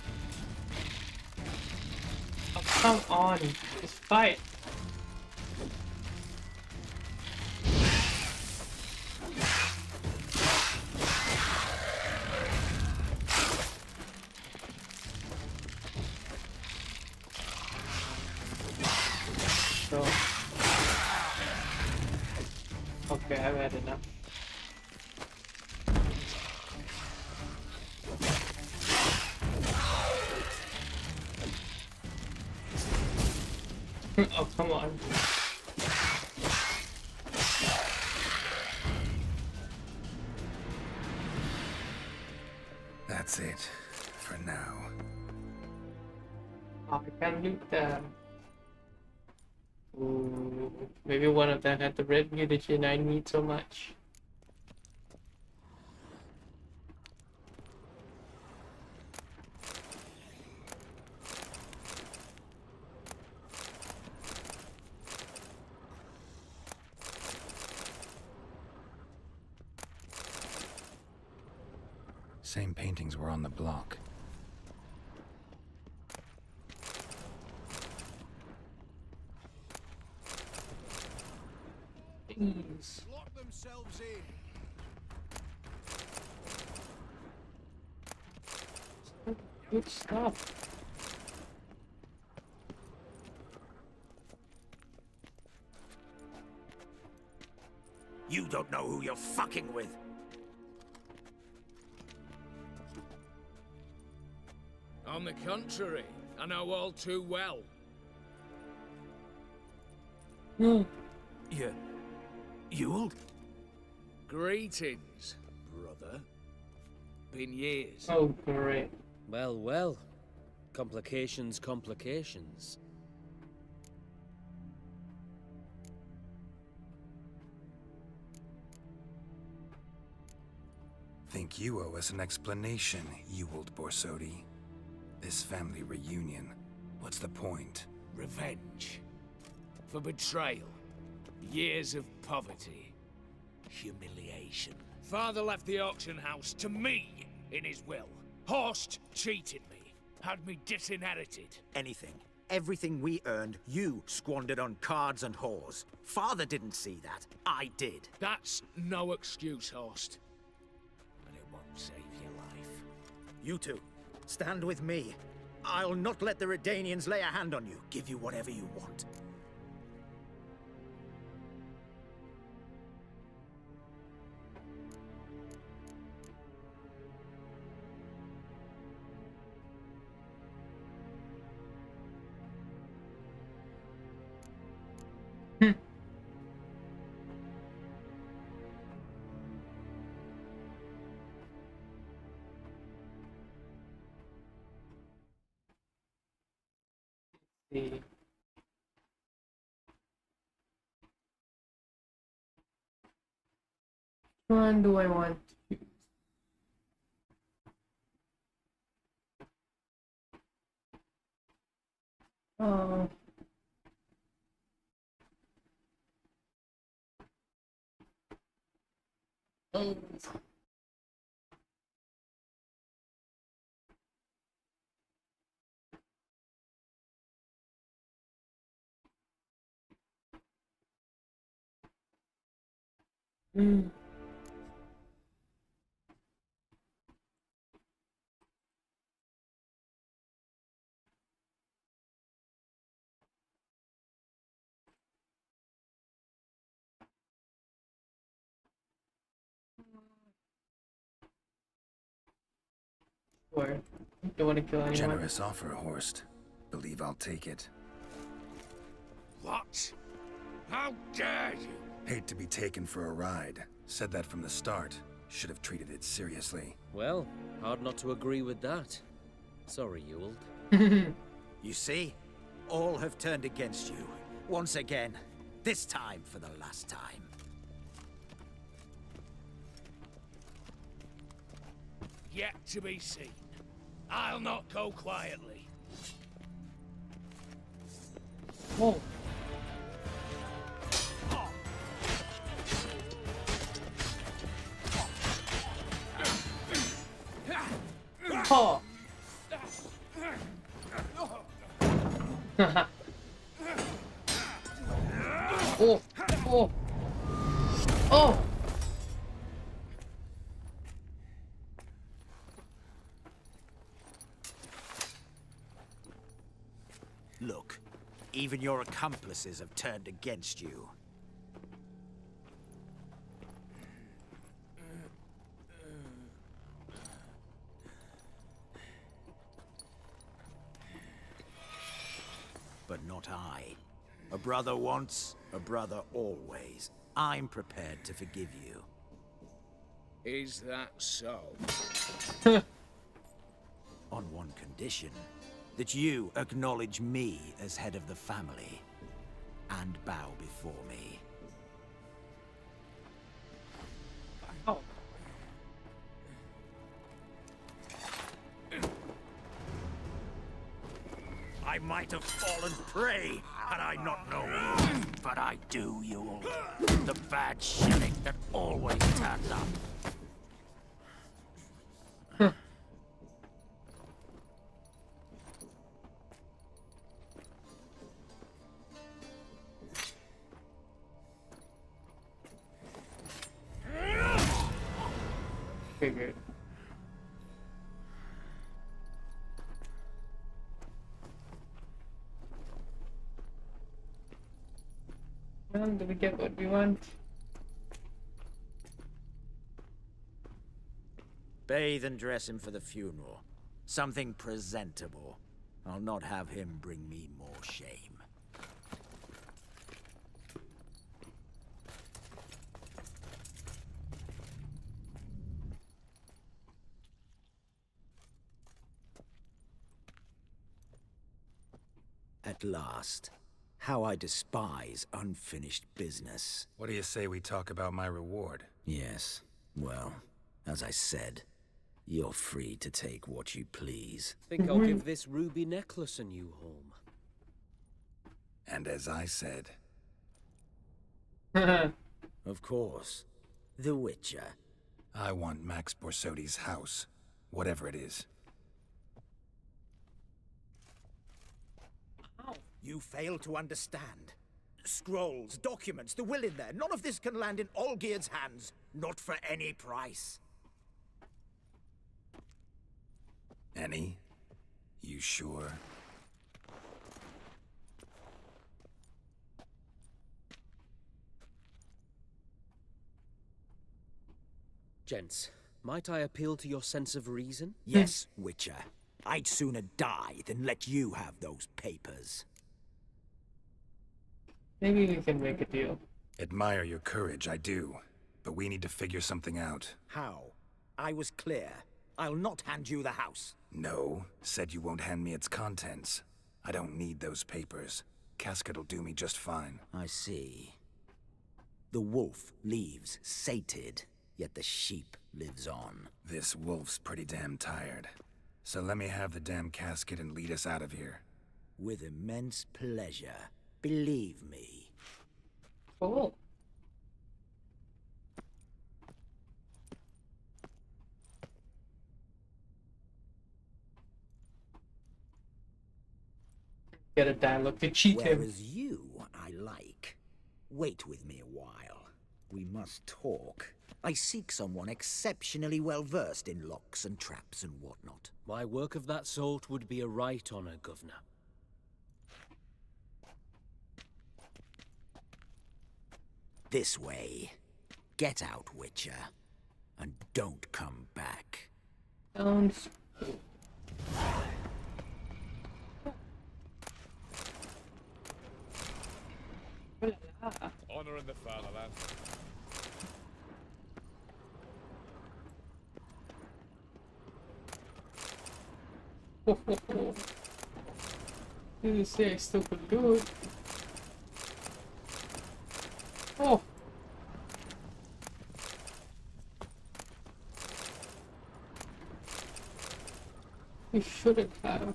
Oh, come on. Just fight. so... Okay, I've had enough. Oh, come on. That's it, for now. Oh, I can't loot them. Ooh, maybe one of them had the red mutagen I need so much. Same paintings were on the block. Things. Lock themselves in. Good stuff. You don't know who you're fucking with. On the contrary, I know all too well. No. Yeah. Ewald? Greetings, brother. Been years. Oh, great. Well, well. Complications, complications. Think you owe us an explanation, Ewald Borsodi. This family reunion, what's the point? Revenge. For betrayal. Years of poverty. Humiliation. Father left the auction house to me in his will. Horst cheated me. Had me disinherited. Anything. Everything we earned, you squandered on cards and whores. Father didn't see that. I did. That's no excuse, Horst. And it won't save your life. You two, stand with me. I'll not let the Redanians lay a hand on you. Give you whatever you want. See. Which one do I want to use? Oh. Oh. Mm. Or don't want to kill anyone. Generous offer, Horst. Believe I'll take it. What? How dare you? Hate to be taken for a ride. Said that from the start. Should have treated it seriously. Well, hard not to agree with that. Sorry, Ewald. You see? All have turned against you. Once again. This time for the last time. Yet to be seen. I'll not go quietly. Whoa. Oh. Oh. Oh. Oh. Look, Even your accomplices have turned against you. But not I. A brother once, a brother always. I'm prepared to forgive you. Is that so? On one condition. That you acknowledge me as head of the family. And bow before me. Oh. I might have fallen prey had I not known. But I do, Yule. The bad shilling that always turns up. Figured. Well, do we get what we want? Bathe and dress him for the funeral. Something presentable. I'll not have him bring me more shame. At last. How I despise unfinished business. What do you say we talk about my reward? Yes. Well, as I said, you're free to take what you please. Think I'll give this ruby necklace a new home. And as I said... Of course. The Witcher. I want Max Borsodi's house. Whatever it is. You fail to understand. Scrolls, documents, the will in there. None of this can land in Olgierd's hands. Not for any price. Any? You sure? Gents, might I appeal to your sense of reason? Yes, Witcher. I'd sooner die than let you have those papers. Maybe we can make a deal. Admire your courage, I do. But we need to figure something out. How? I was clear. I'll not hand you the house. No, said you won't hand me its contents. I don't need those papers. Casket'll do me just fine. I see. The wolf leaves sated, yet the sheep lives on. This wolf's pretty damn tired. So let me have the damn casket and lead us out of here. With immense pleasure. Believe me. Cool. Get a dialogue to cheat him. Whereas you, I like. Wait with me a while. We must talk. I seek someone exceptionally well versed in locks and traps and whatnot. My work of that sort would be a right honor, Governor. This way. Get out, Witcher. And don't come back. Sounds... Honor in the fatherland. You say still good. Oh. You shouldn't have.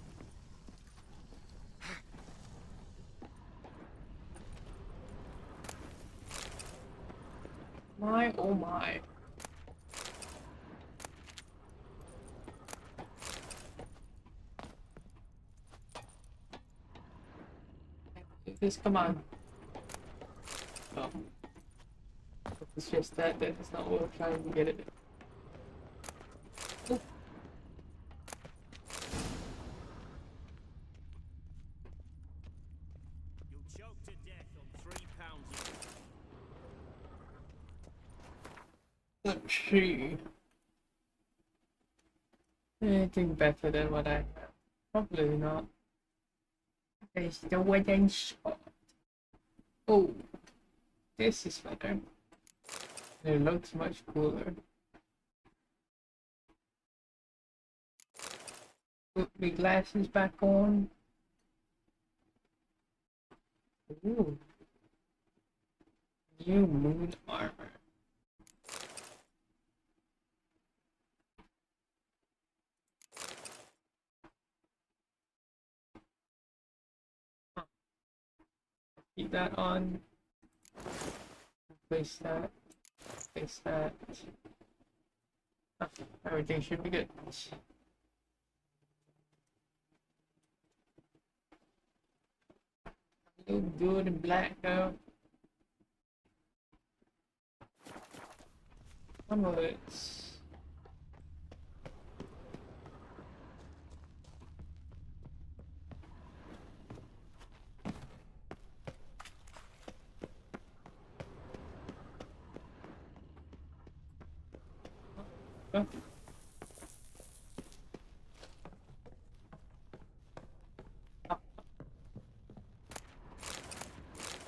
My oh my. Just come on. Oh. It's just that it's not worth trying to get it. Oh. Let's see. Anything better than what I have? Probably not. There's the wooden sword. Oh, this is better. It looks much cooler. Put my glasses back on. Ooh. New moon armor. Keep that on. Place that. Place that. Everything should be good. Look good in black though. Some of it's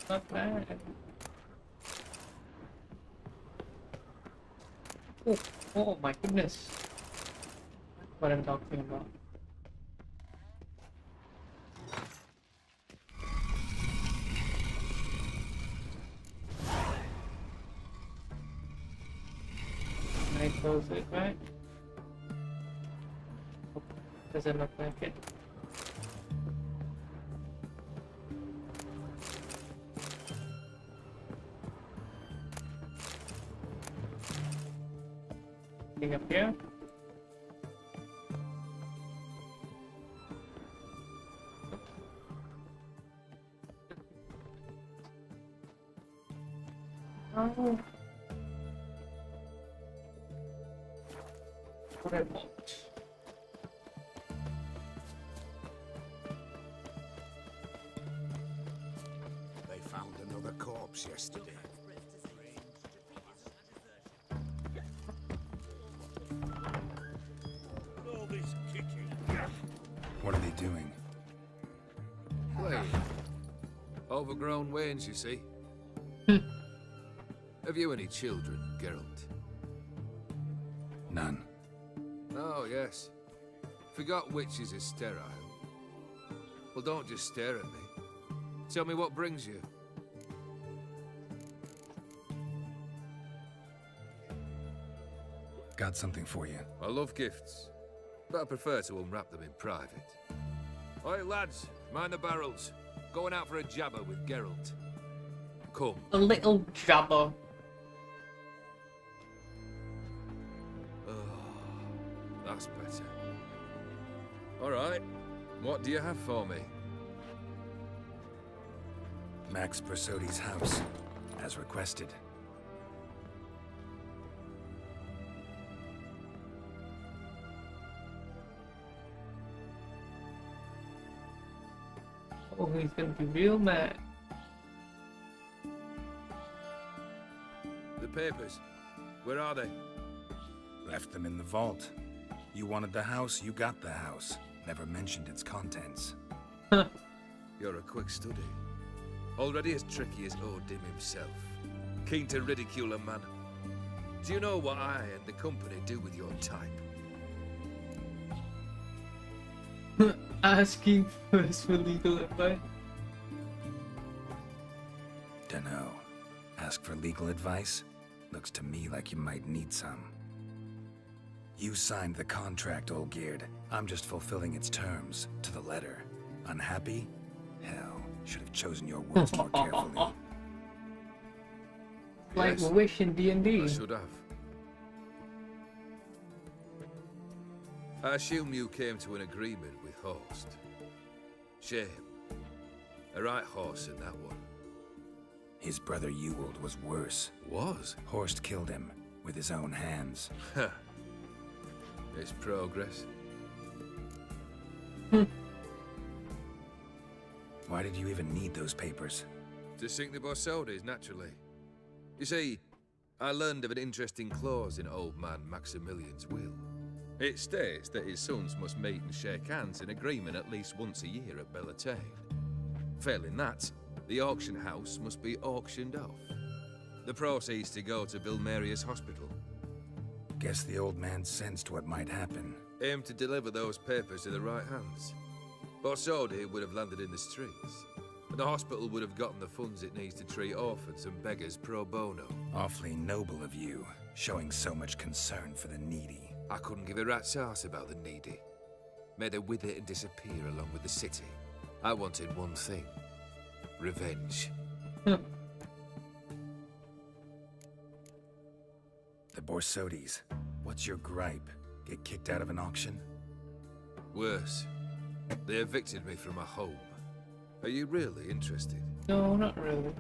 not bad. Oh, oh my goodness. What I'm talking about. Can I close it, right? Doesn't look like it. Anything up here? Oh. What I want. They found another corpse yesterday. All this kicking. What are they doing? Playing. Overgrown wains, you see. Have you any children, Geralt? None. Oh, yes. Forgot witches is sterile. Well, don't just stare at me. Tell me what brings you. Got something for you. I love gifts, but I prefer to unwrap them in private. Oi, lads, mind the barrels. Going out for a jabber with Geralt. Come. A little jabber. That's better. All right. What do you have for me? Max Brasodi's house, as requested. Oh, he's gonna be real mad. The papers. Where are they? Left them in the vault. You wanted the house, you got the house. Never mentioned its contents. You're a quick study. Already as tricky as Odin himself. Keen to ridicule a man. Do you know what I and the company do with your type? Asking first for legal advice. Dunno. Ask for legal advice? Looks to me like you might need some. You signed the contract, Olgierd. I'm just fulfilling its terms, to the letter. Unhappy? Hell, should have chosen your words more carefully. Like Yes. Wish in D&D. I should have. I assume you came to an agreement with Horst. Shame. A right horse in that one. His brother Ewald was worse. Was? Horst killed him with his own hands. It's progress. Why did you even need those papers? To sink the Borsodis, naturally. You see, I learned of an interesting clause in old man Maximilian's will. It states that his sons must meet and shake hands in agreement at least once a year at Bellatane. Failing that, the auction house must be auctioned off. The proceeds to go to Vilmeria's hospital. Guess the old man sensed what might happen. Aimed to deliver those papers to the right hands. Borsodi would have landed in the streets, and the hospital would have gotten the funds it needs to treat orphans and beggars pro bono. Awfully noble of you, showing so much concern for the needy. I couldn't give a rat's ass about the needy. Made her wither and disappear along with the city. I wanted one thing. Revenge. The Borsodis. What's your gripe? Get kicked out of an auction? Worse. They evicted me from my home. Are you really interested? No, not really.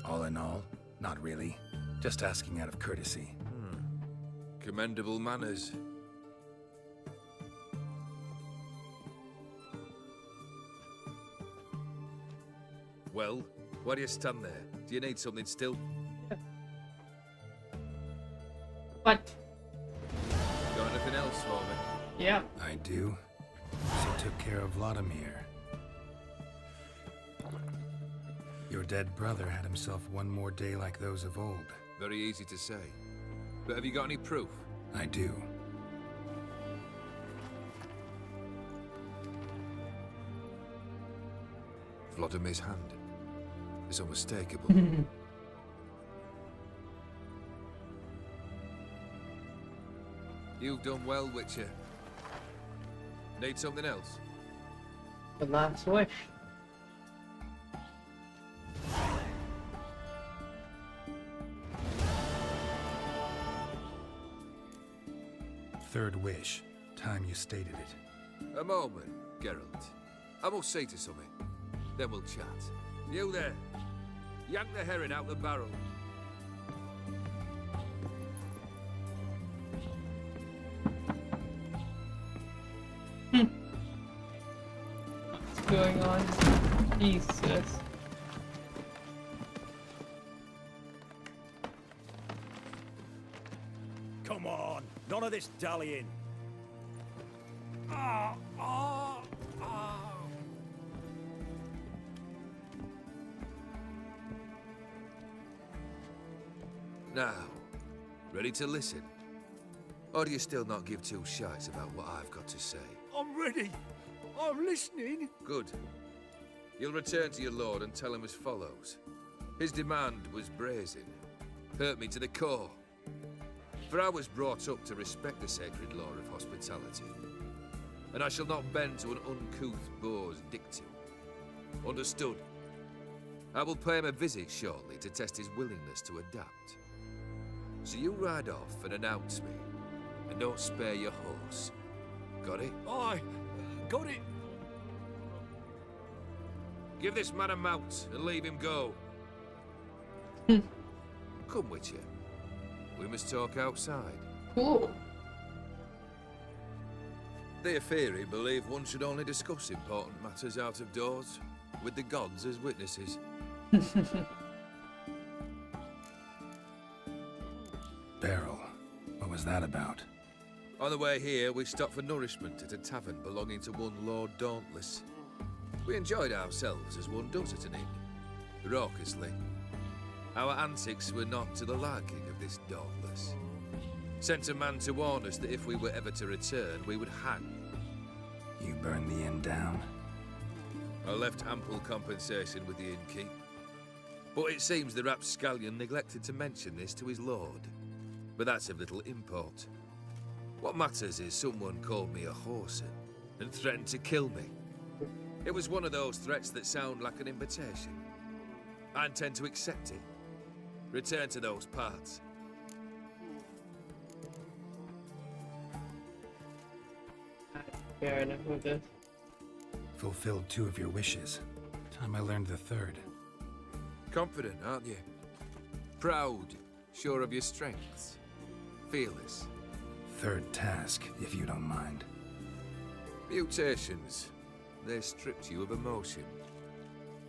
All in all, not really. Just asking out of courtesy. Commendable manners. Well, why do you stand there? Do you need something still? What? Got anything else for me? Yeah. I do. So took care of Vladimir. Your dead brother had himself one more day like those of old. Very easy to say. But have you got any proof? I do. Vladimir's hand is unmistakable. You've done well, Witcher. Need something else? The last wish. Third wish. Time you stated it. A moment, Geralt. I must say to something. Then we'll chat. You there. Yank the herring out the barrel. What's going on? Jesus. Come on, none of this dallying. Now, ready to listen? Or do you still not give two shites about what I've got to say? I'm ready. I'm listening. Good. You'll return to your lord and tell him as follows. His demand was brazen. Hurt me to the core. For I was brought up to respect the sacred law of hospitality. And I shall not bend to an uncouth boor's dictum. Understood? I will pay him a visit shortly to test his willingness to adapt. So you ride off and announce me, and don't spare your horse. Got it? Aye, got it. Give this man a mount and leave him go. Come, Witcher. We must talk outside. Cool. The Afiri believe one should only discuss important matters out of doors, with the gods as witnesses. Beryl, what was that about? On the way here, we stopped for nourishment at a tavern belonging to one Lord Dauntless. We enjoyed ourselves as one does at an inn, raucously. Our antics were not to the liking of this Dauntless. Sent a man to warn us that if we were ever to return, we would hang. You burned the inn down? I left ample compensation with the innkeep. But it seems the rapscallion neglected to mention this to his lord. But that's of little import. What matters is someone called me a whoreson and threatened to kill me. It was one of those threats that sound like an invitation. I intend to accept it. Return to those parts. Fair enough with this. Fulfilled 2 of your wishes. Time I learned the third. Confident, aren't you? Proud, sure of your strengths. Fearless. Third task, if you don't mind. Mutations. They stripped you of emotion.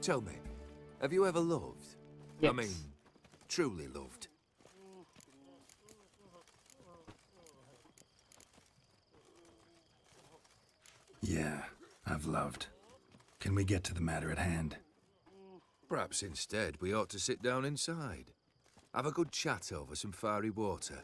Tell me, have you ever loved? Yes. I mean, truly loved. Yeah, I've loved. Can we get to the matter at hand? Perhaps instead we ought to sit down inside. Have a good chat over some fiery water.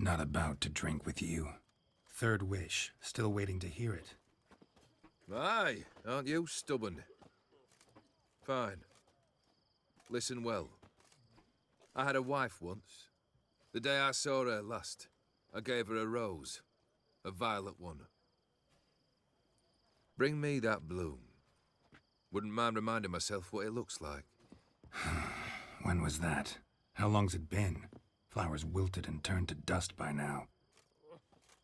Not about to drink with you. Third wish, still waiting to hear it. Aye, aren't you stubborn? Fine. Listen well. I had a wife once. The day I saw her last, I gave her a rose. A violet one. Bring me that bloom. Wouldn't mind reminding myself what it looks like. When was that? How long's it been? Flowers wilted and turned to dust by now.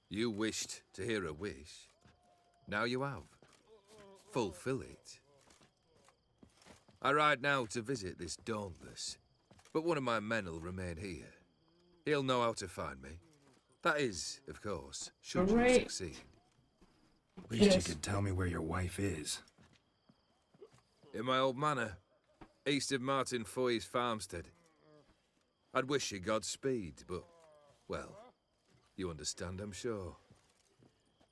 You wished to hear a wish. Now you have. Fulfill it. I ride now to visit this Dauntless, but one of my men will remain here. He'll know how to find me. That is, of course, should you succeed. Wish you could tell me where your wife is. In my old manor, east of Martin Foy's farmstead. I'd wish you Godspeed, but, well, you understand, I'm sure.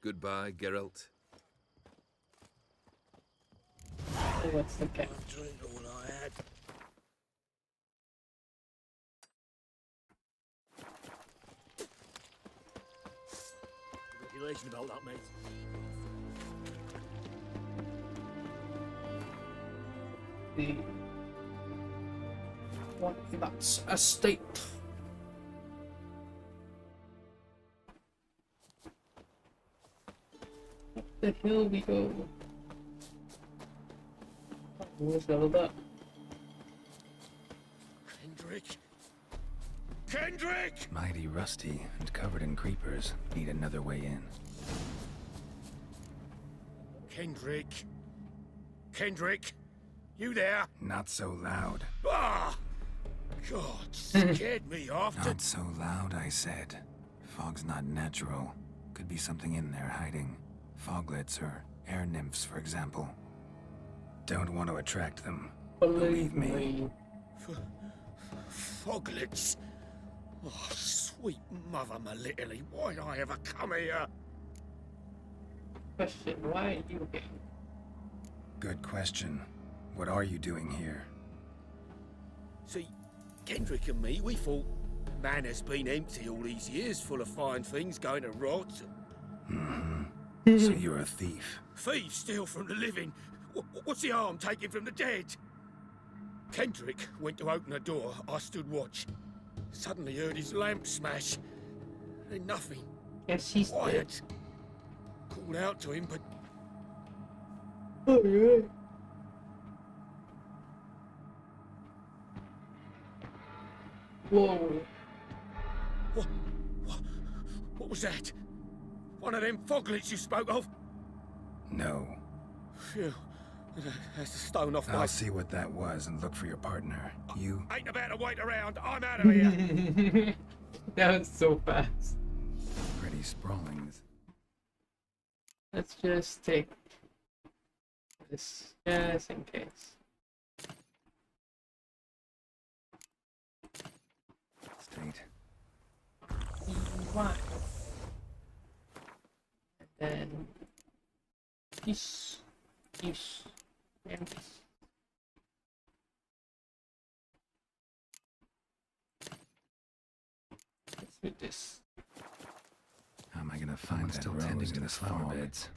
Goodbye, Geralt. What's the catch? Drink all I had. Regulation about that, mate. That's a state. Up the hill we go. Who's leveled up? Kendrick! Kendrick! Mighty rusty and covered in creepers. Need another way in. Kendrick! Kendrick! You there? Not so loud. Ah! God, scared me off. Not so loud, I said. Fog's not natural. Could be something in there hiding. Foglets or air nymphs, for example. Don't want to attract them. Believe me. Foglets? Oh, sweet mother Melitterly, why'd I ever come here? Question, why are you here? Good question. What are you doing here? See, Kendrick and me, we thought Manor's been empty all these years, full of fine things going to rot. So you're a thief. Thieves steal from the living. What's the harm taking from the dead? Kendrick went to open the door. I stood watch. Suddenly heard his lamp smash. Then nothing. Yes, he's quiet. Called out to him, but... Oh, yeah. Whoa. What was that? One of them foglets you spoke of? No. Phew. That's a stone off my... I'll see what that was and look for your partner. You... Ain't about to wait around. I'm out of here. That was so fast. Pretty sprawling. Let's just take this just in case. State. One. And then this, and this. Let's do this. How am I gonna find that rose in the flower beds?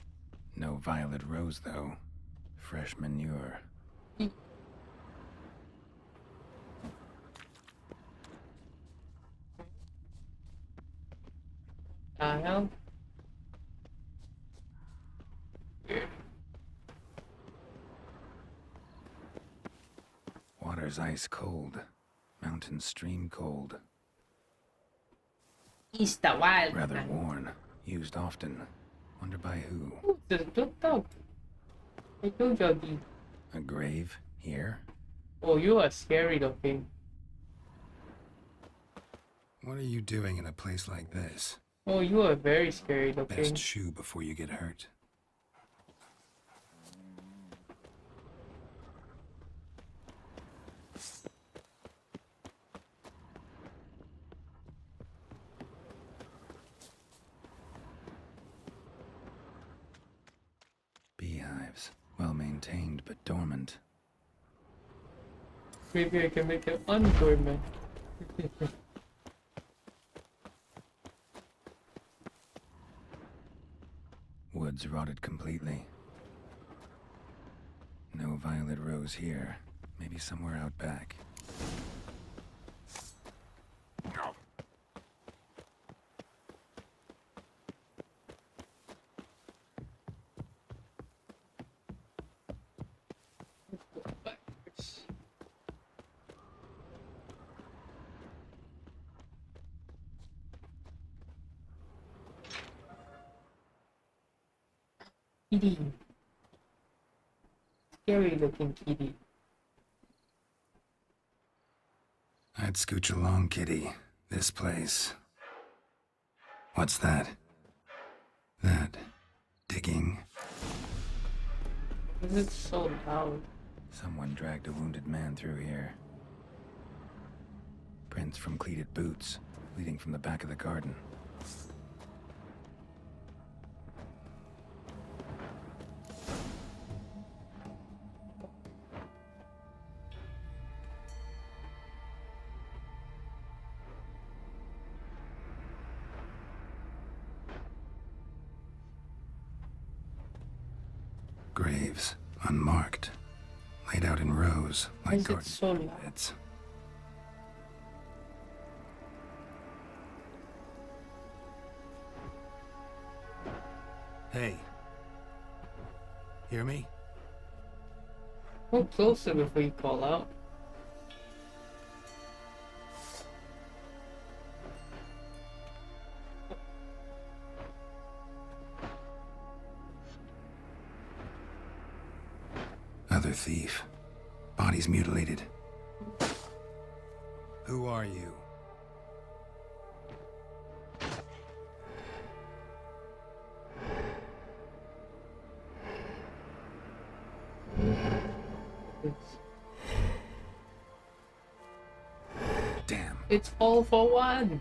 No violet rose, though. Fresh manure. Hell? Water's ice cold. Mountain stream cold. He's the wild Rather man. worn. Used often. Wonder by who? Looked up. I told you. A grave here? Oh, you are scary looking. What are you doing in a place like this? Oh, you are very scary looking. Best shoe before you get hurt. Beehives. Well maintained, but dormant. Maybe I can make an undormant. Woods rotted completely. No violet rose here. Maybe somewhere out back. Kitty. Scary looking kitty. I'd scooch along, kitty. This place. What's that? That. Digging. Why is it so loud? Someone dragged a wounded man through here. Prints from cleated boots, leading from the back of the garden. Graves, unmarked, laid out in rows like garden beds. Hey. Hear me? Go closer before you call out. Other thief. Body's mutilated. Who are you? Damn. It's all for one.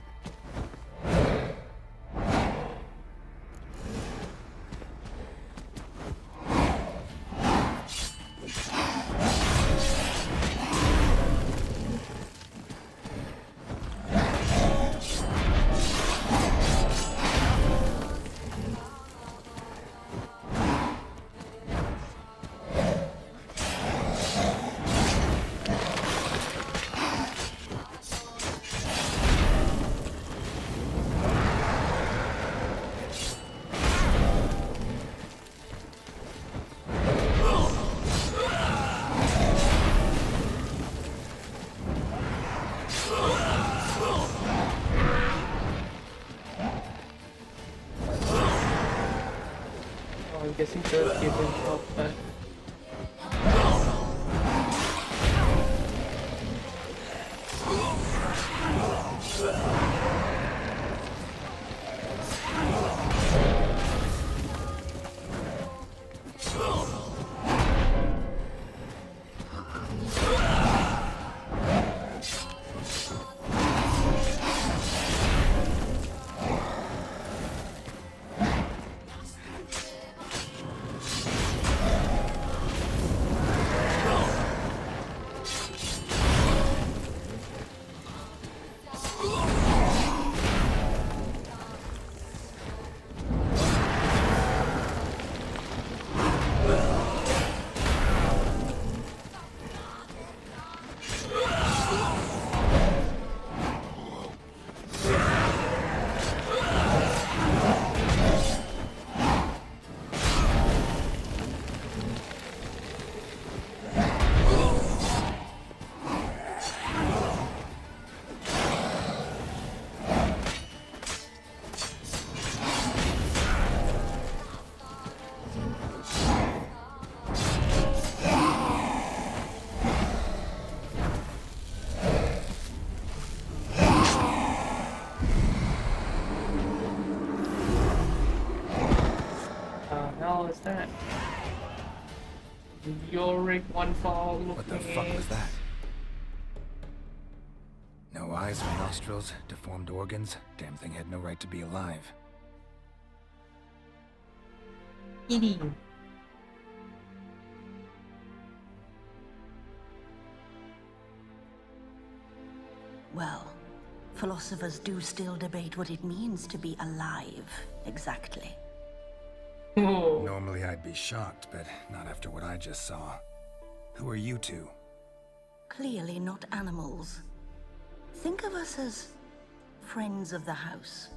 I'm guessing Dirk gave him help back. was that? Yorick one fall. What the fuck was that? No eyes or nostrils, deformed organs. Damn thing had no right to be alive. Kitty. Well, philosophers do still debate what it means to be alive, exactly. Normally I'd be shocked, but not after what I just saw. Who are you two? Clearly not animals. Think of us as friends of the house.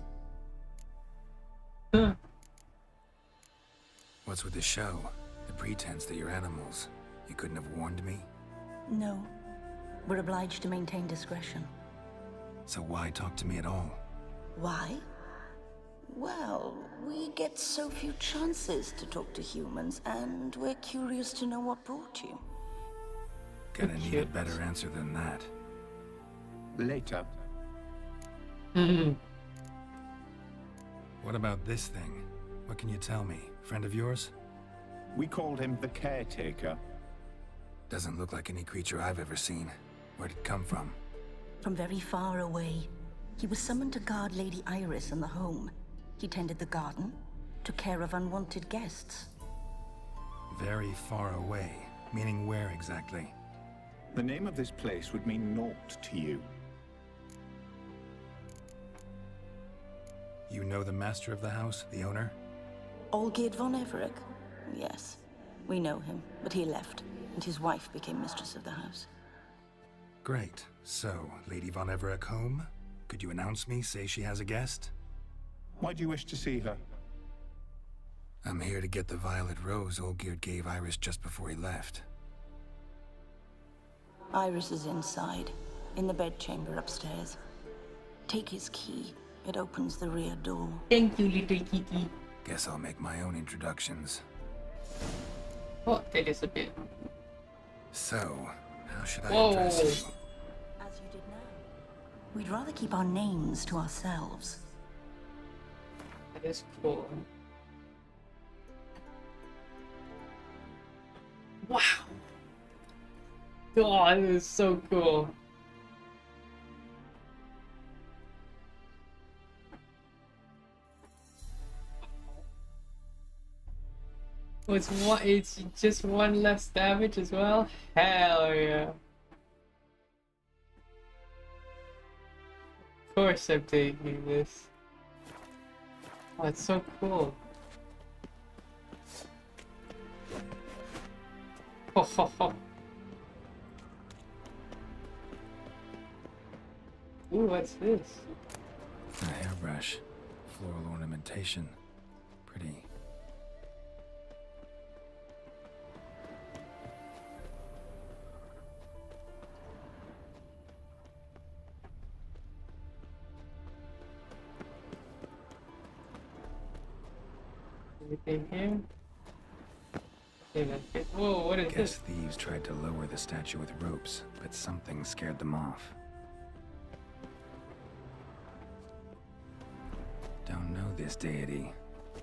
What's with the show? The pretense that you're animals. You couldn't have warned me? No. We're obliged to maintain discretion. So why talk to me at all? Why? Well, we get so few chances to talk to humans, and we're curious to know what brought you. Gonna need a better answer than that. Later. What about this thing? What can you tell me? Friend of yours? We called him the Caretaker. Doesn't look like any creature I've ever seen. Where'd it come from? From very far away. He was summoned to guard Lady Iris in the home. He tended the garden, took care of unwanted guests. Very far away. Meaning where exactly? The name of this place would mean naught to you. You know the master of the house, the owner? Olgierd von Everett? Yes. We know him, but he left, and his wife became mistress of the house. Great. So, Lady von Everett home? Could you announce me, say she has a guest? Why do you wish to see her? I'm here to get the violet rose Olgierd gave Iris just before he left. Iris is inside, in the bedchamber upstairs. Take his key. It opens the rear door. Thank you, little kitty. Guess I'll make my own introductions. Oh, that is a bit. So, how should I Whoa. address you? As you did now. We'd rather keep our names to ourselves. That is cool. Wow. God, this is so cool. Oh, it's just one less damage as well? Hell yeah. Of course I'm taking this. Oh, it's so cool. Ho ho ho. Ooh, what's this? A hairbrush. Floral ornamentation. Pretty. Anything here? Whoa, what is Guess this? thieves tried to lower the statue with ropes, but something scared them off. Don't know this deity.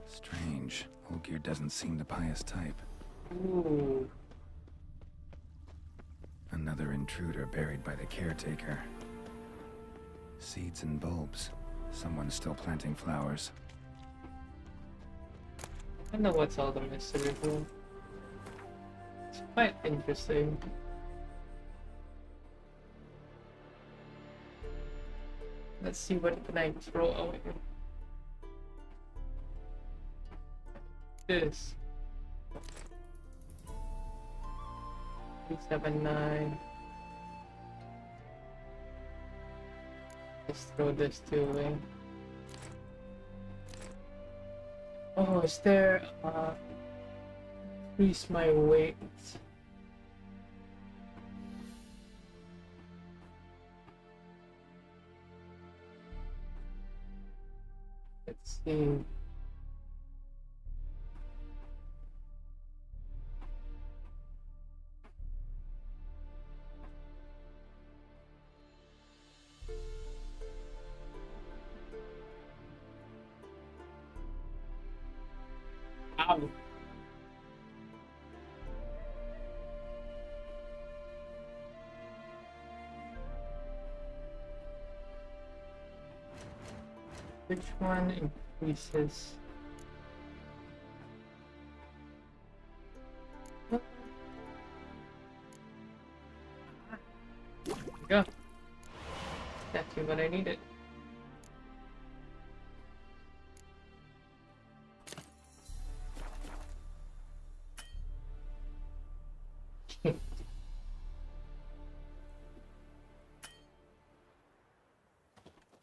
Strange. Olgierd doesn't seem the pious type. Ooh. Another intruder buried by the caretaker. Seeds and bulbs. Someone's still planting flowers. I know what's all the mystery for. It's quite interesting. Let's see what can I throw away. This 379. Let's throw this too away. Oh, is there increase my weight? Let's see. Ow. Which one increases? There we go. Exactly what I needed.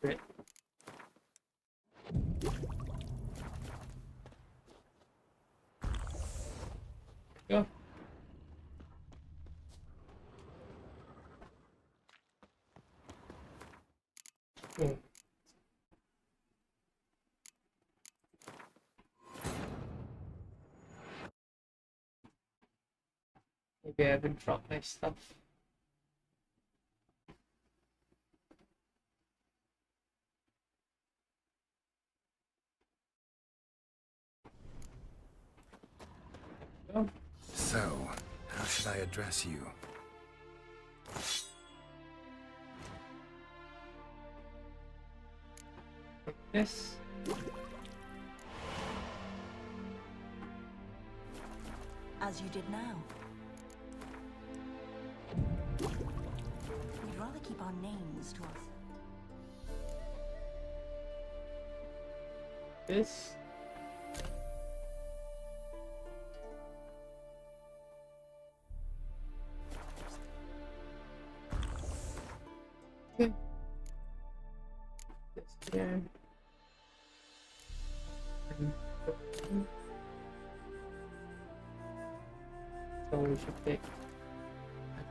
Great. Go. Hmm. Maybe I haven't dropped my stuff. Oh. So, how should I address you? Yes. As you did now. We'd rather keep our names to us. This. Okay. This here. So we should take.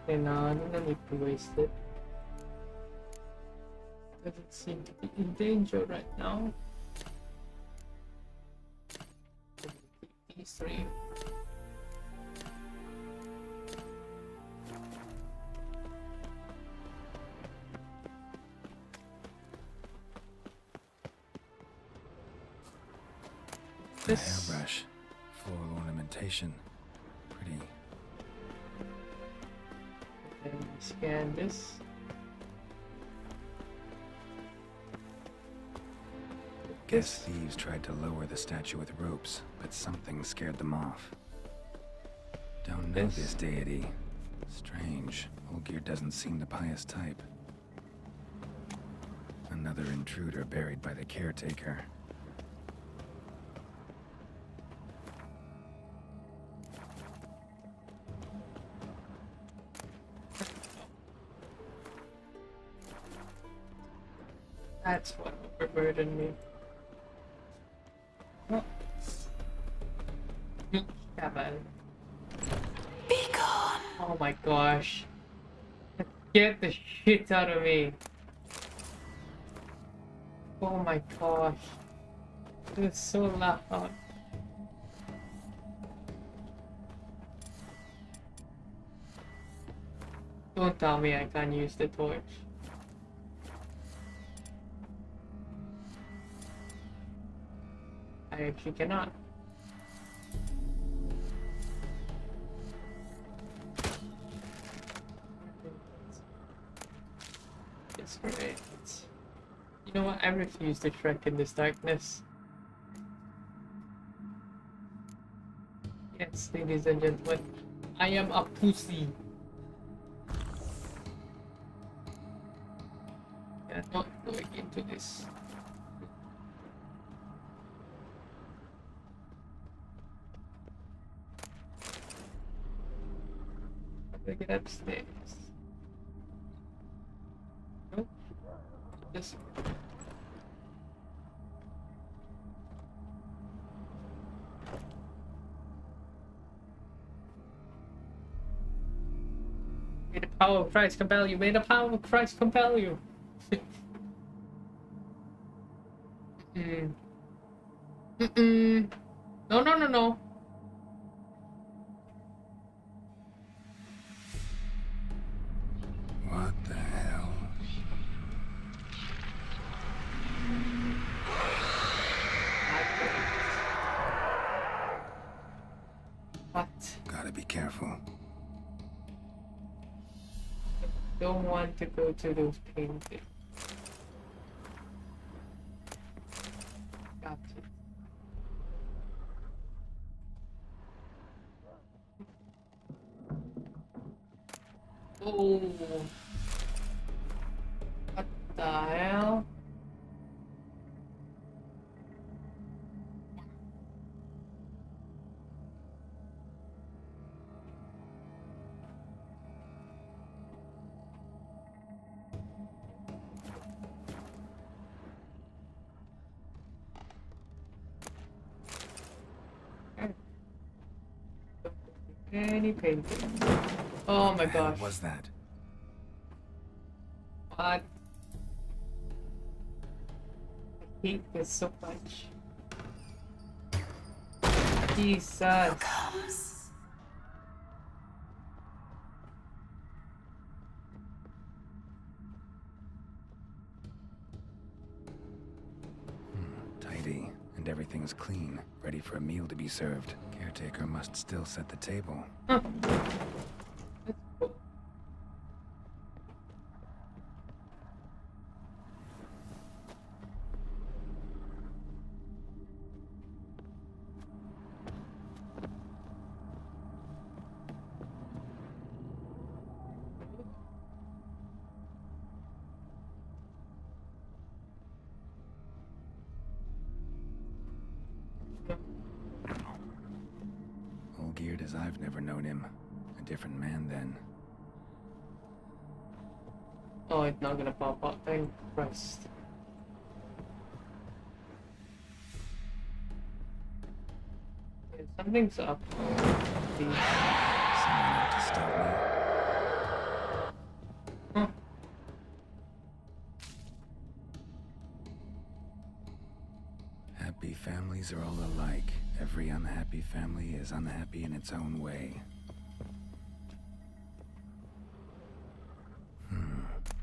Okay, no, I don't need to waste it. Doesn't seem to be in danger right now. Keep these three. A hairbrush, floral ornamentation, pretty. And scan this. Guess thieves tried to lower the statue with ropes, but something scared them off. Don't know this deity. Strange. Olgir doesn't seem the pious type. Another intruder buried by the caretaker. That's what overburdened me. Oh. Come on. Be gone. Oh my gosh. Get the shit out of me. Oh my gosh. It's so loud. Don't tell me I can't use the torch. I actually cannot. It's great. You know what? I refuse to trek in this darkness. Yes, ladies and gentlemen, I am a pussy. Yeah, not going into this. I'm gonna get upstairs. Nope. This. May the power of Christ compel you. May the power of Christ compel you. No, no, no, no. What the hell? What? Gotta be careful. Don't want to go to those paintings. Oh. What the hell? Any painting. Oh my gosh. What was that? What? I hate this so much. Jesus. Tidy, and everything's clean, ready for a meal to be served. Caretaker must still set the table. All geared as I've never known him. A different man then. Oh, it's not gonna pop up. Thank Christ. Yeah, something's up. Please. Someone out to stop me. Huh. Happy families are all alike. Every unhappy family is unhappy in its own way.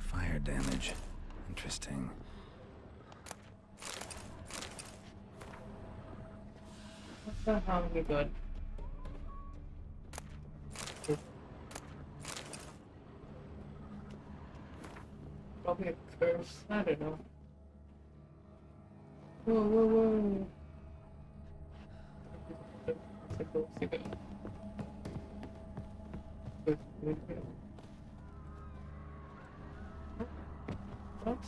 Fire damage. Interesting. What the hell we got? Probably a curse. I don't know. Whoa, whoa, whoa. Supposed to go. Good, good, good. What?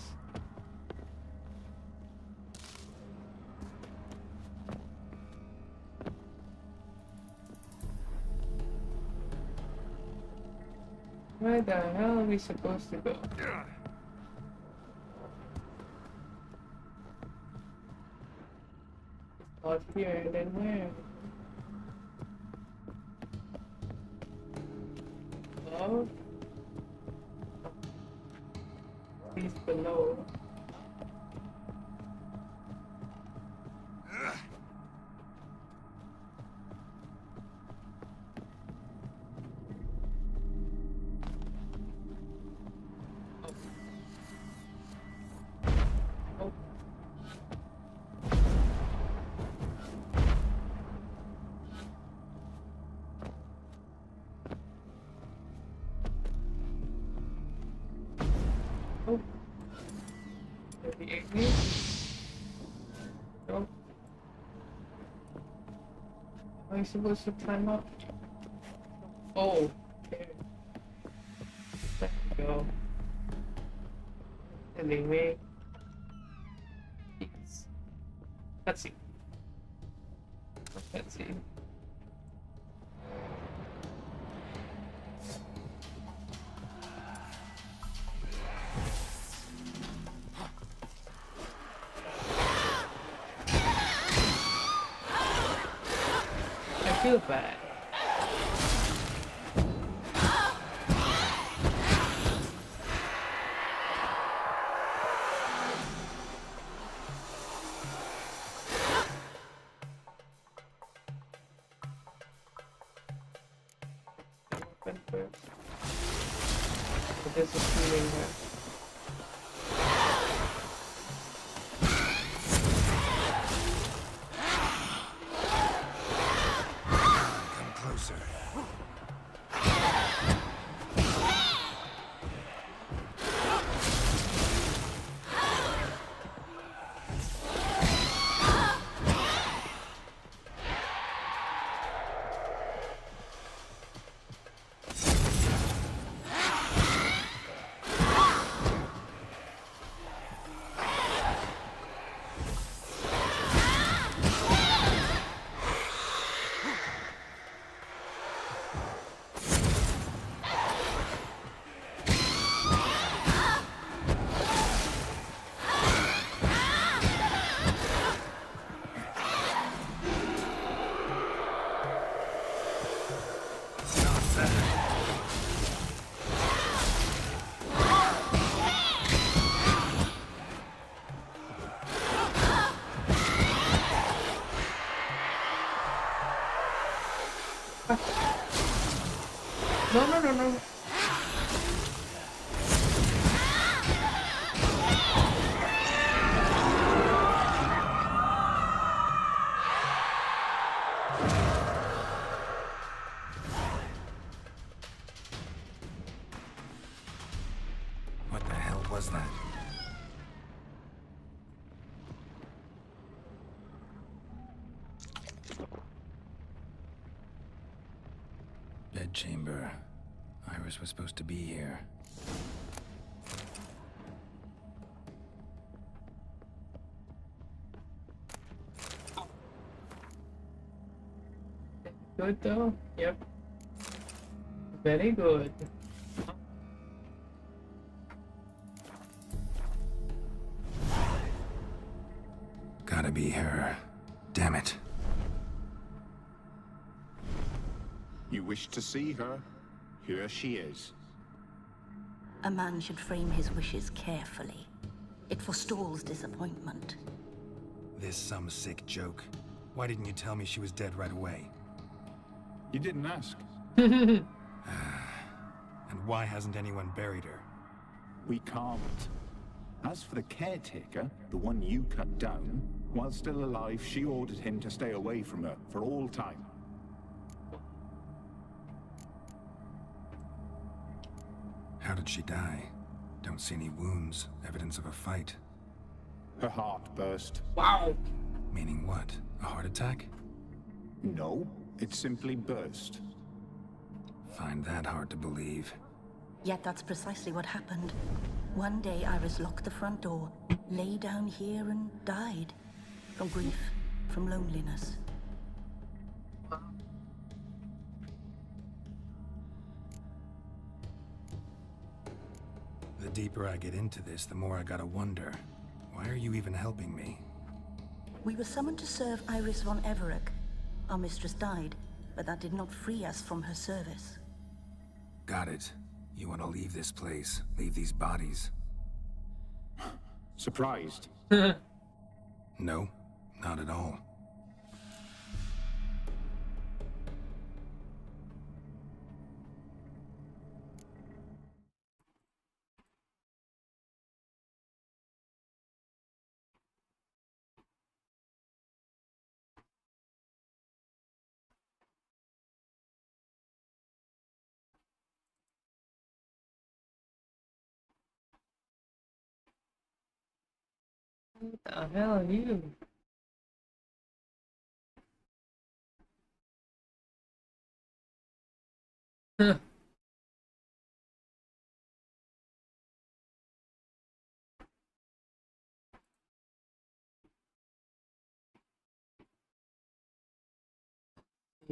Where the hell are we supposed to go? Out here, then where? Above? He's below. No. Am I supposed to climb up? Oh, okay. There we go. Anyway. Yes. Let's see. Let's see. I feel bad. There's a feeling here. No, no, no, no. What the hell was that? Bedchamber. Iris was supposed to be here. Good though? Yep. Very good. Gotta be her. Damn it. You wish to see her? Here she is. A man should frame his wishes carefully. It forestalls disappointment. This some sick joke. Why didn't you tell me she was dead right away? You didn't ask. And why hasn't anyone buried her? We can't. As for the caretaker, the one you cut down, while still alive, she ordered him to stay away from her for all time. How did she die? Don't see any wounds, evidence of a fight. Her heart burst. Wow. Meaning what? A heart attack? No, it simply burst. Find that hard to believe. Yet that's precisely what happened. One day Iris locked the front door, lay down here and died. From grief, from loneliness. The deeper I get into this, the more I gotta wonder. Why are you even helping me? We were summoned to serve Iris von Everec. Our mistress died, but that did not free us from her service. Got it. You want to leave this place, leave these bodies. Surprised? No, not at all. What the hell are you? Okay,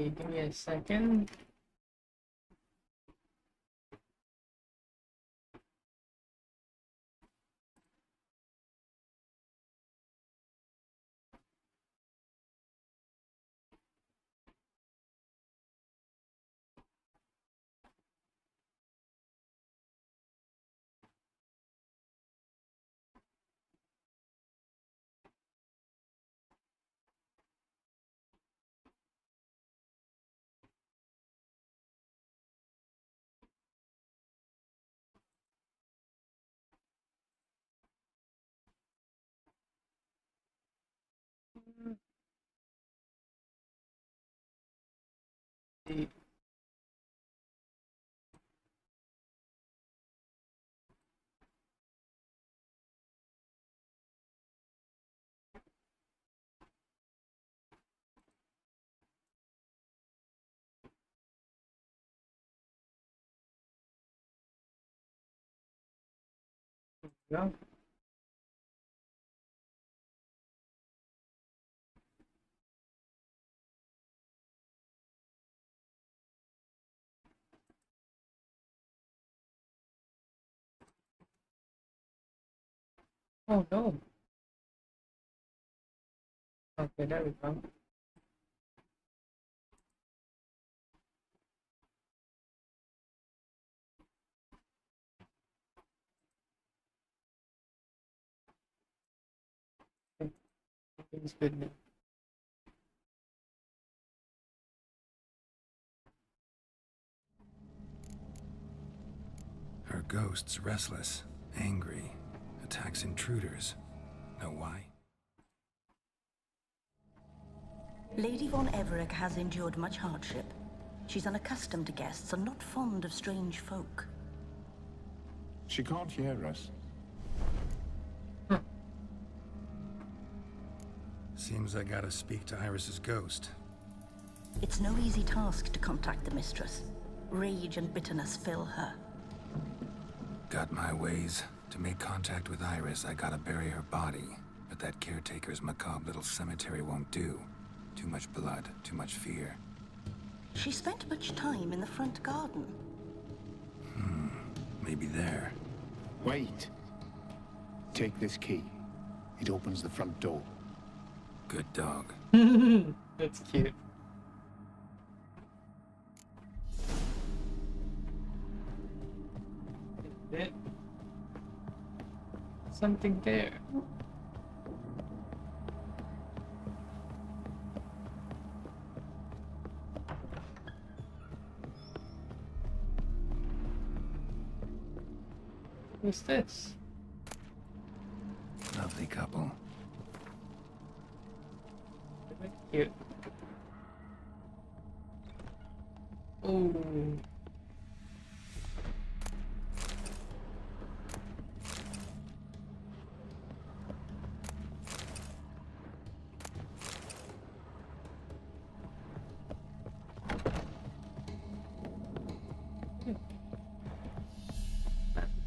give me a second. Yeah. Oh no. Okay, there we go. Okay, it's good now. ghosts restless, angry, attacks intruders. Know why? Lady von Everett has endured much hardship. She's unaccustomed to guests and not fond of strange folk. She can't hear us. Seems I gotta speak to Iris's ghost. It's no easy task to contact the mistress. Rage and bitterness fill her. Got my ways. To make contact with Iris, I gotta bury her body. But that caretaker's macabre little cemetery won't do. Too much blood, too much fear. She spent much time in the front garden. Maybe there. Wait. Take this key. It opens the front door. Good dog. That's cute. Is it? Something there. What's this? Lovely couple. Cute. Oh.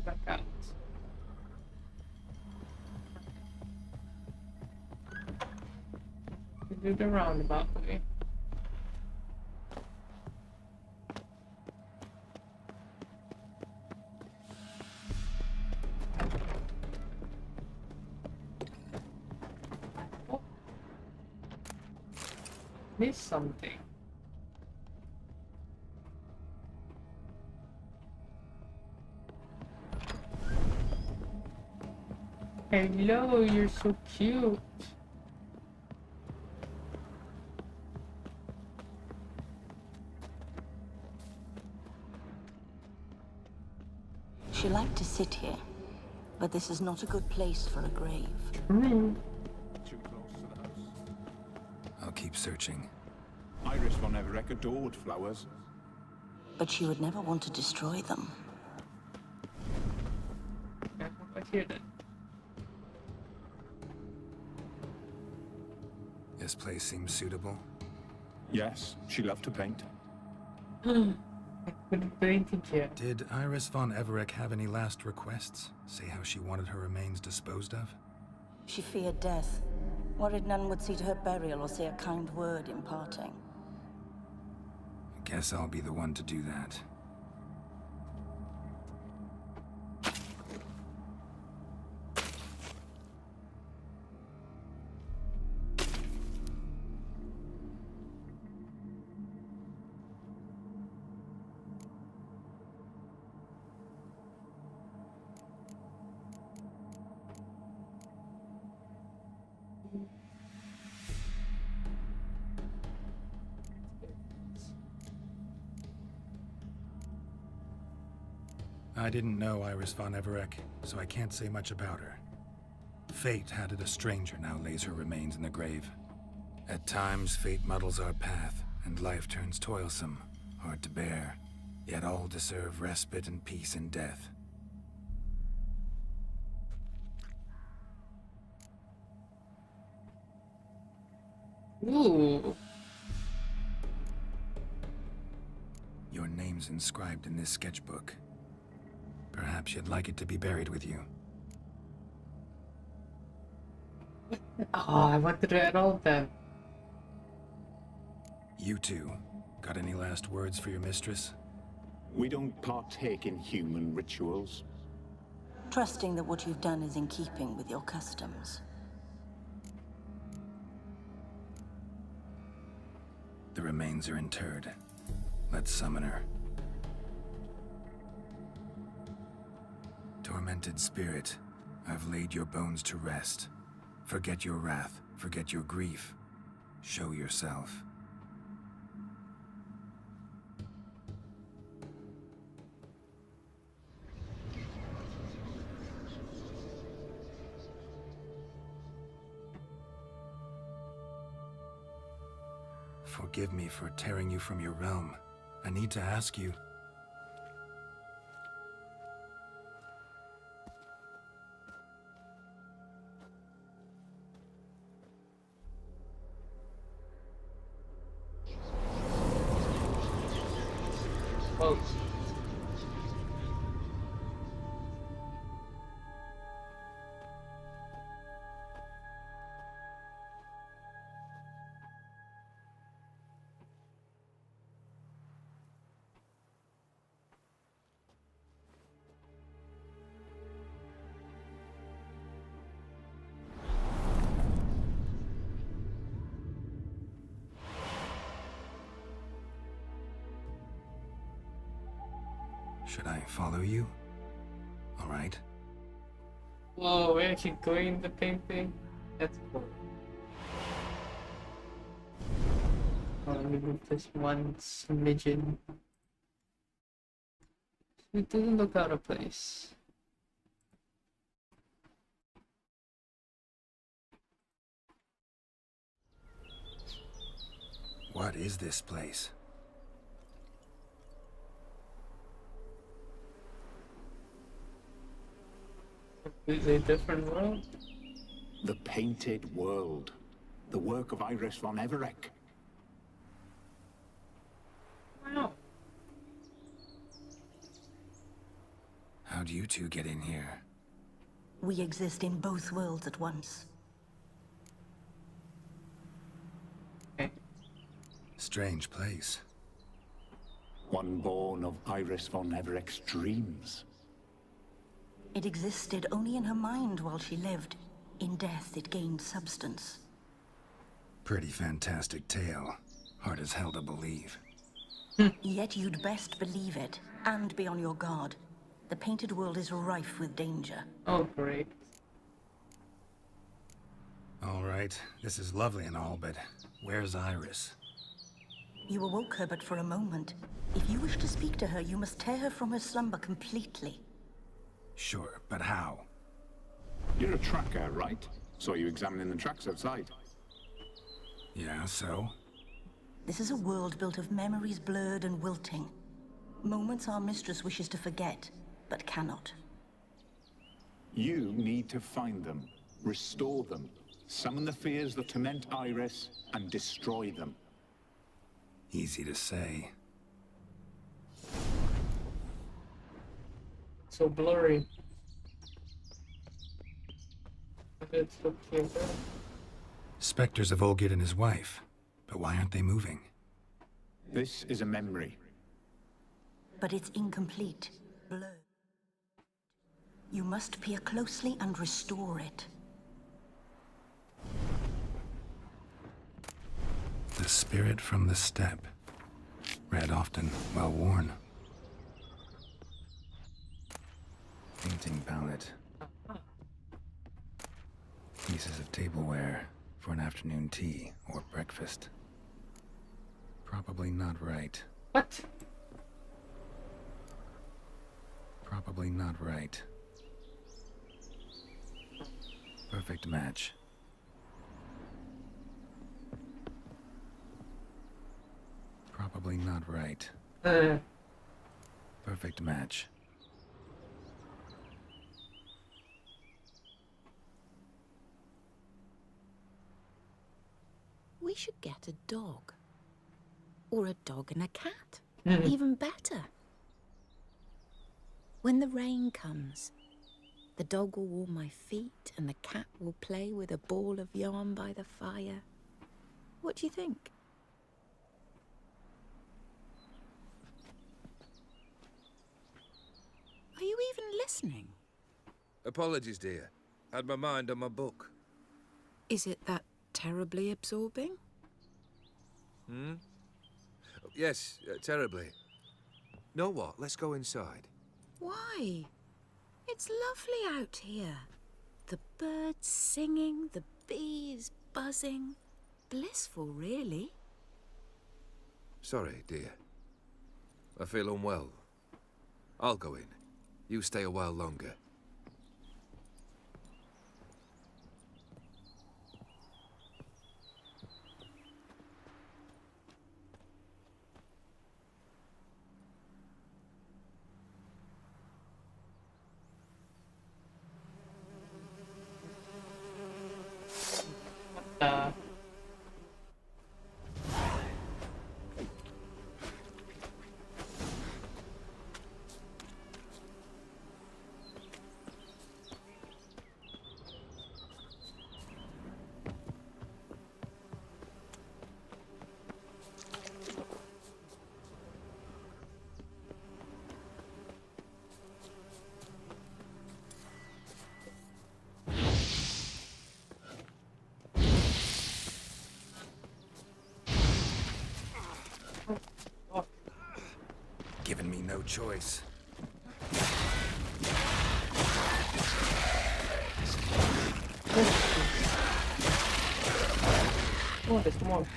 Back out. Do the roundabout way. Oh. Missed something. Hello, you're so cute. She liked to sit here, but this is not a good place for a grave. Too close to the house. I'll keep searching. Iris von Everett adored flowers. But she would never want to destroy them. What's here then? This place seems suitable. Yes, she loved to paint. I couldn't do anything yet. Did Iris von Everett have any last requests? Say how she wanted her remains disposed of? She feared death, worried none would see to her burial or say a kind word in parting. Guess I'll be the one to do that. I didn't know Iris von Everett, so I can't say much about her. Fate had it a stranger now lays her remains in the grave. At times, fate muddles our path, and life turns toilsome, hard to bear. Yet all deserve respite and peace in death. Ooh. Your name's inscribed in this sketchbook. Perhaps you'd like it to be buried with you. Oh, I wanted to read all of them. You two, got any last words for your mistress? We don't partake in human rituals. Trusting that what you've done is in keeping with your customs. The remains are interred. Let's summon her. Tormented spirit, I've laid your bones to rest. Forget your wrath, forget your grief. Show yourself. Forgive me for tearing you from your realm. I need to ask you... Oh. Should I follow you? All right. Whoa, we're actually going the same thing? That's cool. Oh, let me move this one smidgen. It doesn't look out of place. What is this place? Completely different world? The Painted World. The work of Iris von Everec. Wow. How'd you two get in here? We exist in both worlds at once. Strange place. One born of Iris von Everec's dreams. It existed only in her mind while she lived. In death, it gained substance. Pretty fantastic tale. Hard as hell to believe. Yet you'd best believe it, and be on your guard. The Painted World is rife with danger. Oh, great. All right, this is lovely and all, but where's Iris? You awoke her but for a moment. If you wish to speak to her, you must tear her from her slumber completely. Sure, but how? You're a tracker, right? Saw you examining the tracks outside. Yeah, so? This is a world built of memories blurred and wilting. Moments our mistress wishes to forget, but cannot. You need to find them, restore them, summon the fears that torment Iris, and destroy them. Easy to say. So blurry. It's okay. Spectres of Olgid and his wife. But why aren't they moving? This is a memory. But it's incomplete, blurred. You must peer closely and restore it. The spirit from the steppe. Read often, well worn. Painting palette. Pieces of tableware for an afternoon tea or breakfast. Probably not right. What? Probably not right. Perfect match. Probably not right. Perfect match. We should get a dog. Or a dog and a cat. Mhm. Even better. When the rain comes, the dog will warm my feet and the cat will play with a ball of yarn by the fire. What do you think? Are you even listening? Apologies, dear. Had my mind on my book. Is it that terribly absorbing? Hmm? Yes, terribly. Know what? Let's go inside. Why? It's lovely out here. The birds singing, the bees buzzing. Blissful, really. Sorry, dear. I feel unwell. I'll go in. You stay a while longer. Uh, Given me no choice. Come on, come on.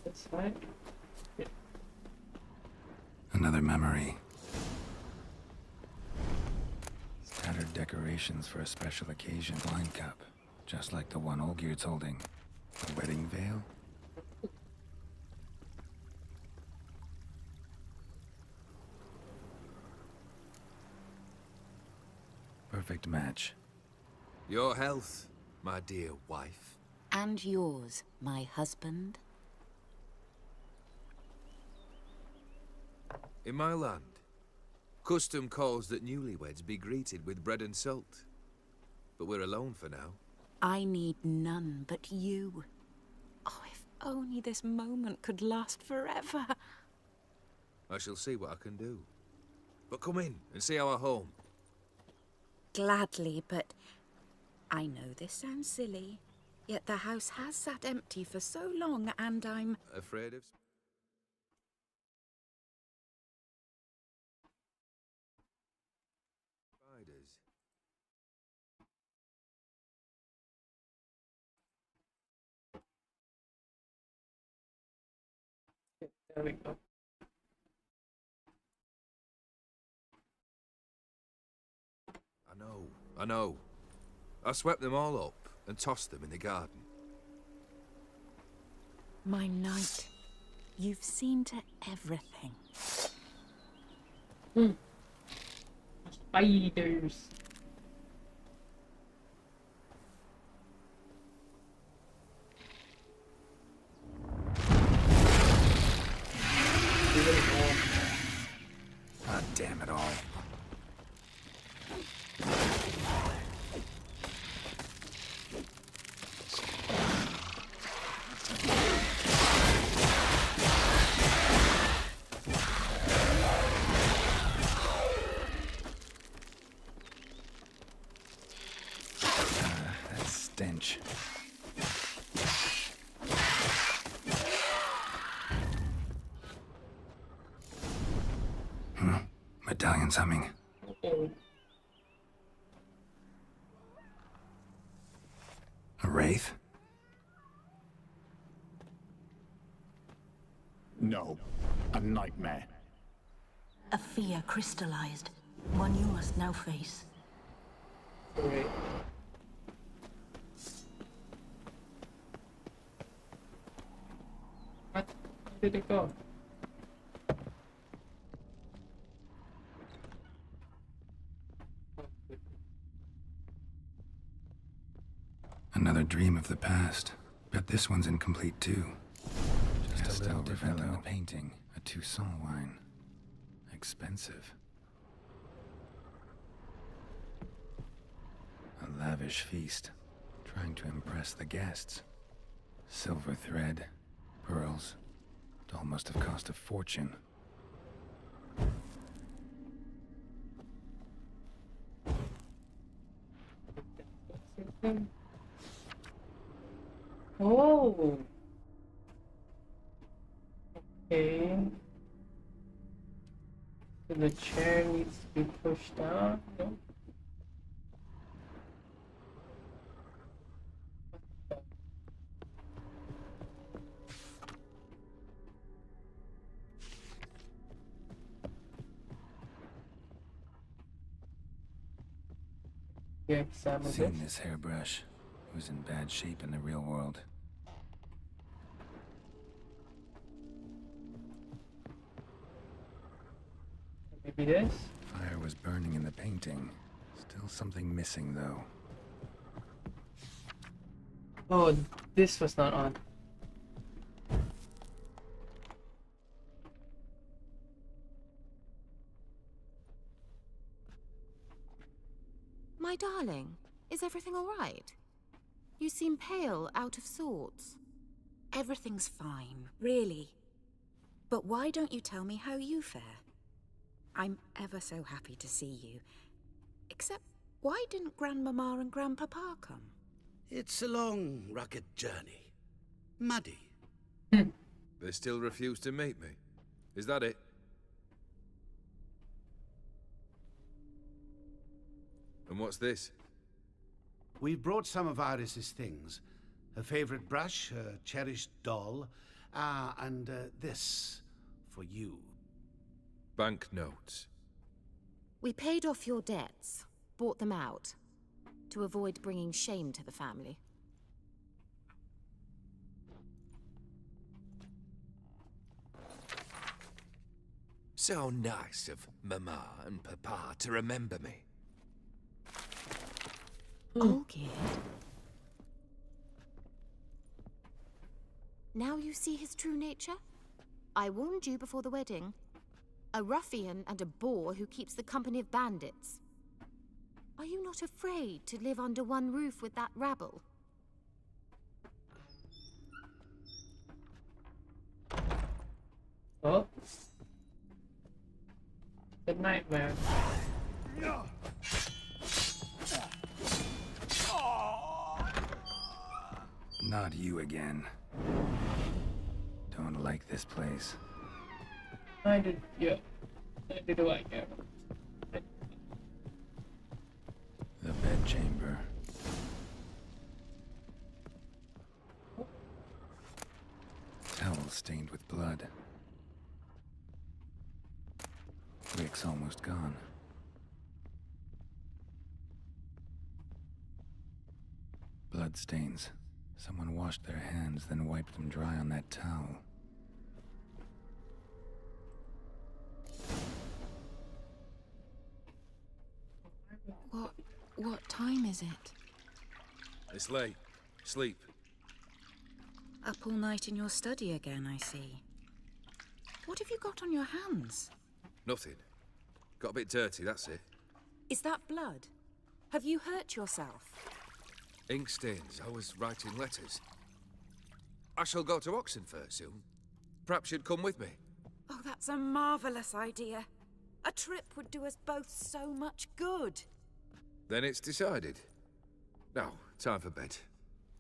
That's fine. Another memory. Scattered decorations for a special occasion. Wine cup, just like the one Olgierd's holding. A wedding veil? Perfect match. Your health, my dear wife. And yours, my husband. In my land, custom calls that newlyweds be greeted with bread and salt. But we're alone for now. I need none but you. Oh, if only this moment could last forever. I shall see what I can do. But come in and see our home. Gladly, but I know this sounds silly, yet the house has sat empty for so long, and I'm Afraid of... spiders. There we go. I know. I swept them all up and tossed them in the garden. my knight. You've seen to everything. Spiders. God damn it all. That stench. Medallion's humming. A wraith? No, a nightmare. A fear crystallized, one you must now face. Great. What? Where did it go? Another dream of the past. Bet this one's incomplete too. Just a little different than the painting. A Toussaint wine. Expensive. A lavish feast. Trying to impress the guests. Silver thread. Pearls. It all must have cost a fortune. Oh. Okay. So the chair needs to be pushed down. No? Yeah, some of Seen this. this hairbrush. It was in bad shape in the real world. Maybe this? Fire was burning in the painting. Still something missing, though. Oh, this was not on. My darling, is everything all right? You seem pale, out of sorts. Everything's fine, really. But why don't you tell me how you fare? I'm ever so happy to see you. Except, why didn't Grandmama and Grandpapa come? It's a long, rugged journey. Muddy. They still refuse to meet me. Is that it? And what's this? We've brought some of Iris's things. Her favorite brush, her cherished doll, and this for you. Banknotes. We paid off your debts, bought them out, to avoid bringing shame to the family. So nice of Mama and Papa to remember me. Olgierd? Now you see his true nature? I warned you before the wedding. A ruffian and a boor who keeps the company of bandits. Are you not afraid to live under one roof with that rabble? Oh? The nightmare. Not you again. Don't like this place. Neither do I care. The bedchamber. Towel stained with blood. Rick's almost gone. Blood stains. Someone washed their hands, then wiped them dry on that towel. What time is it? It's late. Sleep. Up all night in your study again, I see. What have you got on your hands? Nothing. Got a bit dirty, that's it. Is that blood? Have you hurt yourself? Ink stains. I was writing letters. I shall go to Oxenfurt soon. Perhaps you'd come with me. Oh, that's a marvelous idea. A trip would do us both so much good. Then it's decided. Now, time for bed.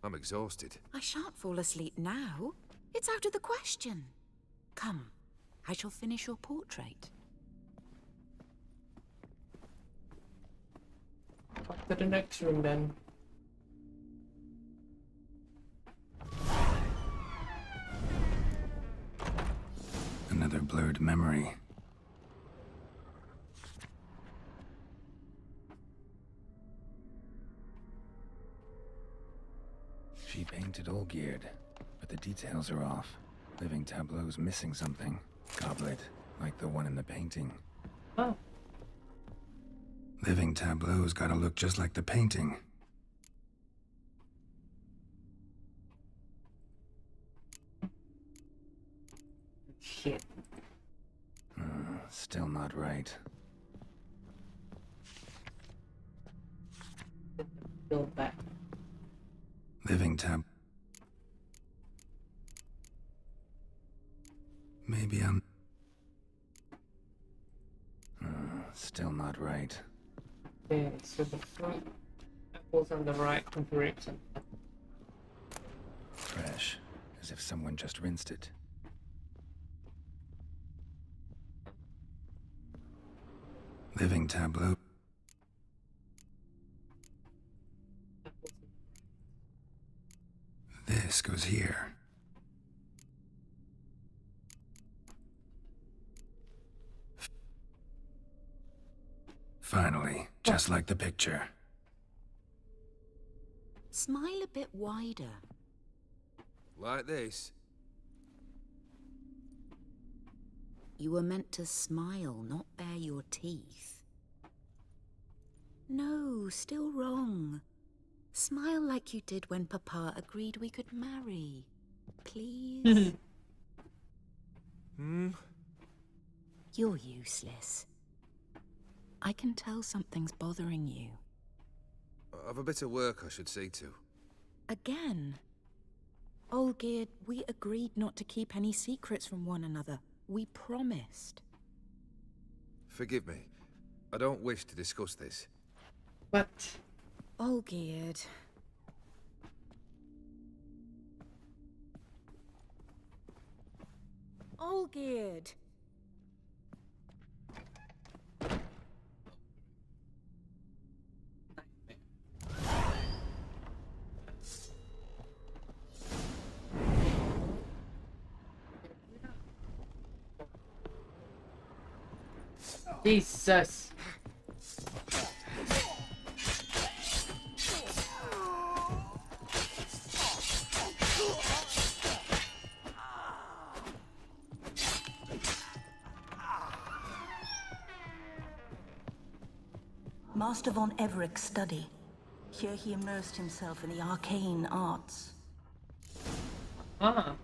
I'm exhausted. I shan't fall asleep now. It's out of the question. Come, I shall finish your portrait. Up to the next room then. Another blurred memory. She painted Olgierd, but the details are off. Living tableau's missing something. Goblet, like the one in the painting. Oh. Living tableau's gotta look just like the painting. Shit. Still not right. Build back. Living tab. Maybe I'm... Still not right. Okay, so the front apples on the right correct. Fresh, as if someone just rinsed it. Living tableau. This goes here. Finally, just like the picture. Smile a bit wider. Like this? You were meant to smile, not bare your teeth. No, still wrong. Smile like you did when Papa agreed we could marry. Please? You're useless. I can tell something's bothering you. I've a bit of work I should see to. Again? Olgierd, we agreed not to keep any secrets from one another. We promised. Forgive me. I don't wish to discuss this. But... Olgierd... Olgierd! Jesus! Master von Everett's study. Here he immersed himself in the arcane arts. Ah.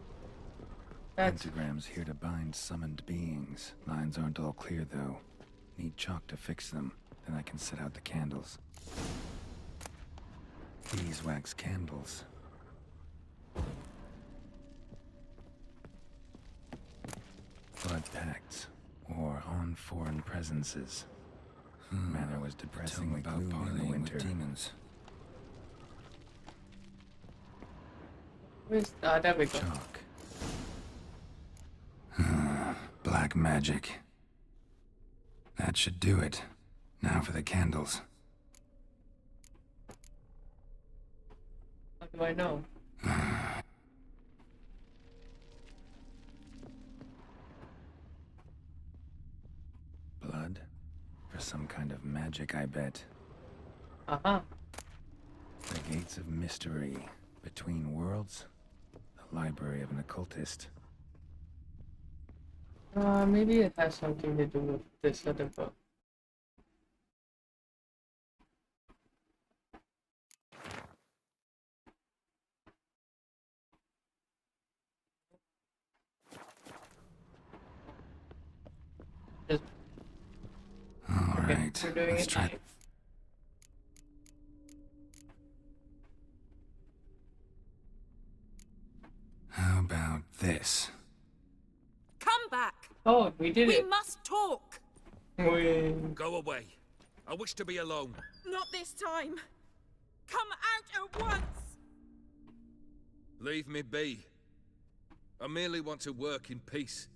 Pentagrams here to bind summoned beings. Lines aren't all clear, though. Need chalk to fix them, then I can set out the candles. Beeswax candles. Blood pacts, or on foreign presences. Manor was depressing about in the winter. Demons. Where's... Ah, there we go. Chalk. Black magic. That should do it. Now for the candles. How do I know? Blood? For some kind of magic, I bet. Uh-huh. The gates of mystery. Between worlds? The library of an occultist. Maybe it has something to do with this other book. All right, let's try. How about this? Come back! Oh, we did it. We must talk! Go away. I wish to be alone. Not this time! Come out at once! Leave me be. I merely want to work in peace.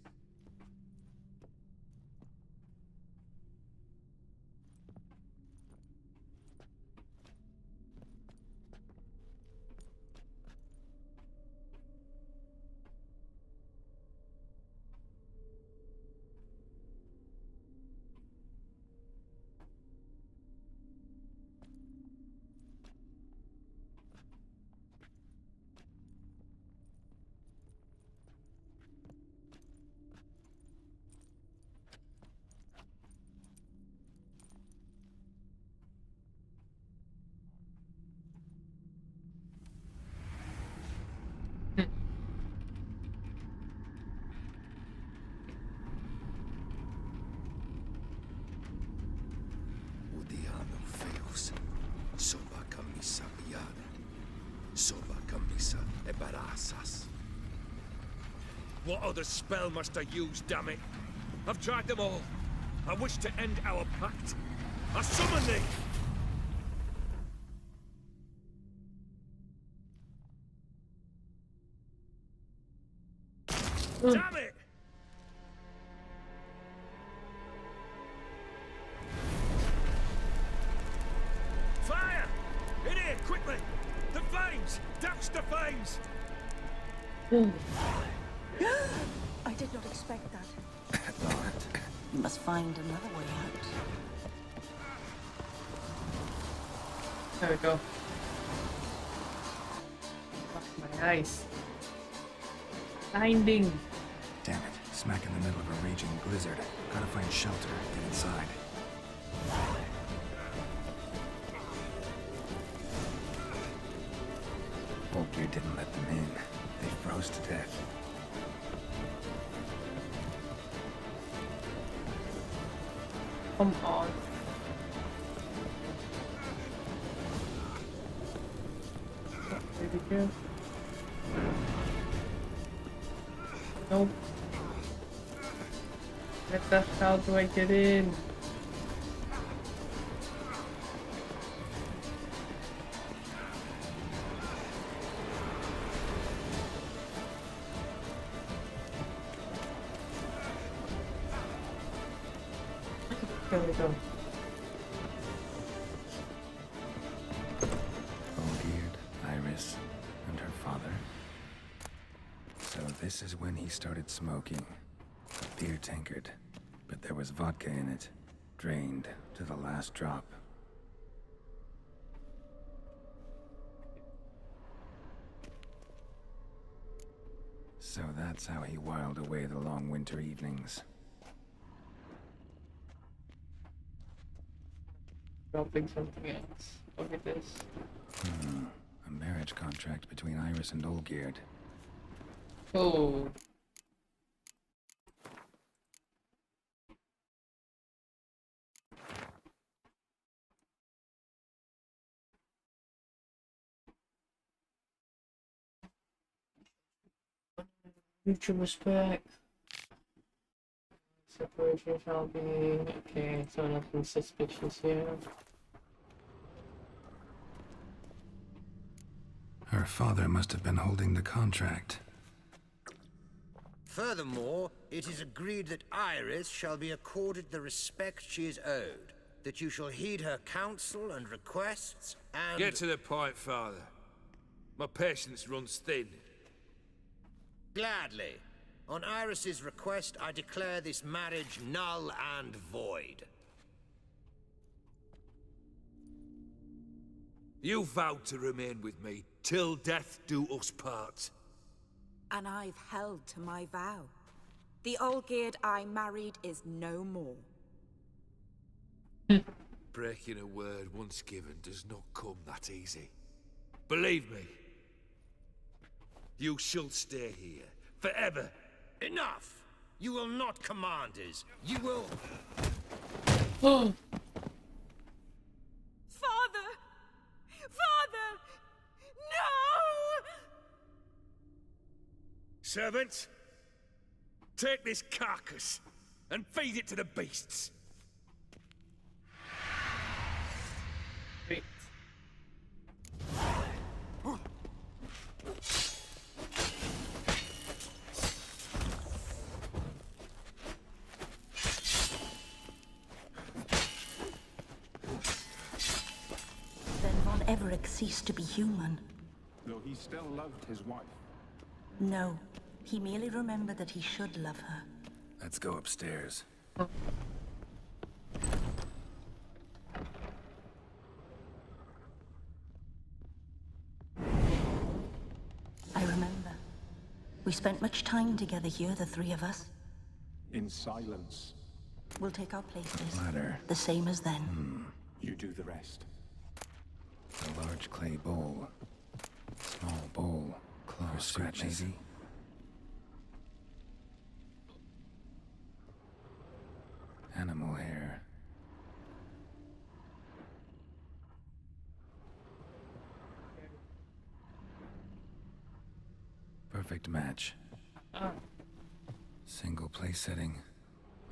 Soba camisa piada. Soba camisa e barasas. What other spell must I use, damn it? I've tried them all. I wish to end our pact. I summon thee! Damn it! Fire! In here, quickly! The flames! Douse the flames! I did not expect that. You must find another way out. There we go. My eyes. Blinding. Damn it. Smack in the middle of a raging blizzard. Gotta find shelter. Get inside. Oldgear didn't let them in. They froze to death. Come on. Baby girl. Nope. What the hell do I get in? There we go. Olgierd, Iris, and her father. So this is when he started smoking. A beer tankard. But there was vodka in it. Drained to the last drop. So that's how he whiled away the long winter evenings. Dropping something else. Look at this. A marriage contract between Iris and Olgierd. Oh. Mutual respect. Separation shall be... Okay, so nothing suspicious here. Her father must have been holding the contract. Furthermore, it is agreed that Iris shall be accorded the respect she is owed, that you shall heed her counsel and requests, and... Get to the point, Father. My patience runs thin. Gladly. On Iris's request, I declare this marriage null and void. You vowed to remain with me till death do us part. And I've held to my vow. The Olgierd I married is no more. Breaking a word once given does not come that easy. Believe me. You shall stay here, forever. Enough! You will not command us. You will... Oh. Father! Father! No! Servants, take this carcass and feed it to the beasts. Wait. Then Von Everett ceased to be human. Though he still loved his wife. No, he merely remembered that he should love her. Let's go upstairs. I remember. We spent much time together here, the three of us. In silence. We'll take our places. Ladder. The same as then. You do the rest. A large clay bowl. Small bowl. Claw scratches. Maybe. Animal hair. Perfect match. Single place setting.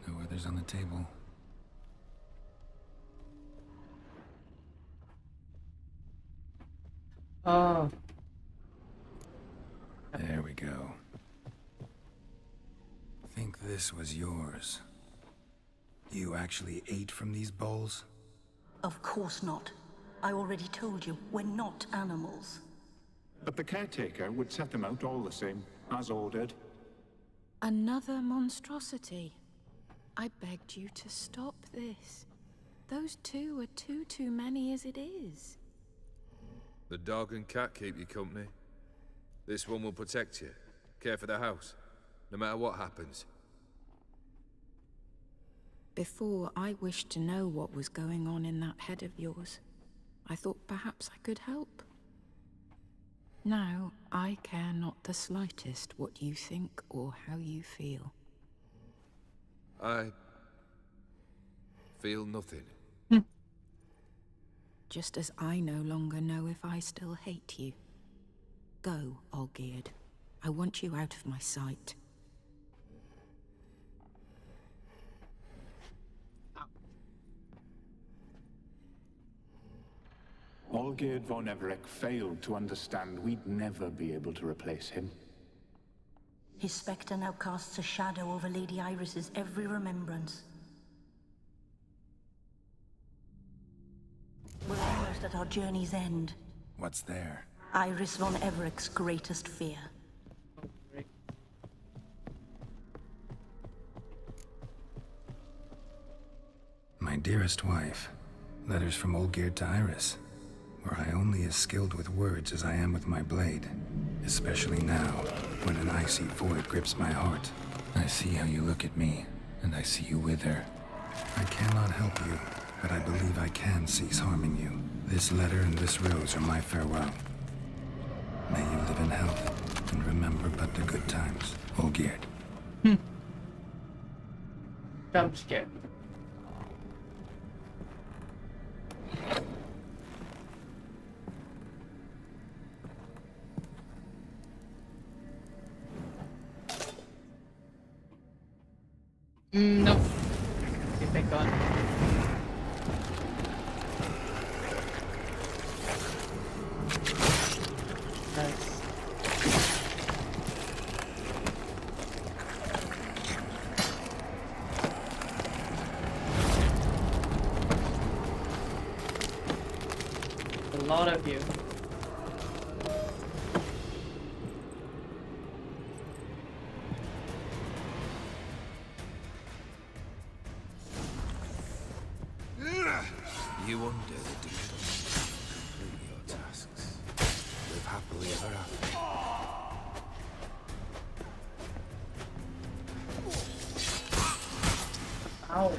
No others on the table. Oh. There we go. Think this was yours. You actually ate from these bowls? Of course not. I already told you, we're not animals. But the caretaker would set them out all the same, as ordered. Another monstrosity. I begged you to stop this. Those two are too many as it is. The dog and cat keep you company. This one will protect you. Care for the house, no matter what happens. Before, I wished to know what was going on in that head of yours. I thought perhaps I could help. Now, I care not the slightest what you think or how you feel. I feel nothing. Just as I no longer know if I still hate you. Go, Olgierd. I want you out of my sight. Olgierd von Everec failed to understand we'd never be able to replace him. His spectre now casts a shadow over Lady Iris's every remembrance. We're almost at our journey's end. What's there? Iris von Everec's greatest fear. My dearest wife, letters from Olgierd to Iris. Were I only as skilled with words as I am with my blade, especially now, when an icy void grips my heart. I see how you look at me, and I see you wither. I cannot help you, but I believe I can cease harming you. This letter and this rose are my farewell. May you live in health, and remember but the good times, Olgierd. I'm scared. Nope. Get back on. Nice. A lot of you. You undo the deed. Complete your tasks. Live happily ever after. Ow.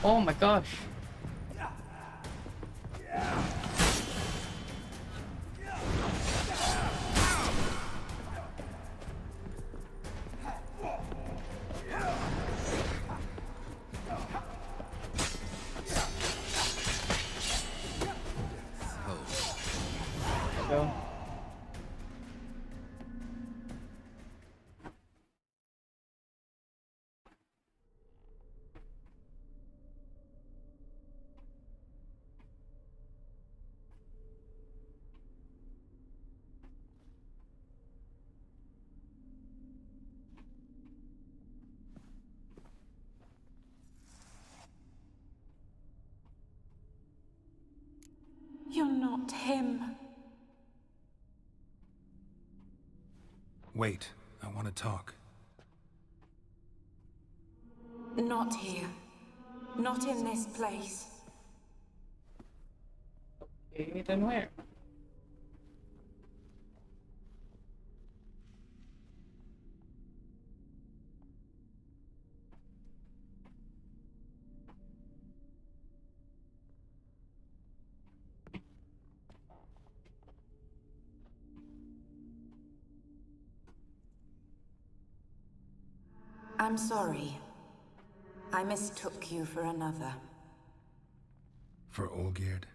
Oh my gosh. Go. You're not him. Wait, I want to talk. Not here. Not in this place. Okay, then where? I'm sorry. I mistook you for another. For Olgierd?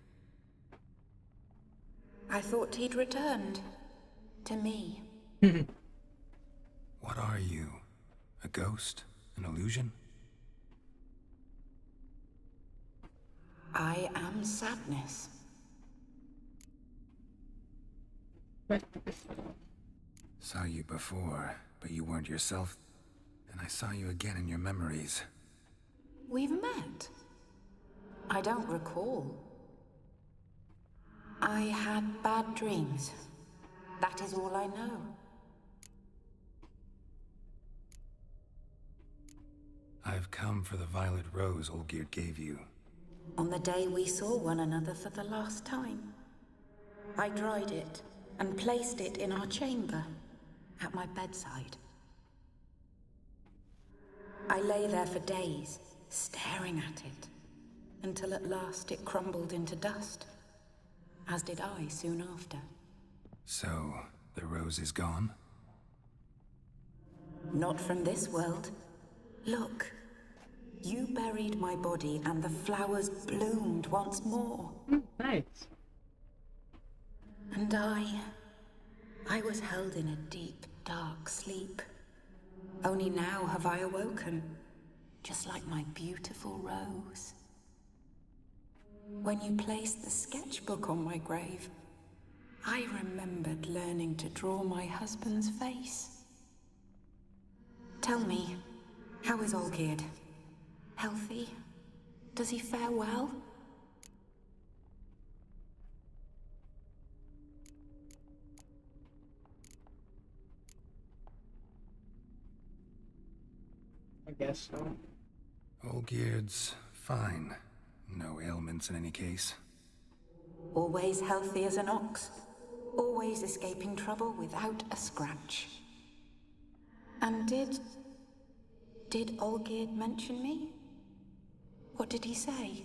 I thought he'd returned. To me. What are you? A ghost? An illusion? I am sadness. Saw you before, but you weren't yourself. And I saw you again in your memories. We've met. I don't recall. I had bad dreams. That is all I know. I've come for the violet rose Olgierd gave you. On the day we saw one another for the last time, I dried it and placed it in our chamber, at my bedside. I lay there for days, staring at it, until at last it crumbled into dust, as did I soon after. So, the rose is gone? Not from this world. Look, you buried my body and the flowers bloomed once more. Nice. And I was held in a deep, dark sleep. Only now have I awoken, just like my beautiful rose. When you placed the sketchbook on my grave, I remembered learning to draw my husband's face. Tell me, how is Olgierd? Healthy? Does he fare well? I guess so. Olgierd's fine. No ailments in any case. Always healthy as an ox. Always escaping trouble without a scratch. And did Olgierd mention me? What did he say?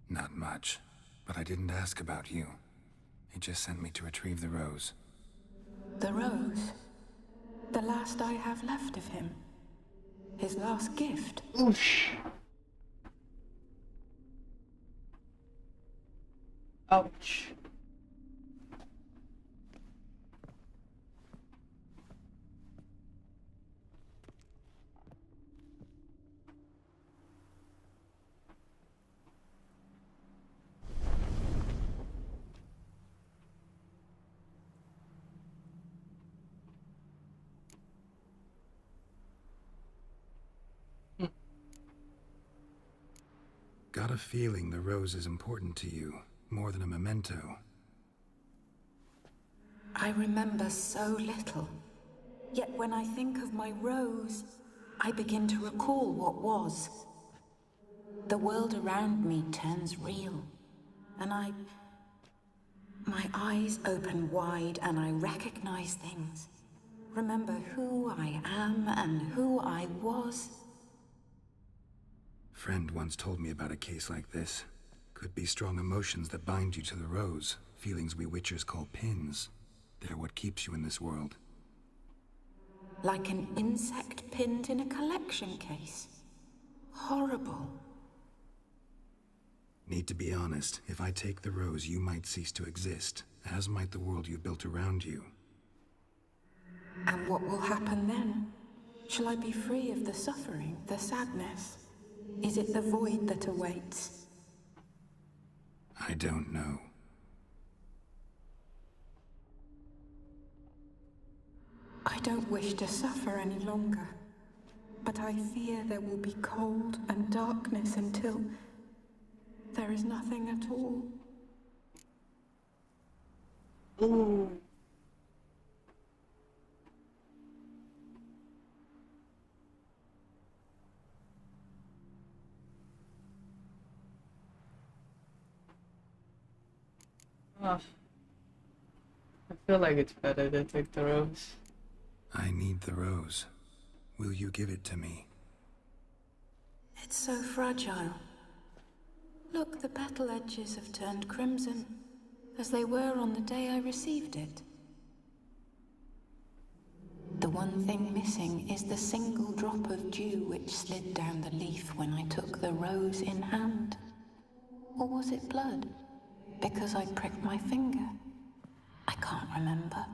Not much, but I didn't ask about you. He just sent me to retrieve the rose. The rose? The last I have left of him? His last gift? Oosh. Ouch. Got a feeling the rose is important to you, more than a memento. I remember so little. Yet when I think of my rose, I begin to recall what was. The world around me turns real, and my eyes open wide and I recognize things. Remember who I am and who I was. Friend once told me about a case like this. Could be strong emotions that bind you to the rose, feelings we witchers call pins. They're what keeps you in this world. Like an insect pinned in a collection case. Horrible. Need to be honest, if I take the rose, you might cease to exist, as might the world you built around you. And what will happen then? Shall I be free of the suffering, the sadness? Is it the void that awaits? I don't know. I don't wish to suffer any longer, but I fear there will be cold and darkness until there is nothing at all. Ooh. I feel like it's better to take the rose. I need the rose. Will you give it to me? It's so fragile. Look, the petal edges have turned crimson, as they were on the day I received it. The one thing missing is the single drop of dew which slid down the leaf when I took the rose in hand. Or was it blood? Because I pricked my finger. I can't remember.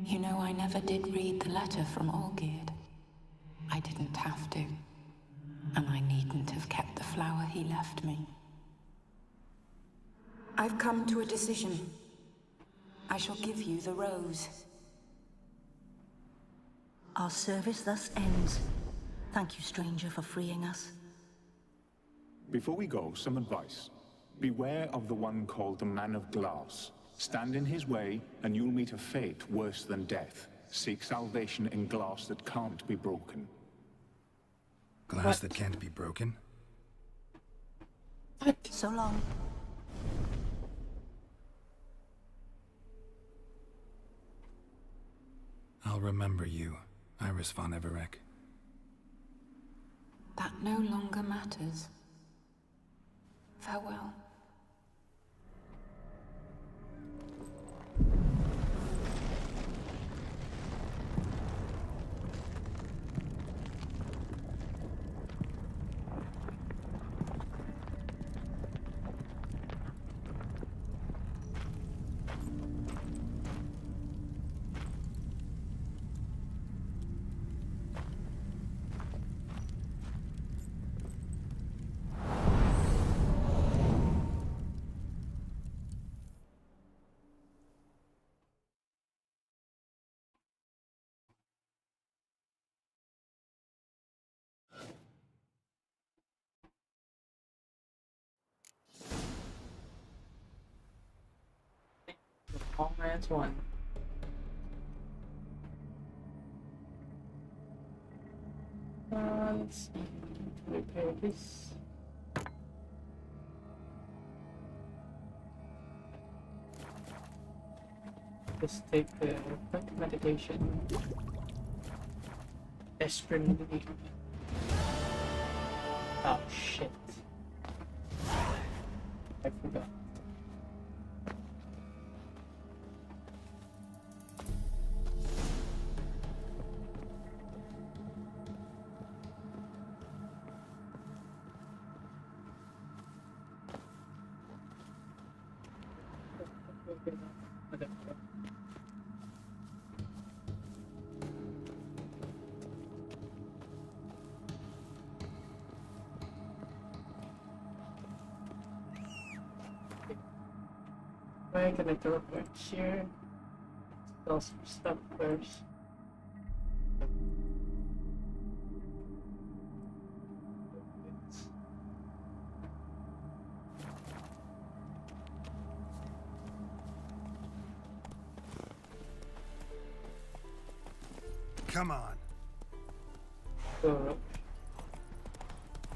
You know, I never did read the letter from Olgierd. I didn't have to. And I needn't have kept the flower he left me. I've come to a decision. I shall give you the rose. Our service thus ends. Thank you, stranger, for freeing us. Before we go, some advice. Beware of the one called the Man of Glass. Stand in his way, and you'll meet a fate worse than death. Seek salvation in glass that can't be broken. Glass that can't be broken? So long. I'll remember you, Iris von Everec. That no longer matters. Farewell. All man's one. Let's see. Repair this. Just take the quick meditation. Desperate need. Oh shit. I forgot. I'm gonna throw it right here. Sell some stuff first. Come on. So,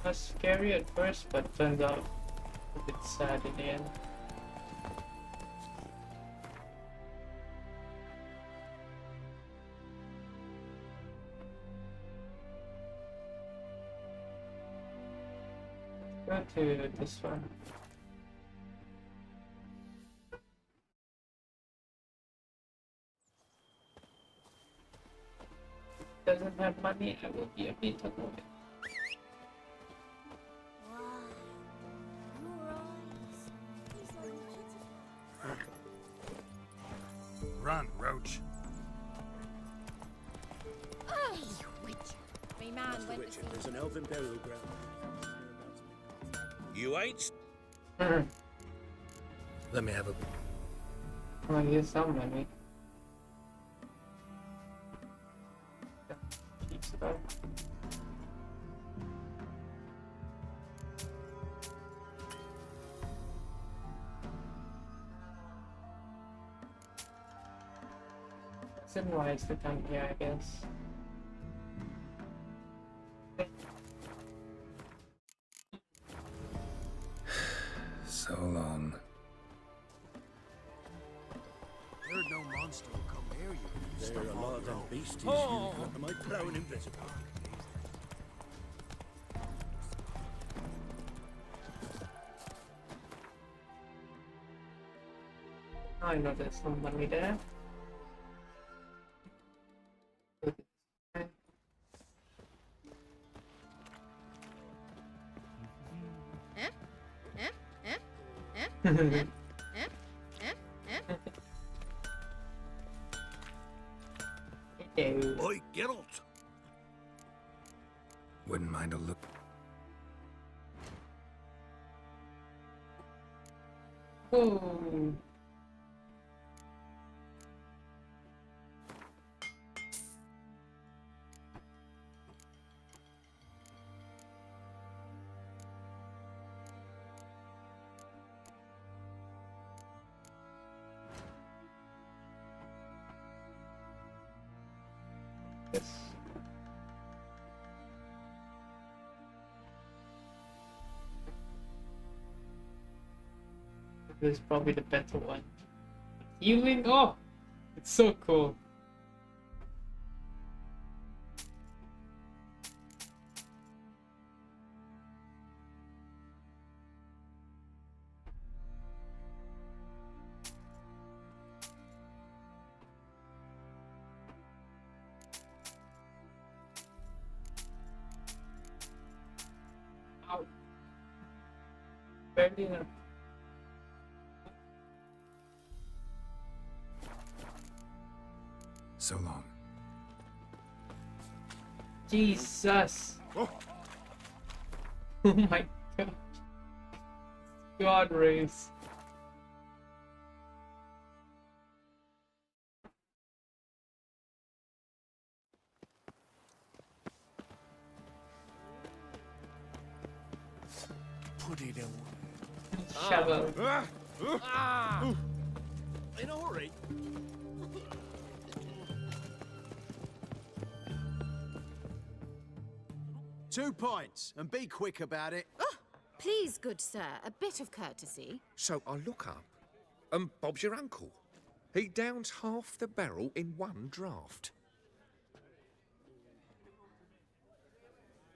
was scary at first, but turns out a bit sad in the end. Go to this one. Doesn't have money, I will be a bit annoyed. Run, Roach. Oh, you witcher. Me man Master went Witcher, to there's see an elven burial ground. You ain't? Let me have a... Oh, here's some money. Cheap stuff. It's wise to come here, I guess. So long. Heard no monster will come near you. There are a lot of them beasties. Oh. Am I plowing invisible? I know there's some money there. Oi, Geralt! Wouldn't mind a look. Oh. Yes. This is probably the better one. Healing? Oh! It's so cool. Ow. Barely enough. So long. Jesus! Oh my god. God race. Put it away. Shovel. In a hurry. Two points, and be quick about it. Please, good sir, a bit of courtesy. So I look up, and Bob's your uncle. He downs half the barrel in one draught.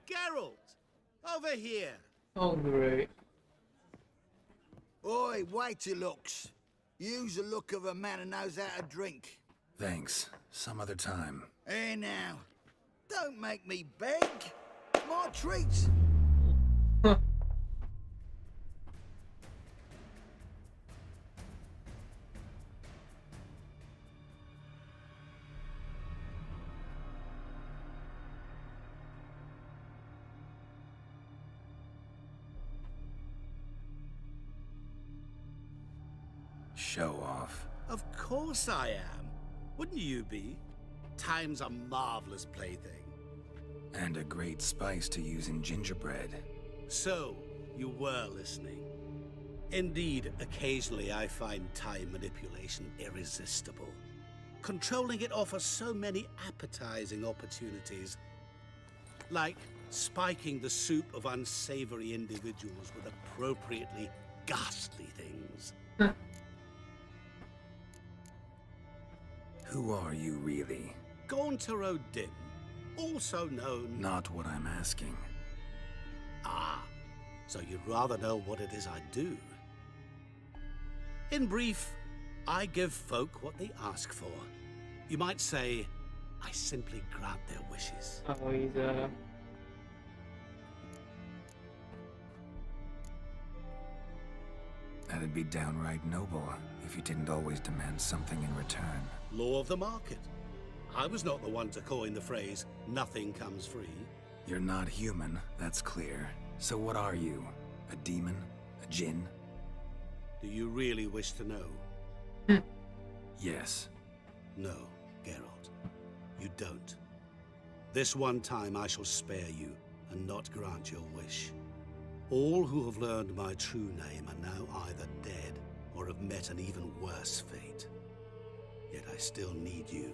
Geralt, over here. Oh, great. Oi, waiter looks. Use the look of a man who knows how to drink. Thanks. Some other time. Here now. Don't make me beg. My treat. Show off. Of course I am. Wouldn't you be? Time's a marvelous plaything. And a great spice to use in gingerbread. So, you were listening. Indeed, occasionally I find time manipulation irresistible. Controlling it offers so many appetizing opportunities. Like spiking the soup of unsavory individuals with appropriately ghastly things. Who are you really? Gaunter O'Dim, also known... Not what I'm asking. Ah, so you'd rather know what it is I do. In brief, I give folk what they ask for. You might say, I simply grant their wishes. Oh, he's That'd be downright noble if you didn't always demand something in return. Law of the market. I was not the one to coin the phrase, nothing comes free. You're not human, that's clear. So what are you? A demon? A djinn? Do you really wish to know? Yes. No, Geralt. You don't. This one time I shall spare you and not grant your wish. All who have learned my true name are now either dead or have met an even worse fate. Yet I still need you.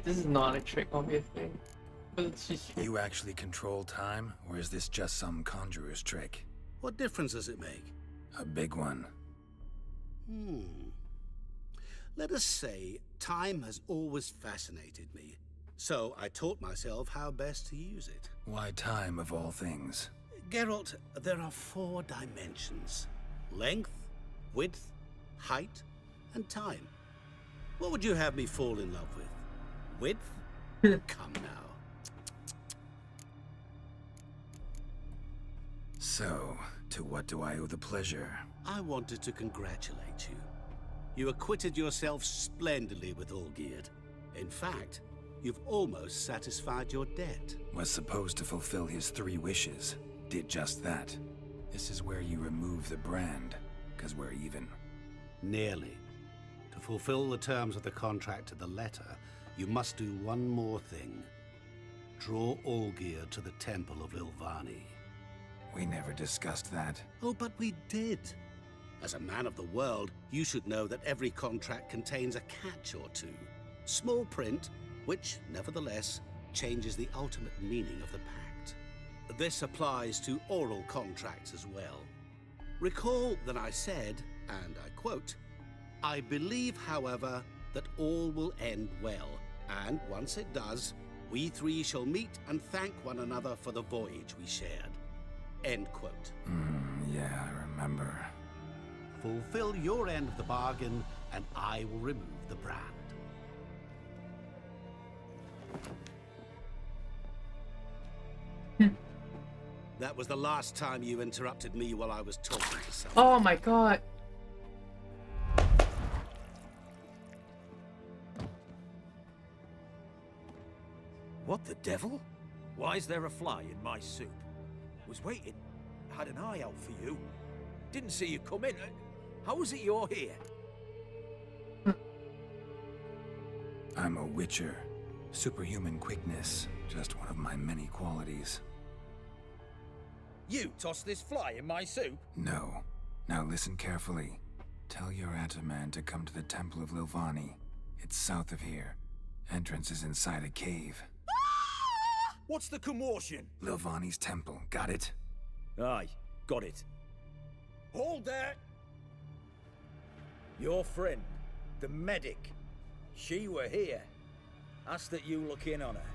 This is not a trick, obviously. But it's just... You actually control time, or is this just some conjurer's trick? What difference does it make? A big one. Let us say time has always fascinated me. So I taught myself how best to use it. Why time of all things? Geralt, there are 4 dimensions. Length, width, height, and time. What would you have me fall in love with? Width? Come now. So, to what do I owe the pleasure? I wanted to congratulate you. You acquitted yourself splendidly with Olgierd. In fact, you've almost satisfied your debt. Was supposed to fulfill his 3 wishes. Did just that. This is where you remove the brand, 'cause we're even. Nearly. To fulfill the terms of the contract to the letter, you must do one more thing. Draw Olgierd to the Temple of Ilvani. We never discussed that. Oh, but we did. As a man of the world, you should know that every contract contains a catch or two. Small print, which, nevertheless, changes the ultimate meaning of the pact. This applies to oral contracts as well. Recall that I said, and I quote, "I believe, however, that all will end well, and once it does, we three shall meet and thank one another for the voyage we shared." End quote. Yeah, I remember. Fulfill your end of the bargain, and I will remove the brand. That was the last time you interrupted me while I was talking to someone. Oh my god. What the devil? Why is there a fly in my soup? Was waiting. Had an eye out for you. Didn't see you come in. How is it you're here? I'm a witcher. Superhuman quickness. Just one of my many qualities. You tossed this fly in my soup? No. Now listen carefully. Tell your Ataman to come to the Temple of Lilvani. It's south of here. Entrance is inside a cave. What's the commotion? Lilvani's temple. Got it? Aye, got it. Hold there! Your friend, the medic. She were here. Ask that you look in on her.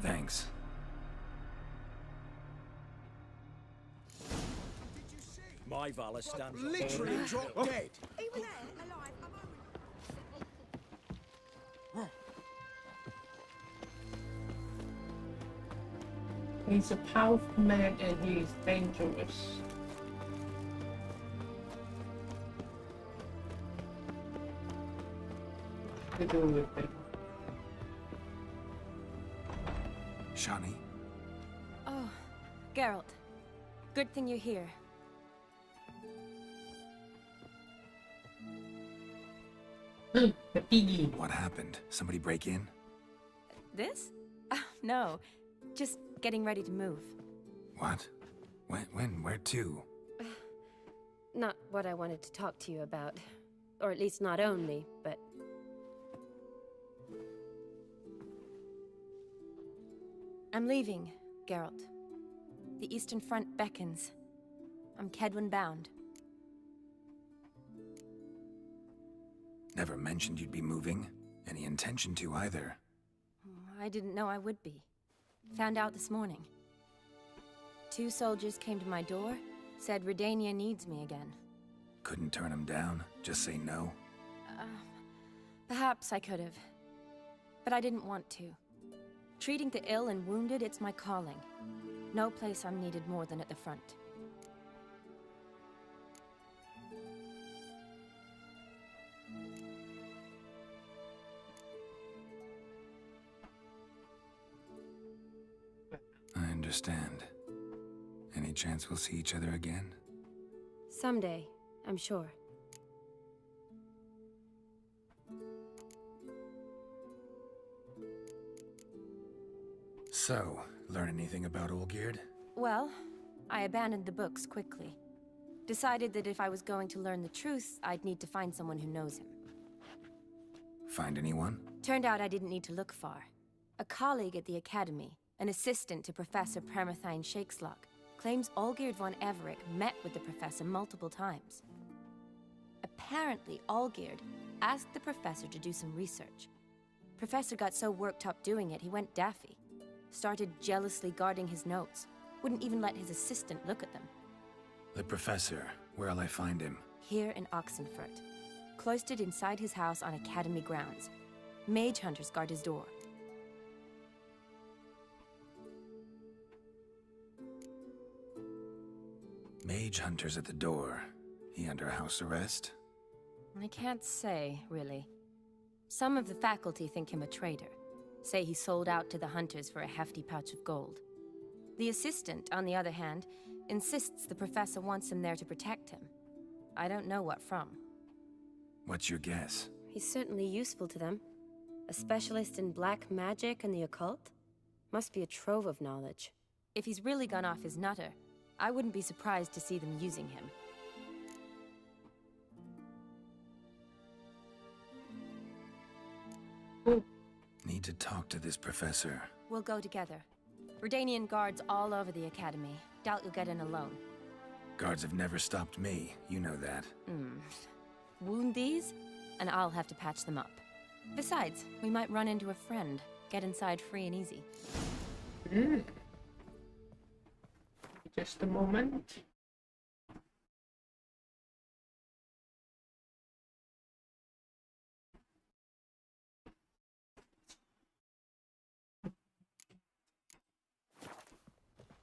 Thanks. My valor stands on Literally dropped dead. He was there, alive, a moment. He's a powerful man and he's dangerous. To do with it. Shani? Oh, Geralt. Good thing you're here. The piggy. What happened? Somebody break in? This? No. Just getting ready to move. What? When? Where to? Not what I wanted to talk to you about. Or at least not only, but... I'm leaving, Geralt. The Eastern Front beckons. I'm Kedwin bound. Never mentioned you'd be moving. Any intention to either. I didn't know I would be. Found out this morning. 2 soldiers came to my door, said Redania needs me again. Couldn't turn him down? Just say no? Perhaps I could have. But I didn't want to. Treating the ill and wounded, it's my calling. No place I'm needed more than at the front. I understand. Any chance we'll see each other again? Someday, I'm sure. So, learn anything about Olgierd? Well, I abandoned the books quickly. Decided that if I was going to learn the truth, I'd need to find someone who knows him. Find anyone? Turned out I didn't need to look far. A colleague at the Academy, an assistant to Professor Permathine Shakeslock, claims Olgierd von Everec met with the professor multiple times. Apparently, Olgierd asked the professor to do some research. Professor got so worked up doing it, he went daffy. Started jealously guarding his notes. Wouldn't even let his assistant look at them. The professor. Where'll I find him? Here in Oxenfurt. Cloistered inside his house on Academy grounds. Mage hunters guard his door. Mage hunters at the door. He under house arrest? I can't say, really. Some of the faculty think him a traitor. Say he sold out to the hunters for a hefty pouch of gold. The assistant, on the other hand, insists the professor wants him there to protect him. I don't know what from. What's your guess? He's certainly useful to them. A specialist in black magic and the occult? Must be a trove of knowledge. If he's really gone off his nutter, I wouldn't be surprised to see them using him. to talk to this professor. We'll go together. Redanian guards all over the academy. Doubt you'll get in alone. Guards have never stopped me, you know that. Wound these, and I'll have to patch them up. Besides, we might run into a friend. Get inside free and easy. Just a moment.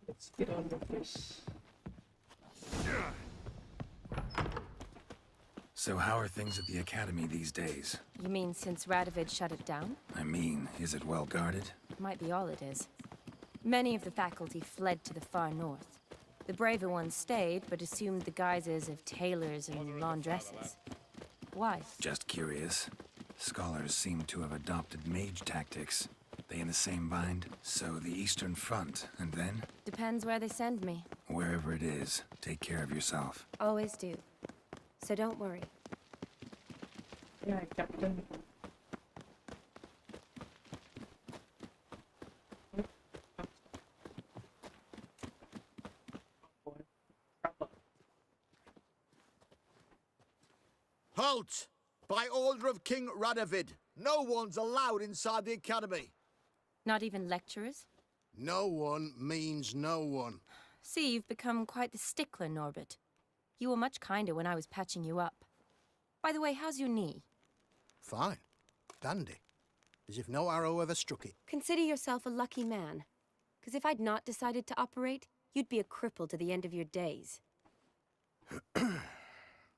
Let's get on with this. So how are things at the academy these days? You mean since Radovid shut it down? I mean, is it well guarded? Might be all it is. Many of the faculty fled to the far north. The braver ones stayed, but assumed the guises of tailors and laundresses. Why? Just curious. Scholars seem to have adopted mage tactics. They in the same bind? So the Eastern Front, and then? Depends where they send me. Wherever it is, take care of yourself. Always do. So don't worry. Yeah, Captain. Halt! By order of King Radovid, no one's allowed inside the academy. Not even lecturers? No one means no one. See, you've become quite the stickler, Norbert. You were much kinder when I was patching you up. By the way, how's your knee? Fine. Dandy. As if no arrow ever struck it. Consider yourself a lucky man. Because if I'd not decided to operate, you'd be a cripple to the end of your days.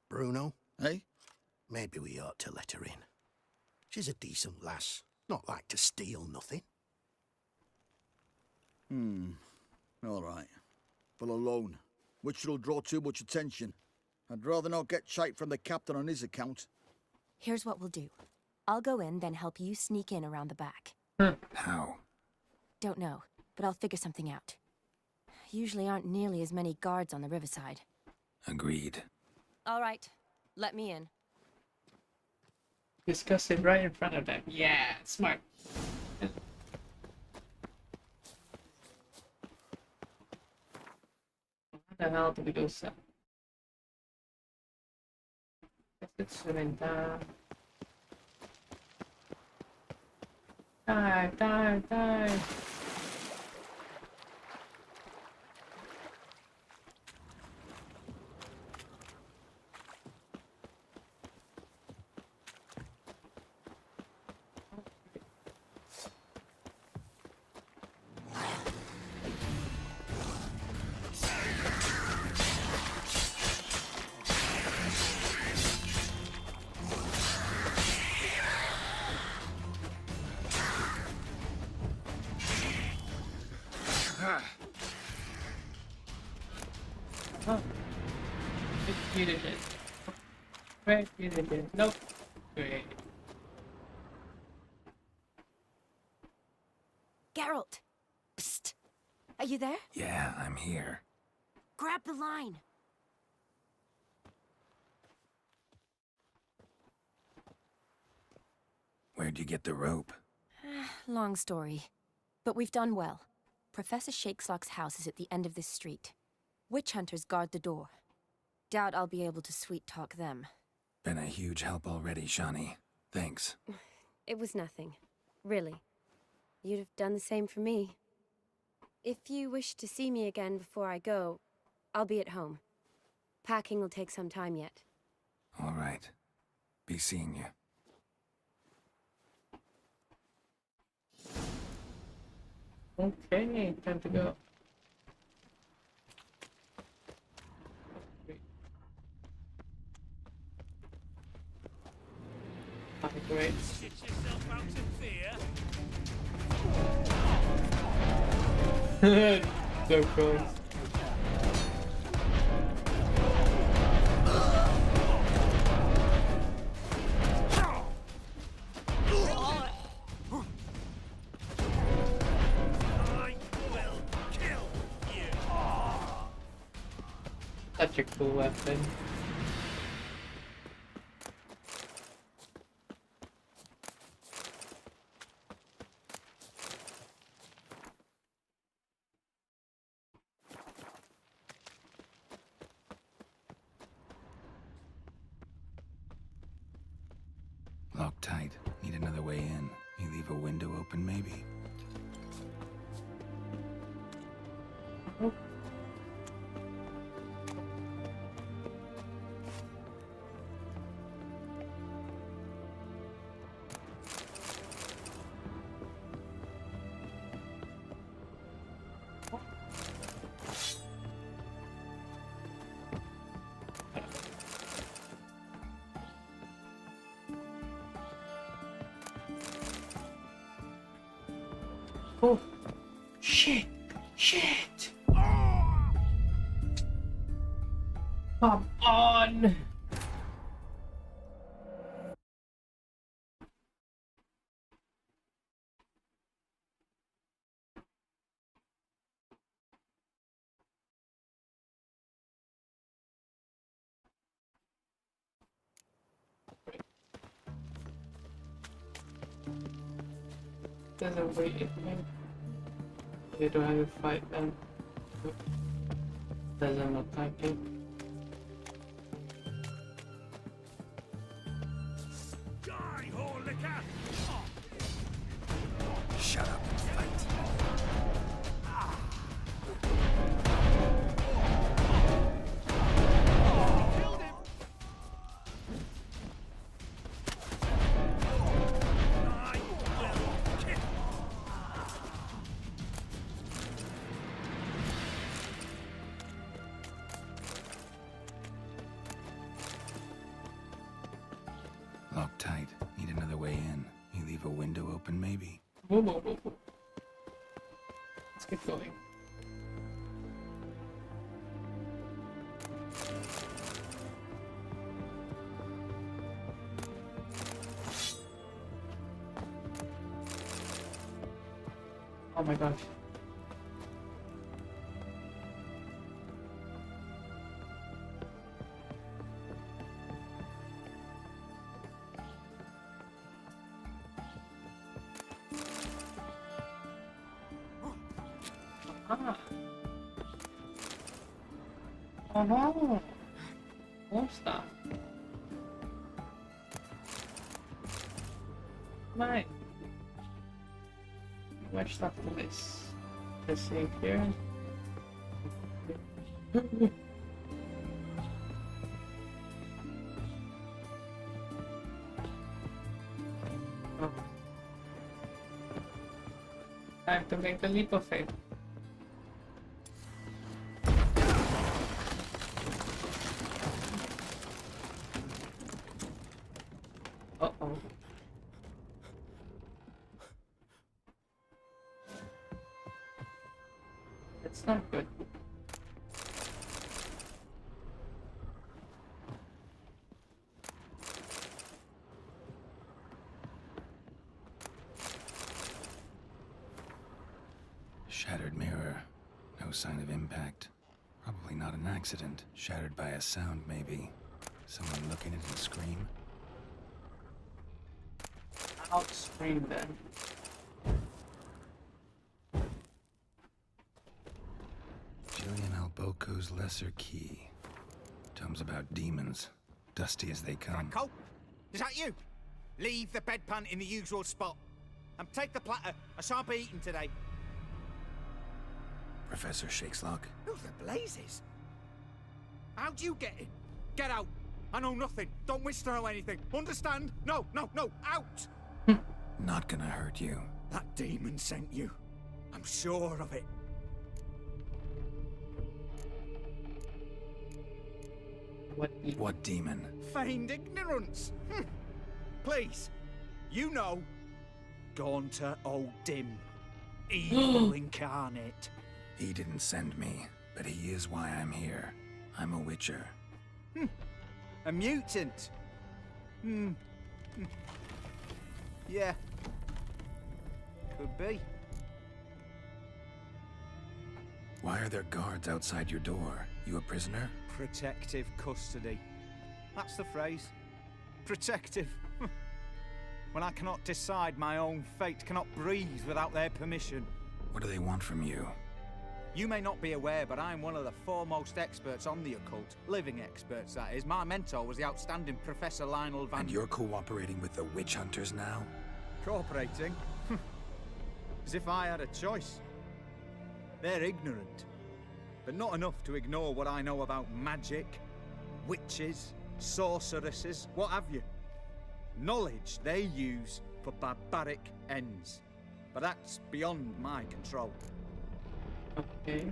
Bruno, eh? Maybe we ought to let her in. She's a decent lass. Not like to steal nothing. All right. But alone, which will draw too much attention. I'd rather not get shite from the captain on his account. Here's what we'll do. I'll go in, then help you sneak in around the back. How? Don't know, but I'll figure something out. Usually aren't nearly as many guards on the riverside. Agreed. All right, let me in. Discuss it right in front of them. Yeah, smart. How the hell do we go south? Let's swim down. Dive, dive, dive. Oh, you did it. Great, you did it. Nope. Great. Geralt! Psst! Are you there? Yeah, I'm here. Grab the line! Where'd you get the rope? Long story. But we've done well. Professor Shakeslock's house is at the end of this street. Witch hunters guard the door. Doubt I'll be able to sweet-talk them. Been a huge help already, Shawnee. Thanks. It was nothing. Really. You'd have done the same for me. If you wish to see me again before I go, I'll be at home. Packing will take some time yet. All right. Be seeing you. Okay, time to go. Great. Get yourself out of fear. So close. Such a cool weapon. Locked tight. Need another way in. You leave a window open, maybe? Oh, shit! Shit! Come on! Doesn't wait it, man. They don't have to fight them. Doesn't look like it. Shut up and fight. Locked tight. Need another way in. You leave a window open, maybe? Whoa, whoa, whoa, whoa. Let's get going. Oh my gosh. Ah. Oh no. What's that? Mine. Much stuff to this. Let's see here. Oh. Time to make a leap of faith. Uh-oh. It's not good. Shattered mirror. No sign of impact. Probably not an accident. Shattered by a sound, maybe. Someone looking at it scream. I'll scream then. Julian Alboco's Lesser Key. Tomes about demons. Dusty as they come. Cole, is that you? Leave the bedpan in the usual spot. And take the platter. I shan't be eating today. Professor Shakeslock. Who the blazes? How'd you get in? Get out. I know nothing. Don't wish to know anything. Understand? No, no, no. Out! Not gonna hurt you. That demon sent you. I'm sure of it. What demon? Feigned ignorance. Please. You know. Gaunter Old Dim. Evil incarnate. He didn't send me, but he is why I'm here. I'm a witcher. A mutant. Yeah. Could be. Why are there guards outside your door? You a prisoner? Protective custody. That's the phrase. Protective. When I cannot decide my own fate, cannot breathe without their permission. What do they want from you? You may not be aware, but I'm one of the foremost experts on the occult. Living experts, that is. My mentor was the outstanding Professor Lionel Van... And you're cooperating with the witch hunters now? Cooperating? As if I had a choice. They're ignorant, but not enough to ignore what I know about magic, witches, sorceresses, what have you. Knowledge they use for barbaric ends. But that's beyond my control. Okay.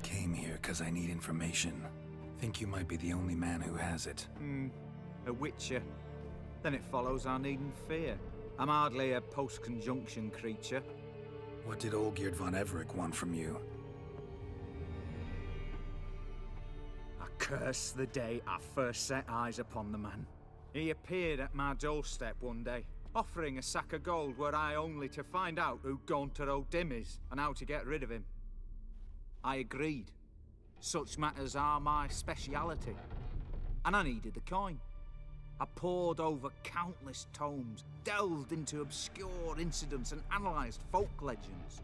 Came here because I need information. Think you might be the only man who has it. A witcher. Then it follows I needn't fear. I'm hardly a post-conjunction creature. What did Olgierd von Everec want from you? I curse the day I first set eyes upon the man. He appeared at my doorstep one day, offering a sack of gold were I only to find out who Gaunter O'Dim is and how to get rid of him. I agreed. Such matters are my speciality. And I needed the coin. I pored over countless tomes, delved into obscure incidents and analysed folk legends.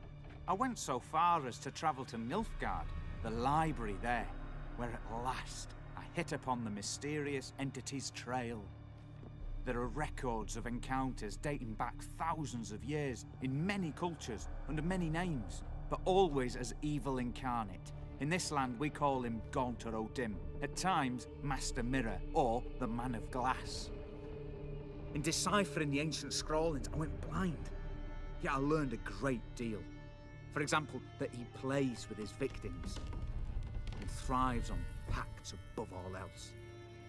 I went so far as to travel to Nilfgaard, the library there, where at last I hit upon the mysterious entity's trail. There are records of encounters dating back thousands of years in many cultures under many names, but always as evil incarnate. In this land we call him Gaunter O'Dim, at times Master Mirror or the Man of Glass. In deciphering the ancient scrawlings I went blind, yet I learned a great deal. For example, that he plays with his victims and thrives on pacts above all else.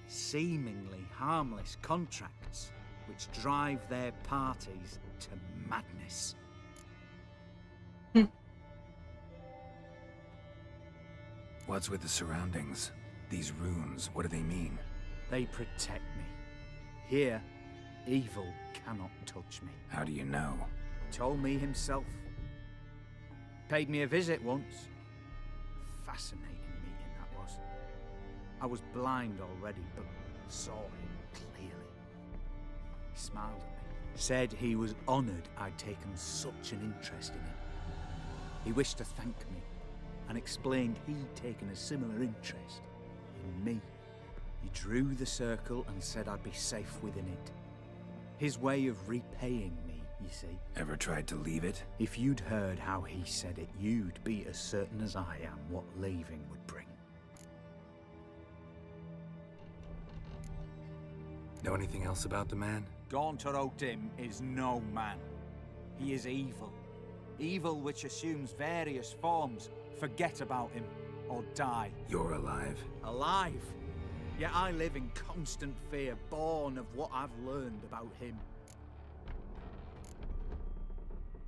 Seemingly harmless contracts which drive their parties to madness. What's with the surroundings? These runes, what do they mean? They protect me. Here, evil cannot touch me. How do you know? Told me himself. Paid me a visit once. Fascinating meeting that was. I was blind already, but saw him clearly. He smiled at me. Said he was honoured I'd taken such an interest in him. He wished to thank me, and explained he'd taken a similar interest in me. He drew the circle and said I'd be safe within it. His way of repaying me, you see. Ever tried to leave it? If you'd heard how he said it, you'd be as certain as I am what leaving would bring. Know anything else about the man? Gaunter O'Dim is no man. He is evil. Evil which assumes various forms. Forget about him, or die. You're alive. Alive? Yet I live in constant fear, born of what I've learned about him.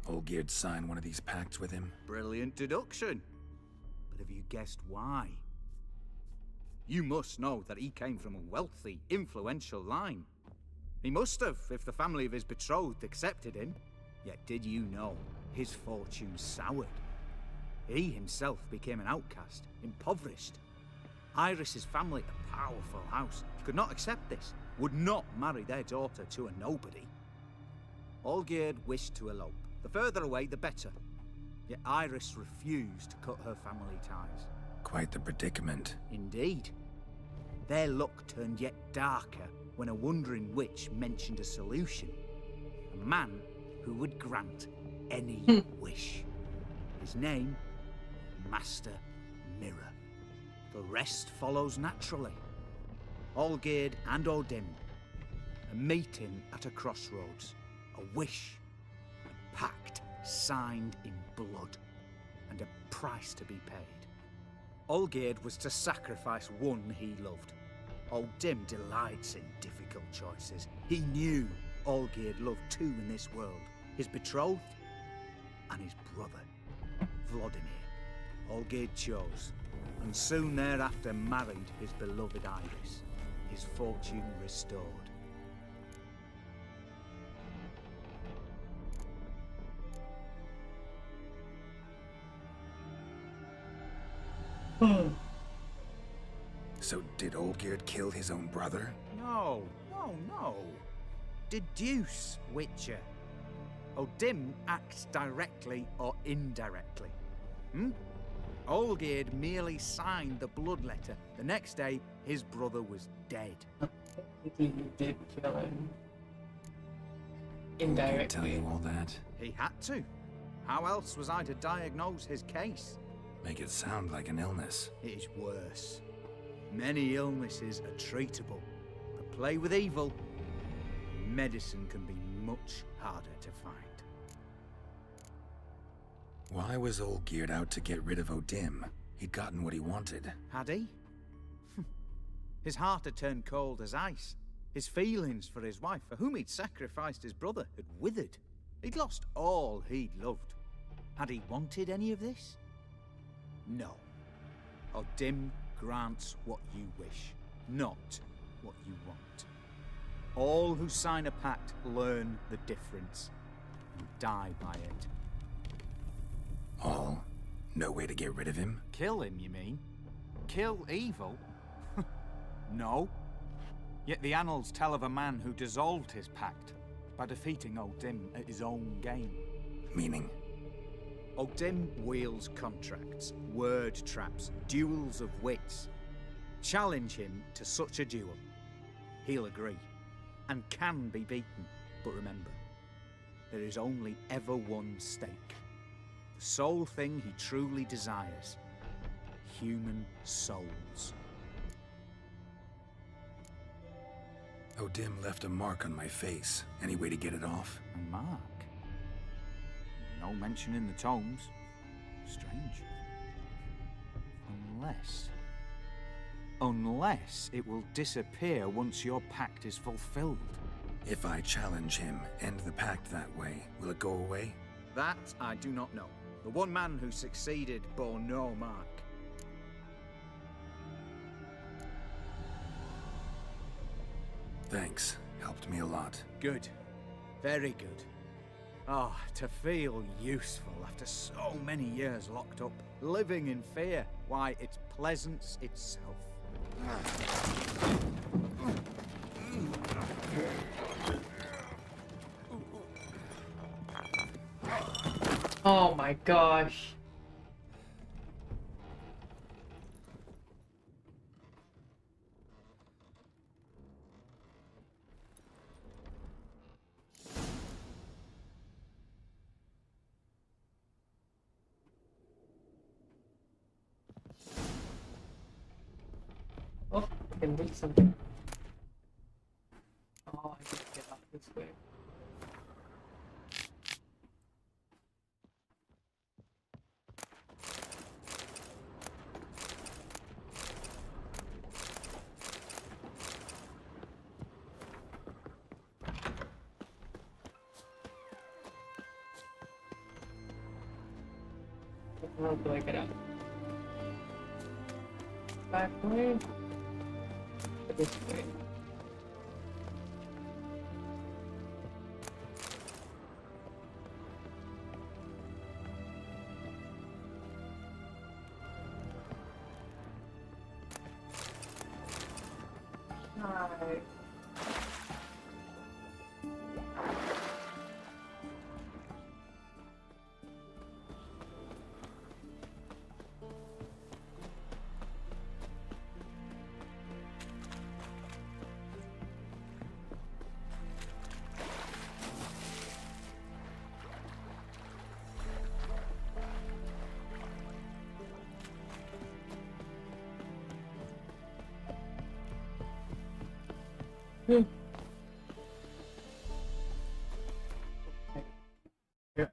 Olgierd signed one of these pacts with him? Brilliant deduction. But have you guessed why? You must know that he came from a wealthy, influential line. He must have, if the family of his betrothed accepted him. Yet did you know his fortune soured? He himself became an outcast, impoverished. Iris's family, a powerful house, could not accept this, would not marry their daughter to a nobody. Olgierd wished to elope. The further away, the better. Yet Iris refused to cut her family ties. Quite the predicament. Indeed. Their luck turned yet darker when a wandering witch mentioned a solution. A man who would grant any wish. His name, Master Mirror. The rest follows naturally. Olgierd and O'Dim, a meeting at a crossroads, a wish, a pact signed in blood, and a price to be paid. Olgierd was to sacrifice one he loved. O'Dim delights in difficult choices. He knew Olgierd loved two in this world, his betrothed and his brother, Vladimir. Olgierd chose, and soon thereafter married his beloved Iris, his fortune restored. So did Olgierd kill his own brother? No. Deduce, Witcher. O'Dim acts directly or indirectly. Olgierd merely signed the blood letter. The next day, his brother was dead. He did kill him. Who Indirectly. tell you all that? He had to. How else was I to diagnose his case? Make it sound like an illness. It is worse. Many illnesses are treatable, but play with evil, medicine can be much harder to find. Why was Olgierd out to get rid of Odim? He'd gotten what he wanted. Had he? His heart had turned cold as ice. His feelings for his wife, for whom he'd sacrificed his brother, had withered. He'd lost all he'd loved. Had he wanted any of this? No. Odim grants what you wish, not what you want. All who sign a pact learn the difference and die by it. All? No way to get rid of him? Kill him, you mean? Kill evil? No. Yet the annals tell of a man who dissolved his pact by defeating Odim at his own game. Meaning? Odim wields contracts, word traps, duels of wits. Challenge him to such a duel. He'll agree, and can be beaten. But remember, there is only ever one stake. The sole thing he truly desires. Human souls. Odim left a mark on my face. Any way to get it off? A mark? No mention in the tomes. Strange. Unless it will disappear once your pact is fulfilled. If I challenge him, end the pact that way, will it go away? That I do not know. The one man who succeeded bore no mark. Thanks. Helped me a lot. Good. Very good. Oh, to feel useful after so many years locked up, living in fear. Why, it's pleasance itself. Oh my gosh. Oh, I can read something. Oh, I can get up this way. How do I get out? Back way? This way. Hi. Yeah.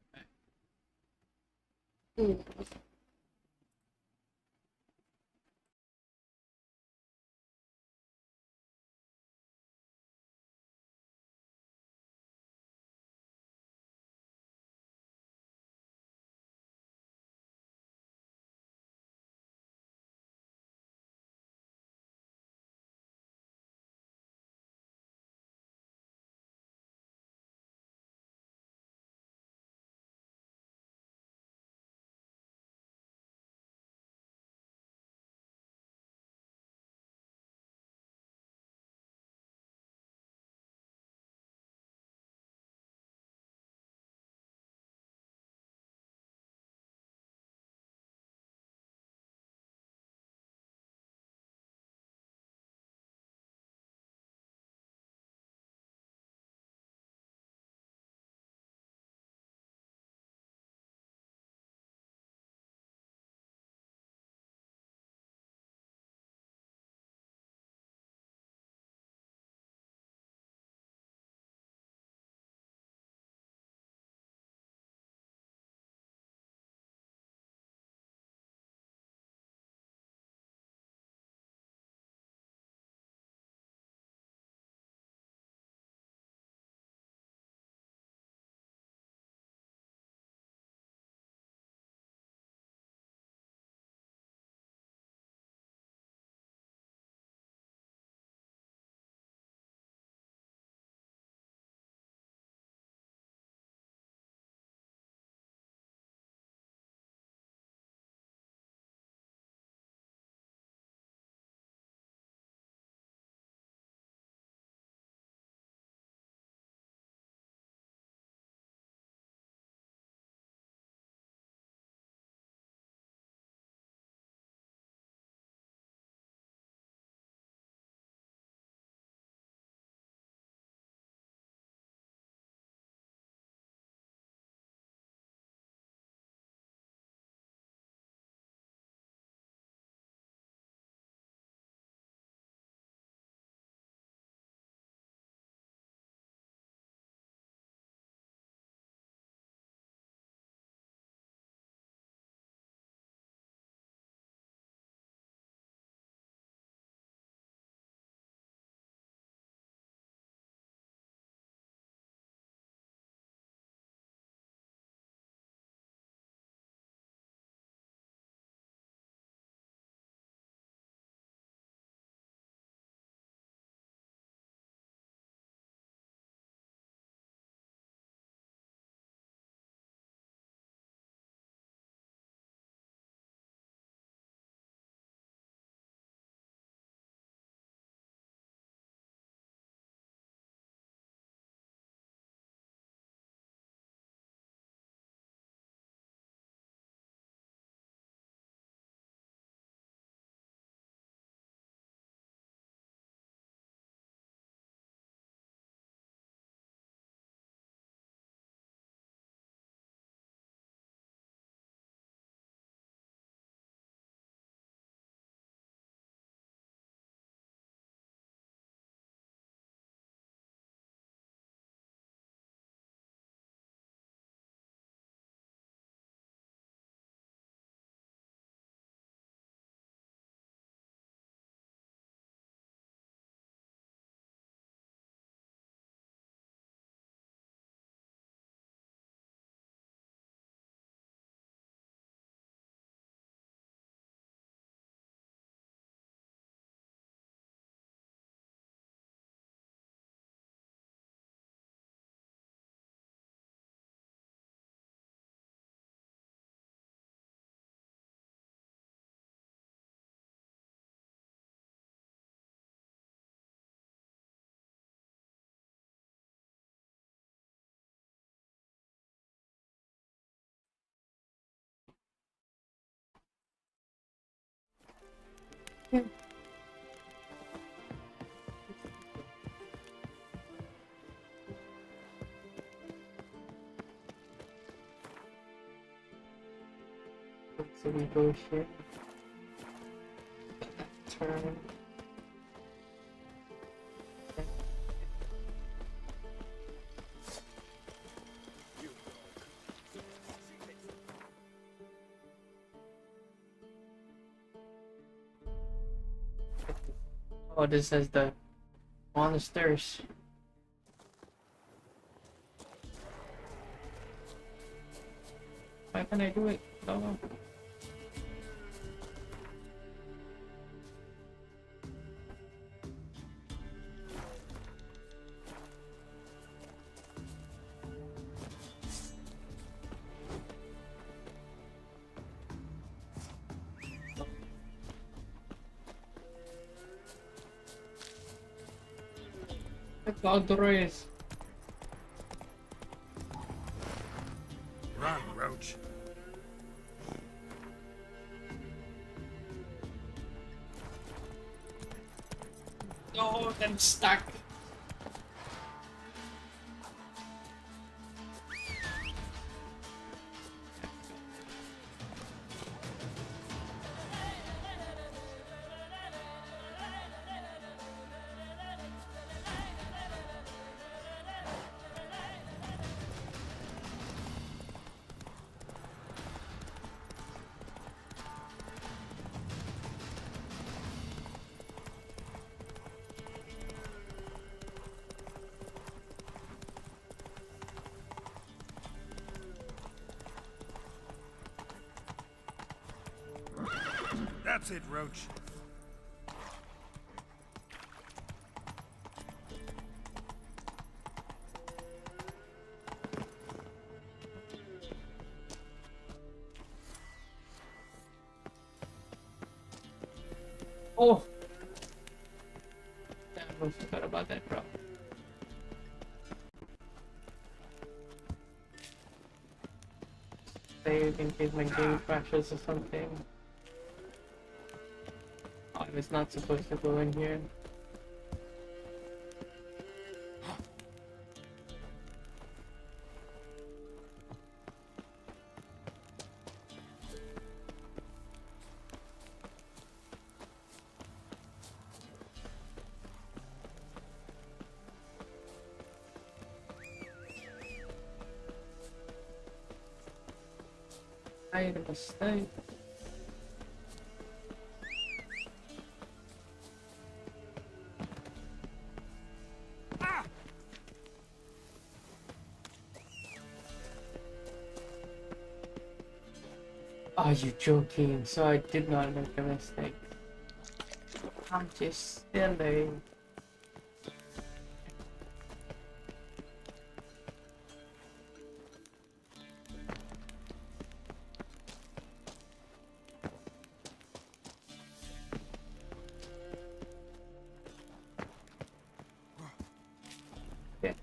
Yeah. So we go here. Turn. Oh, this is the monsters. Why can't I do it? No. Cloud the race. Run, Roach. No, I'm stuck. That's it, Roach. Oh! Damn, I forgot about that, bro. Save in case my game crashes or something. I was not supposed to go in here. I made a mistake. Are you joking? So I did not make a mistake. I'm just silly.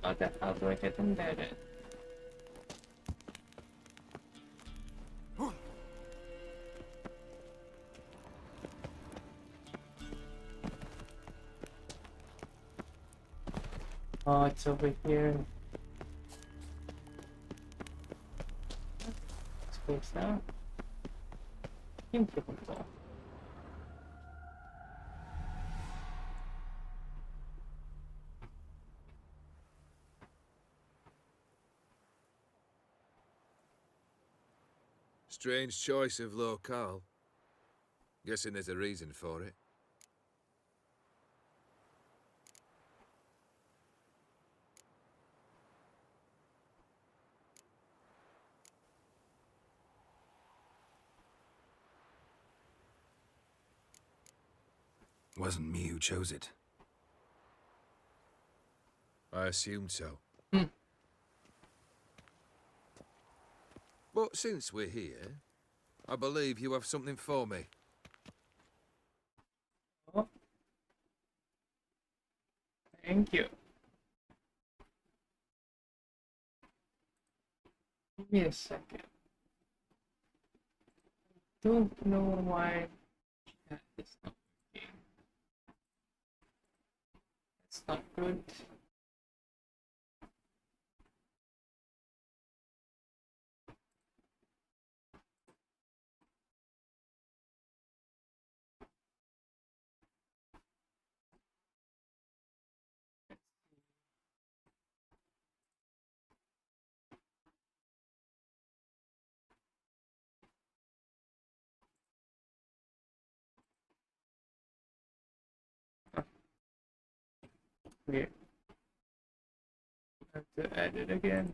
How the hell do I get in there then? Oh, it's over here. It's close now. Incredible. Strange choice of locale. Guessing there's a reason for it. Wasn't me who chose it. I assumed so. Hmm. But since we're here, I believe you have something for me. Oh. Thank you. Give me a second. Don't know why that is not working. not good. Weird. Have to add it again.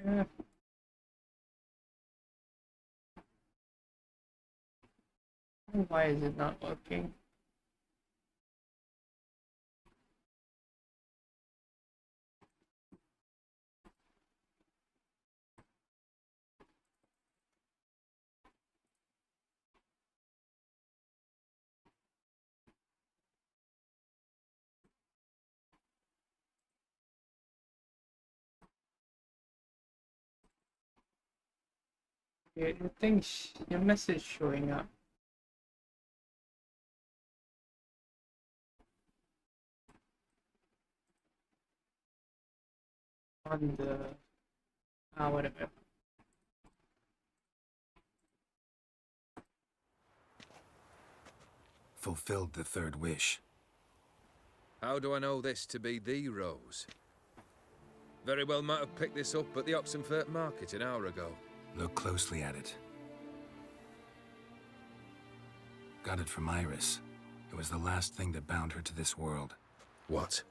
Yeah. Why is it not working? Your things, your message showing up. On the whatever. Fulfilled the third wish. How do I know this to be the rose? Very well might have picked this up at the Oxenfurt market an hour ago. Look closely at it. Got it from Iris. It was the last thing that bound her to this world. What?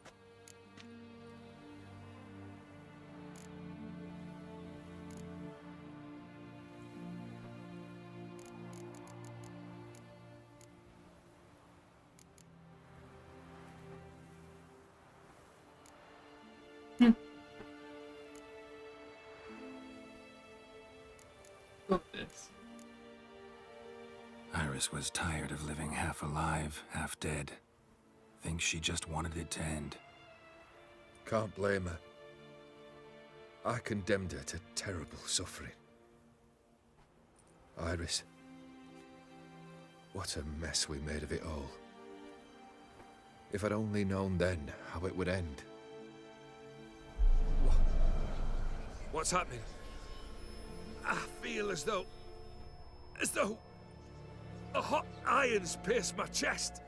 Look this. Iris was tired of living half alive, half dead. Thinks she just wanted it to end. Can't blame her. I condemned her to terrible suffering. Iris. What a mess we made of it all. If I'd only known then how it would end. What's happening? I feel as though a hot iron's pierced my chest.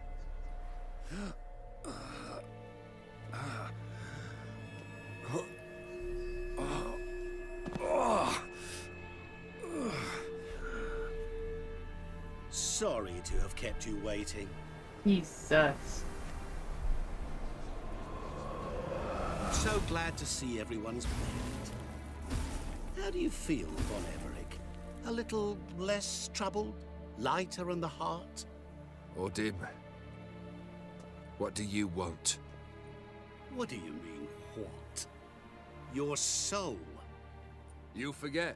Sorry to have kept you waiting. Jesus. So glad to see everyone's made it. How do you feel, Von Everick? A little less troubled? Lighter in the heart? Or dim? What do you want? What do you mean, what? Your soul. You forget.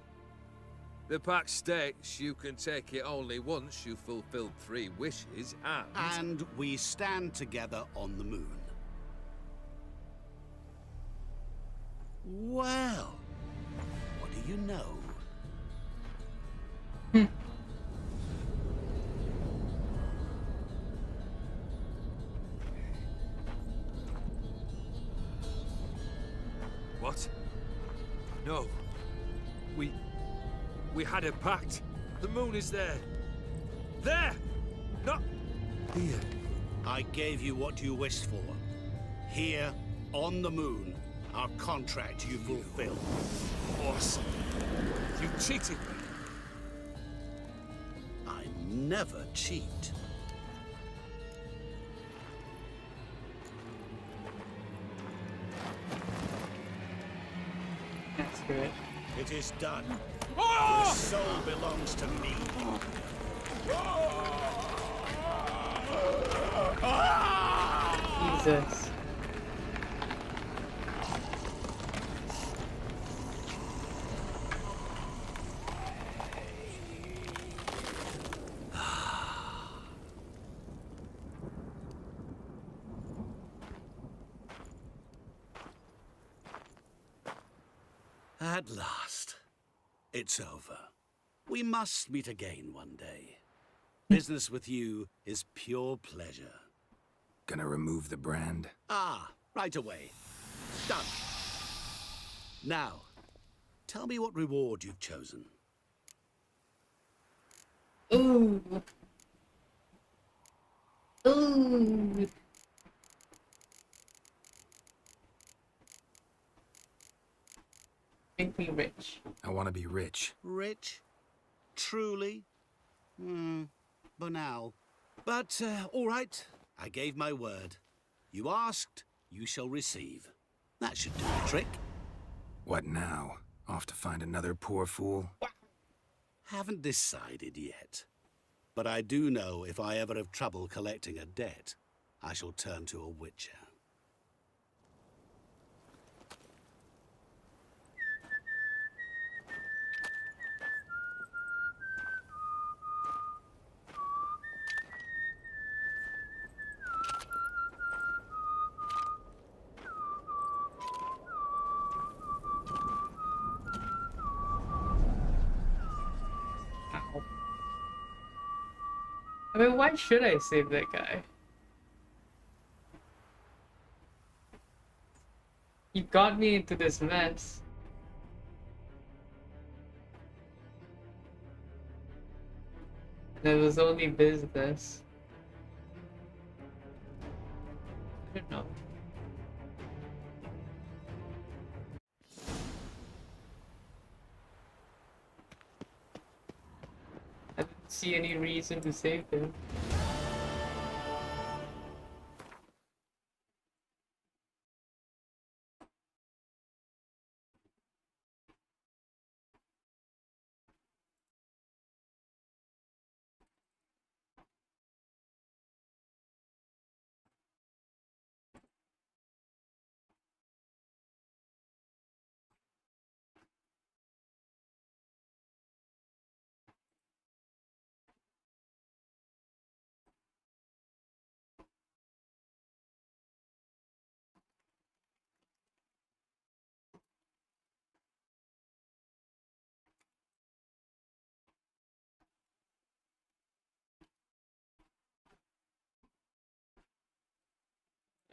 The pact states you can take it only once you've fulfilled 3 wishes, And we stand together on the moon. Well, what do you know? What? No. We had a pact. The moon is there. There! Not here. I gave you what you wished for. Here, on the moon, our contract you fulfilled. Awesome. You cheated me. I never cheat. That's good. It is done. Your soul belongs to me. Jesus. At last. It's over. We must meet again one day. Business with you is pure pleasure. Gonna remove the brand? Ah, right away. Done. Now, tell me what reward you've chosen. Ooh. Ooh. Make me rich. I want to be rich. Rich? Truly? Banal. But, all right. I gave my word. You asked, you shall receive. That should do the trick. What now? Off to find another poor fool? Haven't decided yet. But I do know if I ever have trouble collecting a debt, I shall turn to a witcher. I mean, why should I save that guy? He got me into this mess. And it was only business. I don't know. I didn't see any reason to save him.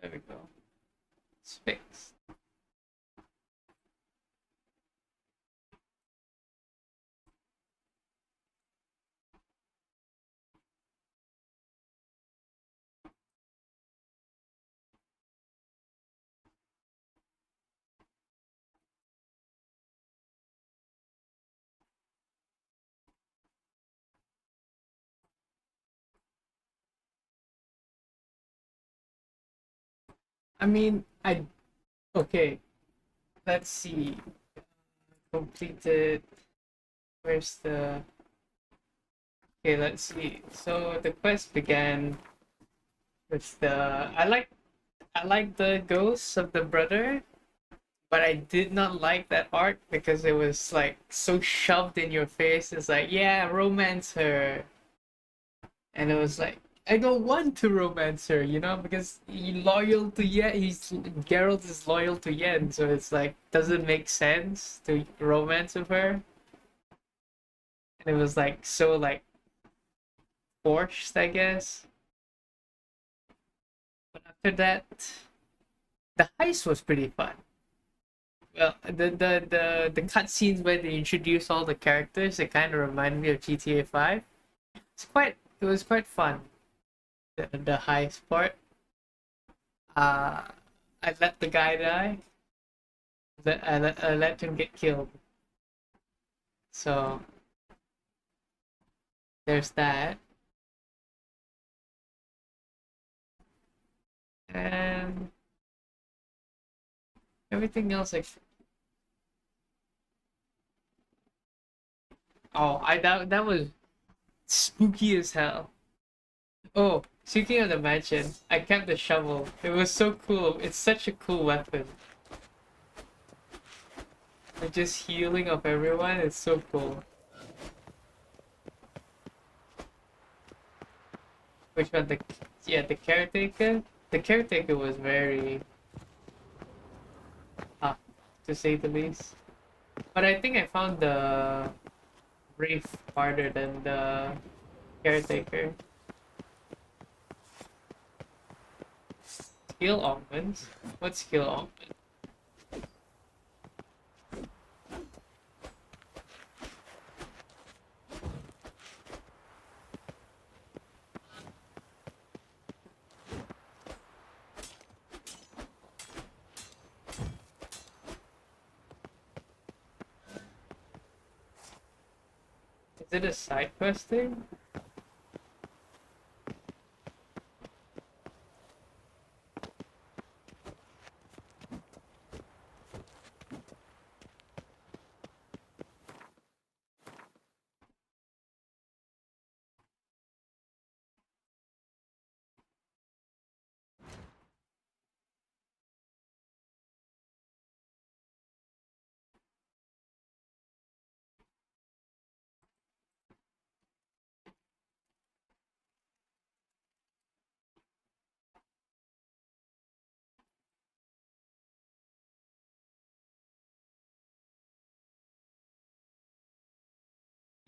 There we go. It's fixed. I mean, okay. Let's see. Completed. Where's the... Okay, let's see. So the quest began with the... I like the ghosts of the brother, but I did not like that art because it was like so shoved in your face. It's like, yeah, romance her. And it was like, I don't want to romance her, you know, because Geralt is loyal to Yen, so it's like, doesn't make sense to romance with her. And it was like so like forced, I guess. But after that, the heist was pretty fun. well, the cutscenes where they introduce all the characters, it kind of reminded me of GTA 5. It was quite fun. The heist part. Uh, I let the guy die. I let him get killed. So there's that. And everything else, like, oh, that was spooky as hell. Oh, speaking of the mansion, I kept the shovel. It was so cool. It's such a cool weapon. And just healing of everyone is so cool. Which one? The caretaker. The caretaker was very tough, to say the least. But I think I found the Wraith harder than the caretaker. Skill augments? What skill augment? Is it a side quest thing?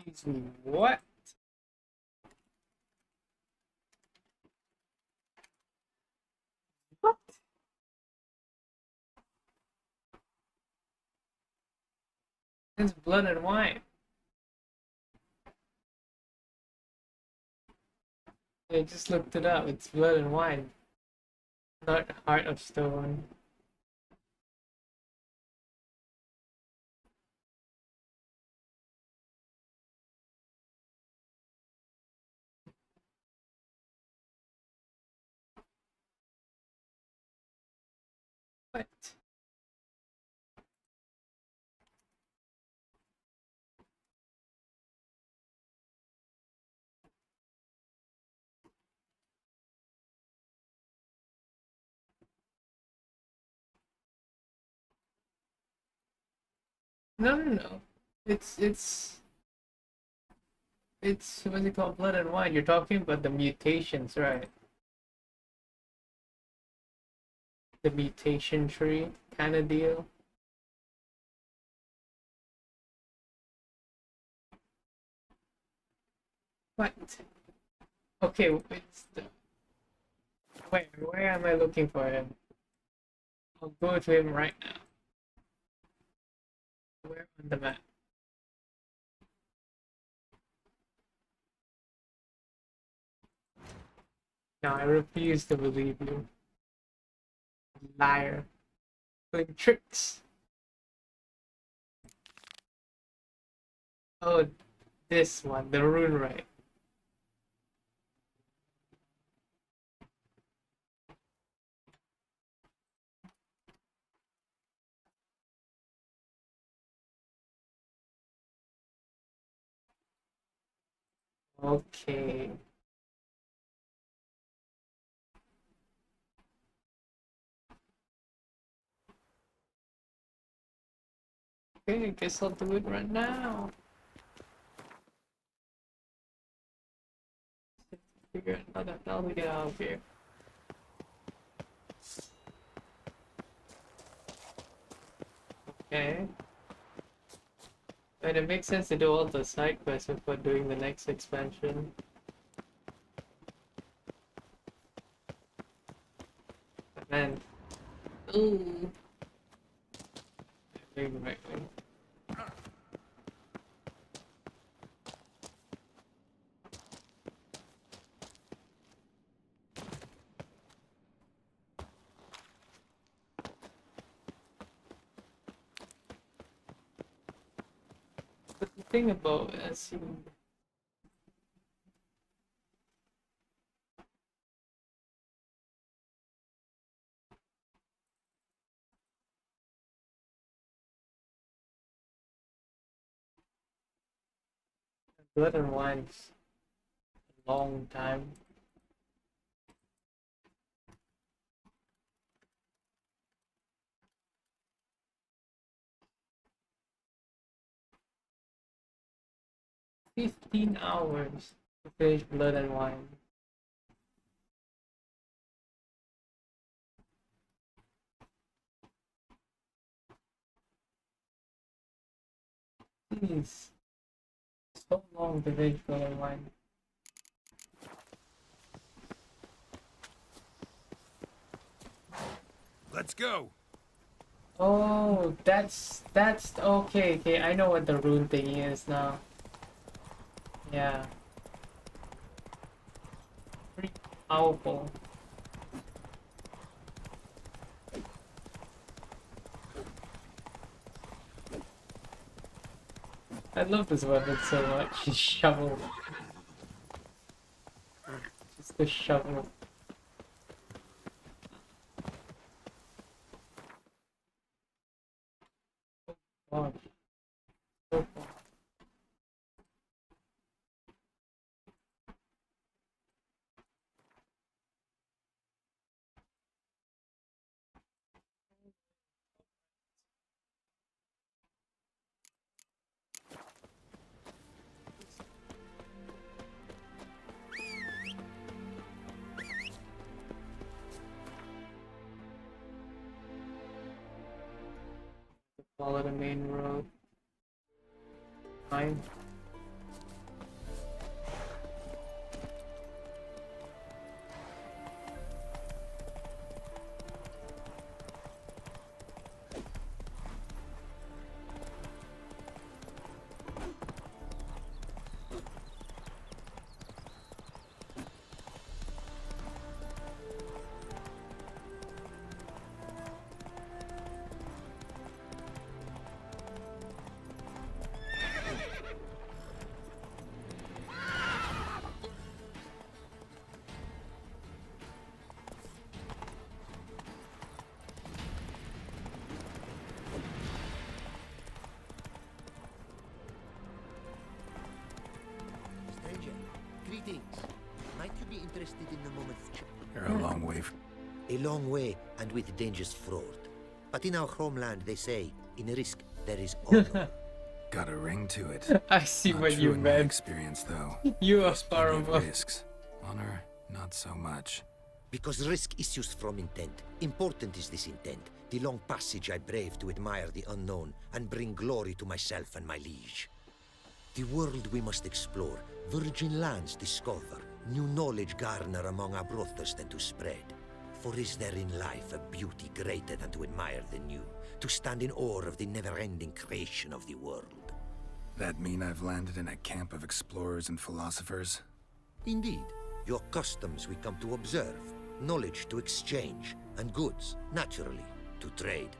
Excuse me, what? What? It's blood and wine. I just looked it up. It's blood and wine, not heart of stone. What? No, no, no. It's what's it called? Blood and wine. You're talking about the mutations, right? The mutation tree kind of deal. What? Okay, it's the where am I looking for him? I'll go to him right now. Where on the map? No, I refuse to believe you. Liar. Playing tricks. Oh, this one, the rune right. Okay. Okay, I guess I'll do it right now. Figure out how the hell to get out of here. Okay. And it makes sense to do all the side quests before doing the next expansion. But man, ooh, Right. But the thing about Blood and Wine's a long time. $15 to finish Blood and Wine. Jeez. So long to finish Blood and Wine. Let's go. Oh, that's okay. I know what the rune thingy is now. Yeah. Pretty powerful. I love this weapon so much. Shovel. Just the shovel. Oh, so far. Follow the main road. Fine. Stranger, greetings. Might you be interested in a moment of You're a long way. A long way, and with dangers fraught. But in our homeland, they say, in risk there is honor. Got a ring to it. I see Not what true you in my meant. experience, though. You are There's plenty of horrible. risks. Honor, not so much. Because risk issues from intent. Important is this intent. The long passage I brave to admire the unknown and bring glory to myself and my liege. The world we must explore, virgin lands discover, new knowledge garner among our brothers than to spread. For is there in life a beauty greater than to admire the new, to stand in awe of the never-ending creation of the world? That mean I've landed in a camp of explorers and philosophers? Indeed. Your customs we come to observe, knowledge to exchange, and goods, naturally, to trade.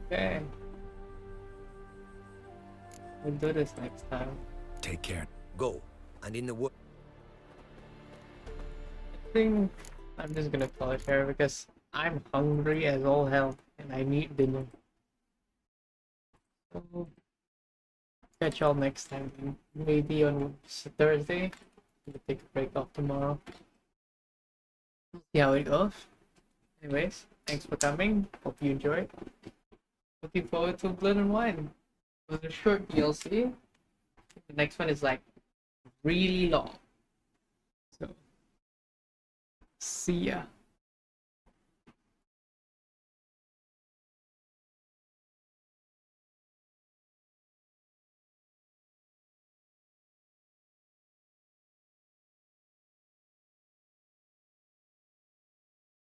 Okay. We'll do this next time. Take care. Go, and in the world. I think I'm just gonna call it here because I'm hungry as all hell and I need dinner. So, catch y'all next time. Maybe on Thursday. We'll take a break off tomorrow. See how it goes. Anyways, thanks for coming. Hope you enjoyed. Looking forward to Blood and Wine. It was a short DLC. The next one is like really long. So, see ya.